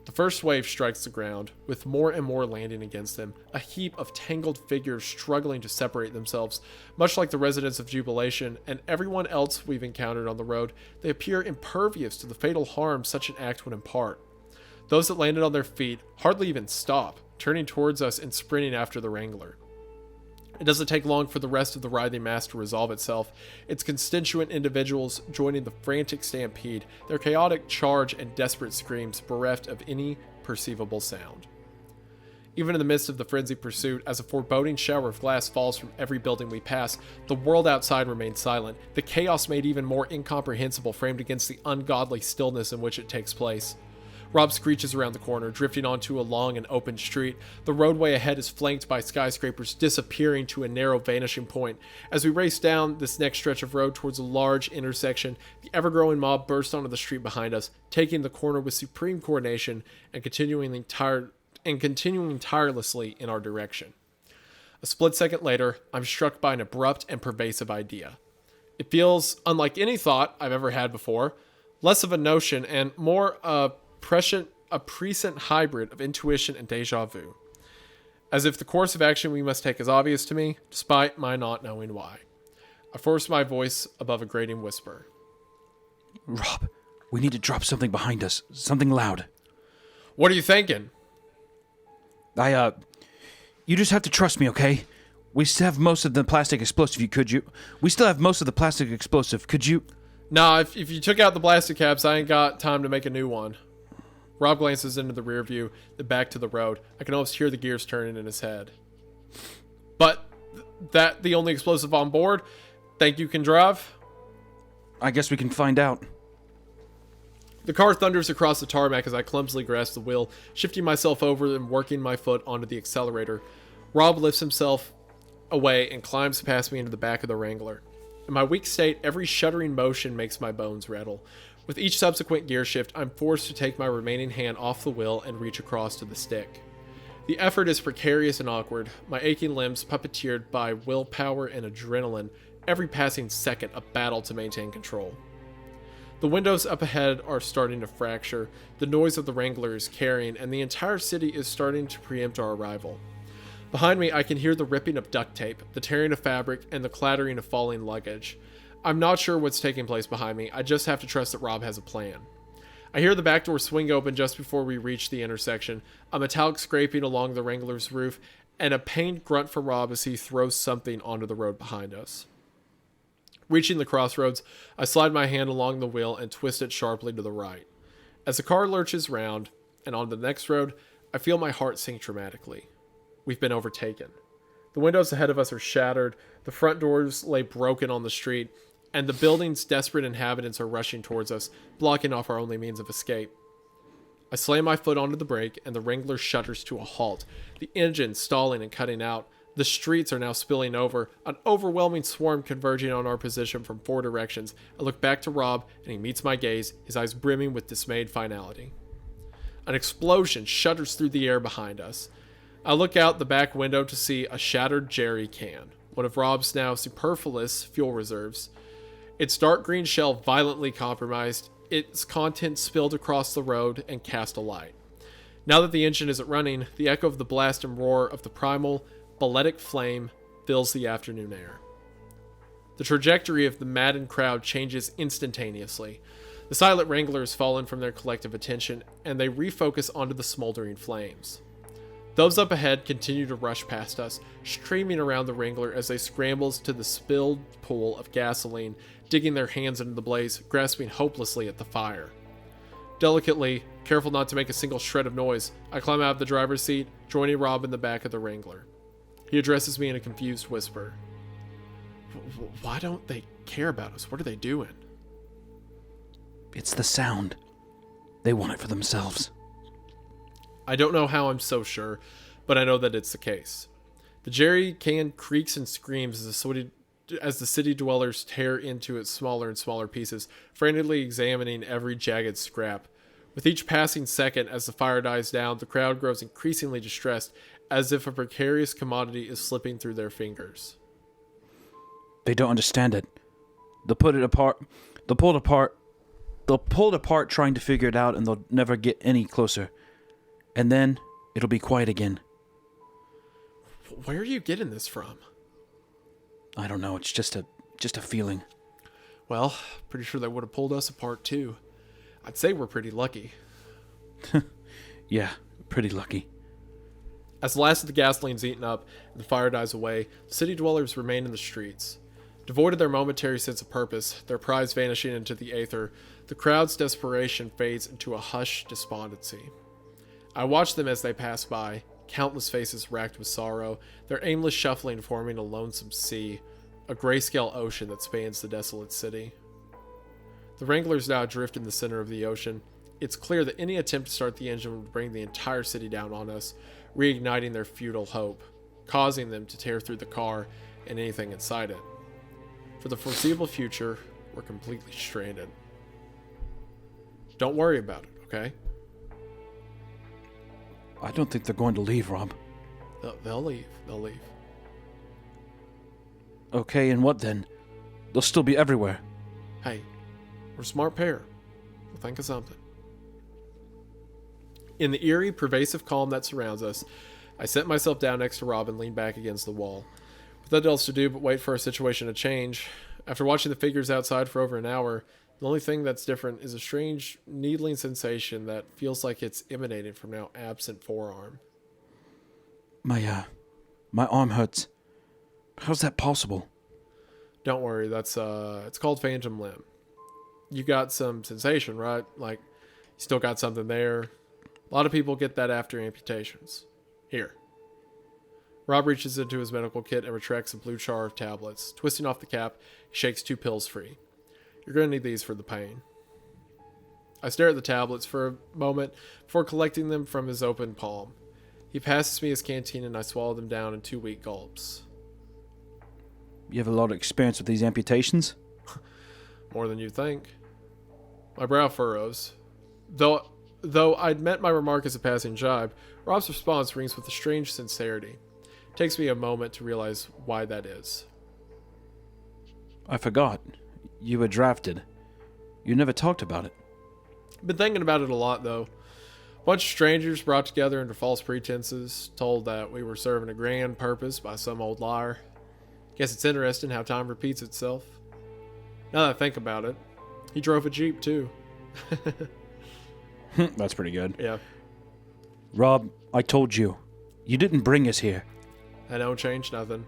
The first wave strikes the ground, with more and more landing against them, a heap of tangled figures struggling to separate themselves. Much like the residents of Jubilation and everyone else we've encountered on the road, they appear impervious to the fatal harm such an act would impart. Those that landed on their feet hardly even stop, turning towards us and sprinting after the Wrangler. It doesn't take long for the rest of the writhing mass to resolve itself, its constituent individuals joining the frantic stampede, their chaotic charge and desperate screams bereft of any perceivable sound. Even in the midst of the frenzied pursuit, as a foreboding shower of glass falls from every building we pass, the world outside remains silent, the chaos made even more incomprehensible framed against the ungodly stillness in which it takes place. Rob screeches around the corner, drifting onto a long and open street. The roadway ahead is flanked by skyscrapers disappearing to a narrow vanishing point. As we race down this next stretch of road towards a large intersection, the ever-growing mob bursts onto the street behind us, taking the corner with supreme coordination and continuing tirelessly in our direction. A split second later, I'm struck by an abrupt and pervasive idea. It feels unlike any thought I've ever had before, less of a notion and more a prescient hybrid of intuition and deja vu. As if the course of action we must take is obvious to me, despite my not knowing why. I force my voice above a grating whisper. Rob, we need to drop something behind us. Something loud. What are you thinking? You just have to trust me, okay? We still have most of the plastic explosive, could you? Nah, if you took out the plastic caps, I ain't got time to make a new one. Rob glances into the rear view, then back to the road. I can almost hear the gears turning in his head. But that the only explosive on board? Think you can drive? I guess we can find out. The car thunders across the tarmac as I clumsily grasp the wheel, shifting myself over and working my foot onto the accelerator. Rob lifts himself away and climbs past me into the back of the Wrangler. In my weak state, every shuddering motion makes my bones rattle. With each subsequent gear shift, I'm forced to take my remaining hand off the wheel and reach across to the stick. The effort is precarious and awkward, my aching limbs puppeteered by willpower and adrenaline, every passing second a battle to maintain control. The windows up ahead are starting to fracture, the noise of the Wrangler is carrying, and the entire city is starting to preempt our arrival. Behind me, I can hear the ripping of duct tape, the tearing of fabric, and the clattering of falling luggage. I'm not sure what's taking place behind me, I just have to trust that Rob has a plan. I hear the back door swing open just before we reach the intersection, a metallic scraping along the Wrangler's roof, and a pained grunt from Rob as he throws something onto the road behind us. Reaching the crossroads, I slide my hand along the wheel and twist it sharply to the right. As the car lurches round and onto the next road, I feel my heart sink dramatically. We've been overtaken. The windows ahead of us are shattered, the front doors lay broken on the street, and the building's desperate inhabitants are rushing towards us, blocking off our only means of escape. I slam my foot onto the brake, and the Wrangler shudders to a halt, the engine stalling and cutting out. The streets are now spilling over, an overwhelming swarm converging on our position from four directions. I look back to Rob, and he meets my gaze, his eyes brimming with dismayed finality. An explosion shudders through the air behind us. I look out the back window to see a shattered jerry can, one of Rob's now superfluous fuel reserves. Its dark green shell violently compromised, its contents spilled across the road and cast alight. Now that the engine isn't running, the echo of the blast and roar of the primal, balletic flame fills the afternoon air. The trajectory of the maddened crowd changes instantaneously. The silent Wranglers fallen from their collective attention, and they refocus onto the smoldering flames. Those up ahead continue to rush past us, streaming around the Wrangler as they scramble to the spilled pool of gasoline, digging their hands into the blaze, grasping hopelessly at the fire. Delicately, careful not to make a single shred of noise, I climb out of the driver's seat, joining Rob in the back of the Wrangler. He addresses me in a confused whisper. Why don't they care about us? What are they doing? It's the sound. They want it for themselves. I don't know how I'm so sure, but I know that it's the case. The jerry can creaks and screams as the city dwellers tear into its smaller and smaller pieces, frantically examining every jagged scrap. With each passing second as the fire dies down, the crowd grows increasingly distressed, as if a precarious commodity is slipping through their fingers. They don't understand it. They'll put it apart. They'll pull it apart. They'll pull it apart trying to figure it out, and they'll never get any closer. And then it'll be quiet again. Where are you getting this from? I don't know. It's just a feeling. Well, pretty sure they would have pulled us apart too. I'd say we're pretty lucky. Yeah, pretty lucky. As the last of the gasoline's eaten up and the fire dies away, the city dwellers remain in the streets. Devoid of their momentary sense of purpose, their prize vanishing into the aether, the crowd's desperation fades into a hushed despondency. I watch them as they pass by, countless faces racked with sorrow, their aimless shuffling forming a lonesome sea, a grayscale ocean that spans the desolate city. The Wranglers now drift in the center of the ocean. It's clear that any attempt to start the engine would bring the entire city down on us, reigniting their futile hope, causing them to tear through the car and anything inside it. For the foreseeable future, we're completely stranded. Don't worry about it, okay? I don't think they're going to leave, Rob. They'll leave. They'll leave. Okay, and what then? They'll still be everywhere. Hey, we're a smart pair. We'll think of something. In the eerie, pervasive calm that surrounds us, I set myself down next to Rob and leaned back against the wall. With nothing else to do but wait for our situation to change, after watching the figures outside for over an hour, the only thing that's different is a strange, needling sensation that feels like it's emanating from now absent forearm. My arm hurts. How's that possible? Don't worry, that's it's called phantom limb. You got some sensation, right? Like, you still got something there. A lot of people get that after amputations. Here. Rob reaches into his medical kit and retracts a blue jar of tablets. Twisting off the cap, he shakes 2 pills free. You're going to need these for the pain. I stare at the tablets for a moment before collecting them from his open palm. He passes me his canteen and I swallow them down in 2 weak gulps. You have a lot of experience with these amputations? More than you think. My brow furrows. Though I'd meant my remark as a passing jibe, Rob's response rings with a strange sincerity. It takes me a moment to realize why that is. I forgot. You were drafted. You never talked about it. Been thinking about it a lot, though. A bunch of strangers brought together under false pretenses, told that we were serving a grand purpose by some old liar. Guess it's interesting how time repeats itself. Now that I think about it, he drove a Jeep, too. That's pretty good. Yeah. Rob, I told you. You didn't bring us here. That don't change nothing.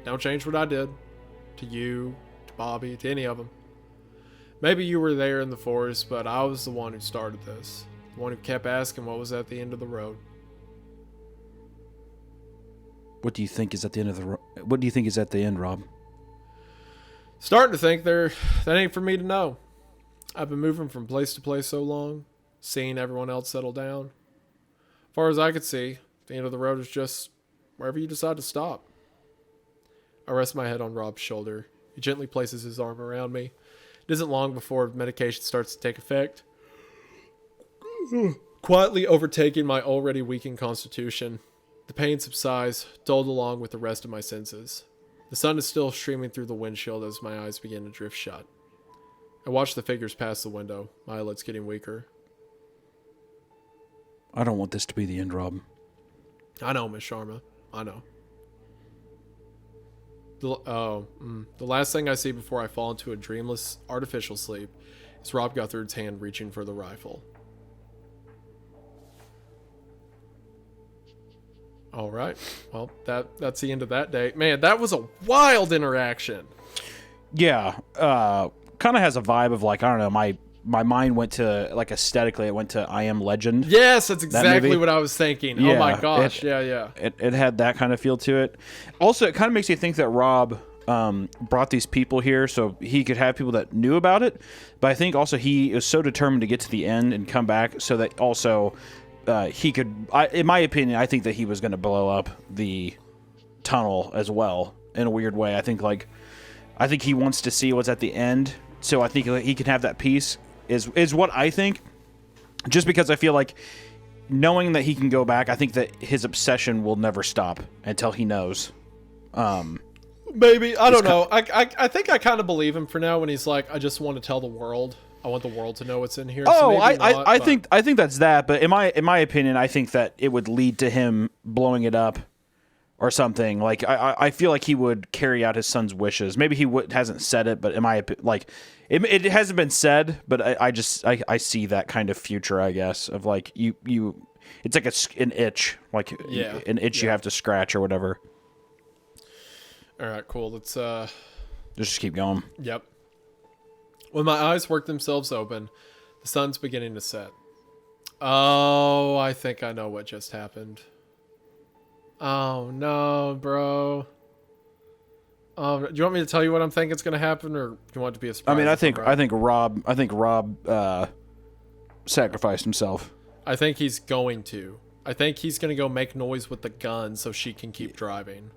Don't change what I did. To you, to Bobby, to any of them. Maybe you were there in the forest, but I was the one who started this. The one who kept asking what was at the end of the road. What do you think is at the end of the What do you think is at the end, Rob? Starting to think that ain't for me to know. I've been moving from place to place so long, seeing everyone else settle down. As far as I could see, the end of the road is just wherever you decide to stop. I rest my head on Rob's shoulder. He gently places his arm around me. It isn't long before medication starts to take effect, quietly overtaking my already weakened constitution. The pain subsides, dulled along with the rest of my senses. The sun is still streaming through the windshield as my eyes begin to drift shut. I watch the figures pass the window, my eyelids getting weaker. I don't want this to be the end, Rob. I know, Miss Sharma. I know. The last thing I see before I fall into a dreamless, artificial sleep is Rob Guthard's hand reaching for the rifle. All right. Well, that's the end of that day. Man, that was a wild interaction. Yeah. Kind of has a vibe of like, I don't know, my mind went to, like, aesthetically, it went to I Am Legend. Yes, that's exactly what I was thinking. Yeah, oh my gosh. Yeah. It had that kind of feel to it. Also, it kind of makes you think that Rob brought these people here so he could have people that knew about it. But I think also he is so determined to get to the end and come back so that also he could, in my opinion, I think that he was going to blow up the tunnel as well in a weird way. I think he wants to see what's at the end. So I think he can have that piece is what I think. just because I feel like knowing that he can go back, I think that his obsession will never stop until he knows. Maybe. I don't know. I think I kind of believe him for now when he's like, I just want to tell the world. I want the world to know what's in here. Oh, so I think that's that. But in my opinion, I think that it would lead to him blowing it up or something. Like I feel like he would carry out his son's wishes. Maybe he hasn't said it, but it hasn't been said. But I see that kind of future, I guess, of like you. It's like an itch, like an itch you have to scratch or whatever. All right, cool. Let's just keep going. Yep. When my eyes work themselves open, the sun's beginning to set. Oh, I think I know what just happened. Oh no, bro. Do you want me to tell you what I'm thinking is going to happen, or do you want it to be a surprise? I mean, I think Rob sacrificed himself. I think he's going to. I think he's going to go make noise with the gun so she can keep driving.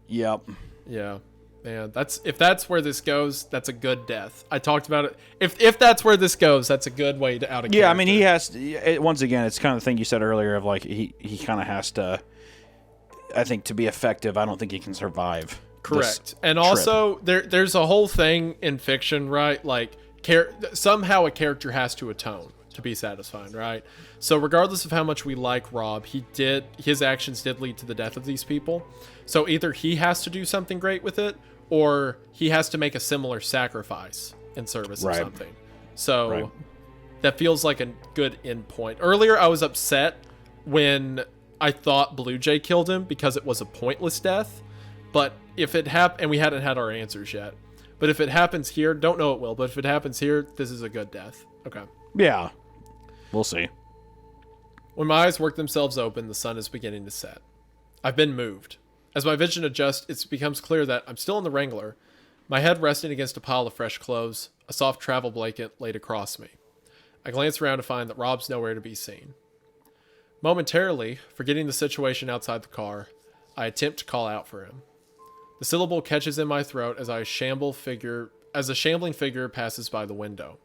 Yep. Yeah. Man, if that's where this goes, that's a good death. I talked about it. If that's where this goes, that's a good way to out of character. Yeah, I mean, he has to, once again, it's kind of the thing you said earlier of like he kind of has to, I think, to be effective, I don't think he can survive. Correct. And also there's a whole thing in fiction, right? Like somehow a character has to atone to be satisfied, right? So regardless of how much we like Rob, his actions did lead to the death of these people. So either he has to do something great with it, or he has to make a similar sacrifice in service of something. So that feels like a good end point. Earlier, I was upset when I thought Bluejay killed him because it was a pointless death. But if it happened, and we hadn't had our answers yet, but if it happens here, don't know it will, but if it happens here, this is a good death. Okay. Yeah. We'll see. When my eyes work themselves open, the sun is beginning to set. I've been moved. As my vision adjusts, it becomes clear that I'm still in the Wrangler, my head resting against a pile of fresh clothes, a soft travel blanket laid across me. I glance around to find that Rob's nowhere to be seen. Momentarily, forgetting the situation outside the car, I attempt to call out for him. The syllable catches in my throat as a shambling figure passes by the window,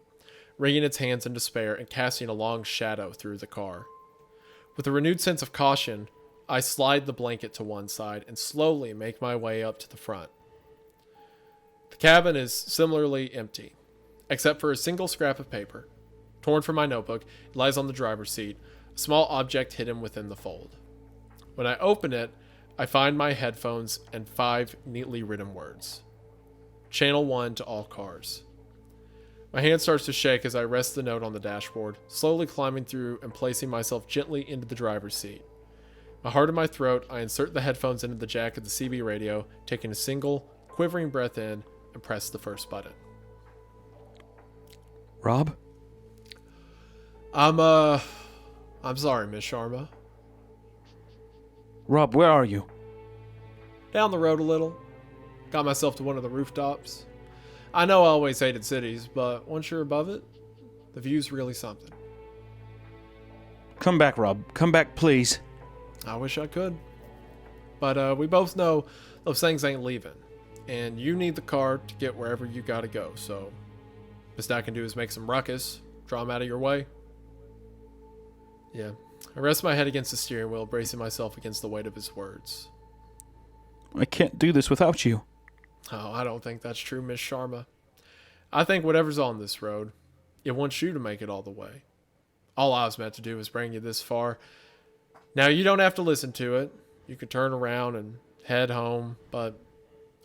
wringing its hands in despair and casting a long shadow through the car. With a renewed sense of caution, I slide the blanket to one side and slowly make my way up to the front. The cabin is similarly empty, except for a single scrap of paper. Torn from my notebook, it lies on the driver's seat, a small object hidden within the fold. When I open it, I find my headphones and 5 neatly written words. Channel 1 to all cars. My hand starts to shake as I rest the note on the dashboard, slowly climbing through and placing myself gently into the driver's seat. My heart in my throat, I insert the headphones into the jack of the CB radio, taking a single, quivering breath in, and press the first button. Rob? I'm sorry, Miss Sharma. Rob, where are you? Down the road a little. Got myself to one of the rooftops. I know I always hated cities, but once you're above it, the view's really something. Come back, Rob. Come back, please. I wish I could. But we both know those things ain't leaving. And you need the car to get wherever you gotta go, so best I can do is make some ruckus, draw them out of your way. Yeah. I rest my head against the steering wheel, bracing myself against the weight of his words. I can't do this without you. Oh, I don't think that's true, Miss Sharma. I think whatever's on this road, it wants you to make it all the way. All I was meant to do was bring you this far. Now, you don't have to listen to it. You can turn around and head home, but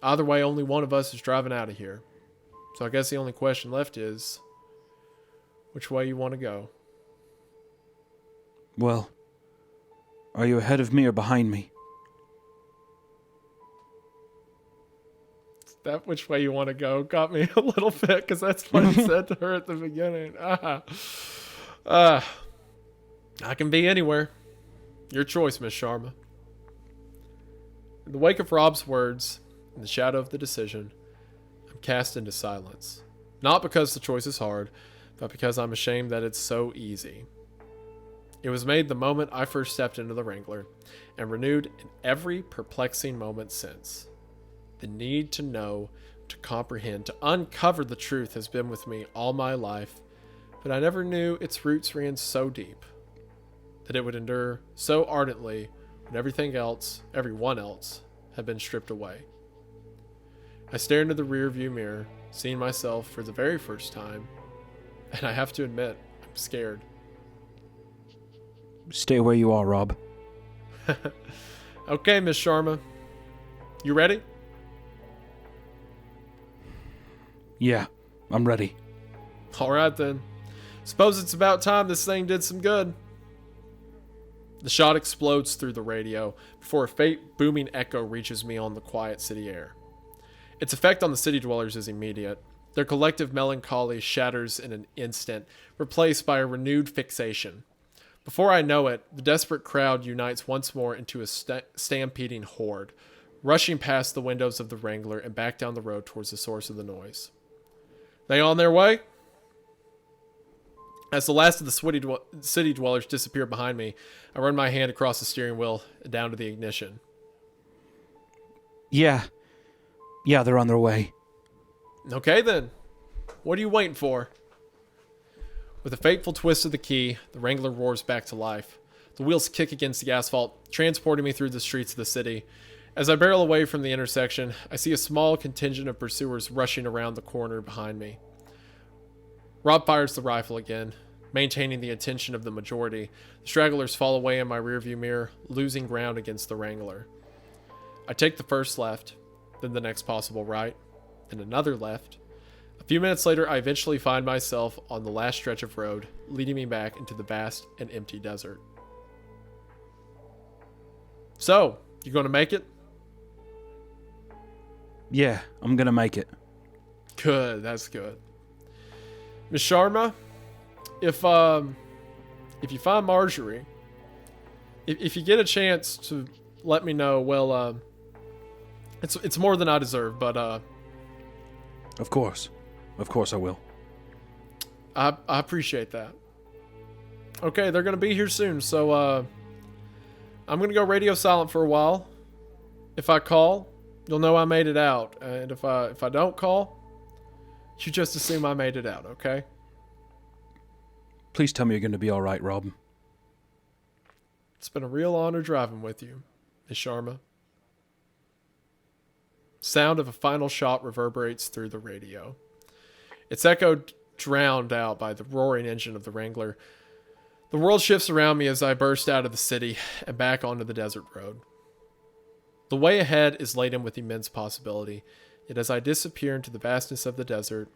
either way, only one of us is driving out of here. So I guess the only question left is, which way you want to go? Well, are you ahead of me or behind me? That which way you want to go got me a little bit, because that's what he said to her at the beginning. I can be anywhere. Your choice, Miss Sharma. In the wake of Rob's words, in the shadow of the decision, I'm cast into silence. Not because the choice is hard, but because I'm ashamed that it's so easy. It was made the moment I first stepped into the Wrangler, and renewed in every perplexing moment since. The need to know, to comprehend, to uncover the truth has been with me all my life, but I never knew its roots ran so deep that it would endure so ardently when everyone else, had been stripped away. I stare into the rearview mirror, seeing myself for the very first time, and I have to admit, I'm scared. Stay where you are, Rob. Okay, Miss Sharma. You ready? Yeah, I'm ready. All right, then. Suppose it's about time this thing did some good. The shot explodes through the radio before a faint booming echo reaches me on the quiet city air. Its effect on the city dwellers is immediate. Their collective melancholy shatters in an instant, replaced by a renewed fixation. Before I know it, the desperate crowd unites once more into a stampeding horde, rushing past the windows of the Wrangler and back down the road towards the source of the noise. They on their way? As the last of the city dwellers disappear behind me, I run my hand across the steering wheel and down to the ignition. Yeah, they're on their way. Okay then. What are you waiting for? With a fateful twist of the key, the Wrangler roars back to life. The wheels kick against the asphalt, transporting me through the streets of the city. As I barrel away from the intersection, I see a small contingent of pursuers rushing around the corner behind me. Rob fires the rifle again, maintaining the attention of the majority. The stragglers fall away in my rearview mirror, losing ground against the Wrangler. I take the first left, then the next possible right, then another left. A few minutes later, I eventually find myself on the last stretch of road, leading me back into the vast and empty desert. So, you gonna make it? Yeah, I'm gonna make it. Good, that's good. Miss Sharma, if you find Marjorie, if you get a chance to let me know, well, it's more than I deserve, but Of course I will. I appreciate that. Okay, they're gonna be here soon, so I'm gonna go radio silent for a while. If I call, you'll know I made it out, and if I don't call, you just assume I made it out, okay? Please tell me you're going to be all right, Rob. It's been a real honor driving with you, Miss Sharma. Sound of a final shot reverberates through the radio. Its echo drowned out by the roaring engine of the Wrangler. The world shifts around me as I burst out of the city and back onto the desert road. The way ahead is laden with immense possibility, yet as I disappear into the vastness of the desert,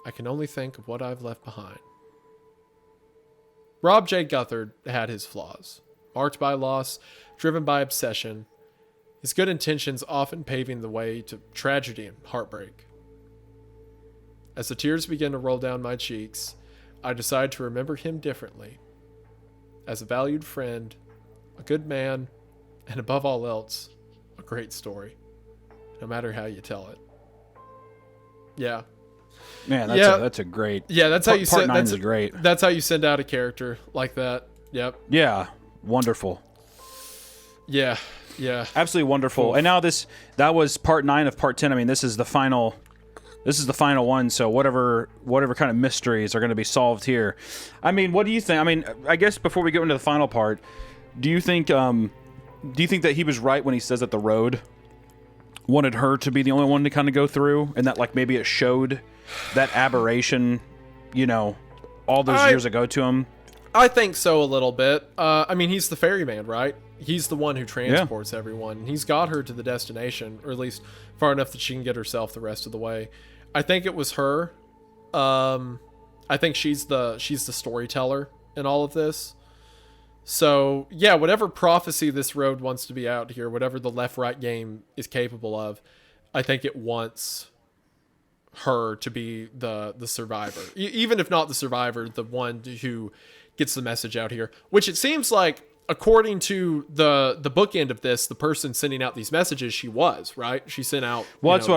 I can only think of what I've left behind. Rob J. Guthard had his flaws, marked by loss, driven by obsession, his good intentions often paving the way to tragedy and heartbreak. As the tears begin to roll down my cheeks, I decide to remember him differently, as a valued friend, a good man, and above all else, a great story, no matter how you tell it. Yeah. Man, that's a great. Yeah, that's how you part send. nine is great. That's how you send out a character like that. Yep. Yeah, wonderful. Yeah. Absolutely wonderful. Cool. And now that was part 9 of part 10. I mean, this is the final one. So whatever kind of mysteries are going to be solved here. I mean, what do you think? I mean, I guess before we go into the final part, do you think that he was right when he says that the road wanted her to be the only one to kind of go through, and that like maybe it showed that aberration, all those years ago to him? I think so a little bit. I mean, he's the ferryman, right? He's the one who transports everyone. He's got her to the destination, or at least far enough that she can get herself the rest of the way. I think it was her. I think she's the storyteller in all of this. So, yeah, whatever prophecy this road wants to be out here, whatever the left-right game is capable of, I think it wants her to be the survivor. Even if not the survivor, the one who gets the message out here. Which it seems like, according to the bookend of this, the person sending out these messages, she was, right? She sent out... Well, that's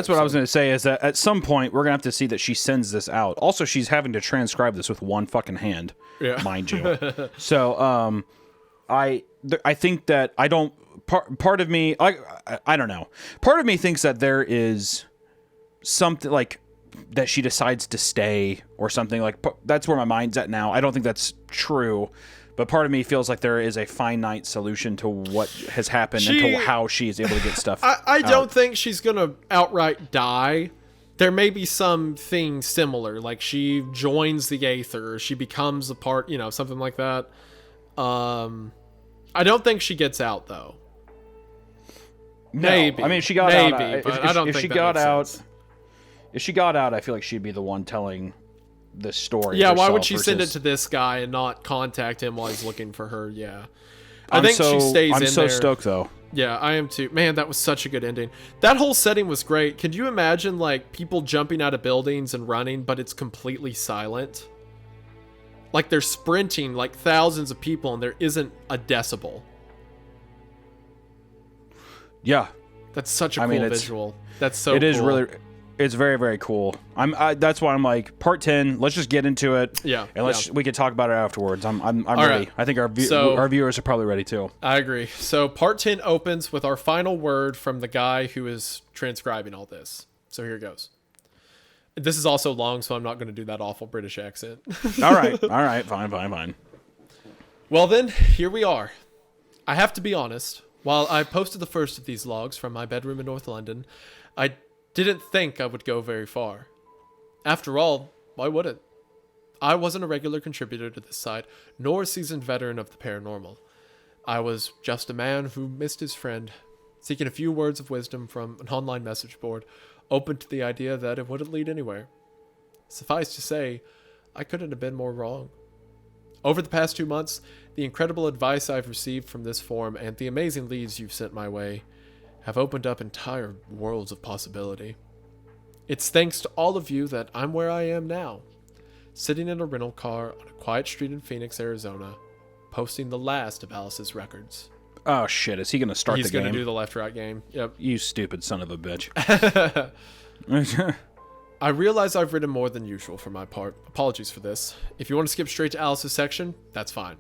what I was going to say, is that at some point, we're going to have to see that she sends this out. Also, she's having to transcribe this with one fucking hand, mind you. So, I think that I don't... Part of me... I don't know. Part of me thinks that there is something like that she decides to stay or something. Like, that's where my mind's at now. I don't think that's true, but part of me feels like there is a finite solution to what has happened and to how she is able to get stuff. I don't think she's gonna outright die. There may be something similar, like she joins the Aether, or she becomes a part, something like that. I don't think she gets out though. No. Maybe. I mean, if she got maybe, out, but I don't think she that got makes out, sense. if she got out, I feel like she'd be the one telling this story. Yeah, why would herself she send it versus- to this guy and not contact him while he's looking for her? Yeah. I think she stays I'm in so there. stoked though. Yeah, I am too. Man, that was such a good ending. That whole setting was great. Could you imagine like people jumping out of buildings and running, but it's completely silent? Like they're sprinting like thousands of people and there isn't a decibel. Yeah, That's such a I cool mean, it's- visual. That's so it is cool. really. It's very, very cool. That's why I'm like, part 10. Let's just get into it. Yeah, and we can talk about it afterwards. I'm ready. right. I think our viewers are probably ready too. I agree. So part 10 opens with our final word from the guy who is transcribing all this. So here it goes. This is also long, so I'm not going to do that awful British accent. All right, fine. Well then, here we are. I have to be honest. While I posted the first of these logs from my bedroom in North London, I didn't think I would go very far. After all, why would it? I wasn't a regular contributor to this site, nor a seasoned veteran of the paranormal. I was just a man who missed his friend, seeking a few words of wisdom from an online message board, open to the idea that it wouldn't lead anywhere. Suffice to say, I couldn't have been more wrong. Over the past 2 months, the incredible advice I've received from this forum and the amazing leads you've sent my way have opened up entire worlds of possibility. It's thanks to all of you that I'm where I am now, sitting in a rental car on a quiet street in Phoenix, Arizona, posting the last of Alice's records. Oh shit! Is he gonna start He's the game? going to do the left-right game. Yep. You stupid son of a bitch. I realize I've written more than usual for my part. Apologies for this. If you want to skip straight to Alice's section, that's fine.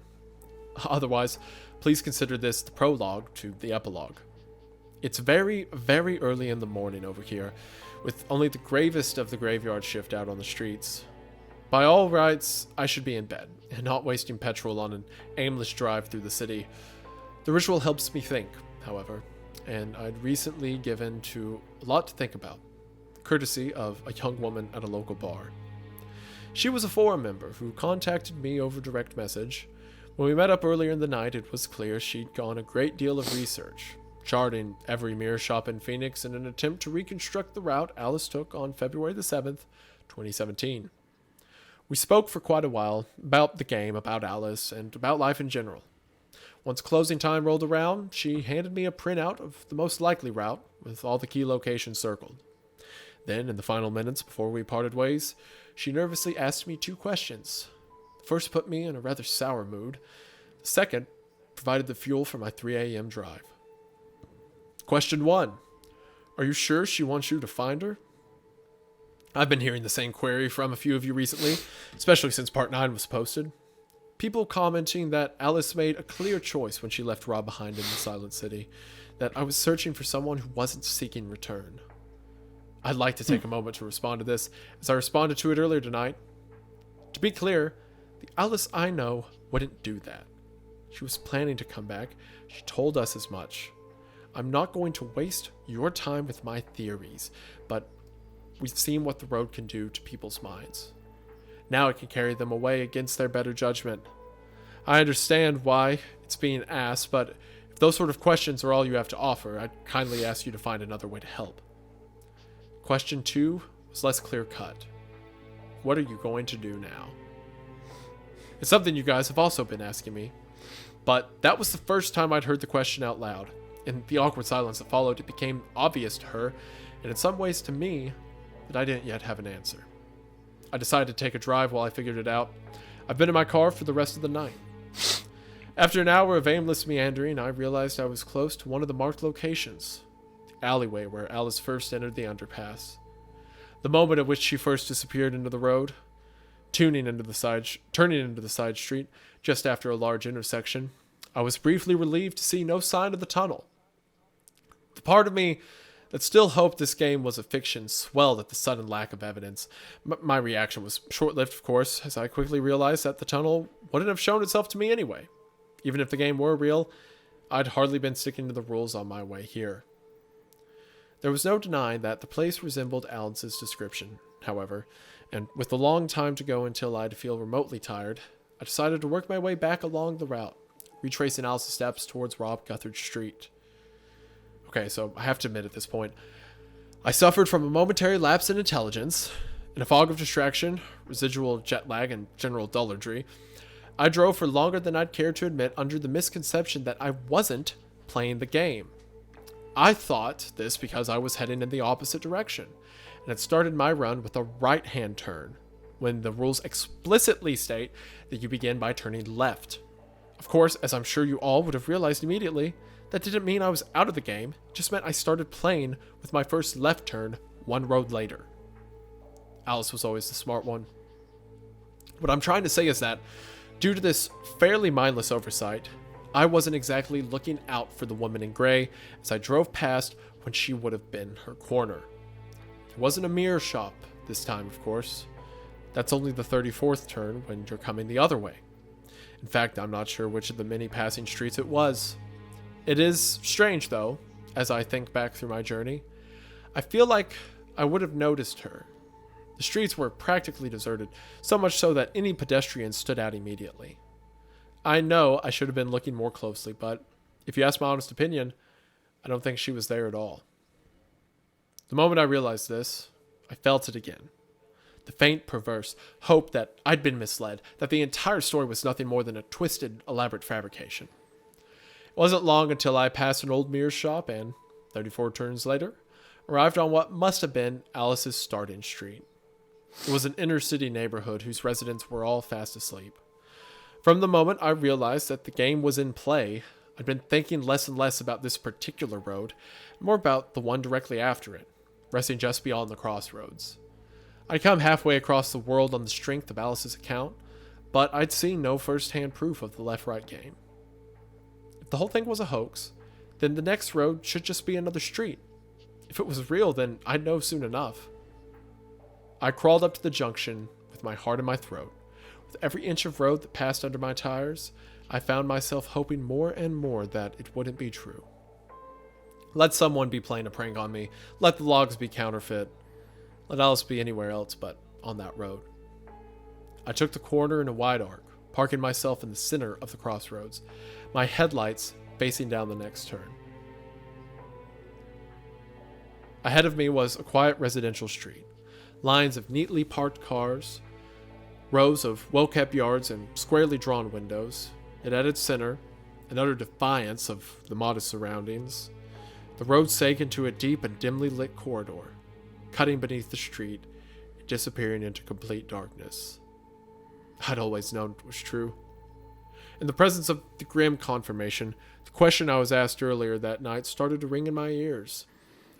Otherwise, please consider this the prologue to the epilogue. It's very, very early in the morning over here, with only the gravest of the graveyard shift out on the streets. By all rights, I should be in bed, and not wasting petrol on an aimless drive through the city. The ritual helps me think, however, and I'd recently given to a lot to think about, courtesy of a young woman at a local bar. She was a forum member who contacted me over direct message. When we met up earlier in the night, it was clear she'd gone a great deal of research, charting every mirror shop in Phoenix in an attempt to reconstruct the route Alice took on February the 7th, 2017. We spoke for quite a while about the game, about Alice, and about life in general. Once closing time rolled around, she handed me a printout of the most likely route with all the key locations circled. Then, in the final minutes before we parted ways, she nervously asked me 2 questions. The first put me in a rather sour mood. The second provided the fuel for my 3 a.m. drive. Question 1. Are you sure she wants you to find her? I've been hearing the same query from a few of you recently, especially since part 9 was posted. People commenting that Alice made a clear choice when she left Rob behind in the Silent City, that I was searching for someone who wasn't seeking return. I'd like to take a moment to respond to this, as I responded to it earlier tonight. To be clear, the Alice I know wouldn't do that. She was planning to come back. She told us as much. I'm not going to waste your time with my theories, but we've seen what the road can do to people's minds. Now it can carry them away against their better judgment. I understand why it's being asked, but if those sort of questions are all you have to offer, I'd kindly ask you to find another way to help. Question 2 was less clear-cut. What are you going to do now? It's something you guys have also been asking me, but that was the first time I'd heard the question out loud. In the awkward silence that followed, it became obvious to her, and in some ways to me, that I didn't yet have an answer. I decided to take a drive while I figured it out. I've been in my car for the rest of the night. After an hour of aimless meandering, I realized I was close to one of the marked locations, the alleyway where Alice first entered the underpass. The moment at which she first disappeared into the road, turning into the side street just after a large intersection, I was briefly relieved to see no sign of the tunnel. The part of me that still hoped this game was a fiction swelled at the sudden lack of evidence. My reaction was short-lived, of course, as I quickly realized that the tunnel wouldn't have shown itself to me anyway. Even if the game were real, I'd hardly been sticking to the rules on my way here. There was no denying that the place resembled Alice's description, however, and with a long time to go until I'd feel remotely tired, I decided to work my way back along the route, retracing Alice's steps towards Rob Guthridge Street. Okay, so I have to admit at this point, I suffered from a momentary lapse in intelligence. In a fog of distraction, residual jet lag, and general dullardry, I drove for longer than I'd care to admit under the misconception that I wasn't playing the game. I thought this because I was heading in the opposite direction, and had started my run with a right-hand turn, when the rules explicitly state that you begin by turning left. Of course, as I'm sure you all would have realized immediately, that didn't mean I was out of the game, it just meant I started playing with my first left turn one road later. Alice was always the smart one. What I'm trying to say is that, due to this fairly mindless oversight, I wasn't exactly looking out for the woman in gray as I drove past when she would have been her corner. It wasn't a mirror shop this time, of course. That's only the 34th turn when you're coming the other way. In fact, I'm not sure which of the many passing streets it was. It is strange, though, as I think back through my journey. I feel like I would have noticed her. The streets were practically deserted, so much so that any pedestrian stood out immediately. I know I should have been looking more closely, but if you ask my honest opinion, I don't think she was there at all. The moment I realized this, I felt it again. The faint, perverse hope that I'd been misled, that the entire story was nothing more than a twisted, elaborate fabrication. It wasn't long until I passed an old mirror shop and, 34 turns later, arrived on what must have been Alice's starting street. It was an inner-city neighborhood whose residents were all fast asleep. From the moment I realized that the game was in play, I'd been thinking less and less about this particular road, and more about the one directly after it, resting just beyond the crossroads. I'd come halfway across the world on the strength of Alice's account, but I'd seen no first-hand proof of the left-right game. If the whole thing was a hoax, then the next road should just be another street. If it was real, then I'd know soon enough. I crawled up to the junction with my heart in my throat. With every inch of road that passed under my tires, I found myself hoping more and more that it wouldn't be true. Let someone be playing a prank on me. Let the logs be counterfeit. Let Alice be anywhere else but on that road. I took the corner in a wide arc, parking myself in the center of the crossroads, my headlights facing down the next turn. Ahead of me was a quiet residential street, lines of neatly parked cars, rows of well-kept yards and squarely drawn windows. Yet at its center, in utter defiance of the modest surroundings, the road sank into a deep and dimly lit corridor, cutting beneath the street, disappearing into complete darkness. I'd always known it was true. In the presence of the grim confirmation, the question I was asked earlier that night started to ring in my ears,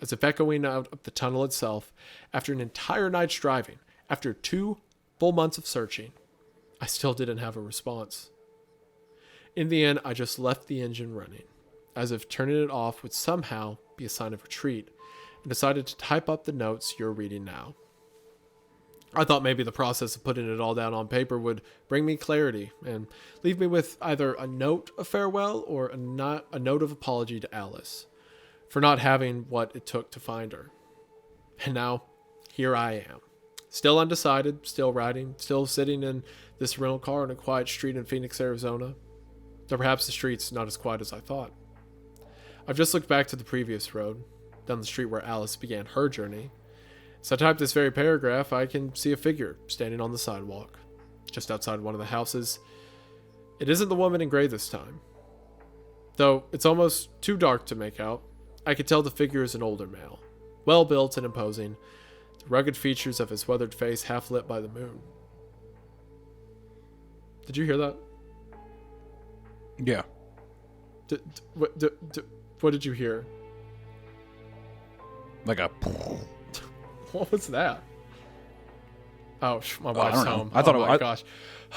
as if echoing out of the tunnel itself. After an entire night's driving, after 2 full months of searching, I still didn't have a response. In the end, I just left the engine running, as if turning it off would somehow be a sign of retreat, and decided to type up the notes you're reading now. I thought maybe the process of putting it all down on paper would bring me clarity and leave me with either a note of farewell or a note of apology to Alice for not having what it took to find her. And now, here I am. Still undecided, still riding, still sitting in this rental car on a quiet street in Phoenix, Arizona. Though perhaps the street's not as quiet as I thought. I've just looked back to the previous road, down the street where Alice began her journey. As I type this very paragraph, I can see a figure standing on the sidewalk, just outside one of the houses. It isn't the woman in gray this time. Though it's almost too dark to make out, I could tell the figure is an older male, well-built and imposing, the rugged features of his weathered face half lit by the moon. Did you hear that? Yeah. What did you hear? Like a... What was that? Oh, my wife's I don't know. home. I thought oh my gosh.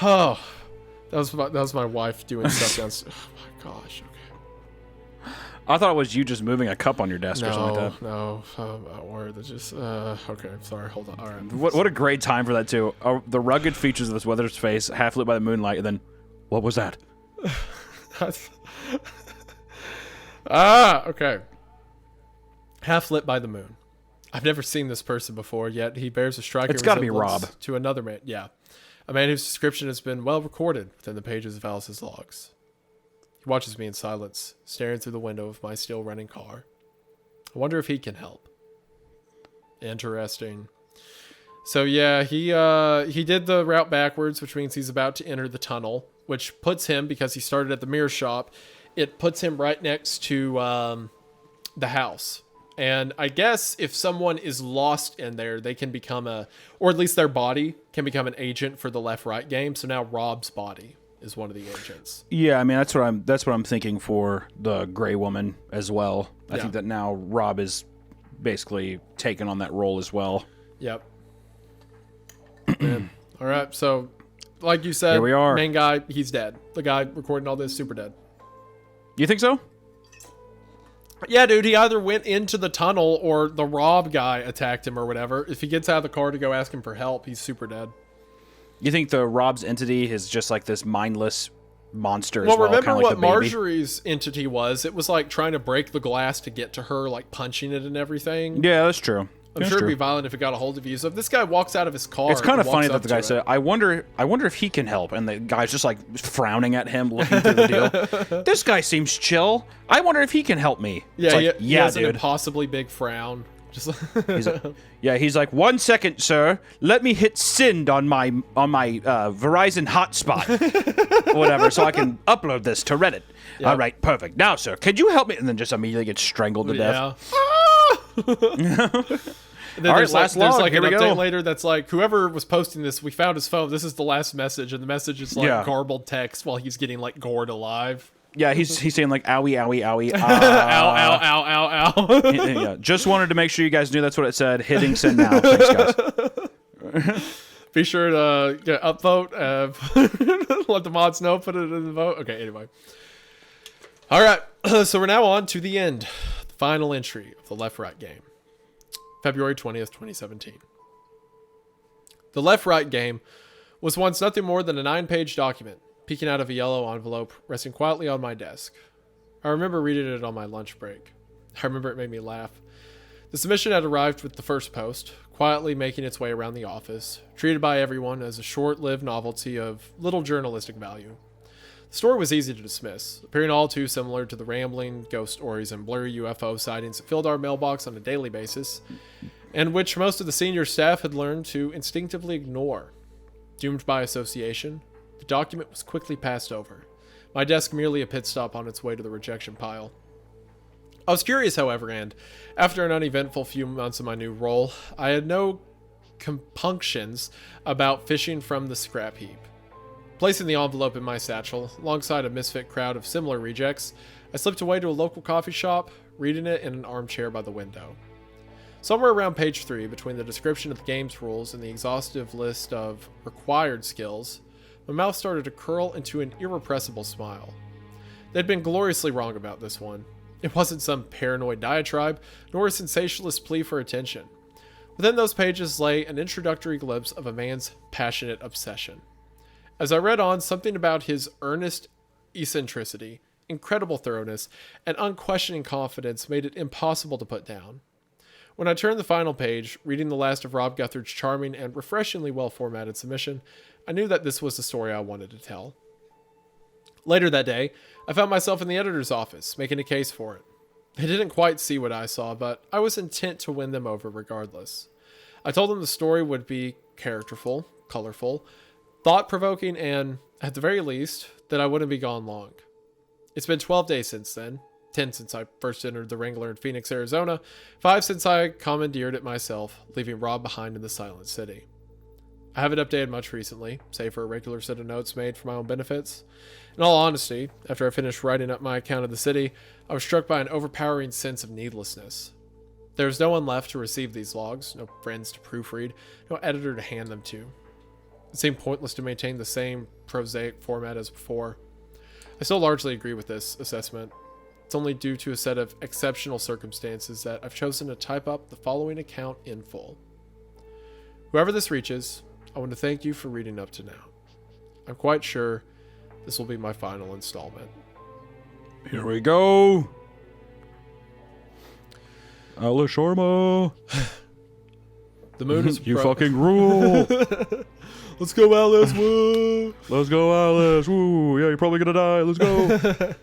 Oh, that was my wife doing stuff downstairs. Oh my gosh. Okay. I thought it was you just moving a cup on your desk or something like that. No, or that's just okay. Sorry, hold on. All right. What a great time for that too. The rugged features of this weathered face, half lit by the moonlight, and then, what was that? Okay. Half lit by the moon. I've never seen this person before, yet he bears a striking It's gotta be resemblance Rob. to another man. Yeah. A man whose description has been well recorded within the pages of Alice's logs. He watches me in silence, staring through the window of my still running car. I wonder if he can help. Interesting. So yeah, he did the route backwards, which means he's about to enter the tunnel, which puts him, because he started at the mirror shop, it puts him right next to the house. And I guess if someone is lost in there, they can become or at least their body can become an agent for the left-right game. So now Rob's body is one of the agents. Yeah, I mean that's what I'm thinking for the Gray Woman as well. I think that now Rob is basically taken on that role as well. Yep. Man. All right, so like you said, Here we are. Main guy, he's dead. The guy recording all this, super dead. You think so? Yeah, dude, he either went into the tunnel or the Rob guy attacked him or whatever. If he gets out of the car to go ask him for help, he's super dead. You think the Rob's entity is just like this mindless monster Well, as well? remember kinda like what the baby? Marjorie's entity was? It was like trying to break the glass to get to her, like punching it and everything. Yeah, that's true. I'm That's sure true. it'd be violent if it got a hold of you. So if this guy walks out of his car, It's kind of and funny walks that up the guy to said, it- I wonder if he can help. And the guy's just like frowning at him, looking through the deal. This guy seems chill. I wonder if he can help me. Yeah, It's like, he has an dude. impossibly big frown. Just He's like, 1 second, sir. Let me hit send on my Verizon hotspot, whatever, so I can upload this to Reddit. All right, perfect. Now, sir, could you help me? And then just immediately get strangled to death. And then All right, there's last there's log. like Here an we update go. later that's like, whoever was posting this, we found his phone. This is the last message, and the message is like Yeah. garbled text while he's getting like gored alive. Yeah, he's saying like, owie, owie, owie. Ow, ow, ow, ow, ow. Yeah, just wanted to make sure you guys knew that's what it said. Hitting send now. Thanks, guys. Be sure to upvote. Let the mods know. Put it in the vote. Okay, anyway. All right. So we're now on to the end. The final entry of the left-right game. February 20th, 2017. The left-right game was once nothing more than a 9-page document, peeking out of a yellow envelope, resting quietly on my desk. I remember reading it on my lunch break. I remember it made me laugh. The submission had arrived with the first post, quietly making its way around the office, treated by everyone as a short-lived novelty of little journalistic value. The story was easy to dismiss, appearing all too similar to the rambling ghost stories and blurry UFO sightings that filled our mailbox on a daily basis, and which most of the senior staff had learned to instinctively ignore. Doomed by association, the document was quickly passed over, my desk merely a pit stop on its way to the rejection pile. I was curious, however, and after an uneventful few months of my new role, I had no compunctions about fishing from the scrap heap. Placing the envelope in my satchel, alongside a misfit crowd of similar rejects, I slipped away to a local coffee shop, reading it in an armchair by the window. Somewhere around page 3, between the description of the game's rules and the exhaustive list of required skills, my mouth started to curl into an irrepressible smile. They'd been gloriously wrong about this one. It wasn't some paranoid diatribe, nor a sensationalist plea for attention. Within those pages lay an introductory glimpse of a man's passionate obsession. As I read on, something about his earnest eccentricity, incredible thoroughness, and unquestioning confidence made it impossible to put down. When I turned the final page, reading the last of Rob Guthridge's charming and refreshingly well-formatted submission, I knew that this was the story I wanted to tell. Later that day, I found myself in the editor's office, making a case for it. They didn't quite see what I saw, but I was intent to win them over regardless. I told them the story would be characterful, colorful, thought-provoking, and, at the very least, that I wouldn't be gone long. It's been 12 days since then, 10 since I first entered the Wrangler in Phoenix, Arizona, 5 since I commandeered it myself, leaving Rob behind in the Silent City. I haven't updated much recently, save for a regular set of notes made for my own benefits. In all honesty, after I finished writing up my account of the city, I was struck by an overpowering sense of needlessness. There was no one left to receive these logs, no friends to proofread, no editor to hand them to. It seemed pointless to maintain the same prosaic format as before. I still largely agree with this assessment. It's only due to a set of exceptional circumstances that I've chosen to type up the following account in full. Whoever this reaches, I want to thank you for reading up to now. I'm quite sure this will be my final installment. Here we go. Alice Sharma. The moon is You fucking rule. Let's go, Alice. Woo. Let's go, Alice. Woo. Yeah, you're probably gonna die. Let's go.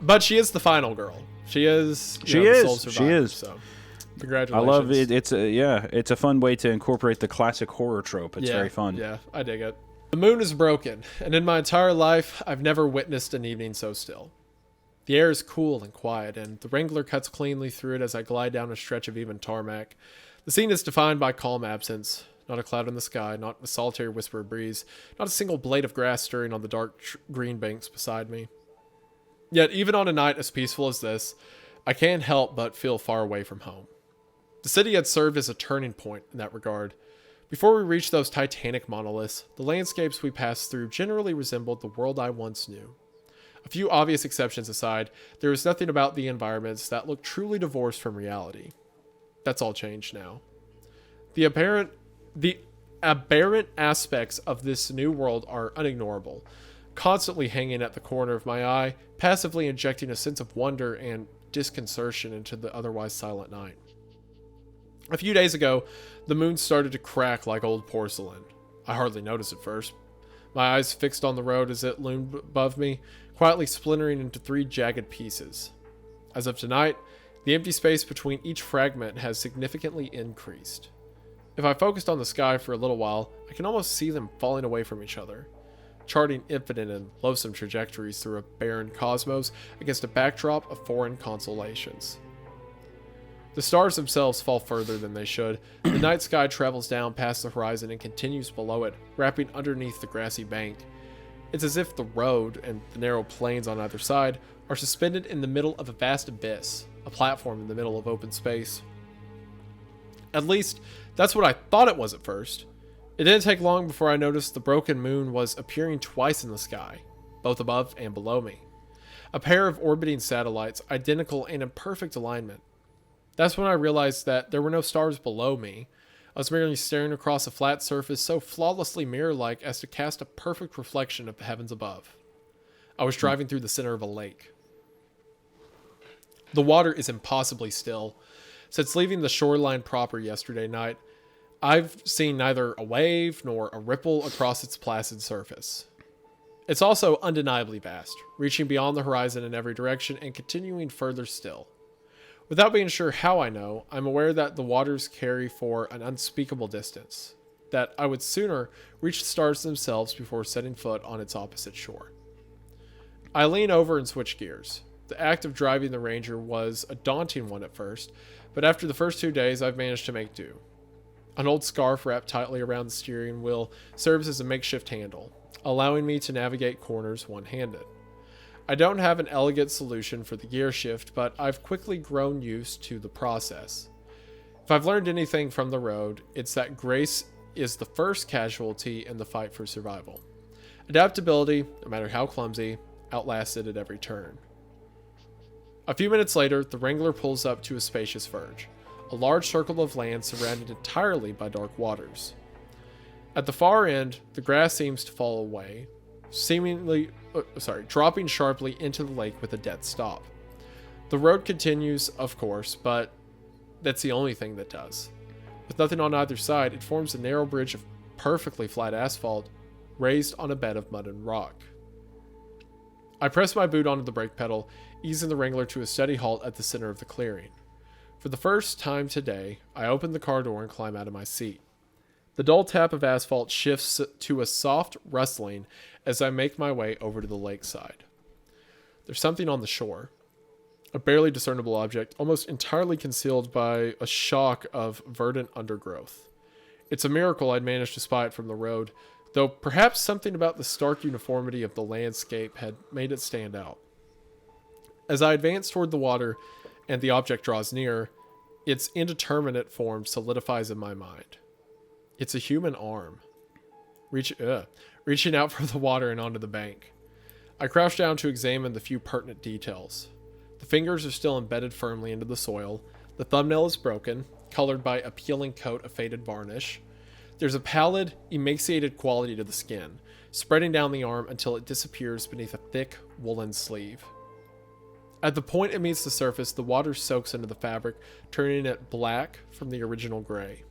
But she is the final girl. She is. She the is. sole She survivor, is. So, I congratulations. love it. It's a fun way to incorporate the classic horror trope. It's very fun. Yeah, I dig it. The moon is broken, and in my entire life, I've never witnessed an evening so still. The air is cool and quiet, and the Wrangler cuts cleanly through it as I glide down a stretch of even tarmac. The scene is defined by calm absence. Not a cloud in the sky, not a solitary whisper of breeze, not a single blade of grass stirring on the dark green banks beside me. Yet, even on a night as peaceful as this, I can't help but feel far away from home. The city had served as a turning point in that regard. Before we reached those titanic monoliths, the landscapes we passed through generally resembled the world I once knew. A few obvious exceptions aside, there was nothing about the environments that looked truly divorced from reality. That's all changed now. The aberrant aspects of this new world are unignorable, constantly hanging at the corner of my eye, passively injecting a sense of wonder and disconcertion into the otherwise silent night. A few days ago, the moon started to crack like old porcelain. I hardly noticed at first. My eyes fixed on the road as it loomed above me, quietly splintering into 3 jagged pieces. As of tonight, the empty space between each fragment has significantly increased. If I focused on the sky for a little while, I can almost see them falling away from each other, charting infinite and loathsome trajectories through a barren cosmos against a backdrop of foreign constellations. The stars themselves fall further than they should. The night sky travels down past the horizon and continues below it, wrapping underneath the grassy bank. It's as if the road and the narrow plains on either side are suspended in the middle of a vast abyss, a platform in the middle of open space. At least, that's what I thought it was at first. It didn't take long before I noticed the broken moon was appearing twice in the sky, both above and below me. A pair of orbiting satellites, identical and in perfect alignment. That's when I realized that there were no stars below me. I was merely staring across a flat surface so flawlessly mirror-like as to cast a perfect reflection of the heavens above. I was driving through the center of a lake. The water is impossibly still. Since leaving the shoreline proper yesterday night, I've seen neither a wave nor a ripple across its placid surface. It's also undeniably vast, reaching beyond the horizon in every direction and continuing further still. Without being sure how I know, I'm aware that the waters carry for an unspeakable distance, that I would sooner reach the stars themselves before setting foot on its opposite shore. I lean over and switch gears. The act of driving the Ranger was a daunting one at first, but after the first 2 days I've managed to make do. An old scarf wrapped tightly around the steering wheel serves as a makeshift handle, allowing me to navigate corners one-handed. I don't have an elegant solution for the gear shift, but I've quickly grown used to the process. If I've learned anything from the road, it's that grace is the first casualty in the fight for survival. Adaptability, no matter how clumsy, outlasts it at every turn. A few minutes later, the Wrangler pulls up to a spacious verge, a large circle of land surrounded entirely by dark waters. At the far end, the grass seems to fall away, dropping sharply into the lake with a dead stop. The road continues, of course, but that's the only thing that does. With nothing on either side, it forms a narrow bridge of perfectly flat asphalt, raised on a bed of mud and rock. I press my boot onto the brake pedal, easing the Wrangler to a steady halt at the center of the clearing. For the first time today, I open the car door and climb out of my seat. The dull tap of asphalt shifts to a soft rustling as I make my way over to the lakeside. There's something on the shore, a barely discernible object, almost entirely concealed by a shock of verdant undergrowth. It's a miracle I'd managed to spy it from the road, though perhaps something about the stark uniformity of the landscape had made it stand out. As I advance toward the water and the object draws near, its indeterminate form solidifies in my mind. It's a human arm, reaching out from the water and onto the bank. I crouch down to examine the few pertinent details. The fingers are still embedded firmly into the soil. The thumbnail is broken, colored by a peeling coat of faded varnish. There's a pallid, emaciated quality to the skin, spreading down the arm until it disappears beneath a thick woolen sleeve. At the point it meets the surface, the water soaks into the fabric, turning it black from the original gray.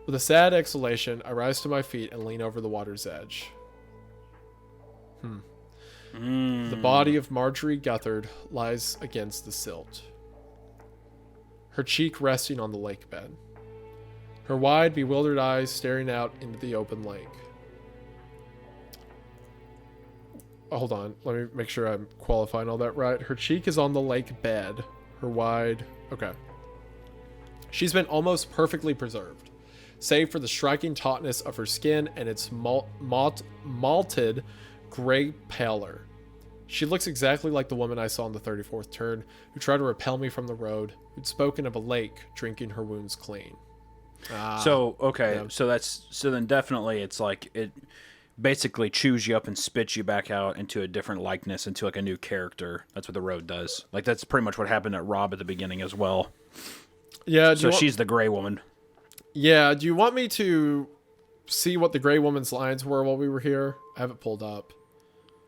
With a sad exhalation, I rise to my feet and lean over the water's edge. The body of Marjorie Guthard lies against the silt, her cheek resting on the lake bed, her wide, bewildered eyes staring out into the open lake. Oh, hold on, let me make sure I'm qualifying all that right. Her cheek is on the lake bed, her wide... Okay. She's been almost perfectly preserved, save for the striking tautness of her skin and its malted gray pallor. She looks exactly like the woman I saw on the 34th turn, who tried to repel me from the road, who'd spoken of a lake drinking her wounds clean. So then definitely it's like it basically chews you up and spits you back out into a different likeness, into like a new character. That's what the road does. Like that's pretty much what happened at Rob at the beginning as well. Yeah. So she's the gray woman. Yeah. Do you want me to see what the gray woman's lines were while we were here? I have it pulled up.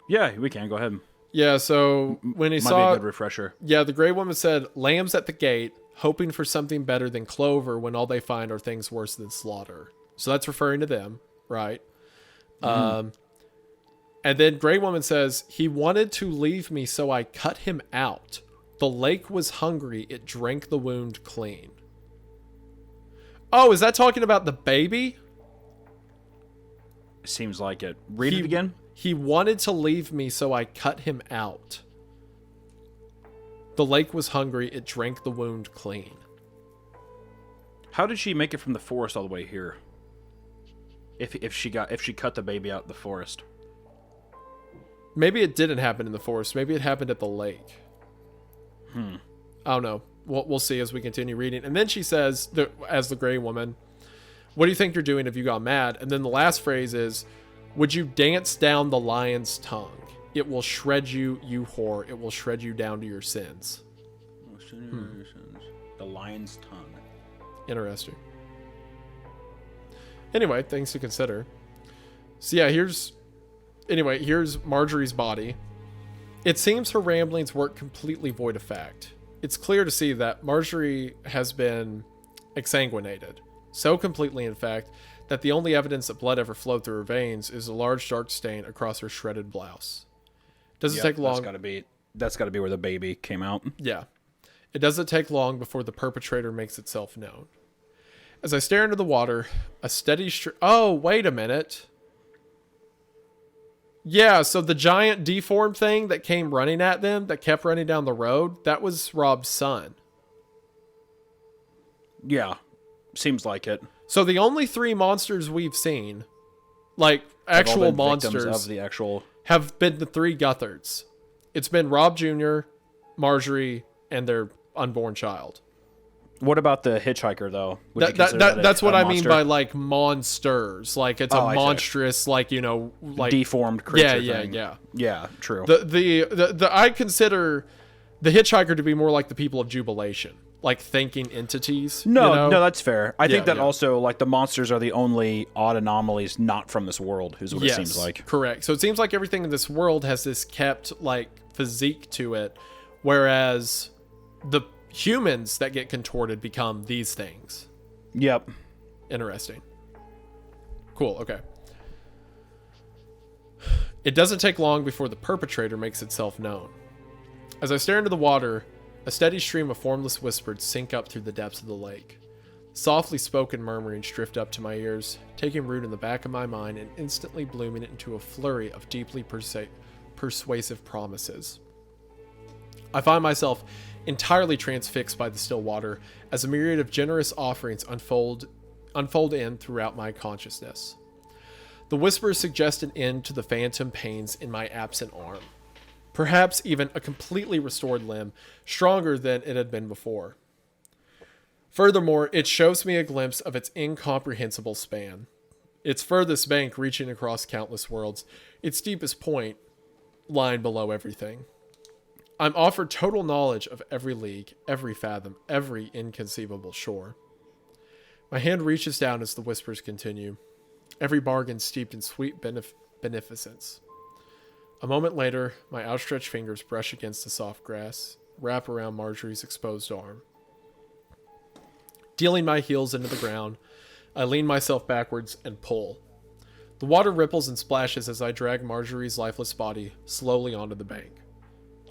Yeah, we can. Go ahead. Yeah, so when he Might saw... be a good refresher. Yeah, the gray woman said, "Lambs at the gate, hoping for something better than clover when all they find are things worse than slaughter." So that's referring to them, right? And then gray woman says, "He wanted to leave me, so I cut him out. The lake was hungry. It drank the wound clean." Oh, is that talking about the baby? Seems like it. Read it again. He wanted to leave me, so I cut him out. The lake was hungry. It drank the wound clean. How did she make it from the forest all the way here? If she cut the baby out of the forest. Maybe it didn't happen in the forest. Maybe it happened at the lake. I don't know. We'll see as we continue reading. And then she says, as the gray woman, "What do you think you're doing if you got mad?" And then the last phrase is, "Would you dance down the lion's tongue? It will shred you, you whore. It will shred you down to your sins." The lion's tongue. Interesting. Anyway, things to consider. So yeah, here's Marjorie's body. It seems her ramblings weren't completely void of fact. It's clear to see that Marjorie has been exsanguinated. So completely, in fact, that the only evidence that blood ever flowed through her veins is a large dark stain across her shredded blouse. Doesn't take long. That's got to be where the baby came out. Yeah. It doesn't take long before the perpetrator makes itself known. As I stare into the water, a steady oh, wait a minute. Yeah, so the giant deformed thing that came running at them, that kept running down the road, that was Rob's son. Yeah, seems like it. So the only three monsters we've seen, like actual monsters, of the actual, have been the three Guthards. It's been Rob Jr., Marjorie, and their unborn child. What about the hitchhiker, though? That's what I mean by like monsters. Like it's a monstrous, like, you know, like deformed creature. Yeah. True. The I consider the hitchhiker to be more like the people of Jubilation, like thinking entities. No, that's fair. I think that also, like, the monsters are the only odd anomalies not from this world. Is what it seems like. Correct. So it seems like everything in this world has this kept like physique to it, whereas the humans that get contorted become these things. Yep. Interesting. Cool. Okay. It doesn't take long before the perpetrator makes itself known. As I stare into the water, a steady stream of formless whispers sink up through the depths of the lake. Softly spoken murmurings drift up to my ears, taking root in the back of my mind and instantly blooming it into a flurry of deeply persuasive promises. I find myself entirely transfixed by the still water as a myriad of generous offerings unfold in throughout my consciousness. The whispers suggest an end to the phantom pains in my absent arm. Perhaps even a completely restored limb, stronger than it had been before. Furthermore, it shows me a glimpse of its incomprehensible span. Its furthest bank reaching across countless worlds, its deepest point lying below everything. I'm offered total knowledge of every league, every fathom, every inconceivable shore. My hand reaches down as the whispers continue, every bargain steeped in sweet beneficence. A moment later, my outstretched fingers brush against the soft grass, wrap around Marjorie's exposed arm. Dealing my heels into the ground, I lean myself backwards and pull. The water ripples and splashes as I drag Marjorie's lifeless body slowly onto the bank.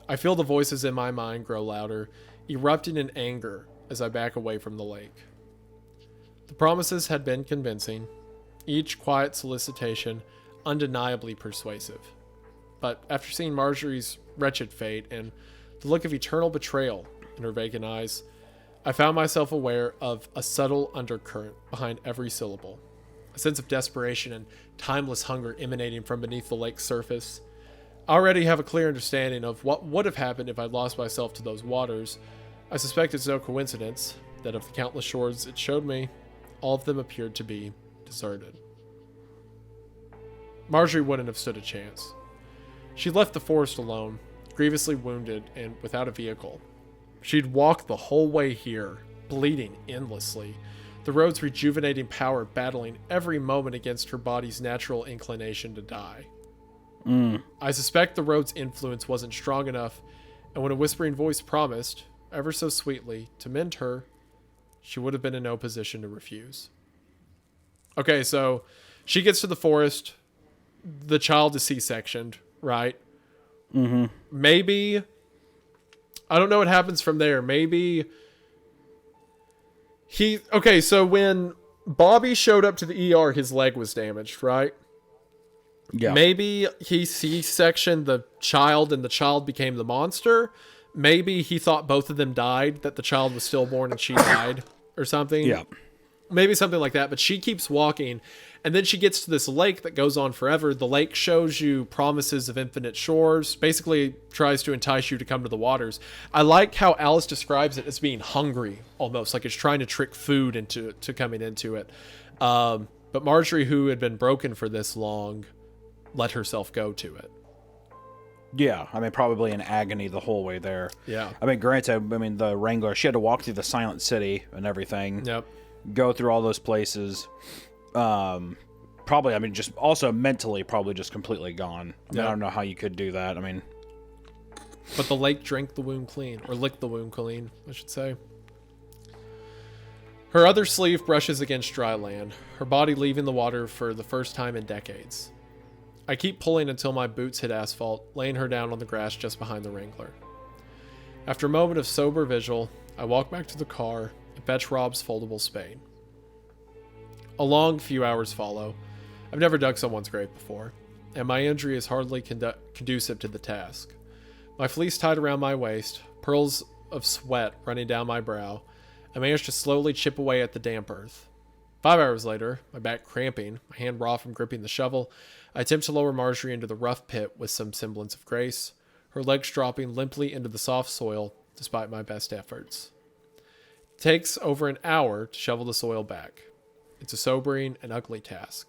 I feel the voices in my mind grow louder, erupting in anger as I back away from the lake. The promises had been convincing, each quiet solicitation undeniably persuasive. But after seeing Marjorie's wretched fate and the look of eternal betrayal in her vacant eyes, I found myself aware of a subtle undercurrent behind every syllable. A sense of desperation and timeless hunger emanating from beneath the lake's surface. I already have a clear understanding of what would have happened if I lost myself to those waters. I suspect it's no coincidence that of the countless shores it showed me, all of them appeared to be deserted. Marjorie wouldn't have stood a chance. She left the forest alone, grievously wounded and without a vehicle. She'd walked the whole way here, bleeding endlessly, the road's rejuvenating power battling every moment against her body's natural inclination to die. I suspect the road's influence wasn't strong enough, and when a whispering voice promised, ever so sweetly, to mend her, she would have been in no position to refuse. Okay, so she gets to the forest, the child is C-sectioned, right? Mm-hmm. Maybe, I don't know what happens from there. Maybe okay, so when Bobby showed up to the ER, his leg was damaged, right? Yeah. Maybe he C-sectioned the child and the child became the monster. Maybe he thought both of them died, that the child was stillborn and she died or something. Yeah. Maybe something like that. But she keeps walking, and then she gets to this lake that goes on forever. The lake shows you promises of infinite shores, basically tries to entice you to come to the waters. I like how Alice describes it as being hungry, almost like it's trying to trick food into coming into it. But Marjorie, who had been broken for this long, let herself go to it. Yeah, I mean, probably in agony the whole way there. Yeah. I mean, granted, the Wrangler, she had to walk through the Silent City and everything. Yep. Go through all those places. Probably, I mean, just also mentally, probably just completely gone. Yeah. I don't know how you could do that. I mean, but the lake drank the wound clean, or licked the wound clean, I should say. Her other sleeve brushes against dry land, her body leaving the water for the first time in decades. I keep pulling until my boots hit asphalt, laying her down on the grass just behind the Wrangler. After a moment of sober vigil, I walk back to the car and fetch Rob's foldable spade. A long few hours follow. I've never dug someone's grave before, and my injury is hardly conducive to the task. My fleece tied around my waist, pearls of sweat running down my brow, I manage to slowly chip away at the damp earth. 5 hours later, my back cramping, my hand raw from gripping the shovel, I attempt to lower Marjorie into the rough pit with some semblance of grace, her legs dropping limply into the soft soil despite my best efforts. It takes over an hour to shovel the soil back. It's a sobering and ugly task.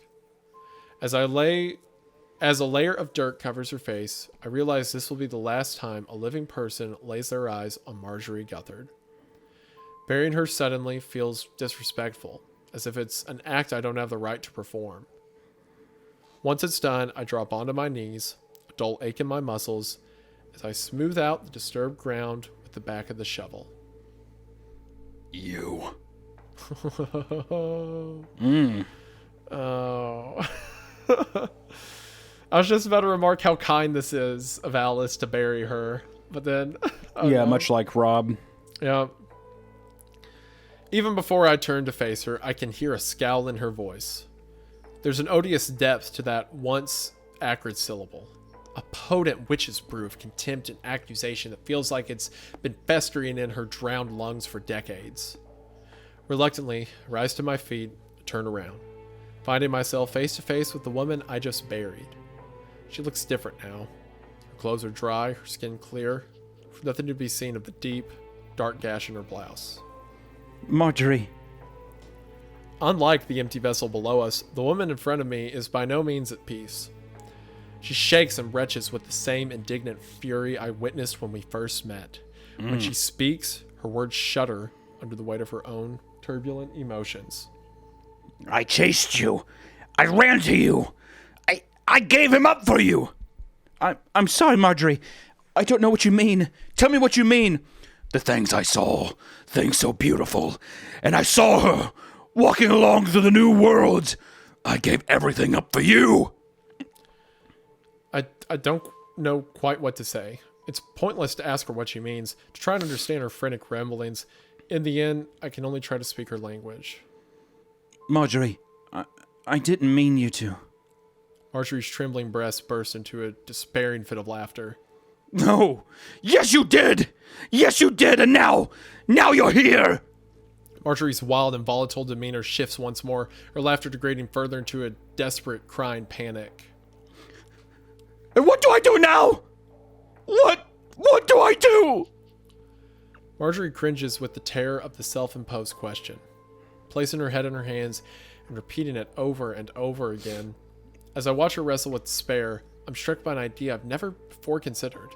As a layer of dirt covers her face, I realize this will be the last time a living person lays their eyes on Marjorie Guthard. Burying her suddenly feels disrespectful, as if it's an act I don't have the right to perform. Once it's done, I drop onto my knees, a dull ache in my muscles, as I smooth out the disturbed ground with the back of the shovel. you. Oh. I was just about to remark how kind this is of Alice to bury her, but then... Yeah, much like Rob. Yeah. Even before I turn to face her, I can hear a scowl in her voice. There's an odious depth to that once acrid syllable. A potent witch's brew of contempt and accusation that feels like it's been festering in her drowned lungs for decades. Reluctantly, I rise to my feet and turn around, finding myself face to face with the woman I just buried. She looks different now. Her clothes are dry, her skin clear, with nothing to be seen of the deep, dark gash in her blouse. Marjorie. Unlike the empty vessel below us, the woman in front of me is by no means at peace. She shakes and retches with the same indignant fury I witnessed when we first met. When she speaks, her words shudder under the weight of her own turbulent emotions. I chased you. I ran to you. I gave him up for you. I'm sorry, Marjorie. I don't know what you mean. Tell me what you mean. The things I saw, things so beautiful. And I saw her walking along through the new worlds. I gave everything up for you. I don't know quite what to say. It's pointless to ask her what she means, to try and understand her frantic ramblings. In the end, I can only try to speak her language. Marjorie, I didn't mean you to. Marjorie's trembling breast burst into a despairing fit of laughter. No. Yes, you did. Yes, you did. And now you're here. Marjorie's wild and volatile demeanor shifts once more, her laughter degrading further into a desperate, crying panic. And what do I do now? What do I do? Marjorie cringes with the terror of the self-imposed question, placing her head in her hands and repeating it over and over again. As I watch her wrestle with despair, I'm struck by an idea I've never before considered.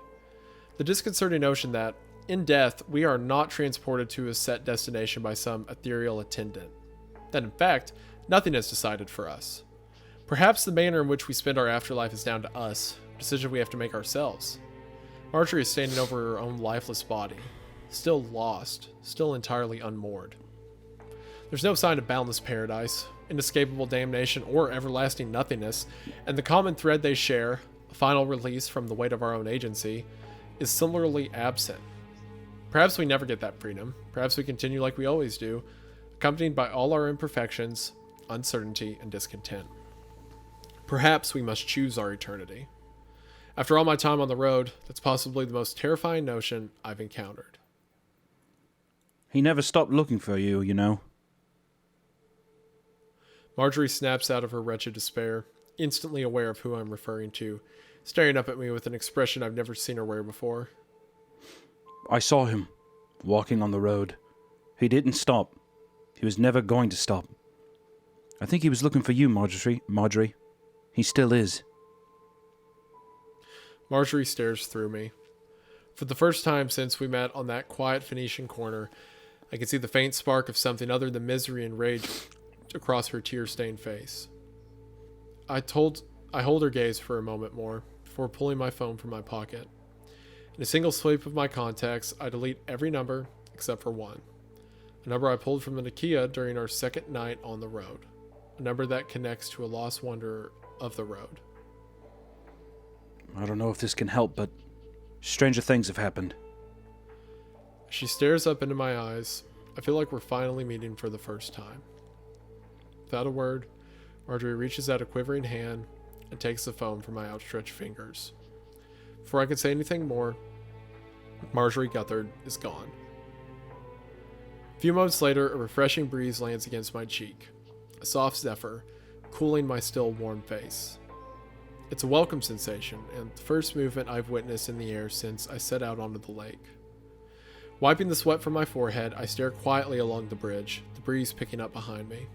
The disconcerting notion that, in death, we are not transported to a set destination by some ethereal attendant. That, in fact, nothing is decided for us. Perhaps the manner in which we spend our afterlife is down to us, a decision we have to make ourselves. Marjorie is standing over her own lifeless body, still lost, still entirely unmoored. There's no sign of boundless paradise, inescapable damnation, or everlasting nothingness, and the common thread they share, a final release from the weight of our own agency, is similarly absent. Perhaps we never get that freedom. Perhaps we continue like we always do, accompanied by all our imperfections, uncertainty, and discontent. Perhaps we must choose our eternity. After all my time on the road, that's possibly the most terrifying notion I've encountered. He never stopped looking for you, you know. Marjorie snaps out of her wretched despair, instantly aware of who I'm referring to, staring up at me with an expression I've never seen her wear before. I saw him, walking on the road. He didn't stop. He was never going to stop. I think he was looking for you, Marjorie. He still is. Marjorie stares through me. For the first time since we met on that quiet Phoenician corner, I can see the faint spark of something other than misery and rage across her tear-stained face. I hold her gaze for a moment more before pulling my phone from my pocket. In a single sweep of my contacts, I delete every number except for one. A number I pulled from the Nokia during our second night on the road. A number that connects to a lost wanderer of the road. I don't know if this can help, but stranger things have happened. She stares up into my eyes. I feel like we're finally meeting for the first time. Without a word, Marjorie reaches out a quivering hand and takes the phone from my outstretched fingers. Before I can say anything more, Marjorie Guthard is gone. A few moments later, a refreshing breeze lands against my cheek, a soft zephyr, cooling my still warm face. It's a welcome sensation, and the first movement I've witnessed in the air since I set out onto the lake. Wiping the sweat from my forehead, I stare quietly along the bridge, the breeze picking up behind me.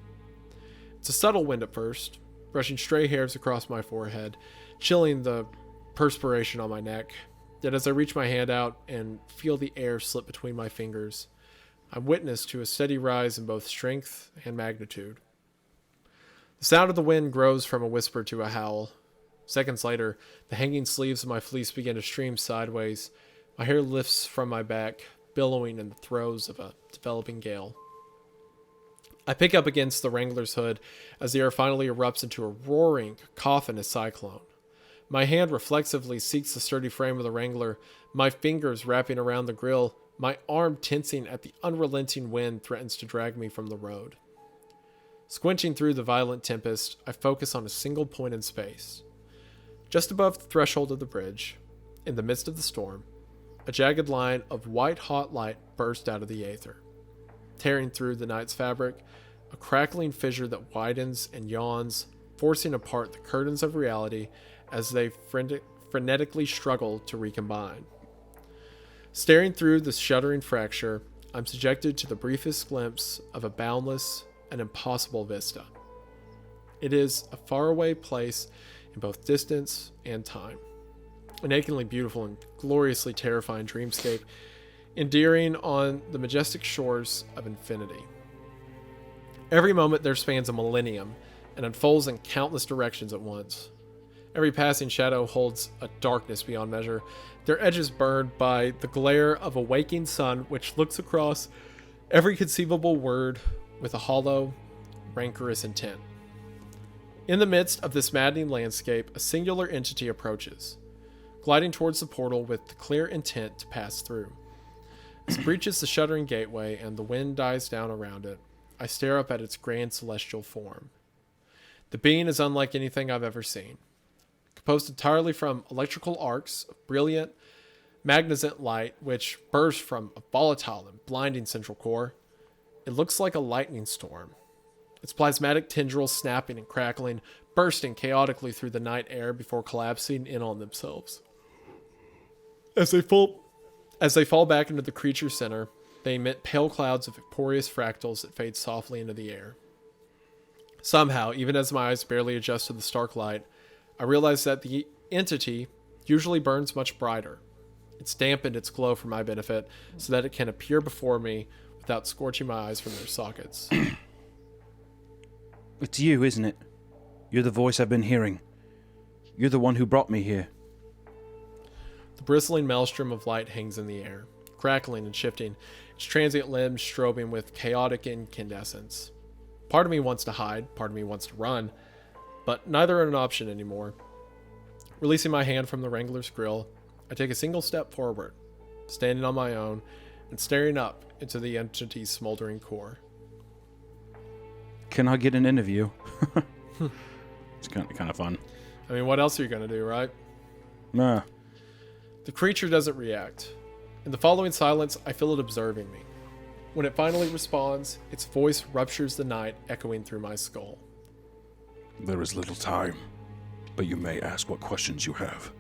It's a subtle wind at first, brushing stray hairs across my forehead, chilling the perspiration on my neck. Yet as I reach my hand out and feel the air slip between my fingers, I'm witness to a steady rise in both strength and magnitude. The sound of the wind grows from a whisper to a howl. Seconds later, the hanging sleeves of my fleece begin to stream sideways. My hair lifts from my back, billowing in the throes of a developing gale. I pick up against the Wrangler's hood as the air finally erupts into a roaring, cacophonous cyclone. My hand reflexively seeks the sturdy frame of the Wrangler, my fingers wrapping around the grill, my arm tensing at the unrelenting wind threatens to drag me from the road. Squinching through the violent tempest, I focus on a single point in space. Just above the threshold of the bridge, in the midst of the storm, a jagged line of white-hot light burst out of the aether. Tearing through the night's fabric, a crackling fissure that widens and yawns, forcing apart the curtains of reality as they frenetically struggle to recombine. Staring through this shuddering fracture, I'm subjected to the briefest glimpse of a boundless and impossible vista. It is a faraway place in both distance and time. An achingly beautiful and gloriously terrifying dreamscape, endearing on the majestic shores of infinity. Every moment there spans a millennium and unfolds in countless directions at once. Every passing shadow holds a darkness beyond measure, their edges burned by the glare of a waking sun which looks across every conceivable word with a hollow, rancorous intent. In the midst of this maddening landscape, a singular entity approaches, gliding towards the portal with the clear intent to pass through. As it breaches the shuddering gateway and the wind dies down around it, I stare up at its grand celestial form. The being is unlike anything I've ever seen. Composed entirely from electrical arcs of brilliant, magnescent light which burst from a volatile and blinding central core, it looks like a lightning storm. Its plasmatic tendrils snapping and crackling, bursting chaotically through the night air before collapsing in on themselves. As they fall back into the creature's center, they emit pale clouds of vaporous fractals that fade softly into the air. Somehow, even as my eyes barely adjust to the stark light, I realize that the entity usually burns much brighter. It's dampened its glow for my benefit so that it can appear before me without scorching my eyes from their sockets. It's you, isn't it? You're the voice I've been hearing. You're the one who brought me here. The bristling maelstrom of light hangs in the air, crackling and shifting, its transient limbs strobing with chaotic incandescence. Part of me wants to hide, part of me wants to run, but neither are an option anymore. Releasing my hand from the Wrangler's grill, I take a single step forward, standing on my own and staring up into the entity's smoldering core. Can I get an interview? It's kind of fun. I mean, what else are you going to do, right? Nah. The creature doesn't react. In the following silence, I feel it observing me. When it finally responds, its voice ruptures the night, echoing through my skull. There is little time, but you may ask what questions you have.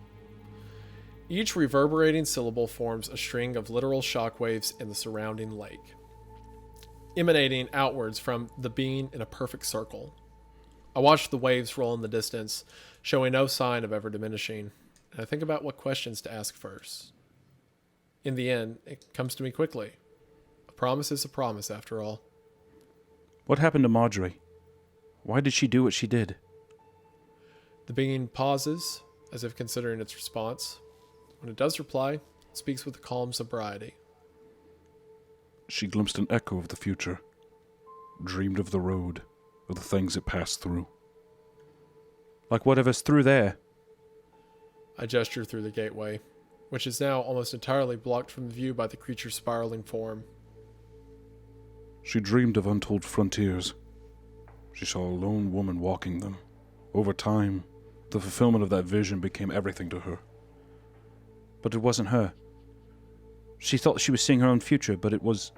Each reverberating syllable forms a string of literal shockwaves in the surrounding lake, emanating outwards from the being in a perfect circle. I watch the waves roll in the distance, showing no sign of ever diminishing, and I think about what questions to ask first. In the end, it comes to me quickly. A promise is a promise, after all. What happened to Marjorie? Why did she do what she did? The being pauses, as if considering its response. When it does reply, it speaks with a calm sobriety. She glimpsed an echo of the future, dreamed of the road, of the things it passed through. Like whatever's through there. I gesture through the gateway, which is now almost entirely blocked from view by the creature's spiraling form. She dreamed of untold frontiers. She saw a lone woman walking them. Over time, the fulfillment of that vision became everything to her. But it wasn't her. She thought she was seeing her own future, but it was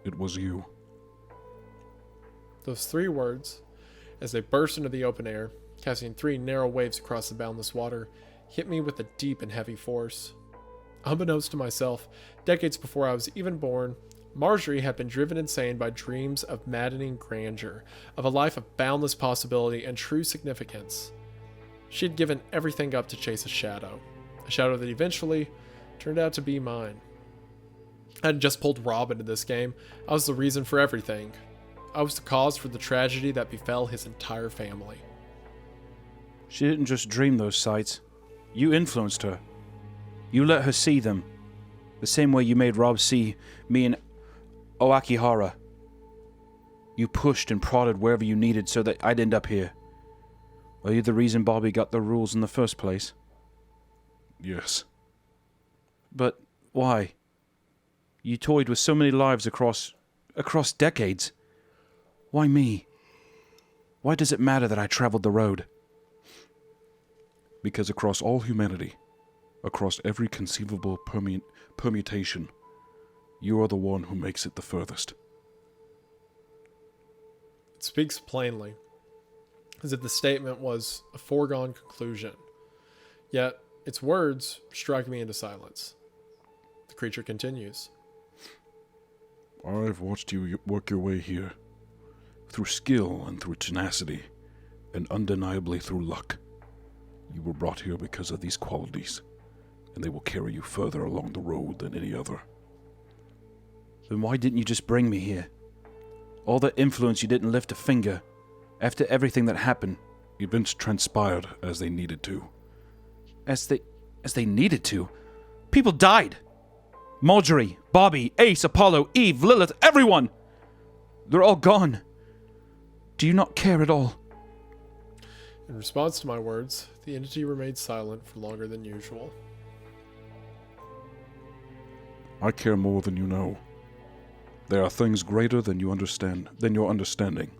you. Those three words, as they burst into the open air, casting three narrow waves across the boundless water, hit me with a deep and heavy force. Unbeknownst to myself, decades before I was even born, Marjorie had been driven insane by dreams of maddening grandeur, of a life of boundless possibility and true significance. She had given everything up to chase a shadow that eventually turned out to be mine. I hadn't just pulled Rob into this game. I was the reason for everything. I was the cause for the tragedy that befell his entire family. She didn't just dream those sights. You influenced her. You let her see them. The same way you made Rob see me and Oakihara. You pushed and prodded wherever you needed so that I'd end up here. Are you the reason Bobby got the rules in the first place? Yes. But why? You toyed with so many lives across decades. Why me? Why does it matter that I traveled the road? Because across all humanity, across every conceivable permutation, you are the one who makes it the furthest. It speaks plainly, as if the statement was a foregone conclusion. Yet, its words strike me into silence. The creature continues. I've watched you work your way here, through skill and through tenacity, and undeniably through luck. You were brought here because of these qualities, and they will carry you further along the road than any other. Then why didn't you just bring me here? All that influence, you didn't lift a finger. After everything that happened. Events transpired as they needed to. As they needed to? People died! Marjorie, Bobby, Ace, Apollo, Eve, Lilith, everyone! They're all gone. Do you not care at all? In response to my words, the entity remained silent for longer than usual. I care more than you know. There are things greater than your understanding.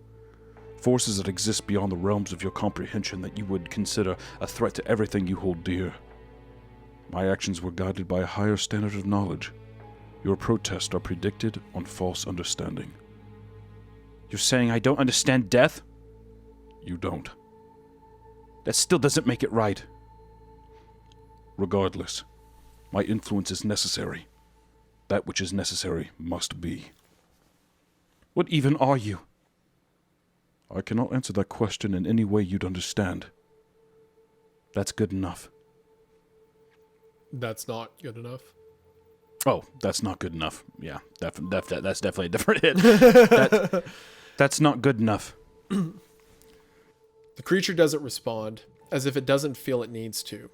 Forces that exist beyond the realms of your comprehension that you would consider a threat to everything you hold dear. My actions were guided by a higher standard of knowledge. Your protests are predicted on false understanding. You're saying I don't understand death? You don't. That still doesn't make it right. Regardless, my influence is necessary. That which is necessary must be. What even are you? I cannot answer that question in any way you'd understand. That's good enough. That's not good enough. Oh, that's not good enough. Yeah, that's definitely a different hit. That's not good enough. The creature doesn't respond, as if it doesn't feel it needs to.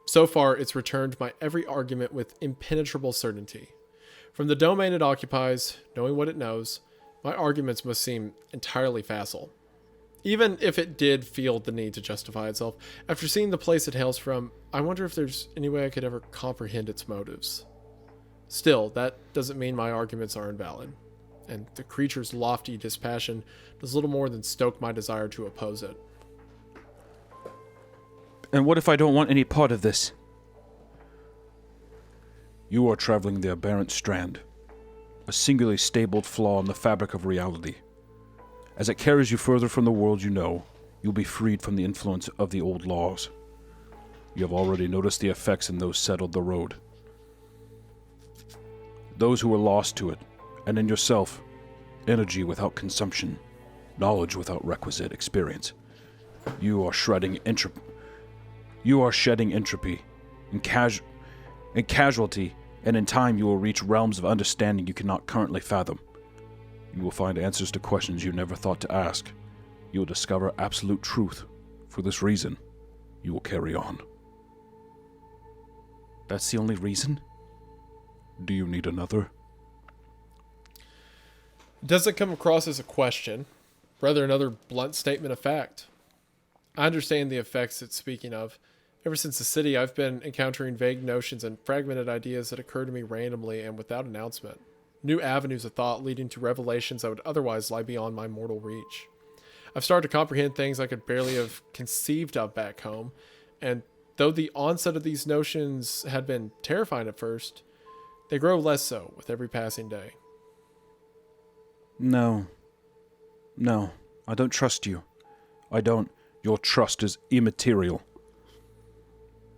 So far, it's returned my every argument with impenetrable certainty. From the domain it occupies, knowing what it knows, my arguments must seem entirely facile. Even if it did feel the need to justify itself, after seeing the place it hails from, I wonder if there's any way I could ever comprehend its motives. Still, that doesn't mean my arguments are invalid, and the creature's lofty dispassion does little more than stoke my desire to oppose it. And what if I don't want any part of this? You are traveling the aberrant strand, a singularly stabled flaw in the fabric of reality. As it carries you further from the world you know, you'll be freed from the influence of the old laws. You have already noticed the effects in those settled the road. Those who were lost to it, and in yourself, energy without consumption, knowledge without requisite experience. You are shedding entropy and casualty, and in time you will reach realms of understanding you cannot currently fathom. You will find answers to questions you never thought to ask. You will discover absolute truth. For this reason, you will carry on. That's the only reason? Do you need another? It doesn't come across as a question, rather another blunt statement of fact. I understand the effects it's speaking of. Ever since the city, I've been encountering vague notions and fragmented ideas that occur to me randomly and without announcement. New avenues of thought leading to revelations that would otherwise lie beyond my mortal reach. I've started to comprehend things I could barely have conceived of back home, and though the onset of these notions had been terrifying at first, they grow less so with every passing day. No, I don't trust you. I don't. Your trust is immaterial.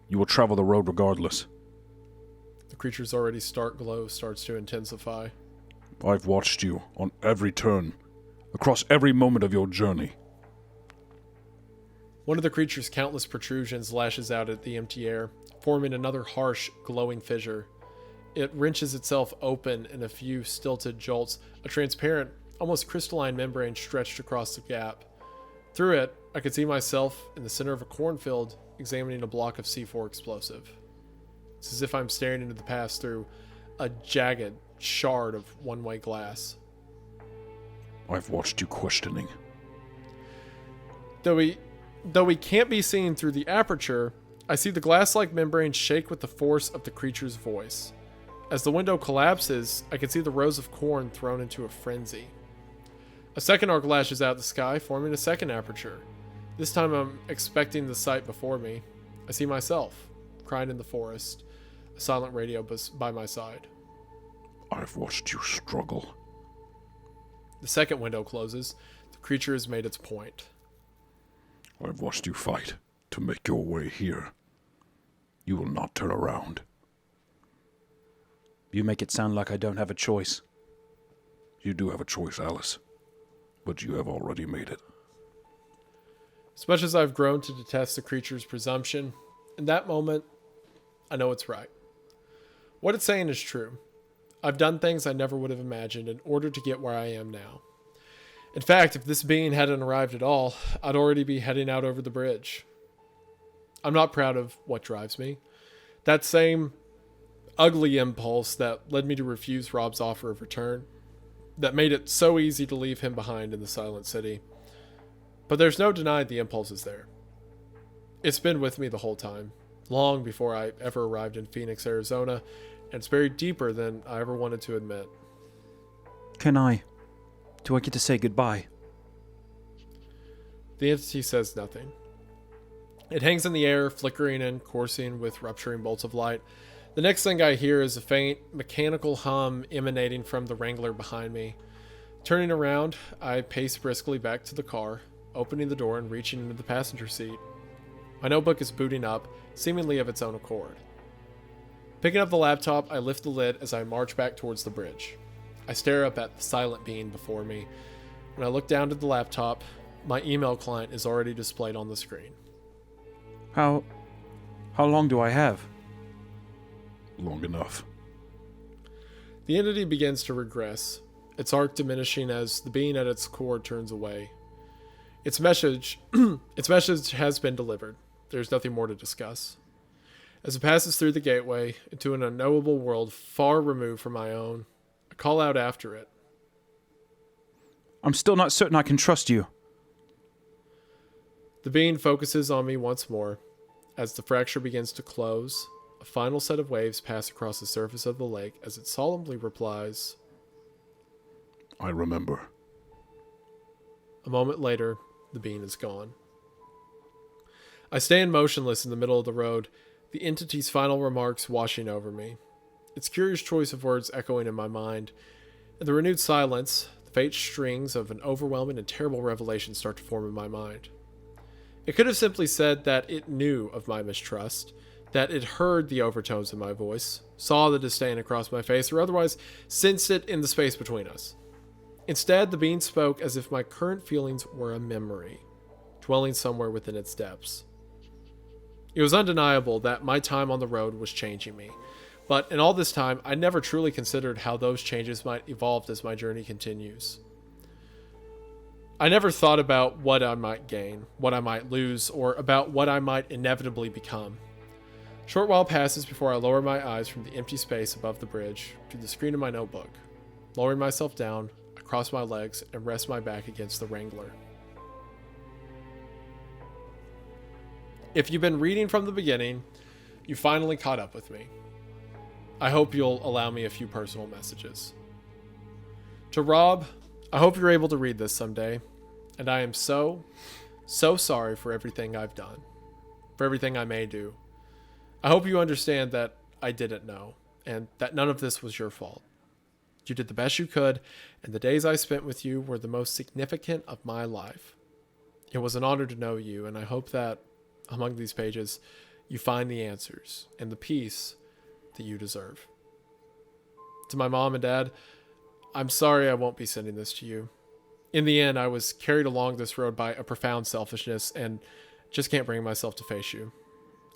You will travel the road regardless. The creature's already stark glow starts to intensify. I've watched you on every turn, across every moment of your journey. One of the creature's countless protrusions lashes out at the empty air, forming another harsh, glowing fissure. It wrenches itself open in a few stilted jolts, a transparent, almost crystalline membrane stretched across the gap. Through it, I could see myself in the center of a cornfield, examining a block of C4 explosive. It's as if I'm staring into the past through a jagged shard of one-way glass. I've watched you questioning. Though we can't be seen through the aperture, I see the glass-like membrane shake with the force of the creature's voice. As the window collapses, I can see the rows of corn thrown into a frenzy. A second arc lashes out the sky, forming a second aperture. This time I'm expecting the sight before me. I see myself, crying in the forest, a silent radio by my side. I've watched you struggle. The second window closes. The creature has made its point. I've watched you fight to make your way here. You will not turn around. You make it sound like I don't have a choice. You do have a choice, Alice, but you have already made it. As much as I've grown to detest the creature's presumption, in that moment, I know it's right. What it's saying is true. I've done things I never would have imagined in order to get where I am now. In fact, if this being hadn't arrived at all, I'd already be heading out over the bridge. I'm not proud of what drives me. That same ugly impulse that led me to refuse Rob's offer of return, that made it so easy to leave him behind in the Silent City. But there's no denying the impulse is there. It's been with me the whole time, long before I ever arrived in Phoenix, Arizona, and it's buried deeper than I ever wanted to admit. Do I get to say goodbye? The entity says nothing. It hangs in the air, flickering and coursing with rupturing bolts of light. The next thing I hear is a faint, mechanical hum emanating from the Wrangler behind me. Turning around, I pace briskly back to the car, opening the door and reaching into the passenger seat. My notebook is booting up, seemingly of its own accord. Picking up the laptop, I lift the lid as I march back towards the bridge. I stare up at the silent being before me. When I look down at the laptop, my email client is already displayed on the screen. How long do I have? Long enough. The entity begins to regress, its arc diminishing as the being at its core turns away. Its message has been delivered. There's nothing more to discuss. As it passes through the gateway into an unknowable world far removed from my own, I call out after it. I'm still not certain I can trust you. The being focuses on me once more. As the fracture begins to close, a final set of waves pass across the surface of the lake as it solemnly replies, I remember. A moment later, the being is gone. I stand motionless in the middle of the road, the entity's final remarks washing over me. Its curious choice of words echoing in my mind. In the renewed silence, the faint strings of an overwhelming and terrible revelation start to form in my mind. It could have simply said that it knew of my mistrust, that it heard the overtones in my voice, saw the disdain across my face, or otherwise sensed it in the space between us. Instead, the being spoke as if my current feelings were a memory, dwelling somewhere within its depths. It was undeniable that my time on the road was changing me, but in all this time, I never truly considered how those changes might evolve as my journey continues. I never thought about what I might gain, what I might lose, or about what I might inevitably become. A short while passes before I lower my eyes from the empty space above the bridge to the screen of my notebook. Lowering myself down, I cross my legs and rest my back against the Wrangler. If you've been reading from the beginning, you finally caught up with me. I hope you'll allow me a few personal messages. To Rob, I hope you're able to read this someday, and I am so sorry for everything I've done, for everything I may do. I hope you understand that I didn't know, and that none of this was your fault. You did the best you could, and the days I spent with you were the most significant of my life. It was an honor to know you, and I hope that, among these pages, you find the answers and the peace that you deserve. To my mom and dad, I'm sorry I won't be sending this to you. In the end, I was carried along this road by a profound selfishness and just can't bring myself to face you.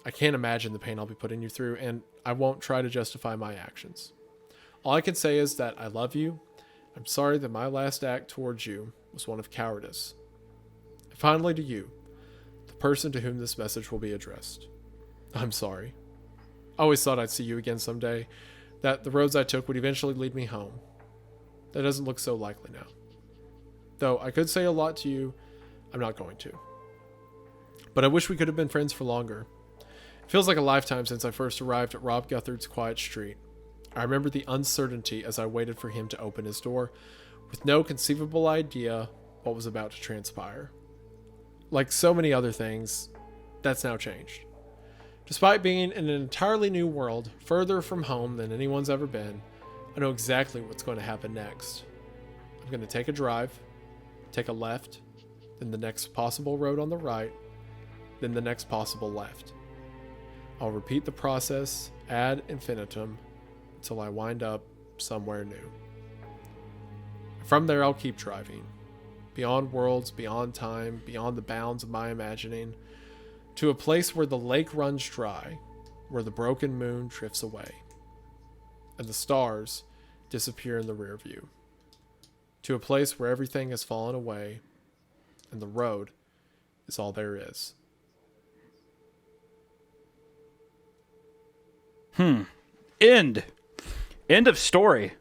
I can't imagine the pain I'll be putting you through, and I won't try to justify my actions. All I can say is that I love you. I'm sorry that my last act towards you was one of cowardice. And finally to you, the person to whom this message will be addressed. I'm sorry. I always thought I'd see you again someday, that the roads I took would eventually lead me home. That doesn't look so likely now. Though I could say a lot to you, I'm not going to. But I wish we could have been friends for longer. It feels like a lifetime since I first arrived at Rob Guthard's quiet street. I remember the uncertainty as I waited for him to open his door, with no conceivable idea what was about to transpire. Like so many other things, that's now changed. Despite being in an entirely new world, further from home than anyone's ever been, I know exactly what's going to happen next. I'm going to take a drive, take a left, then the next possible road on the right, then the next possible left. I'll repeat the process ad infinitum until I wind up somewhere new. From there, I'll keep driving, beyond worlds, beyond time, beyond the bounds of my imagining, to a place where the lake runs dry, where the broken moon drifts away, and the stars disappear in the rear view, to a place where everything has fallen away, and the road is all there is. End of story.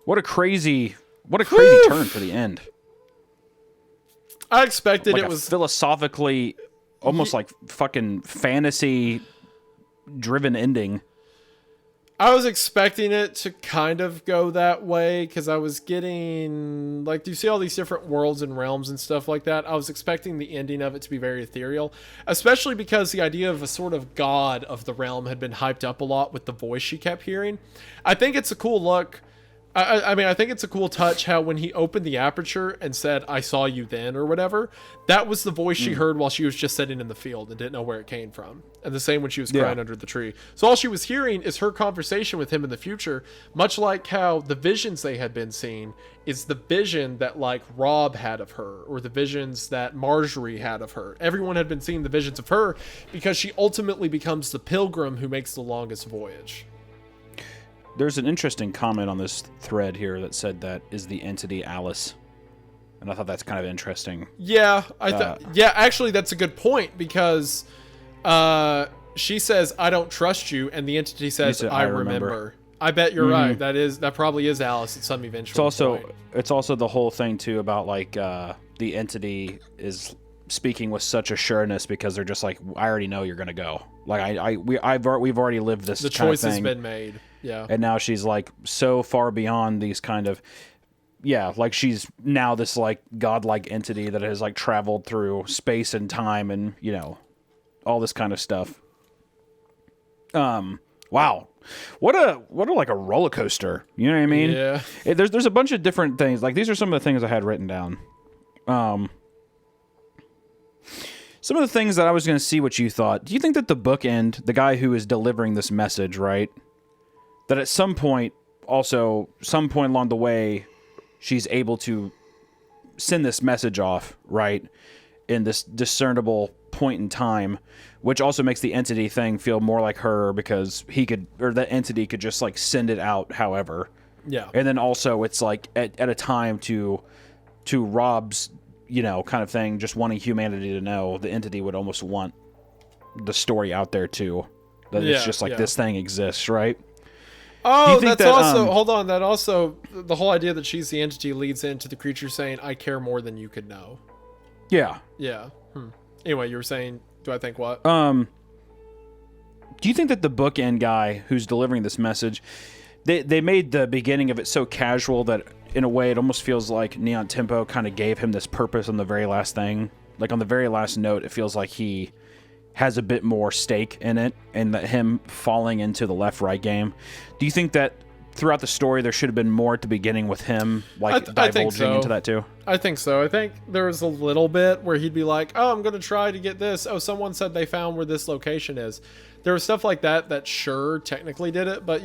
What a crazy turn for the end. I expected Like it a was philosophically, almost like fucking fantasy driven ending. I was expecting it to kind of go that way because I was getting, like, do you see all these different worlds and realms and stuff like that? I was expecting the ending of it to be very ethereal, especially because the idea of a sort of god of the realm had been hyped up a lot with the voice she kept hearing. I think it's a cool look. I mean, I think it's a cool touch how when he opened the aperture and said, "I saw you then," or whatever, that was the voice she heard while she was just sitting in the field and didn't know where it came from. And the same when she was crying under the tree. So all she was hearing is her conversation with him in the future, much like how the visions they had been seeing is the vision that, like, Rob had of her, or the visions that Marjorie had of her. Everyone had been seeing the visions of her because she ultimately becomes the pilgrim who makes the longest voyage. There's an interesting comment on this thread here that said that is the entity Alice, and I thought that's kind of interesting. Yeah, yeah, actually, that's a good point because she says, "I don't trust you," and the entity says, "I remember." I bet you're right. That probably is Alice at some eventual point. It's also the whole thing too about like the entity is speaking with such assuredness because they're just like, I already know you're gonna go. Like we've already lived this. The kind choice of has thing. been made. Yeah. And now she's like so far beyond these kind of, like she's now this like godlike entity that has like traveled through space and time and, you know, all this kind of stuff. Wow. What a like a roller coaster. You know what I mean? Yeah. There's a bunch of different things. Like these are some of the things I had written down. Some of the things that I was going to see what you thought. Do you think that the bookend, the guy who is delivering this message, right? That at some point along the way, she's able to send this message off, right? In this discernible point in time, which also makes the entity thing feel more like her because the entity could just like send it out however. Yeah. And then also it's like at a time to Rob's, you know, kind of thing, just wanting humanity to know, the entity would almost want the story out there too. That it's just like this thing exists, right? Oh, that's also, hold on, that also, the whole idea that she's the entity leads into the creature saying, "I care more than you could know." Yeah. Yeah. Anyway, you were saying, do I think what? Do you think that the bookend guy who's delivering this message, they made the beginning of it so casual that in a way it almost feels like NeonTempo kind of gave him this purpose on the very last thing? Like on the very last note, it feels like he has a bit more stake in it, and that him falling into the left-right game. Do you think that throughout the story there should have been more at the beginning with him like divulging into that too? I think so. I think there was a little bit where he'd be like, "Oh, I'm going to try to get this. Oh, someone said they found where this location is." There was stuff like that sure technically did it, but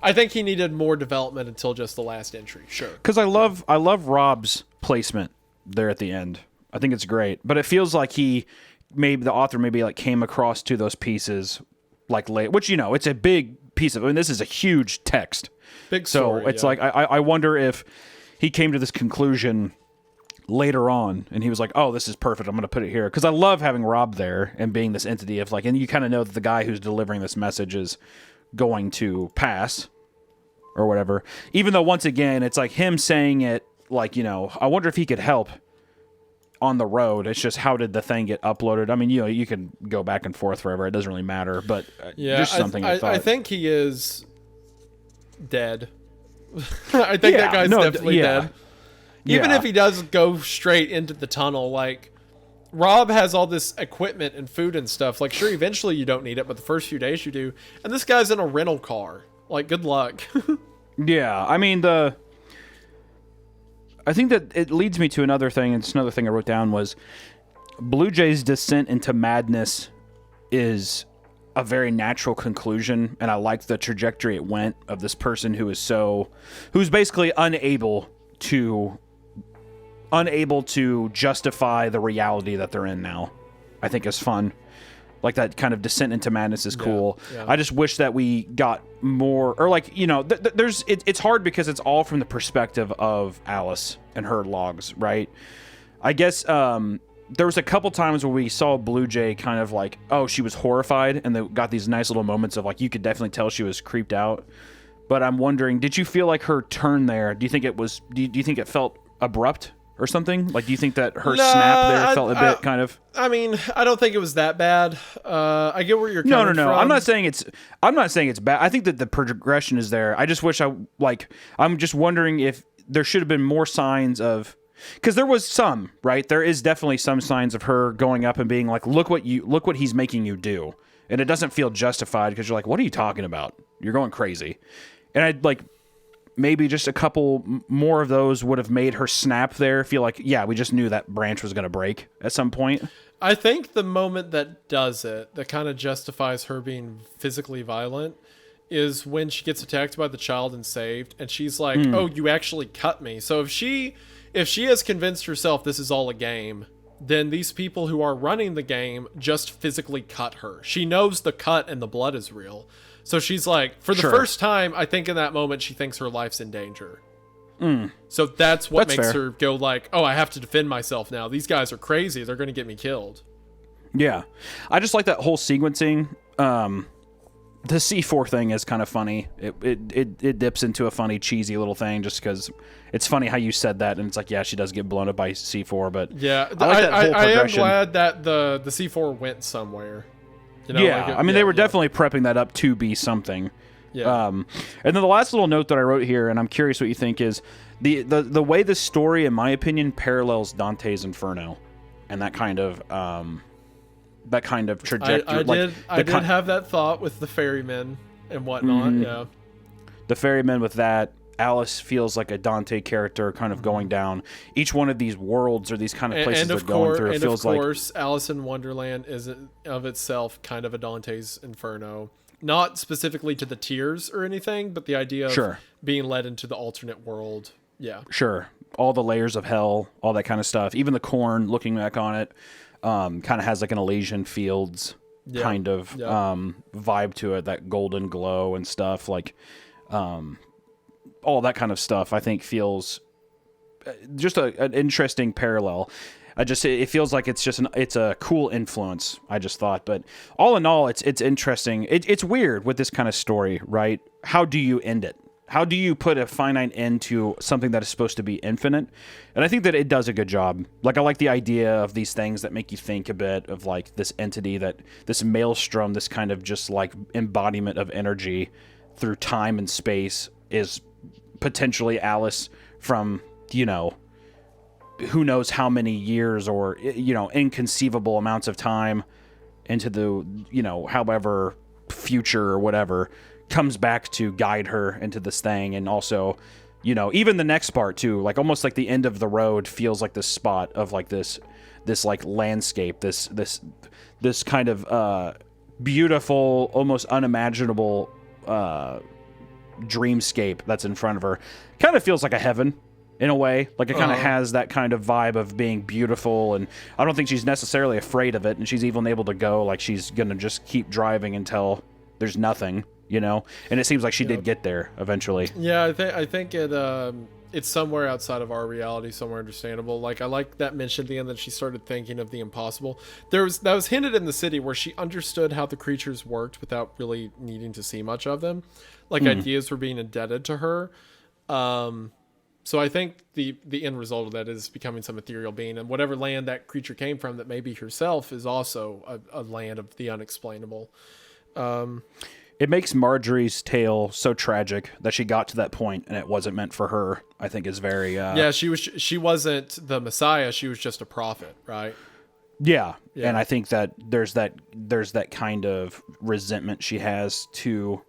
I think he needed more development until just the last entry. Sure. Because I love Rob's placement there at the end. I think it's great, but it feels like the author maybe like came across to those pieces like late, which, you know, it's a big piece of, I mean, this is a huge text. Big story, so it's like, I wonder if he came to this conclusion later on and he was like, oh, this is perfect, I'm going to put it here. Because I love having Rob there and being this entity of like, and you kind of know that the guy who's delivering this message is going to pass or whatever. Even though once again, it's like him saying it like, you know, I wonder if he could help on the road. It's just, how did the thing get uploaded? I mean, you know, you can go back and forth forever. It doesn't really matter, but just something I thought. I think he is dead. I think that guy's definitely dead. Even if he does go straight into the tunnel, like, Rob has all this equipment and food and stuff. Like, sure, eventually you don't need it, but the first few days you do. And this guy's in a rental car. Like, good luck. Yeah, I mean, I think that it leads me to another thing, and it's another thing I wrote down was Bluejay's descent into madness is a very natural conclusion, and I liked the trajectory it went of this person who's basically unable to justify the reality that they're in now. I think is fun. Like that kind of descent into madness is cool. Yeah. I just wish that we got more, or like, it's hard because it's all from the perspective of Alice and her logs, right? I guess there was a couple times where we saw Bluejay kind of like, oh, she was horrified, and they got these nice little moments of like, you could definitely tell she was creeped out. But I'm wondering, did you feel like her turn there? Do you think it felt abrupt or something? Like, do you think that her snap there felt a bit kind of? I mean, I don't think it was that bad. I get where you're coming from. I'm not saying it's bad. I think that the progression is there. I just wish I'm just wondering if there should have been more signs of, because there was some, right? There is definitely some signs of her going up and being like, look what he's making you do. And it doesn't feel justified because you're like, what are you talking about? You're going crazy. And I'd like, maybe just a couple more of those would have made her snap there feel like, yeah, we just knew that branch was going to break at some point. I think the moment that does it, that kind of justifies her being physically violent, is when she gets attacked by the child and saved, and she's like, oh, you actually cut me. So if she has convinced herself this is all a game, then these people who are running the game just physically cut her. She knows the cut and the blood is real. So she's like, for the first time, I think in that moment, she thinks her life's in danger. So that's what makes her go like, oh, I have to defend myself now. These guys are crazy. They're going to get me killed. Yeah. I just like that whole sequencing. The C4 thing is kind of funny. It dips into a funny, cheesy little thing just because it's funny how you said that. And it's like, yeah, she does get blown up by C4. But yeah, I like that whole progression. I am glad that the C4 went somewhere. I mean, they were definitely prepping that up to be something. Yeah. And then the last little note that I wrote here, and I'm curious what you think, is the way the story, in my opinion, parallels Dante's Inferno, and that kind of trajectory. I did have that thought with the ferrymen and whatnot. Yeah. The ferrymen with that. Alice feels like a Dante character kind of going down. Each one of these worlds or these kind of places they're going through, it feels like... And of course, Alice in Wonderland is of itself kind of a Dante's Inferno. Not specifically to the tears or anything, but the idea of being led into the alternate world. Yeah. Sure. All the layers of hell, all that kind of stuff. Even the corn, looking back on it, kind of has like an Elysian Fields kind of vibe to it, that golden glow and stuff. Like... all that kind of stuff, I think, feels just an interesting parallel. It feels like it's a cool influence, I just thought. But all in all, it's interesting. It's weird with this kind of story, right? How do you end it? How do you put a finite end to something that is supposed to be infinite? And I think that it does a good job. Like, I like the idea of these things that make you think a bit of like this entity, this maelstrom, this kind of just like embodiment of energy through time and space is potentially Alice from, who knows how many years or, inconceivable amounts of time into the, however future or whatever comes back to guide her into this thing. And also, even the next part too, like almost like the end of the road feels like this spot of like this like landscape, this kind of, beautiful, almost unimaginable, dreamscape that's in front of her. Kind of feels like a heaven in a way. Like it kind of has that kind of vibe of being beautiful, and I don't think she's necessarily afraid of it, and she's even able to go like she's gonna just keep driving until there's nothing, and it seems like she did get there eventually. Yeah, I think it's somewhere outside of our reality, somewhere understandable. Like, I like that mention at the end that she started thinking of the impossible. That was hinted in the city where she understood how the creatures worked without really needing to see much of them. Like, ideas were being indebted to her. So I think the end result of that is becoming some ethereal being, and whatever land that creature came from that may be herself is also a land of the unexplainable. It makes Marjorie's tale so tragic that she got to that point and it wasn't meant for her. I think is very she wasn't the Messiah, she was just a prophet, right? Yeah. And I think that there's that kind of resentment she has to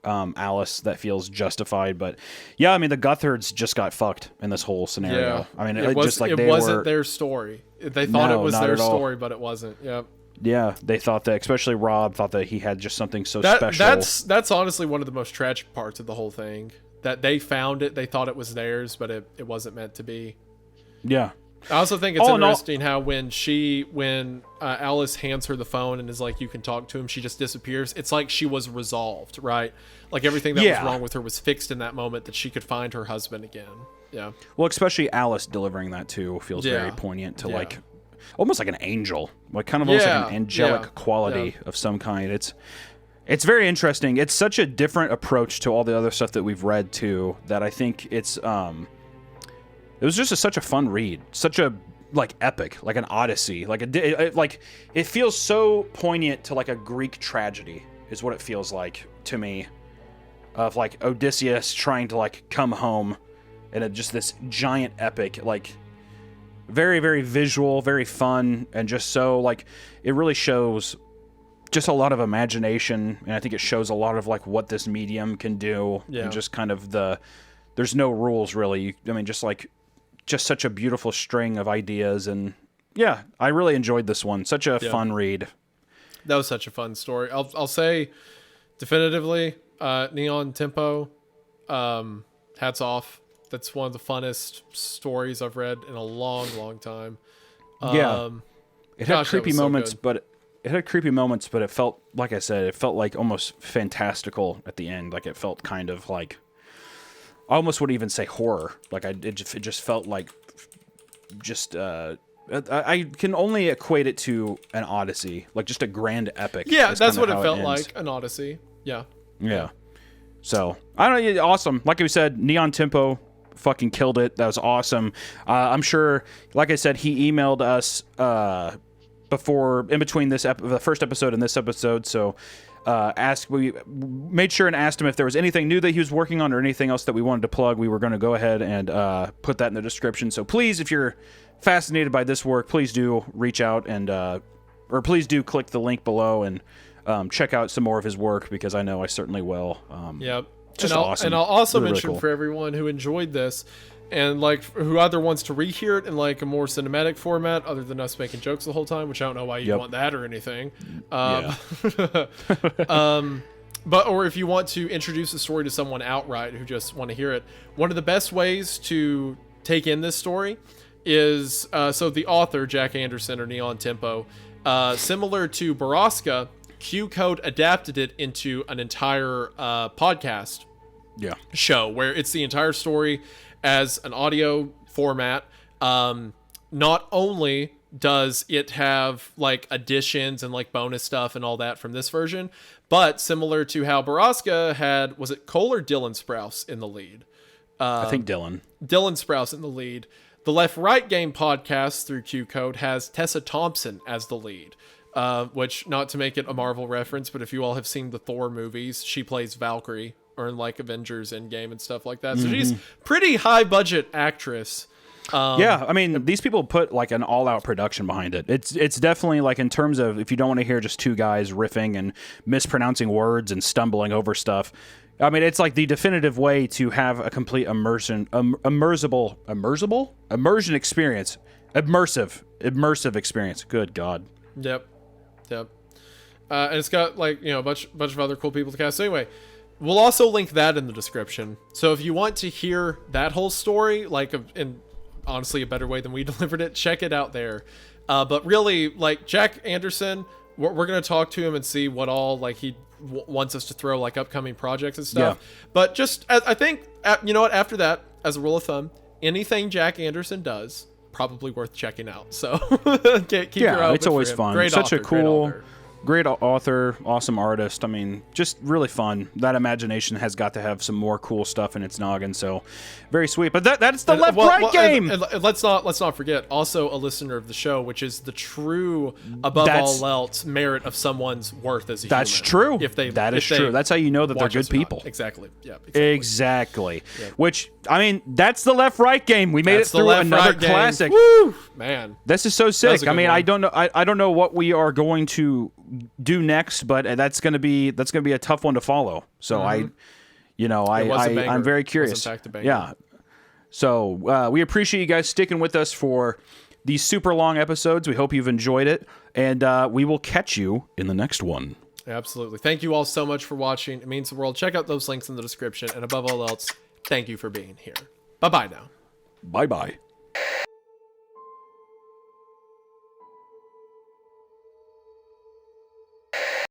Alice that feels justified. But yeah, I mean, the Guthards just got fucked in this whole scenario. I mean, it wasn't their story. They thought it was their story, but it wasn't. Yep. they thought that, especially Rob thought that he had just something so special. That's honestly one of the most tragic parts of the whole thing. That they found it, they thought it was theirs, but it wasn't meant to be. Yeah. I also think it's interesting how when Alice hands her the phone and is like, you can talk to him, she just disappears. It's like she was resolved, right? Like everything that was wrong with her was fixed in that moment, that she could find her husband again. Yeah. Well, especially Alice delivering that too feels very poignant to like almost like an angel, like kind of almost like an angelic quality of some kind. It's very interesting. It's such a different approach to all the other stuff that we've read too, that I think it was just such a fun read, such a like epic, like an Odyssey, like it feels so poignant to like a Greek tragedy is what it feels like to me, of like Odysseus trying to like come home, and just this giant epic, like very, very visual, very fun, and just so like it really shows just a lot of imagination, and I think it shows a lot of like what this medium can do, and just kind of there's no rules really. I mean, just such a beautiful string of ideas, and I really enjoyed this one. Such a fun read. That was such a fun story. I'll say definitively, NeonTempo, hats off. That's one of the funnest stories I've read in a long, long time. It had creepy moments, but it felt, like I said, it felt like almost fantastical at the end. Like it felt kind of like, I almost would even say horror. Like it just felt like I can only equate it to an Odyssey, like just a grand epic. Yeah, that's what it felt like, an Odyssey. Yeah. Yeah. So I don't know, awesome. Like we said, NeonTempo fucking killed it. That was awesome. I'm sure, like I said, he emailed us in between the first episode and this episode. So we made sure and asked him if there was anything new that he was working on or anything else that we wanted to plug. We were going to go ahead and put that in the description. So please, if you're fascinated by this work, please do reach out and or please do click the link below and check out some more of his work, because I know I certainly will. Yep. Just and awesome. And I'll also really mention cool. for everyone who enjoyed this, and like who either wants to rehear it in like a more cinematic format other than us making jokes the whole time, which I don't know why you want that or anything. But or if you want to introduce the story to someone outright who just want to hear it, one of the best ways to take in this story is so the author Jack Anderson, or NeonTempo, similar to Baraska, Q Code adapted it into an entire podcast show where it's the entire story as an audio format. Not only does it have like additions and like bonus stuff and all that from this version, but similar to how Baraska had, was it Cole or Dylan Sprouse in the lead? I think Dylan Sprouse in the lead. The Left Right Game podcast through Q Code has Tessa Thompson as the lead. Which, not to make it a Marvel reference, but if you all have seen the Thor movies, she plays Valkyrie, or in like Avengers Endgame and stuff like that. So she's pretty high budget actress. I mean, these people put like an all-out production behind it. It's definitely like, in terms of, if you don't want to hear just two guys riffing and mispronouncing words and stumbling over stuff, I mean, it's like the definitive way to have a complete immersion experience. Immersive experience. Good God. Yep. And it's got like, a bunch of other cool people to cast. So anyway, we'll also link that in the description. So if you want to hear that whole story, like in honestly a better way than we delivered it, check it out there. But really, like Jack Anderson, we're going to talk to him and see what all like he wants us to throw, like upcoming projects and stuff. Yeah. But just, I think, after that, as a rule of thumb, anything Jack Anderson does, probably worth checking out. So keep your eye open. It's always fun. Great Such author, a cool, great author, awesome artist. I mean, just really fun. That imagination has got to have some more cool stuff in its noggin. So very sweet. But that's the left-right game. And let's not forget, also a listener of the show, which is the true, above all else, merit of someone's worth as a human. That's true. That is true. That's how you know that they're good people. Exactly. Yeah. Exactly. Yeah. Which, I mean, that's the left-right game. We made it through another classic. Woo! Man, this is so sick. I mean, I don't know what we are going to do next, but that's gonna be a tough one to follow. So I'm very curious. It was in fact a banger. Yeah. So we appreciate you guys sticking with us for these super long episodes. We hope you've enjoyed it, and we will catch you in the next one. Absolutely. Thank you all so much for watching. It means the world. Check out those links in the description. And above all else, thank you for being here. Bye-bye now. Bye-bye.